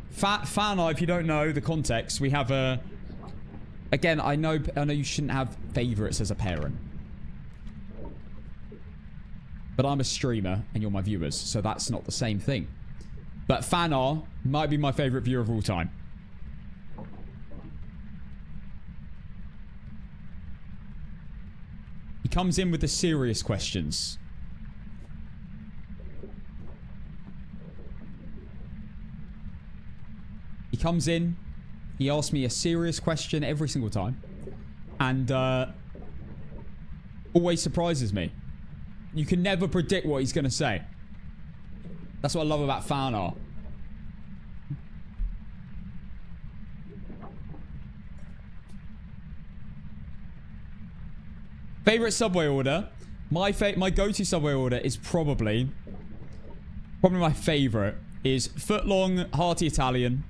Fan art, if you don't know the context, we have a... Again, I know you shouldn't have favorites as a parent. But I'm a streamer, and you're my viewers, so that's not the same thing. But fan art might be my favorite viewer of all time. He comes in with the serious questions. He comes in, he asks me a serious question every single time, and always surprises me. You can never predict what he's going to say. That's what I love about fan art. Favorite Subway order? My go-to Subway order is probably my favorite is footlong hearty Italian,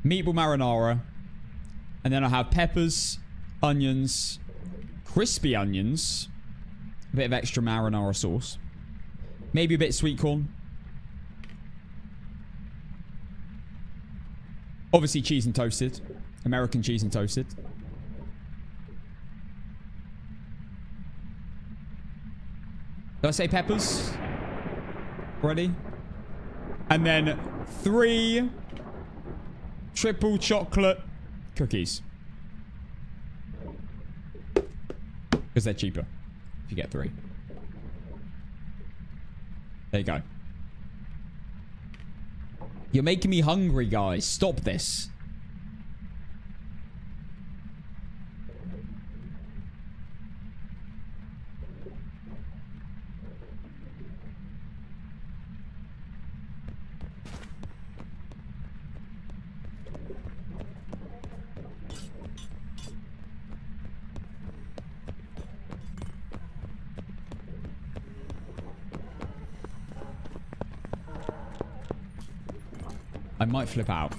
meatball marinara, and then I have peppers, onions, crispy onions, a bit of extra marinara sauce, maybe a bit of sweet corn, obviously cheese and toasted, American cheese and toasted. Did I say peppers? Ready? And then 3 triple chocolate cookies. Because they're cheaper if you get 3. There you go. You're making me hungry, guys. Stop this. I might flip out.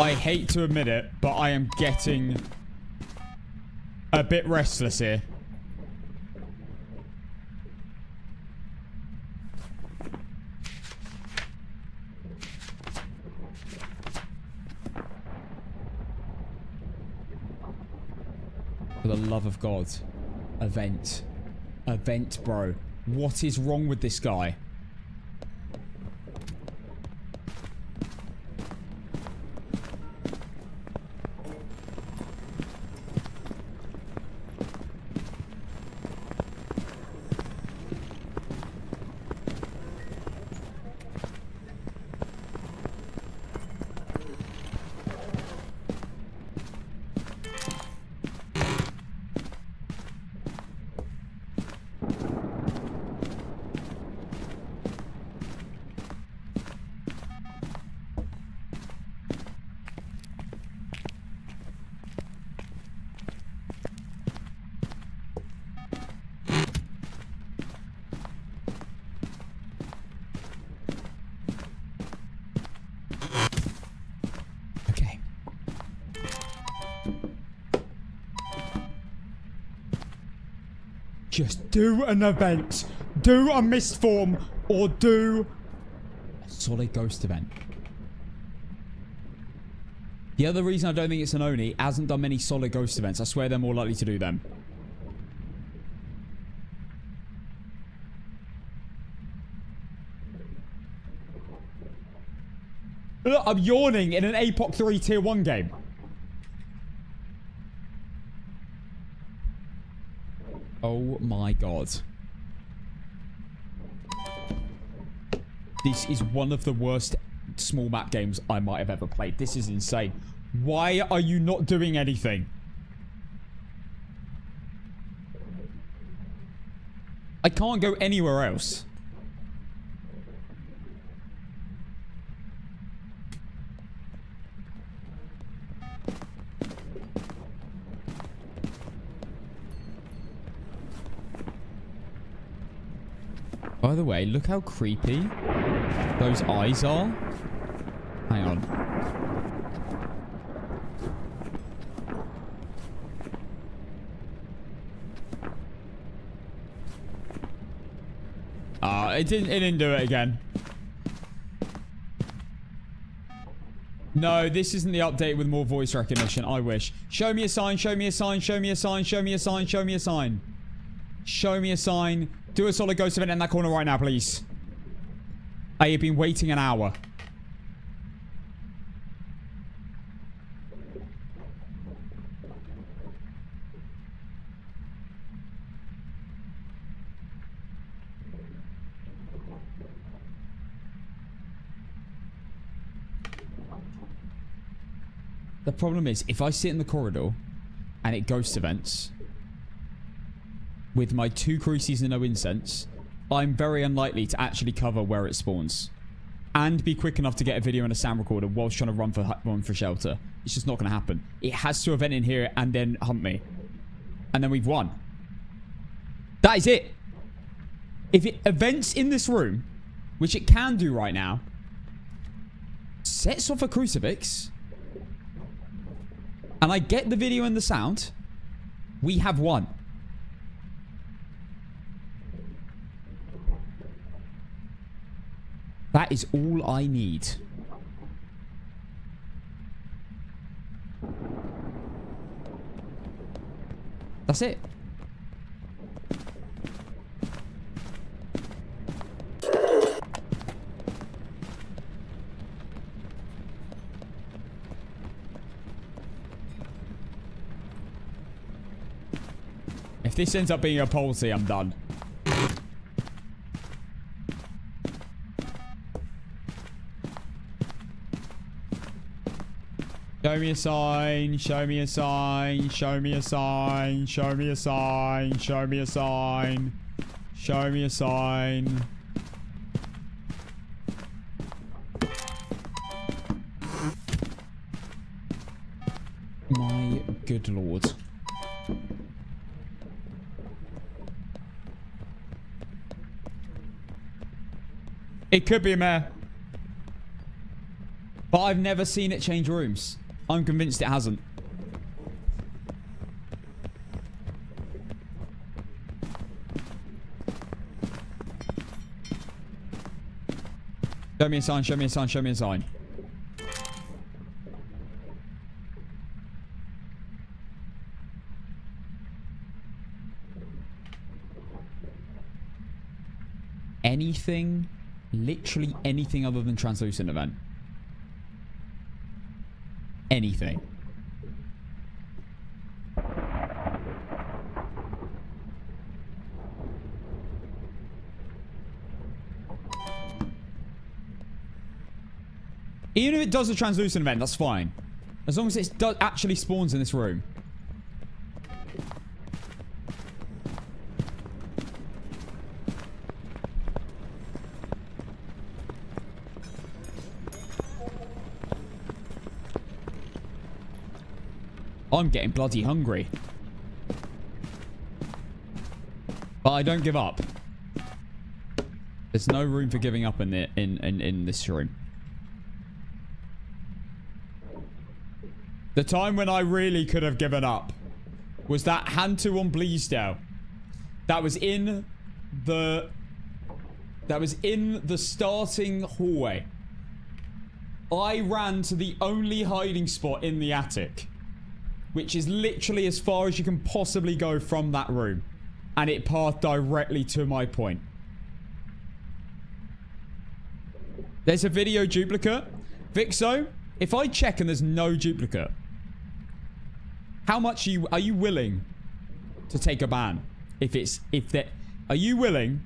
I hate to admit it, but I am getting a bit restless here. For the love of God. Event. Event, bro. What is wrong with this guy? Just do an event. Do a mist form or do a solid ghost event. The other reason I don't think it's an Oni, hasn't done many solid ghost events. I swear they're more likely to do them. Look, I'm yawning in an APOC 3 tier 1 game. Oh my god. This is one of the worst small map games I might have ever played. This is insane. Why are you not doing anything? I can't go anywhere else. By the way, look how creepy those eyes are. Hang on. It didn't do it again. No, this isn't the update with more voice recognition. I wish. Show me a sign, show me a sign, show me a sign, show me a sign, show me a sign. Show me a sign. Do a solid ghost event in that corner right now, please. I have been waiting an hour. The problem is, if I sit in the corridor and it ghost events with my 2 crucies and no incense, I'm very unlikely to actually cover where it spawns and be quick enough to get a video and a sound recorder whilst trying to run for shelter. It's just not going to happen. It has to event in here and then hunt me. And then we've won. That is it. If it events in this room, which it can do right now, sets off a crucifix, and I get the video and the sound, we have won. That is all I need. That's it. If this ends up being a policy, I'm done. Show me a sign, show me a sign, show me a sign, show me a sign, show me a sign, show me a sign. My good lord. It could be a mare. But I've never seen it change rooms. I'm convinced it hasn't. Show me a sign, show me a sign, show me a sign. Anything, literally anything other than translucent event. Anything. Even if it does a translucent event, that's fine. As long as it actually spawns in this room. I'm getting bloody hungry. But I don't give up. There's no room for giving up in this room. The time when I really could have given up was that Hantu on Bleasdale. That was in the starting hallway. I ran to the only hiding spot in the attic, which is literally as far as you can possibly go from that room. And it pathed directly to my point. There's a video duplicate. Vixo, if I check and there's no duplicate, how much are you willing to take a ban? Are you willing?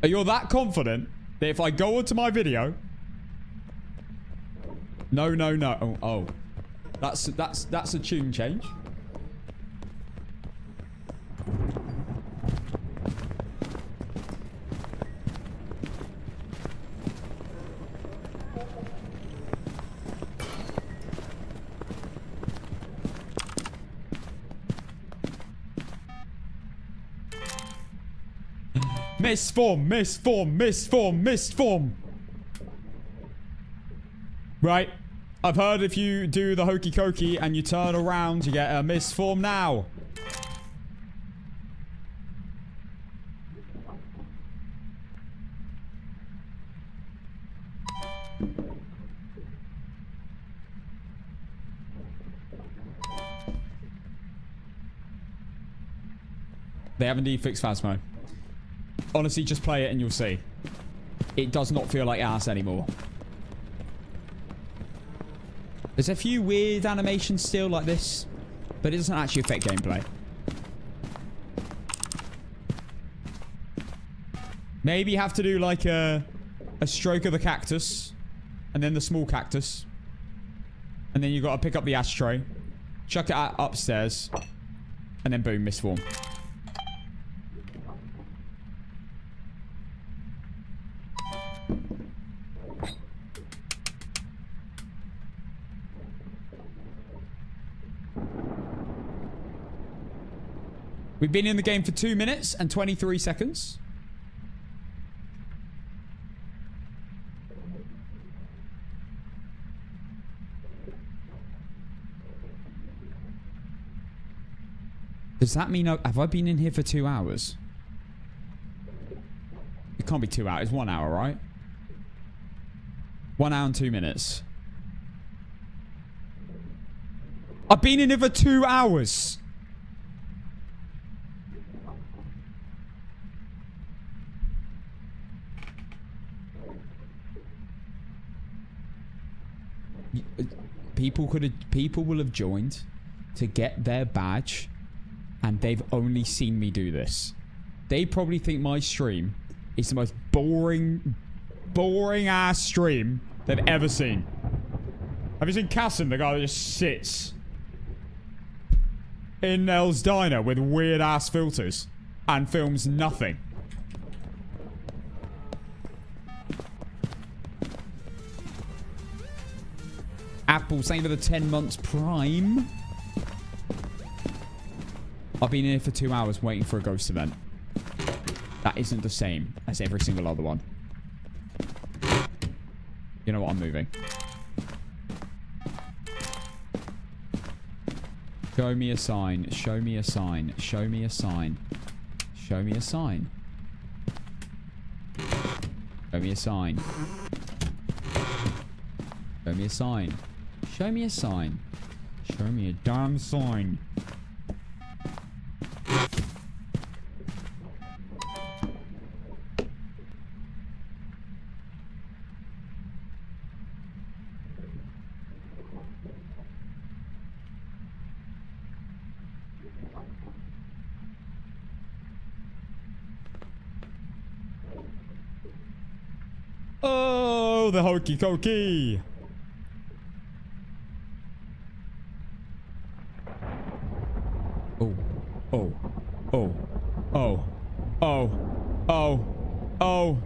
Are you that confident that if I go onto my video? No. Oh. That's a tune change. Misform. Right. I've heard if you do the hokey cokey and you turn around, you get a misform now. They have indeed fixed Phasmo. Honestly, just play it and you'll see. It does not feel like ass anymore. There's a few weird animations still like this, but it doesn't actually affect gameplay. Maybe you have to do like a stroke of the cactus, and then the small cactus, and then you got to pick up the ashtray, chuck it out upstairs, and then boom, misform. We've been in the game for 2 minutes and 23 seconds. Does that mean... have I been in here for 2 hours? It can't be 2 hours. It's 1 hour, right? 1 hour and 2 minutes. I've been in here for 2 hours. people will have joined to get their badge, and they've only seen me do this. They probably think my stream is the most boring ass stream they've ever seen. Have you seen Casson, the guy that just sits in Nell's diner with weird ass filters and films nothing? Apple, thank you for the 10 months Prime. I've been here for 2 hours waiting for a ghost event. That isn't the same as every single other one. You know what? I'm moving. Show me a sign. Show me a sign. Show me a sign. Show me a sign. Show me a sign. Show me a sign. Show me a sign. Show me a damn sign. Oh, the hokey cokey. Oh, oh, oh, oh, oh, oh, oh.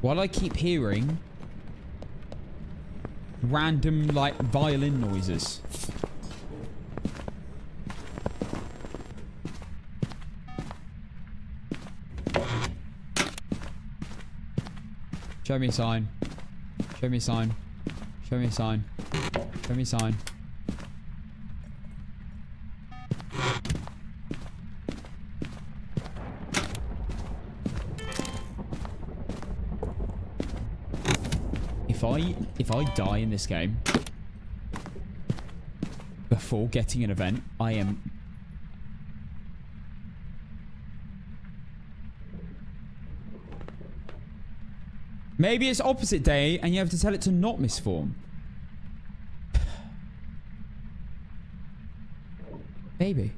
Why do I keep hearing random, like, violin noises? Show me a sign. Show me a sign. Show me a sign. Show me a sign. If I die in this game before getting an event, I am... Maybe it's opposite day and you have to tell it to not misform. Maybe.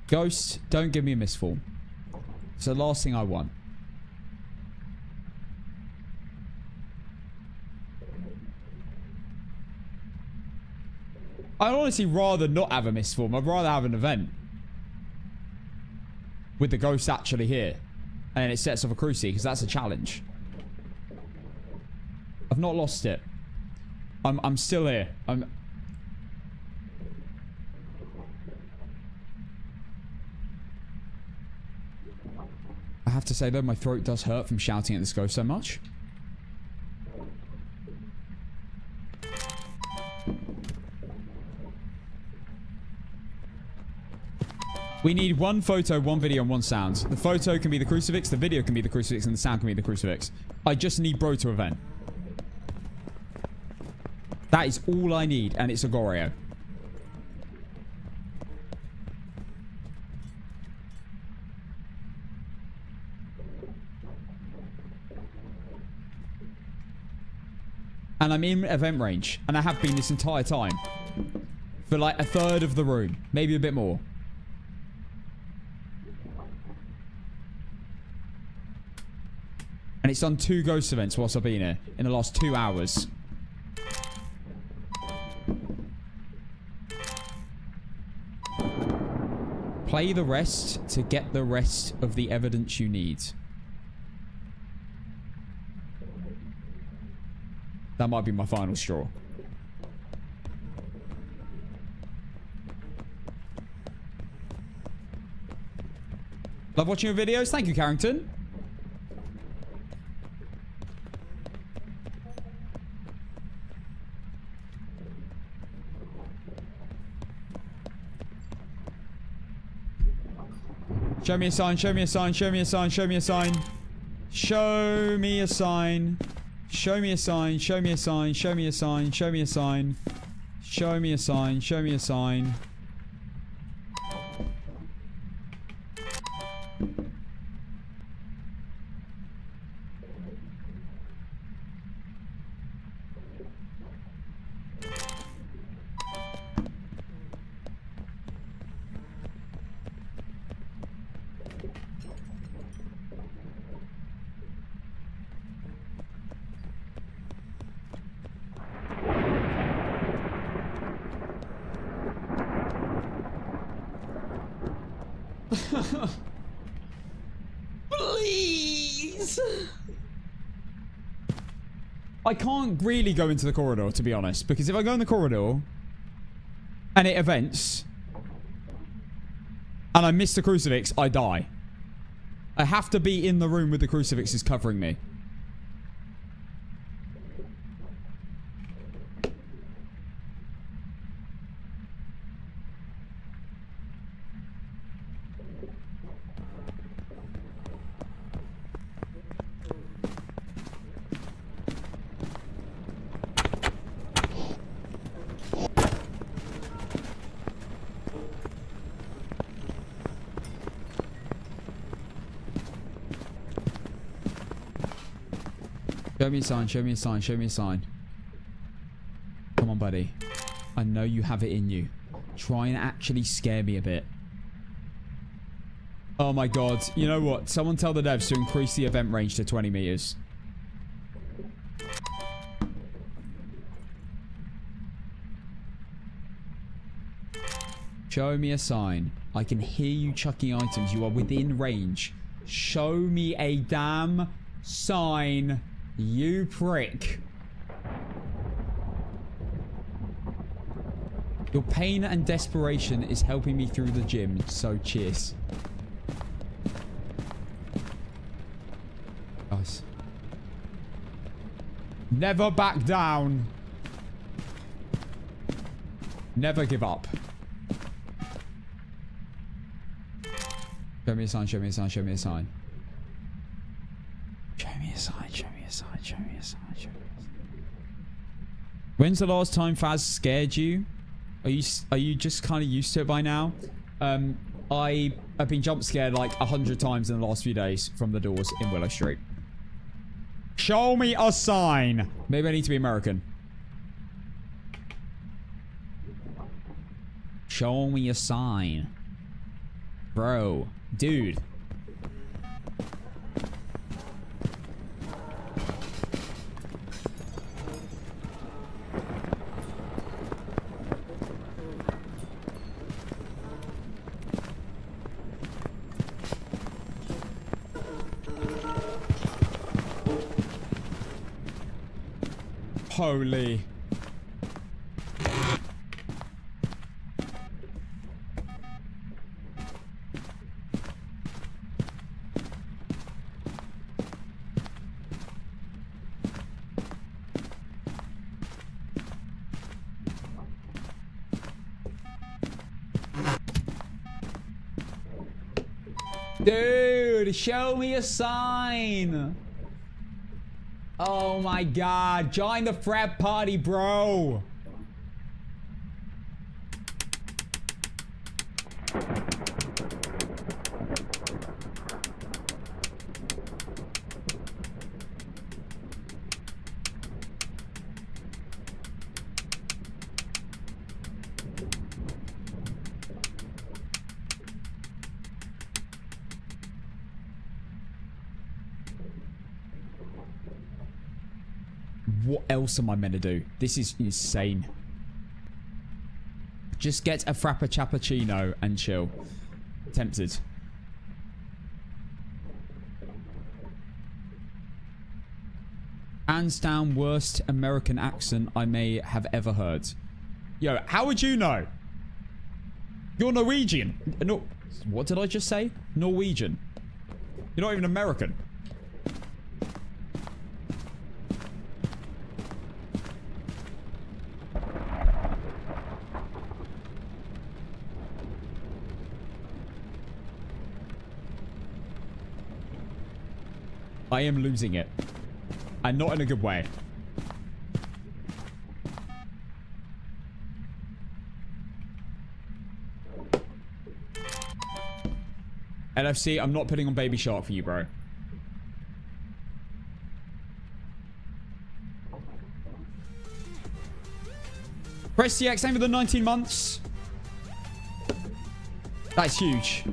Ghost, don't give me a misform. It's the last thing I want. I'd honestly rather not have a misform. I'd rather have an event with the ghost actually here, and it sets off a cruci, because that's a challenge. I've not lost it. I'm still here. I have to say though, my throat does hurt from shouting at this ghost so much. We need one photo, one video, and one sound. The photo can be the crucifix, the video can be the crucifix, and the sound can be the crucifix. I just need bro to event. That is all I need, and it's a Goreo. And I'm in event range, and I have been this entire time. For like a third of the room, maybe a bit more. And it's done 2 ghost events whilst I've been here in the last 2 hours. Play the rest to get the rest of the evidence you need. That might be my final straw. Love watching your videos. Thank you, Carrington. Show me a sign, show me a sign, show me a sign, show me a sign. Show me a sign. Show me a sign, show me a sign, show me a sign, show me a sign. Show me a sign, show me a sign. Please. I can't really go into the corridor, to be honest, because if I go in the corridor and it events and I miss the crucifix, I die. I have to be in the room with the crucifixes covering me. Show me a sign, show me a sign, show me a sign. Come on, buddy. I know you have it in you. Try and actually scare me a bit. Oh my god. You know what? Someone tell the devs to increase the event range to 20 meters. Show me a sign. I can hear you chucking items. You are within range. Show me a damn sign. You prick. Your pain and desperation is helping me through the gym, so cheers. Guys. Never back down. Never give up. Show me a sign, show me a sign, show me a sign. Show me a sign, show me a sign, show me a sign, show me a sign. When's the last time Faz scared you? Are you just kind of used to it by now? I have been jump scared like 100 times in the last few days from the doors in Willow Street. Show me a sign. Maybe I need to be American. Show me a sign. Bro. Dude. Holy. Dude, show me a sign. Oh my god. Join the frat party, bro. What else am I meant to do? This is insane. Just get a frappuccino and chill. Tempted. Hands down worst American accent I may have ever heard. Yo, how would you know? You're Norwegian. No, what did I just say? Norwegian. You're not even American. I am losing it. And not in a good way. LFC, I'm not putting on Baby Shark for you, bro. Press CX, same for the 19 months. That's huge.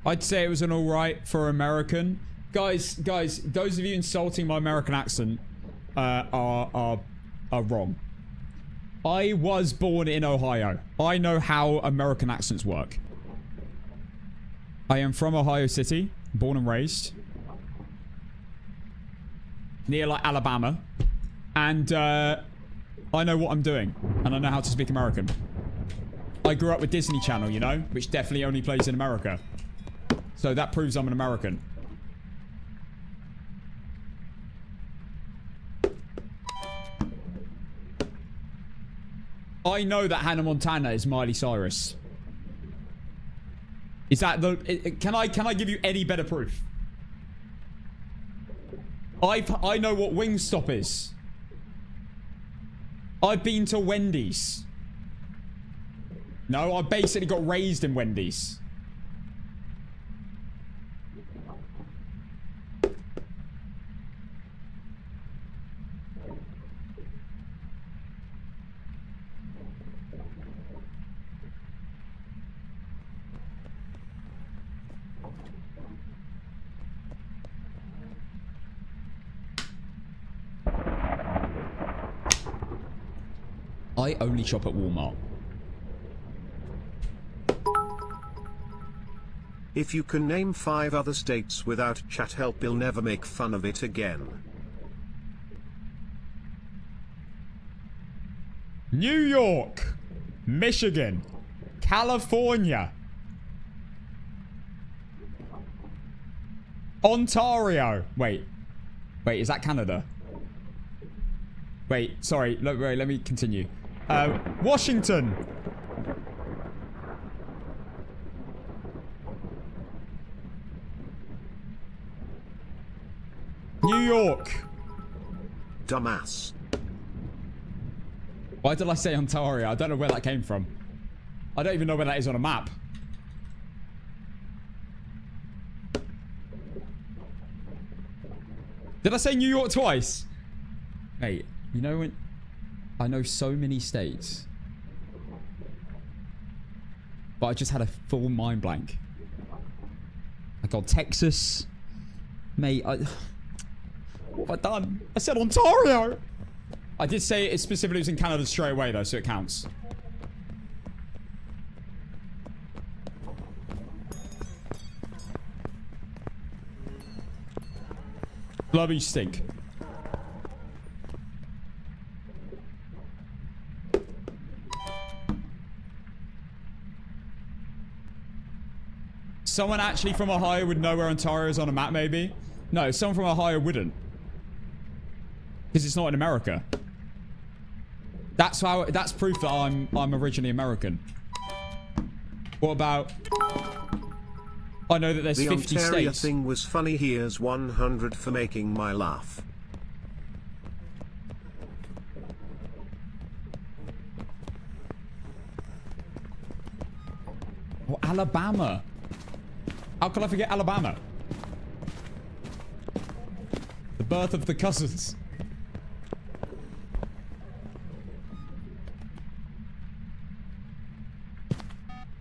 I'd say it was an alright for American. Guys, those of you insulting my American accent are wrong. I was born in Ohio. I know how American accents work. I am from Ohio City, born and raised. Near, like, Alabama. And, I know what I'm doing. And I know how to speak American. I grew up with Disney Channel, you know? Which definitely only plays in America. So that proves I'm an American. I know that Hannah Montana is Miley Cyrus. Is that the... Can I give you any better proof? I know what Wingstop is. I've been to Wendy's. No, I basically got raised in Wendy's. I only shop at Walmart. If you can name 5 other states without chat help, we'll never make fun of it again. New York, Michigan, California, Ontario. Wait, is that Canada? Wait, sorry. Wait, let me continue. Washington. New York. Dumbass. Why did I say Ontario? I don't know where that came from. I don't even know where that is on a map. Did I say New York twice? Mate, you know when... I know so many states. But I just had a full mind blank. I got Texas. Mate, what have I done? I said Ontario! I did say it specifically was in Canada straight away though, so it counts. Love you stink. Someone actually from Ohio would know where Ontario is on a map, maybe? No, someone from Ohio wouldn't. Because it's not in America. That's proof that I'm originally American. What about... I know that there's 50 states. The Ontario thing was funny. Here's 100 for making my laugh. Oh, Alabama. How can I forget Alabama? The birth of the cousins.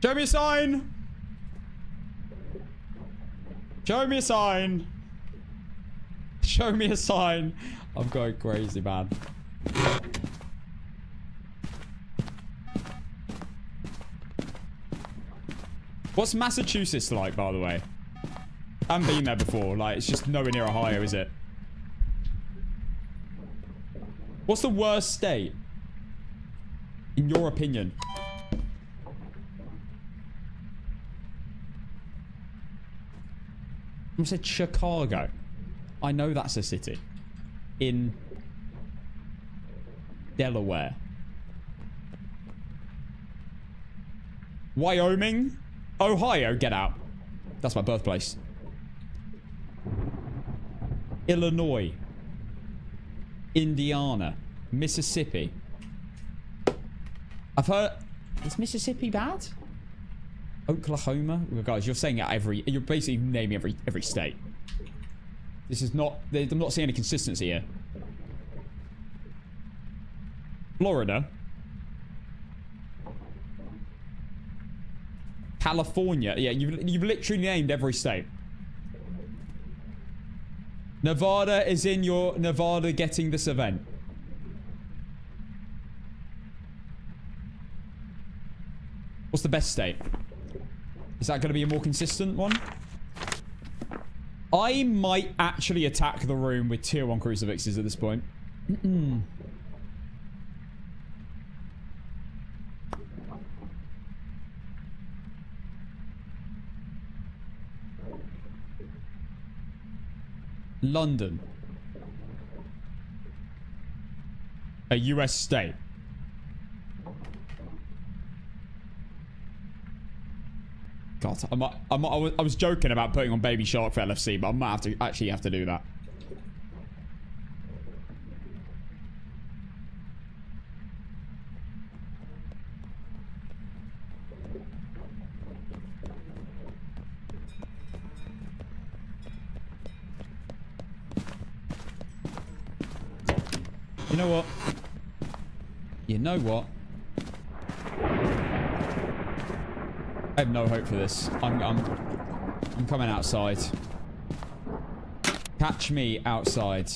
Show me a sign. Show me a sign. Show me a sign. I'm going crazy, man. What's Massachusetts like, by the way? I haven't been there before. Like, it's just nowhere near Ohio, is it? What's the worst state? In your opinion? I said Chicago. I know that's a city. In Delaware. Wyoming? Ohio, get out. That's my birthplace. Illinois. Indiana. Mississippi. I've heard... Is Mississippi bad? Oklahoma? Well, guys, you're saying it you're basically naming every state. This is not... I'm not seeing any consistency here. Florida. California. Yeah, you've literally named every state. Nevada is in your Nevada getting this event. What's the best state? Is that going to be a more consistent one? I might actually attack the room with tier 1 crucifixes at this point. London. A US state. God, I was joking about putting on Baby Shark for LFC, but I might actually have to do that. You know what? You know what? I have no hope for this. I'm coming outside. Catch me outside.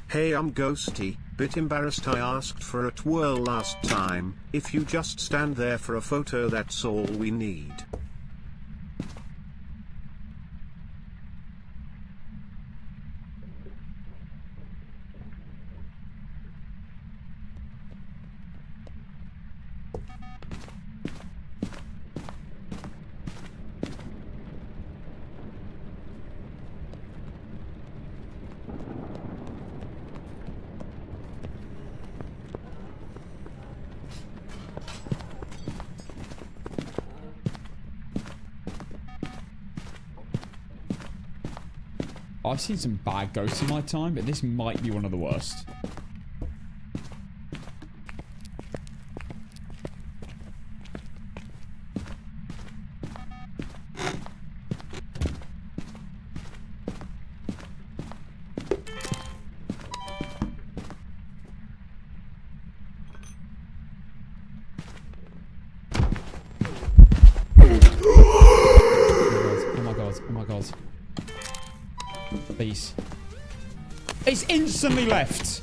Hey, I'm Ghosty. Bit embarrassed I asked for a twirl last time. If you just stand there for a photo, that's all we need. I've seen some bad ghosts in my time, but this might be one of the worst. Oh my god, oh my god. Please. It's instantly left.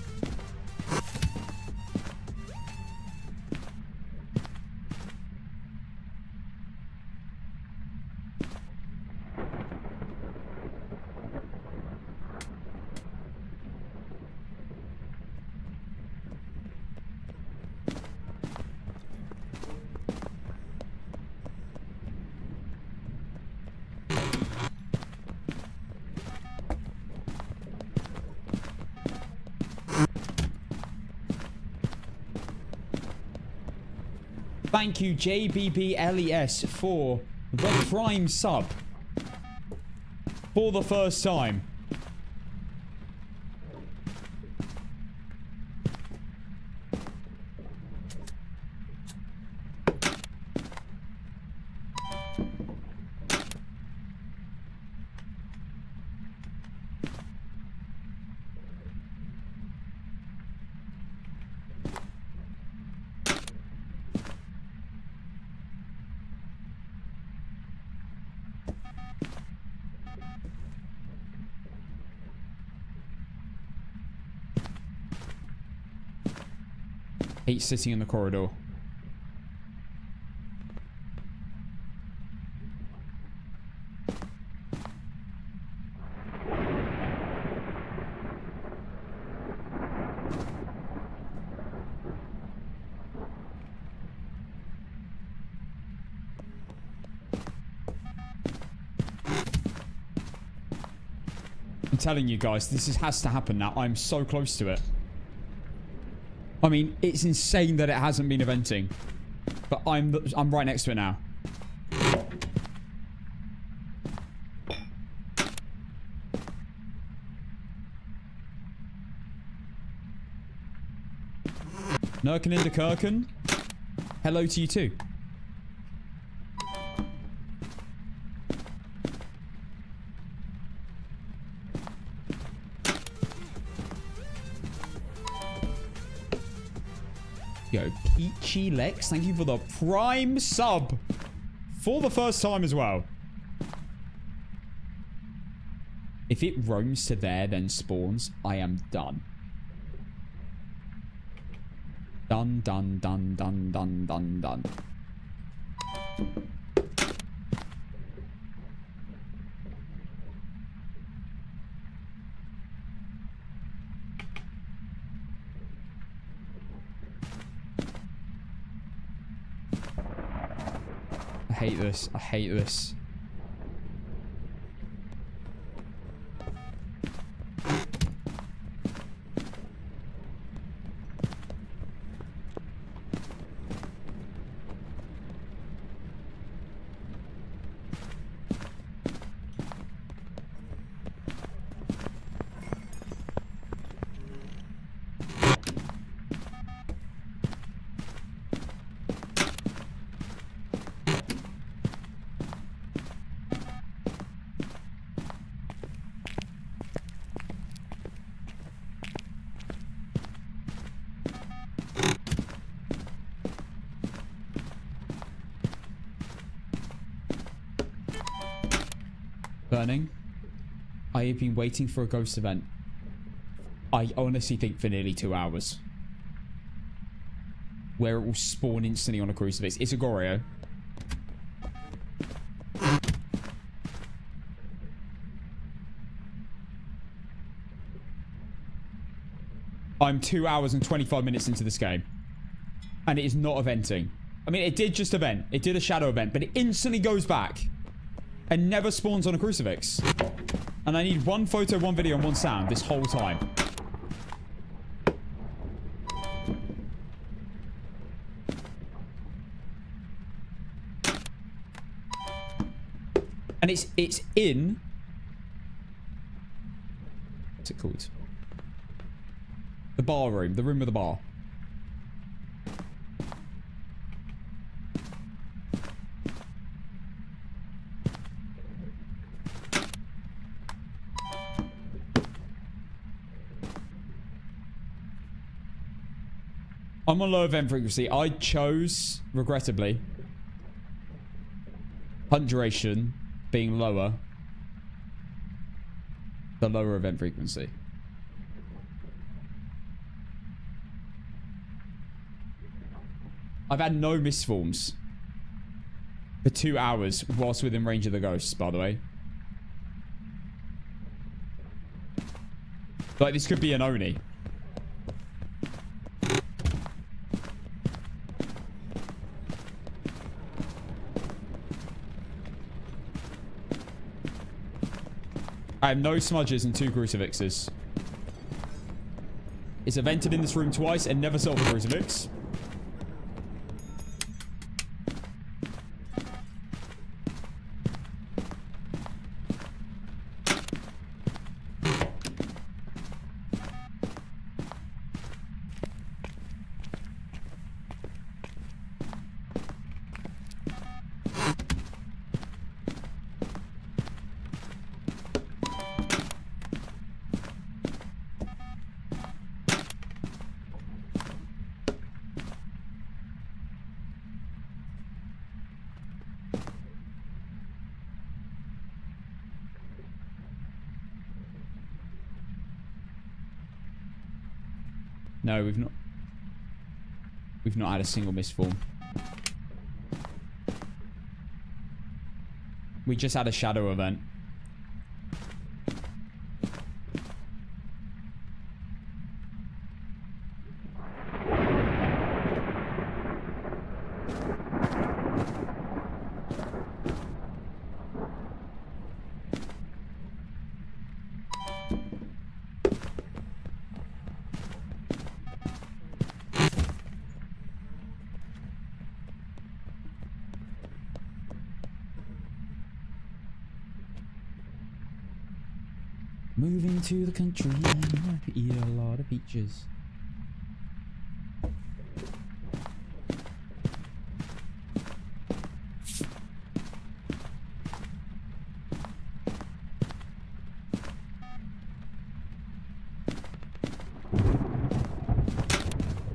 Thank you, JBBLES, for the Prime sub. For the first time. Hate sitting in the corridor. I'm telling you guys, this has to happen now. I'm so close to it. I mean, it's insane that it hasn't been eventing. But I'm right next to it now. Nurken into Kirken. Hello to you too. Yo, Peachy Lex, thank you for the prime sub. For the first time as well. If it roams to there, then spawns, I am done. Done, done, done, done, done, done, done. I hate this. I hate this. Burning. I have been waiting for a ghost event. I honestly think for nearly 2 hours. Where it will spawn instantly on a crucifix. It's a Goryo. I'm 2 hours and 25 minutes into this game. And it is not eventing. I mean, it did just event. It did a shadow event, but it instantly goes back. And never spawns on a crucifix. And I need one photo, one video, and one sound this whole time. And it's in... What's it called? The bar room. The room with the bar. I'm on low event frequency. I chose, regrettably, hunt duration being lower. The lower event frequency. I've had no misforms for 2 hours whilst within range of the ghosts, by the way. Like, this could be an Oni. I have no smudges and 2 crucifixes. It's evented in this room twice and never solved a crucifix. No, we've not had a single misform. We just had a shadow event. Moving to the country, eat a lot of peaches.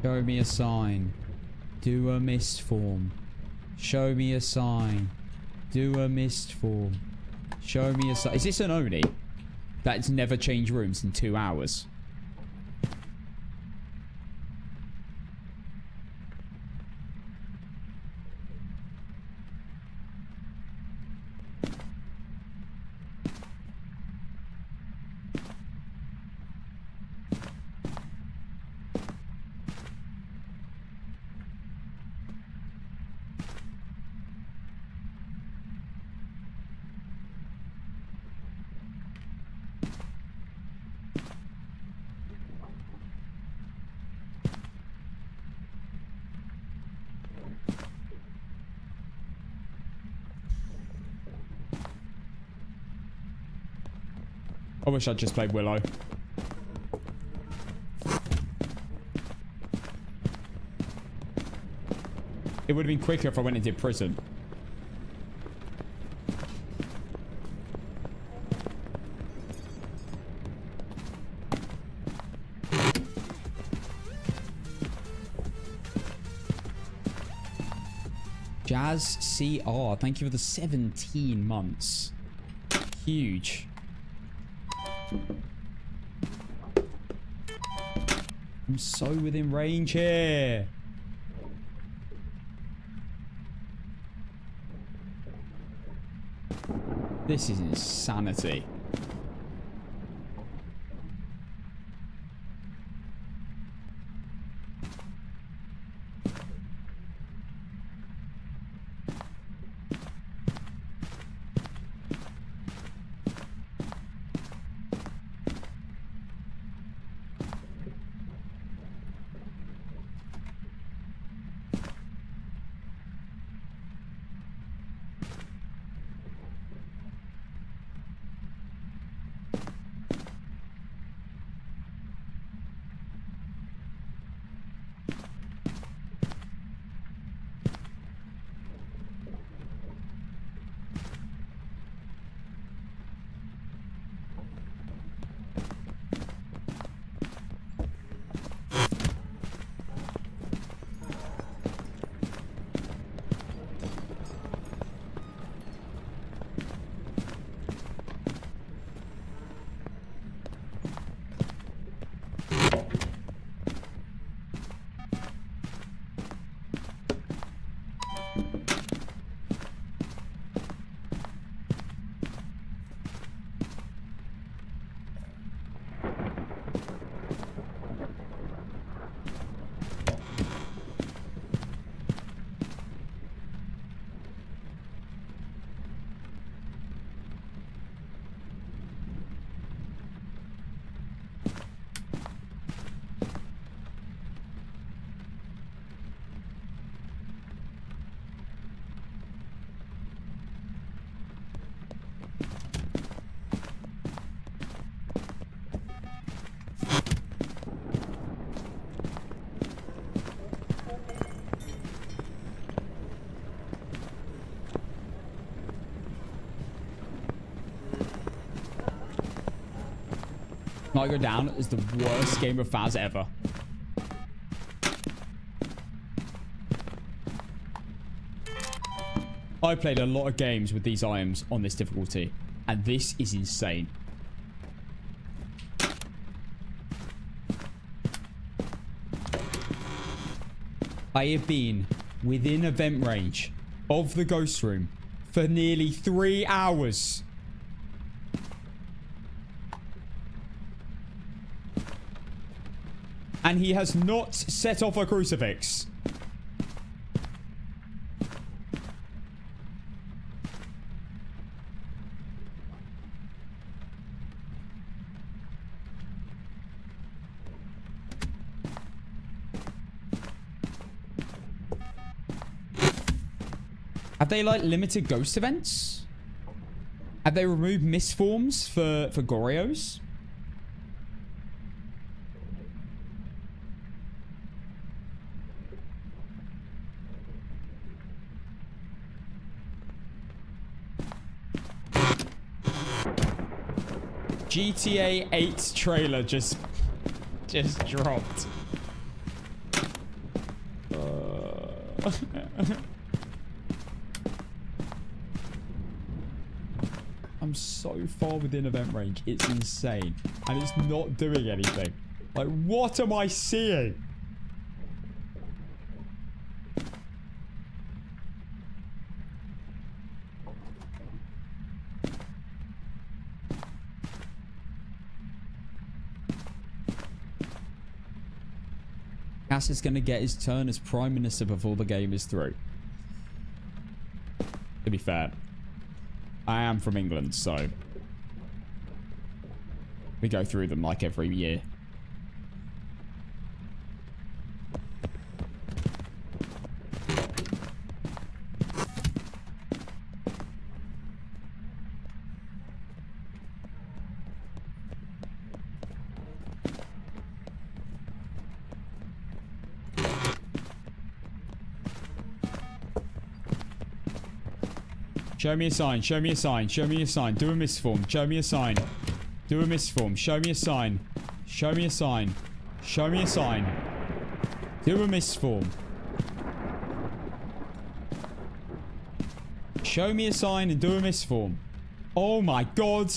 Show me a sign. Do a mist form. Show me a sign. Do a mist form. Show me a sign. Is this an Oni? That's never changed rooms in 2 hours. I wish I'd just played Willow. It would have been quicker if I went and did prison. Jazz CR, thank you for the 17 months. Huge. I'm so within range here. This is insanity. Not Go Down is the worst game of Faz ever. I played a lot of games with these items on this difficulty, and this is insane. I have been within event range of the ghost room for nearly 3 hours. And he has not set off a crucifix. Have they like limited ghost events? Have they removed misforms for Gorios? GTA 8 trailer just dropped. I'm so far within event range. It's insane. And it's not doing anything. Like, what am I seeing? Cass is going to get his turn as Prime Minister before the game is through. To be fair, I am from England, so we go through them like every year. Show me a sign, show me a sign, show me a sign. Do a misform, show me a sign. Do a misform, show me a sign. Show me a sign. Show me a sign. Do a misform. Show me a sign and do a misform. Oh my god.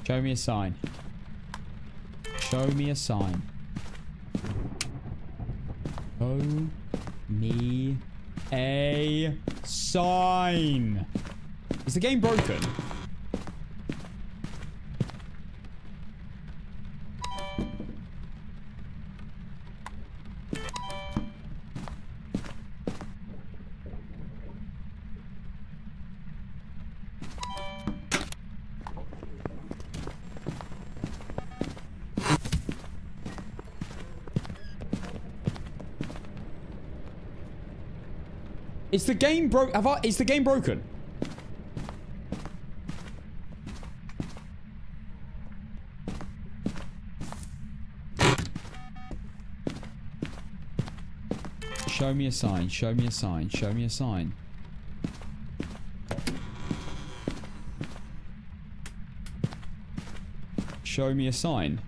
Show me a sign. Show me a sign. Show me a sign. Is the game broken? Is the game is the game broken? Show me a sign, show me a sign, show me a sign. Show me a sign.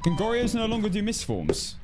Can Gorios no longer do misforms?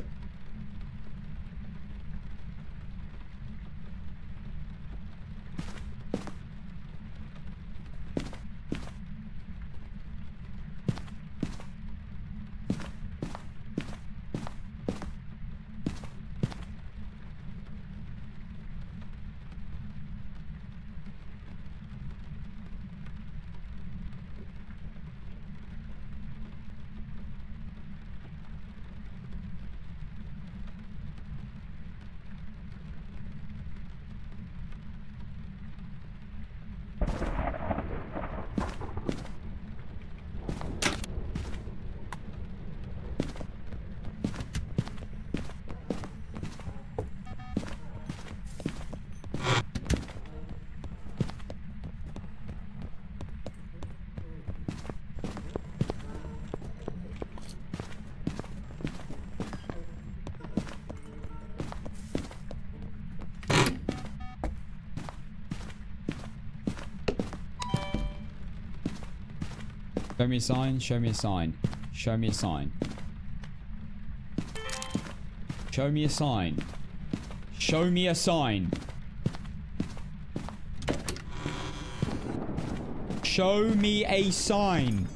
Show me a sign, show me a sign. Show me a sign. Show me a sign. Show me a sign. Show me a sign.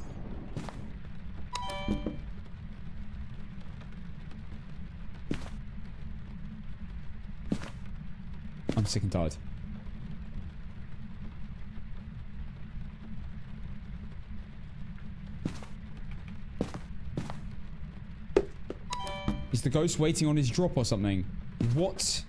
I'm sick and tired. Is the ghost waiting on his drop or something? What?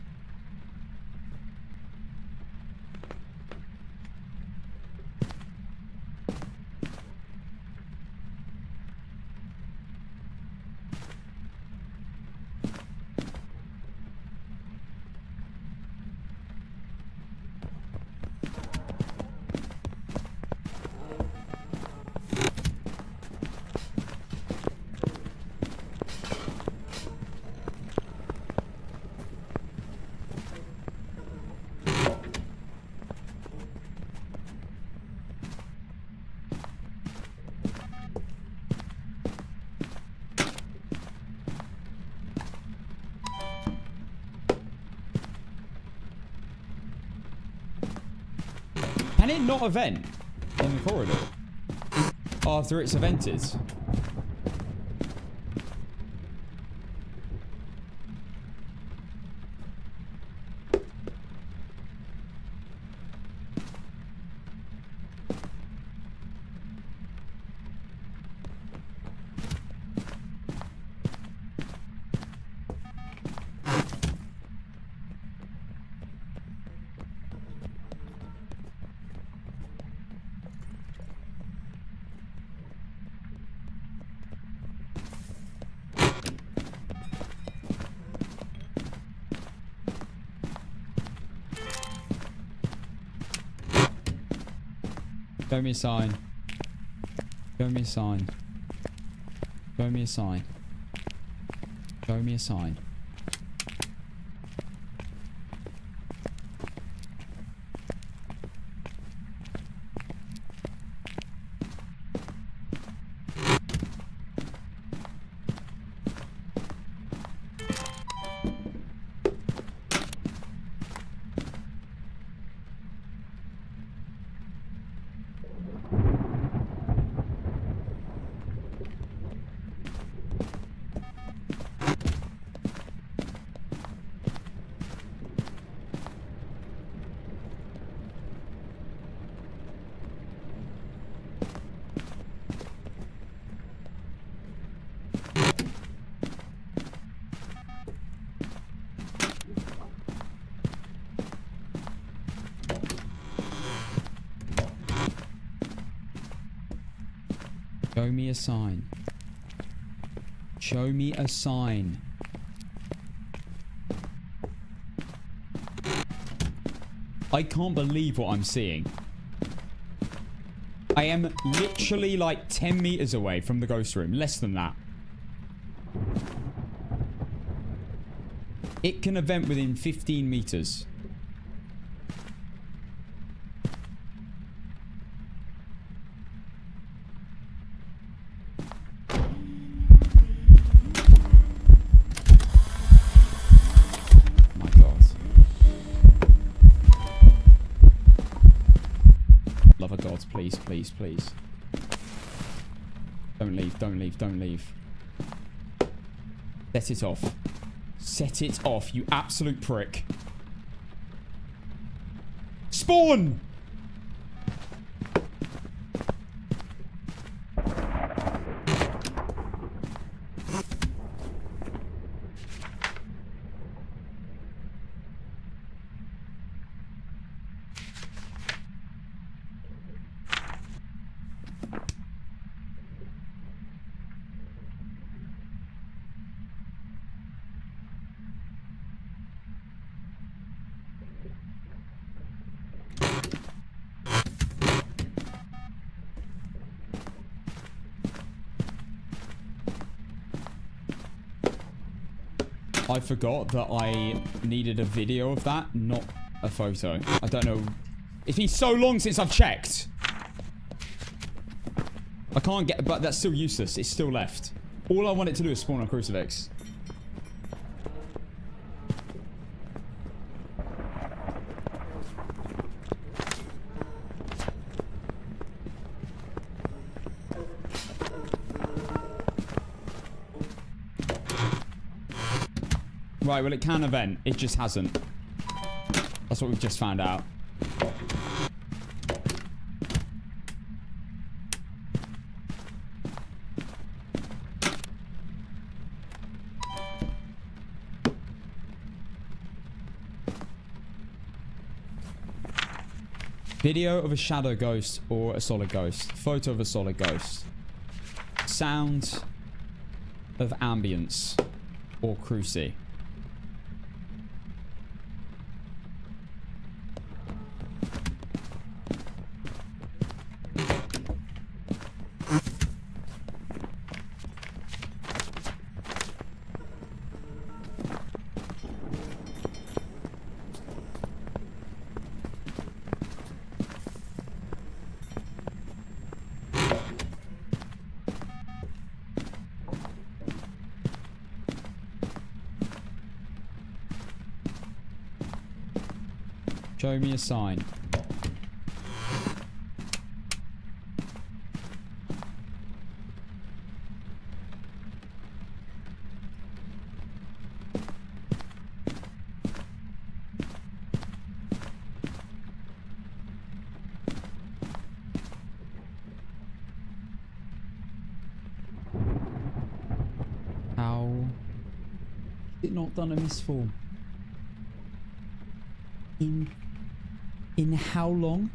Can it not event in the corridor after it's evented? Show me a sign. Show me a sign. Show me a sign. Show me a sign. Show me a sign. Show me a sign. I can't believe what I'm seeing. I am literally like 10 meters away from the ghost room. Less than that. It can event within 15 meters. Please, please, please. Don't leave, don't leave, don't leave. Set it off. Set it off, you absolute prick. Spawn! I forgot that I needed a video of that, not a photo. I don't know. It's been so long since I've checked. I can't get... But that's still useless. It's still left. All I want it to do is spawn a crucifix. Right, well, it can event. It just hasn't. That's what we've just found out. Video of a shadow ghost or a solid ghost. Photo of a solid ghost. Sound of ambience or cruci. Show me a sign. How? Is it not done a misform? In how long?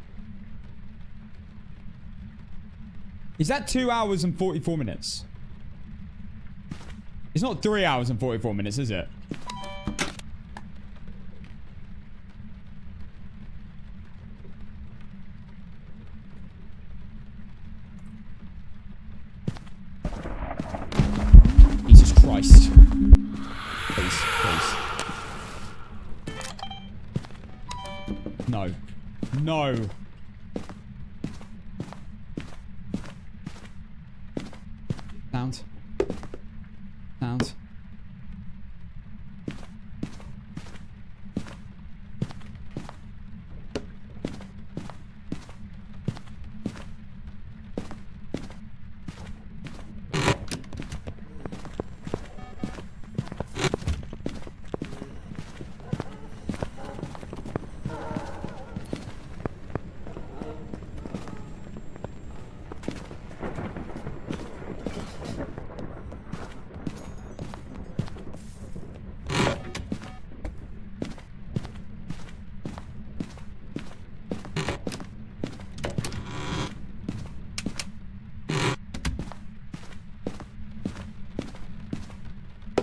Is that 2 hours and 44 minutes? It's not 3 hours and 44 minutes, is it? Jesus Christ. Please, please. No. No. Sound. Sound.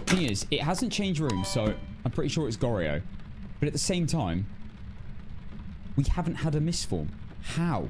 Thing is, it hasn't changed rooms, so I'm pretty sure it's Goryo. But at the same time, we haven't had a misform. How?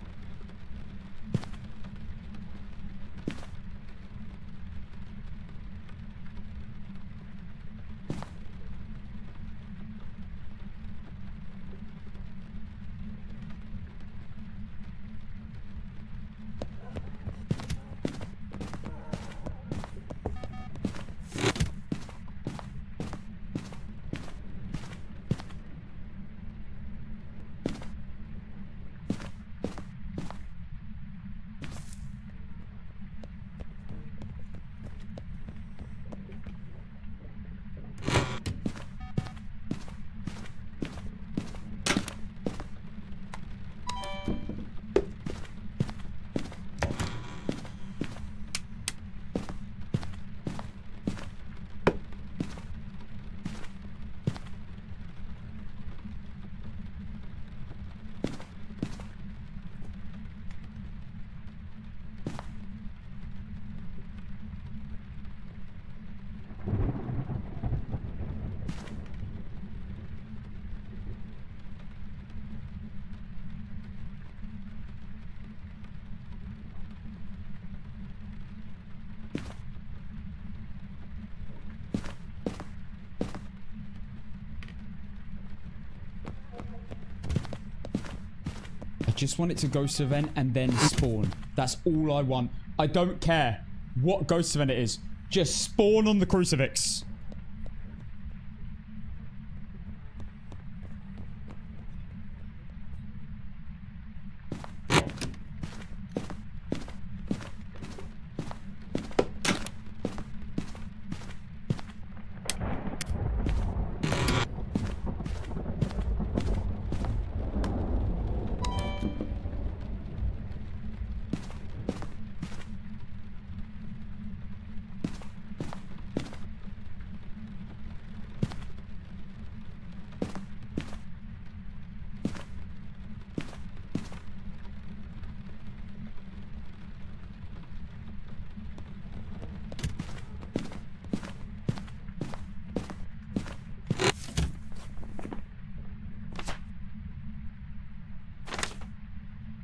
Just want it to ghost event and then spawn. That's all I want. I don't care what ghost event it is. Just spawn on the crucifix.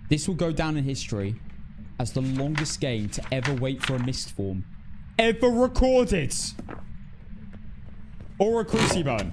This will go down in history as the longest game to ever wait for a mist form ever recorded. Or a crucible.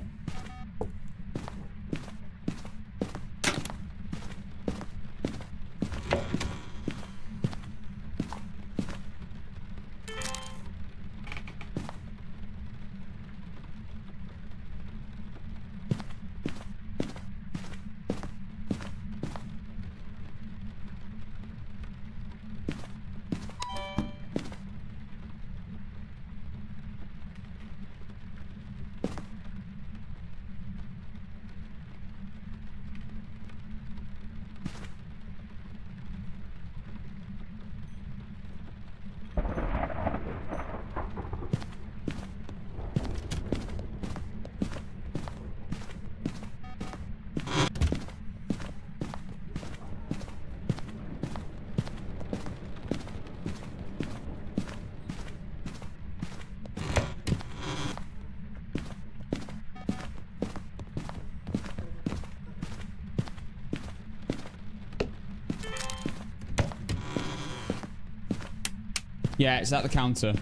Yeah, it's at the counter.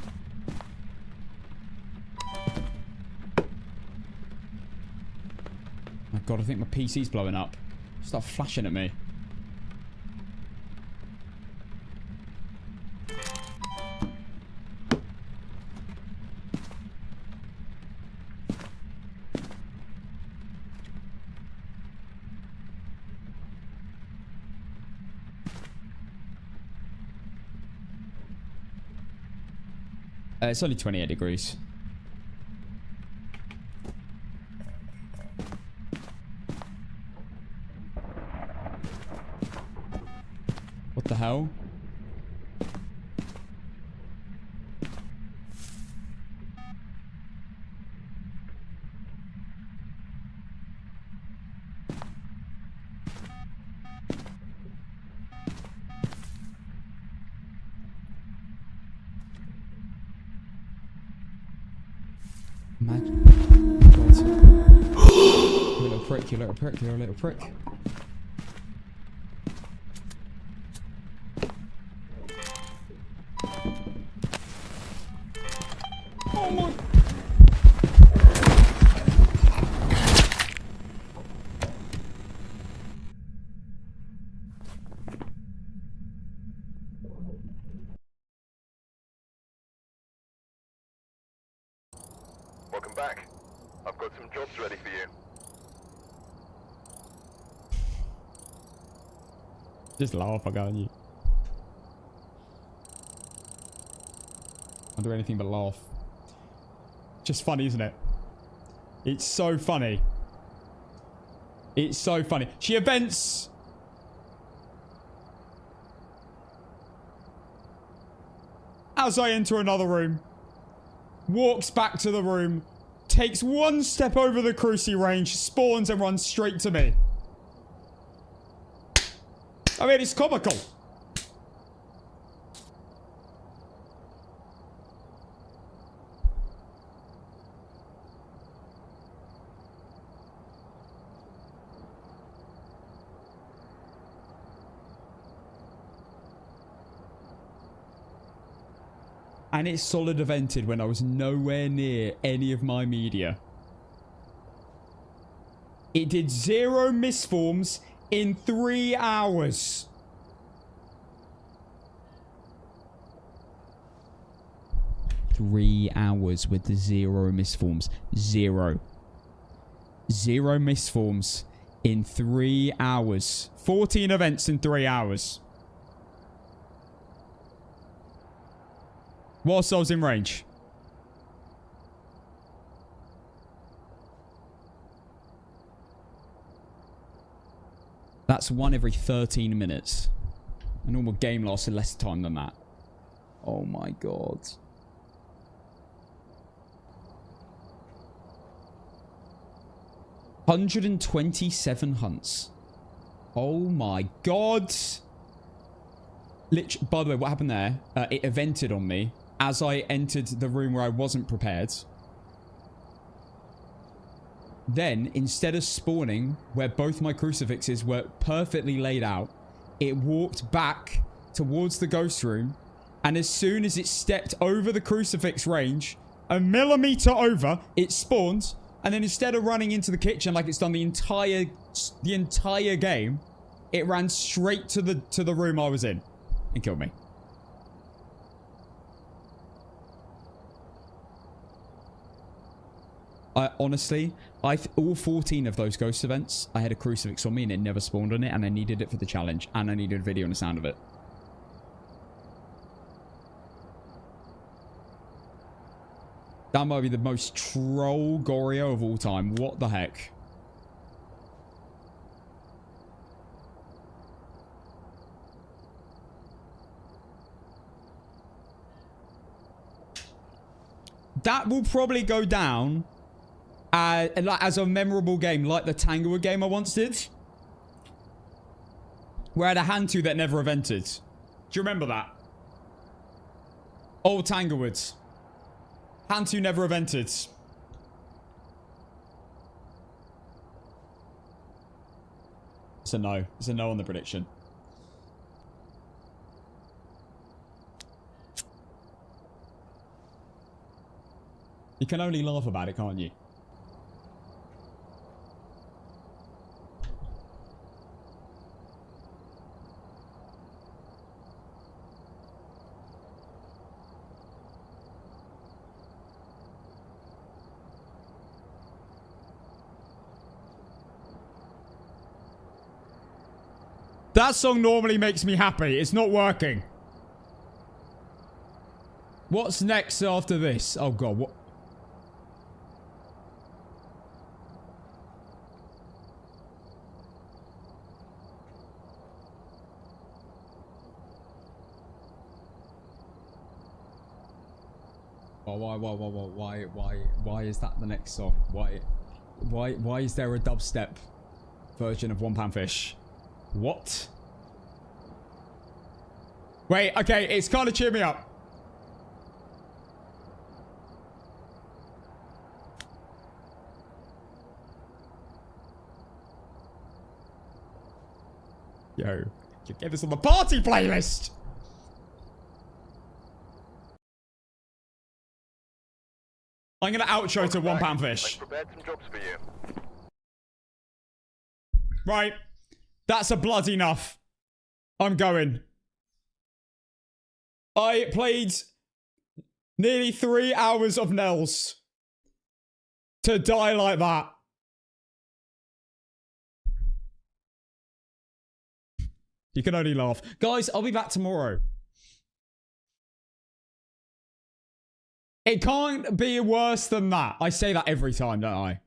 My god, I think my PC's blowing up. Start flashing at me. It's only 28 degrees. What the hell? Imagine. You little prick, you little prick, you're a little prick. Oh my. Welcome back. I've got some jobs ready for you. Just laugh, I got you. I'll do anything but laugh. Just funny, isn't it? It's so funny. It's so funny. She events. As I enter another room. Walks back to the room. Takes one step over the cruci range. Spawns and runs straight to me. I mean, it's comical. And it's solid evented when I was nowhere near any of my media. It did 0 misforms in 3 hours. Three hours with the 0 misforms. 0. 0 misforms in 3 hours. 14 events in 3 hours. Whilst I was in range. That's 1 every 13 minutes. A normal game lasts in less time than that. Oh my god. $127 hunts. Oh my god. By the way, what happened there? It evented on me as I entered the room where I wasn't prepared. Then, instead of spawning where both my crucifixes were perfectly laid out, it walked back towards the ghost room. And as soon as it stepped over the crucifix range, a millimeter over, it spawned. And then instead of running into the kitchen like it's done the entire game, it ran straight to the room I was in and killed me. Honestly, all 14 of those ghost events, I had a crucifix on me and it never spawned on it, and I needed it for the challenge, and I needed a video and the sound of it. That might be the most troll Goryo of all time. What the heck? That will probably go down as a memorable game, like the Tanglewood game I once did, where I had a Hantu that never evented. Do you remember that? Old Tanglewood. Hantu never evented. It's a no. It's a no on the prediction. You can only laugh about it, can't you? That song normally makes me happy. It's not working. What's next after this? Oh god, what? Why is that the next song? Why is there a dubstep version of One Pound Fish? What? Wait, okay, it's kind of cheered me up. Yo, you get this on the party playlist. I'm gonna outro to One Pound Fish. I've prepared some jobs for you. Right. That's a blood enough. I'm going. I played nearly 3 hours of Nels to die like that. You can only laugh. Guys, I'll be back tomorrow. It can't be worse than that. I say that every time, don't I?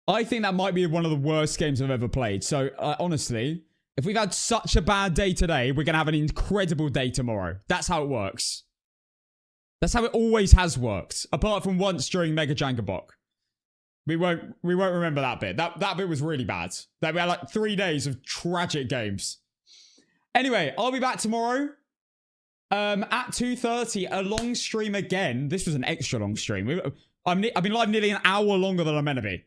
I think that might be one of the worst games I've ever played. So, honestly, if we've had such a bad day today, we're going to have an incredible day tomorrow. That's how it works. That's how it always has worked. Apart from once during Mega Jangabok. We won't remember that bit. That bit was really bad. We had like 3 days of tragic games. Anyway, I'll be back tomorrow. At 2:30, a long stream again. This was an extra long stream. I've been live nearly an hour longer than I'm meant to be.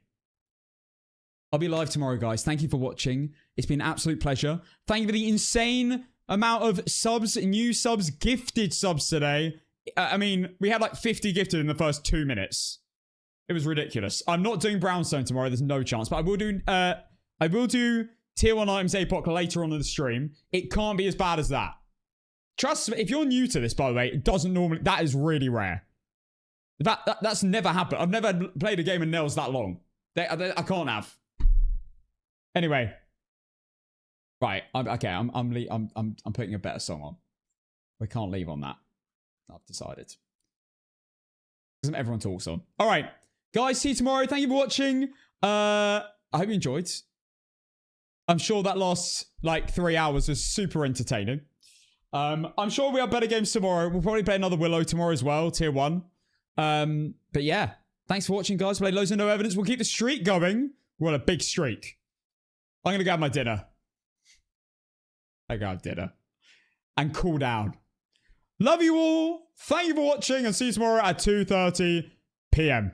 I'll be live tomorrow, guys. Thank you for watching. It's been an absolute pleasure. Thank you for the insane amount of subs, new subs, gifted subs today. I mean, we had like 50 gifted in the first 2 minutes. It was ridiculous. I'm not doing Brownstone tomorrow. There's no chance. But I will do Tier 1 items APOC later on in the stream. It can't be as bad as that. Trust me, if you're new to this, by the way, it doesn't normally... That is really rare. That's never happened. I've never played a game of Nels that long. I can't have. Anyway. Right. I'm putting a better song on. We can't leave on that. I've decided. Because everyone talks on. All right. Guys, see you tomorrow. Thank you for watching. I hope you enjoyed. I'm sure that last, like, 3 hours was super entertaining. I'm sure we have better games tomorrow. We'll probably play another Willow tomorrow as well. Tier 1. But yeah. Thanks for watching, guys. Played loads of no evidence. We'll keep the streak going. We're on a big streak. I'm going to go have my dinner. I go have dinner. And cool down. Love you all. Thank you for watching. And see you tomorrow at 2:30 p.m.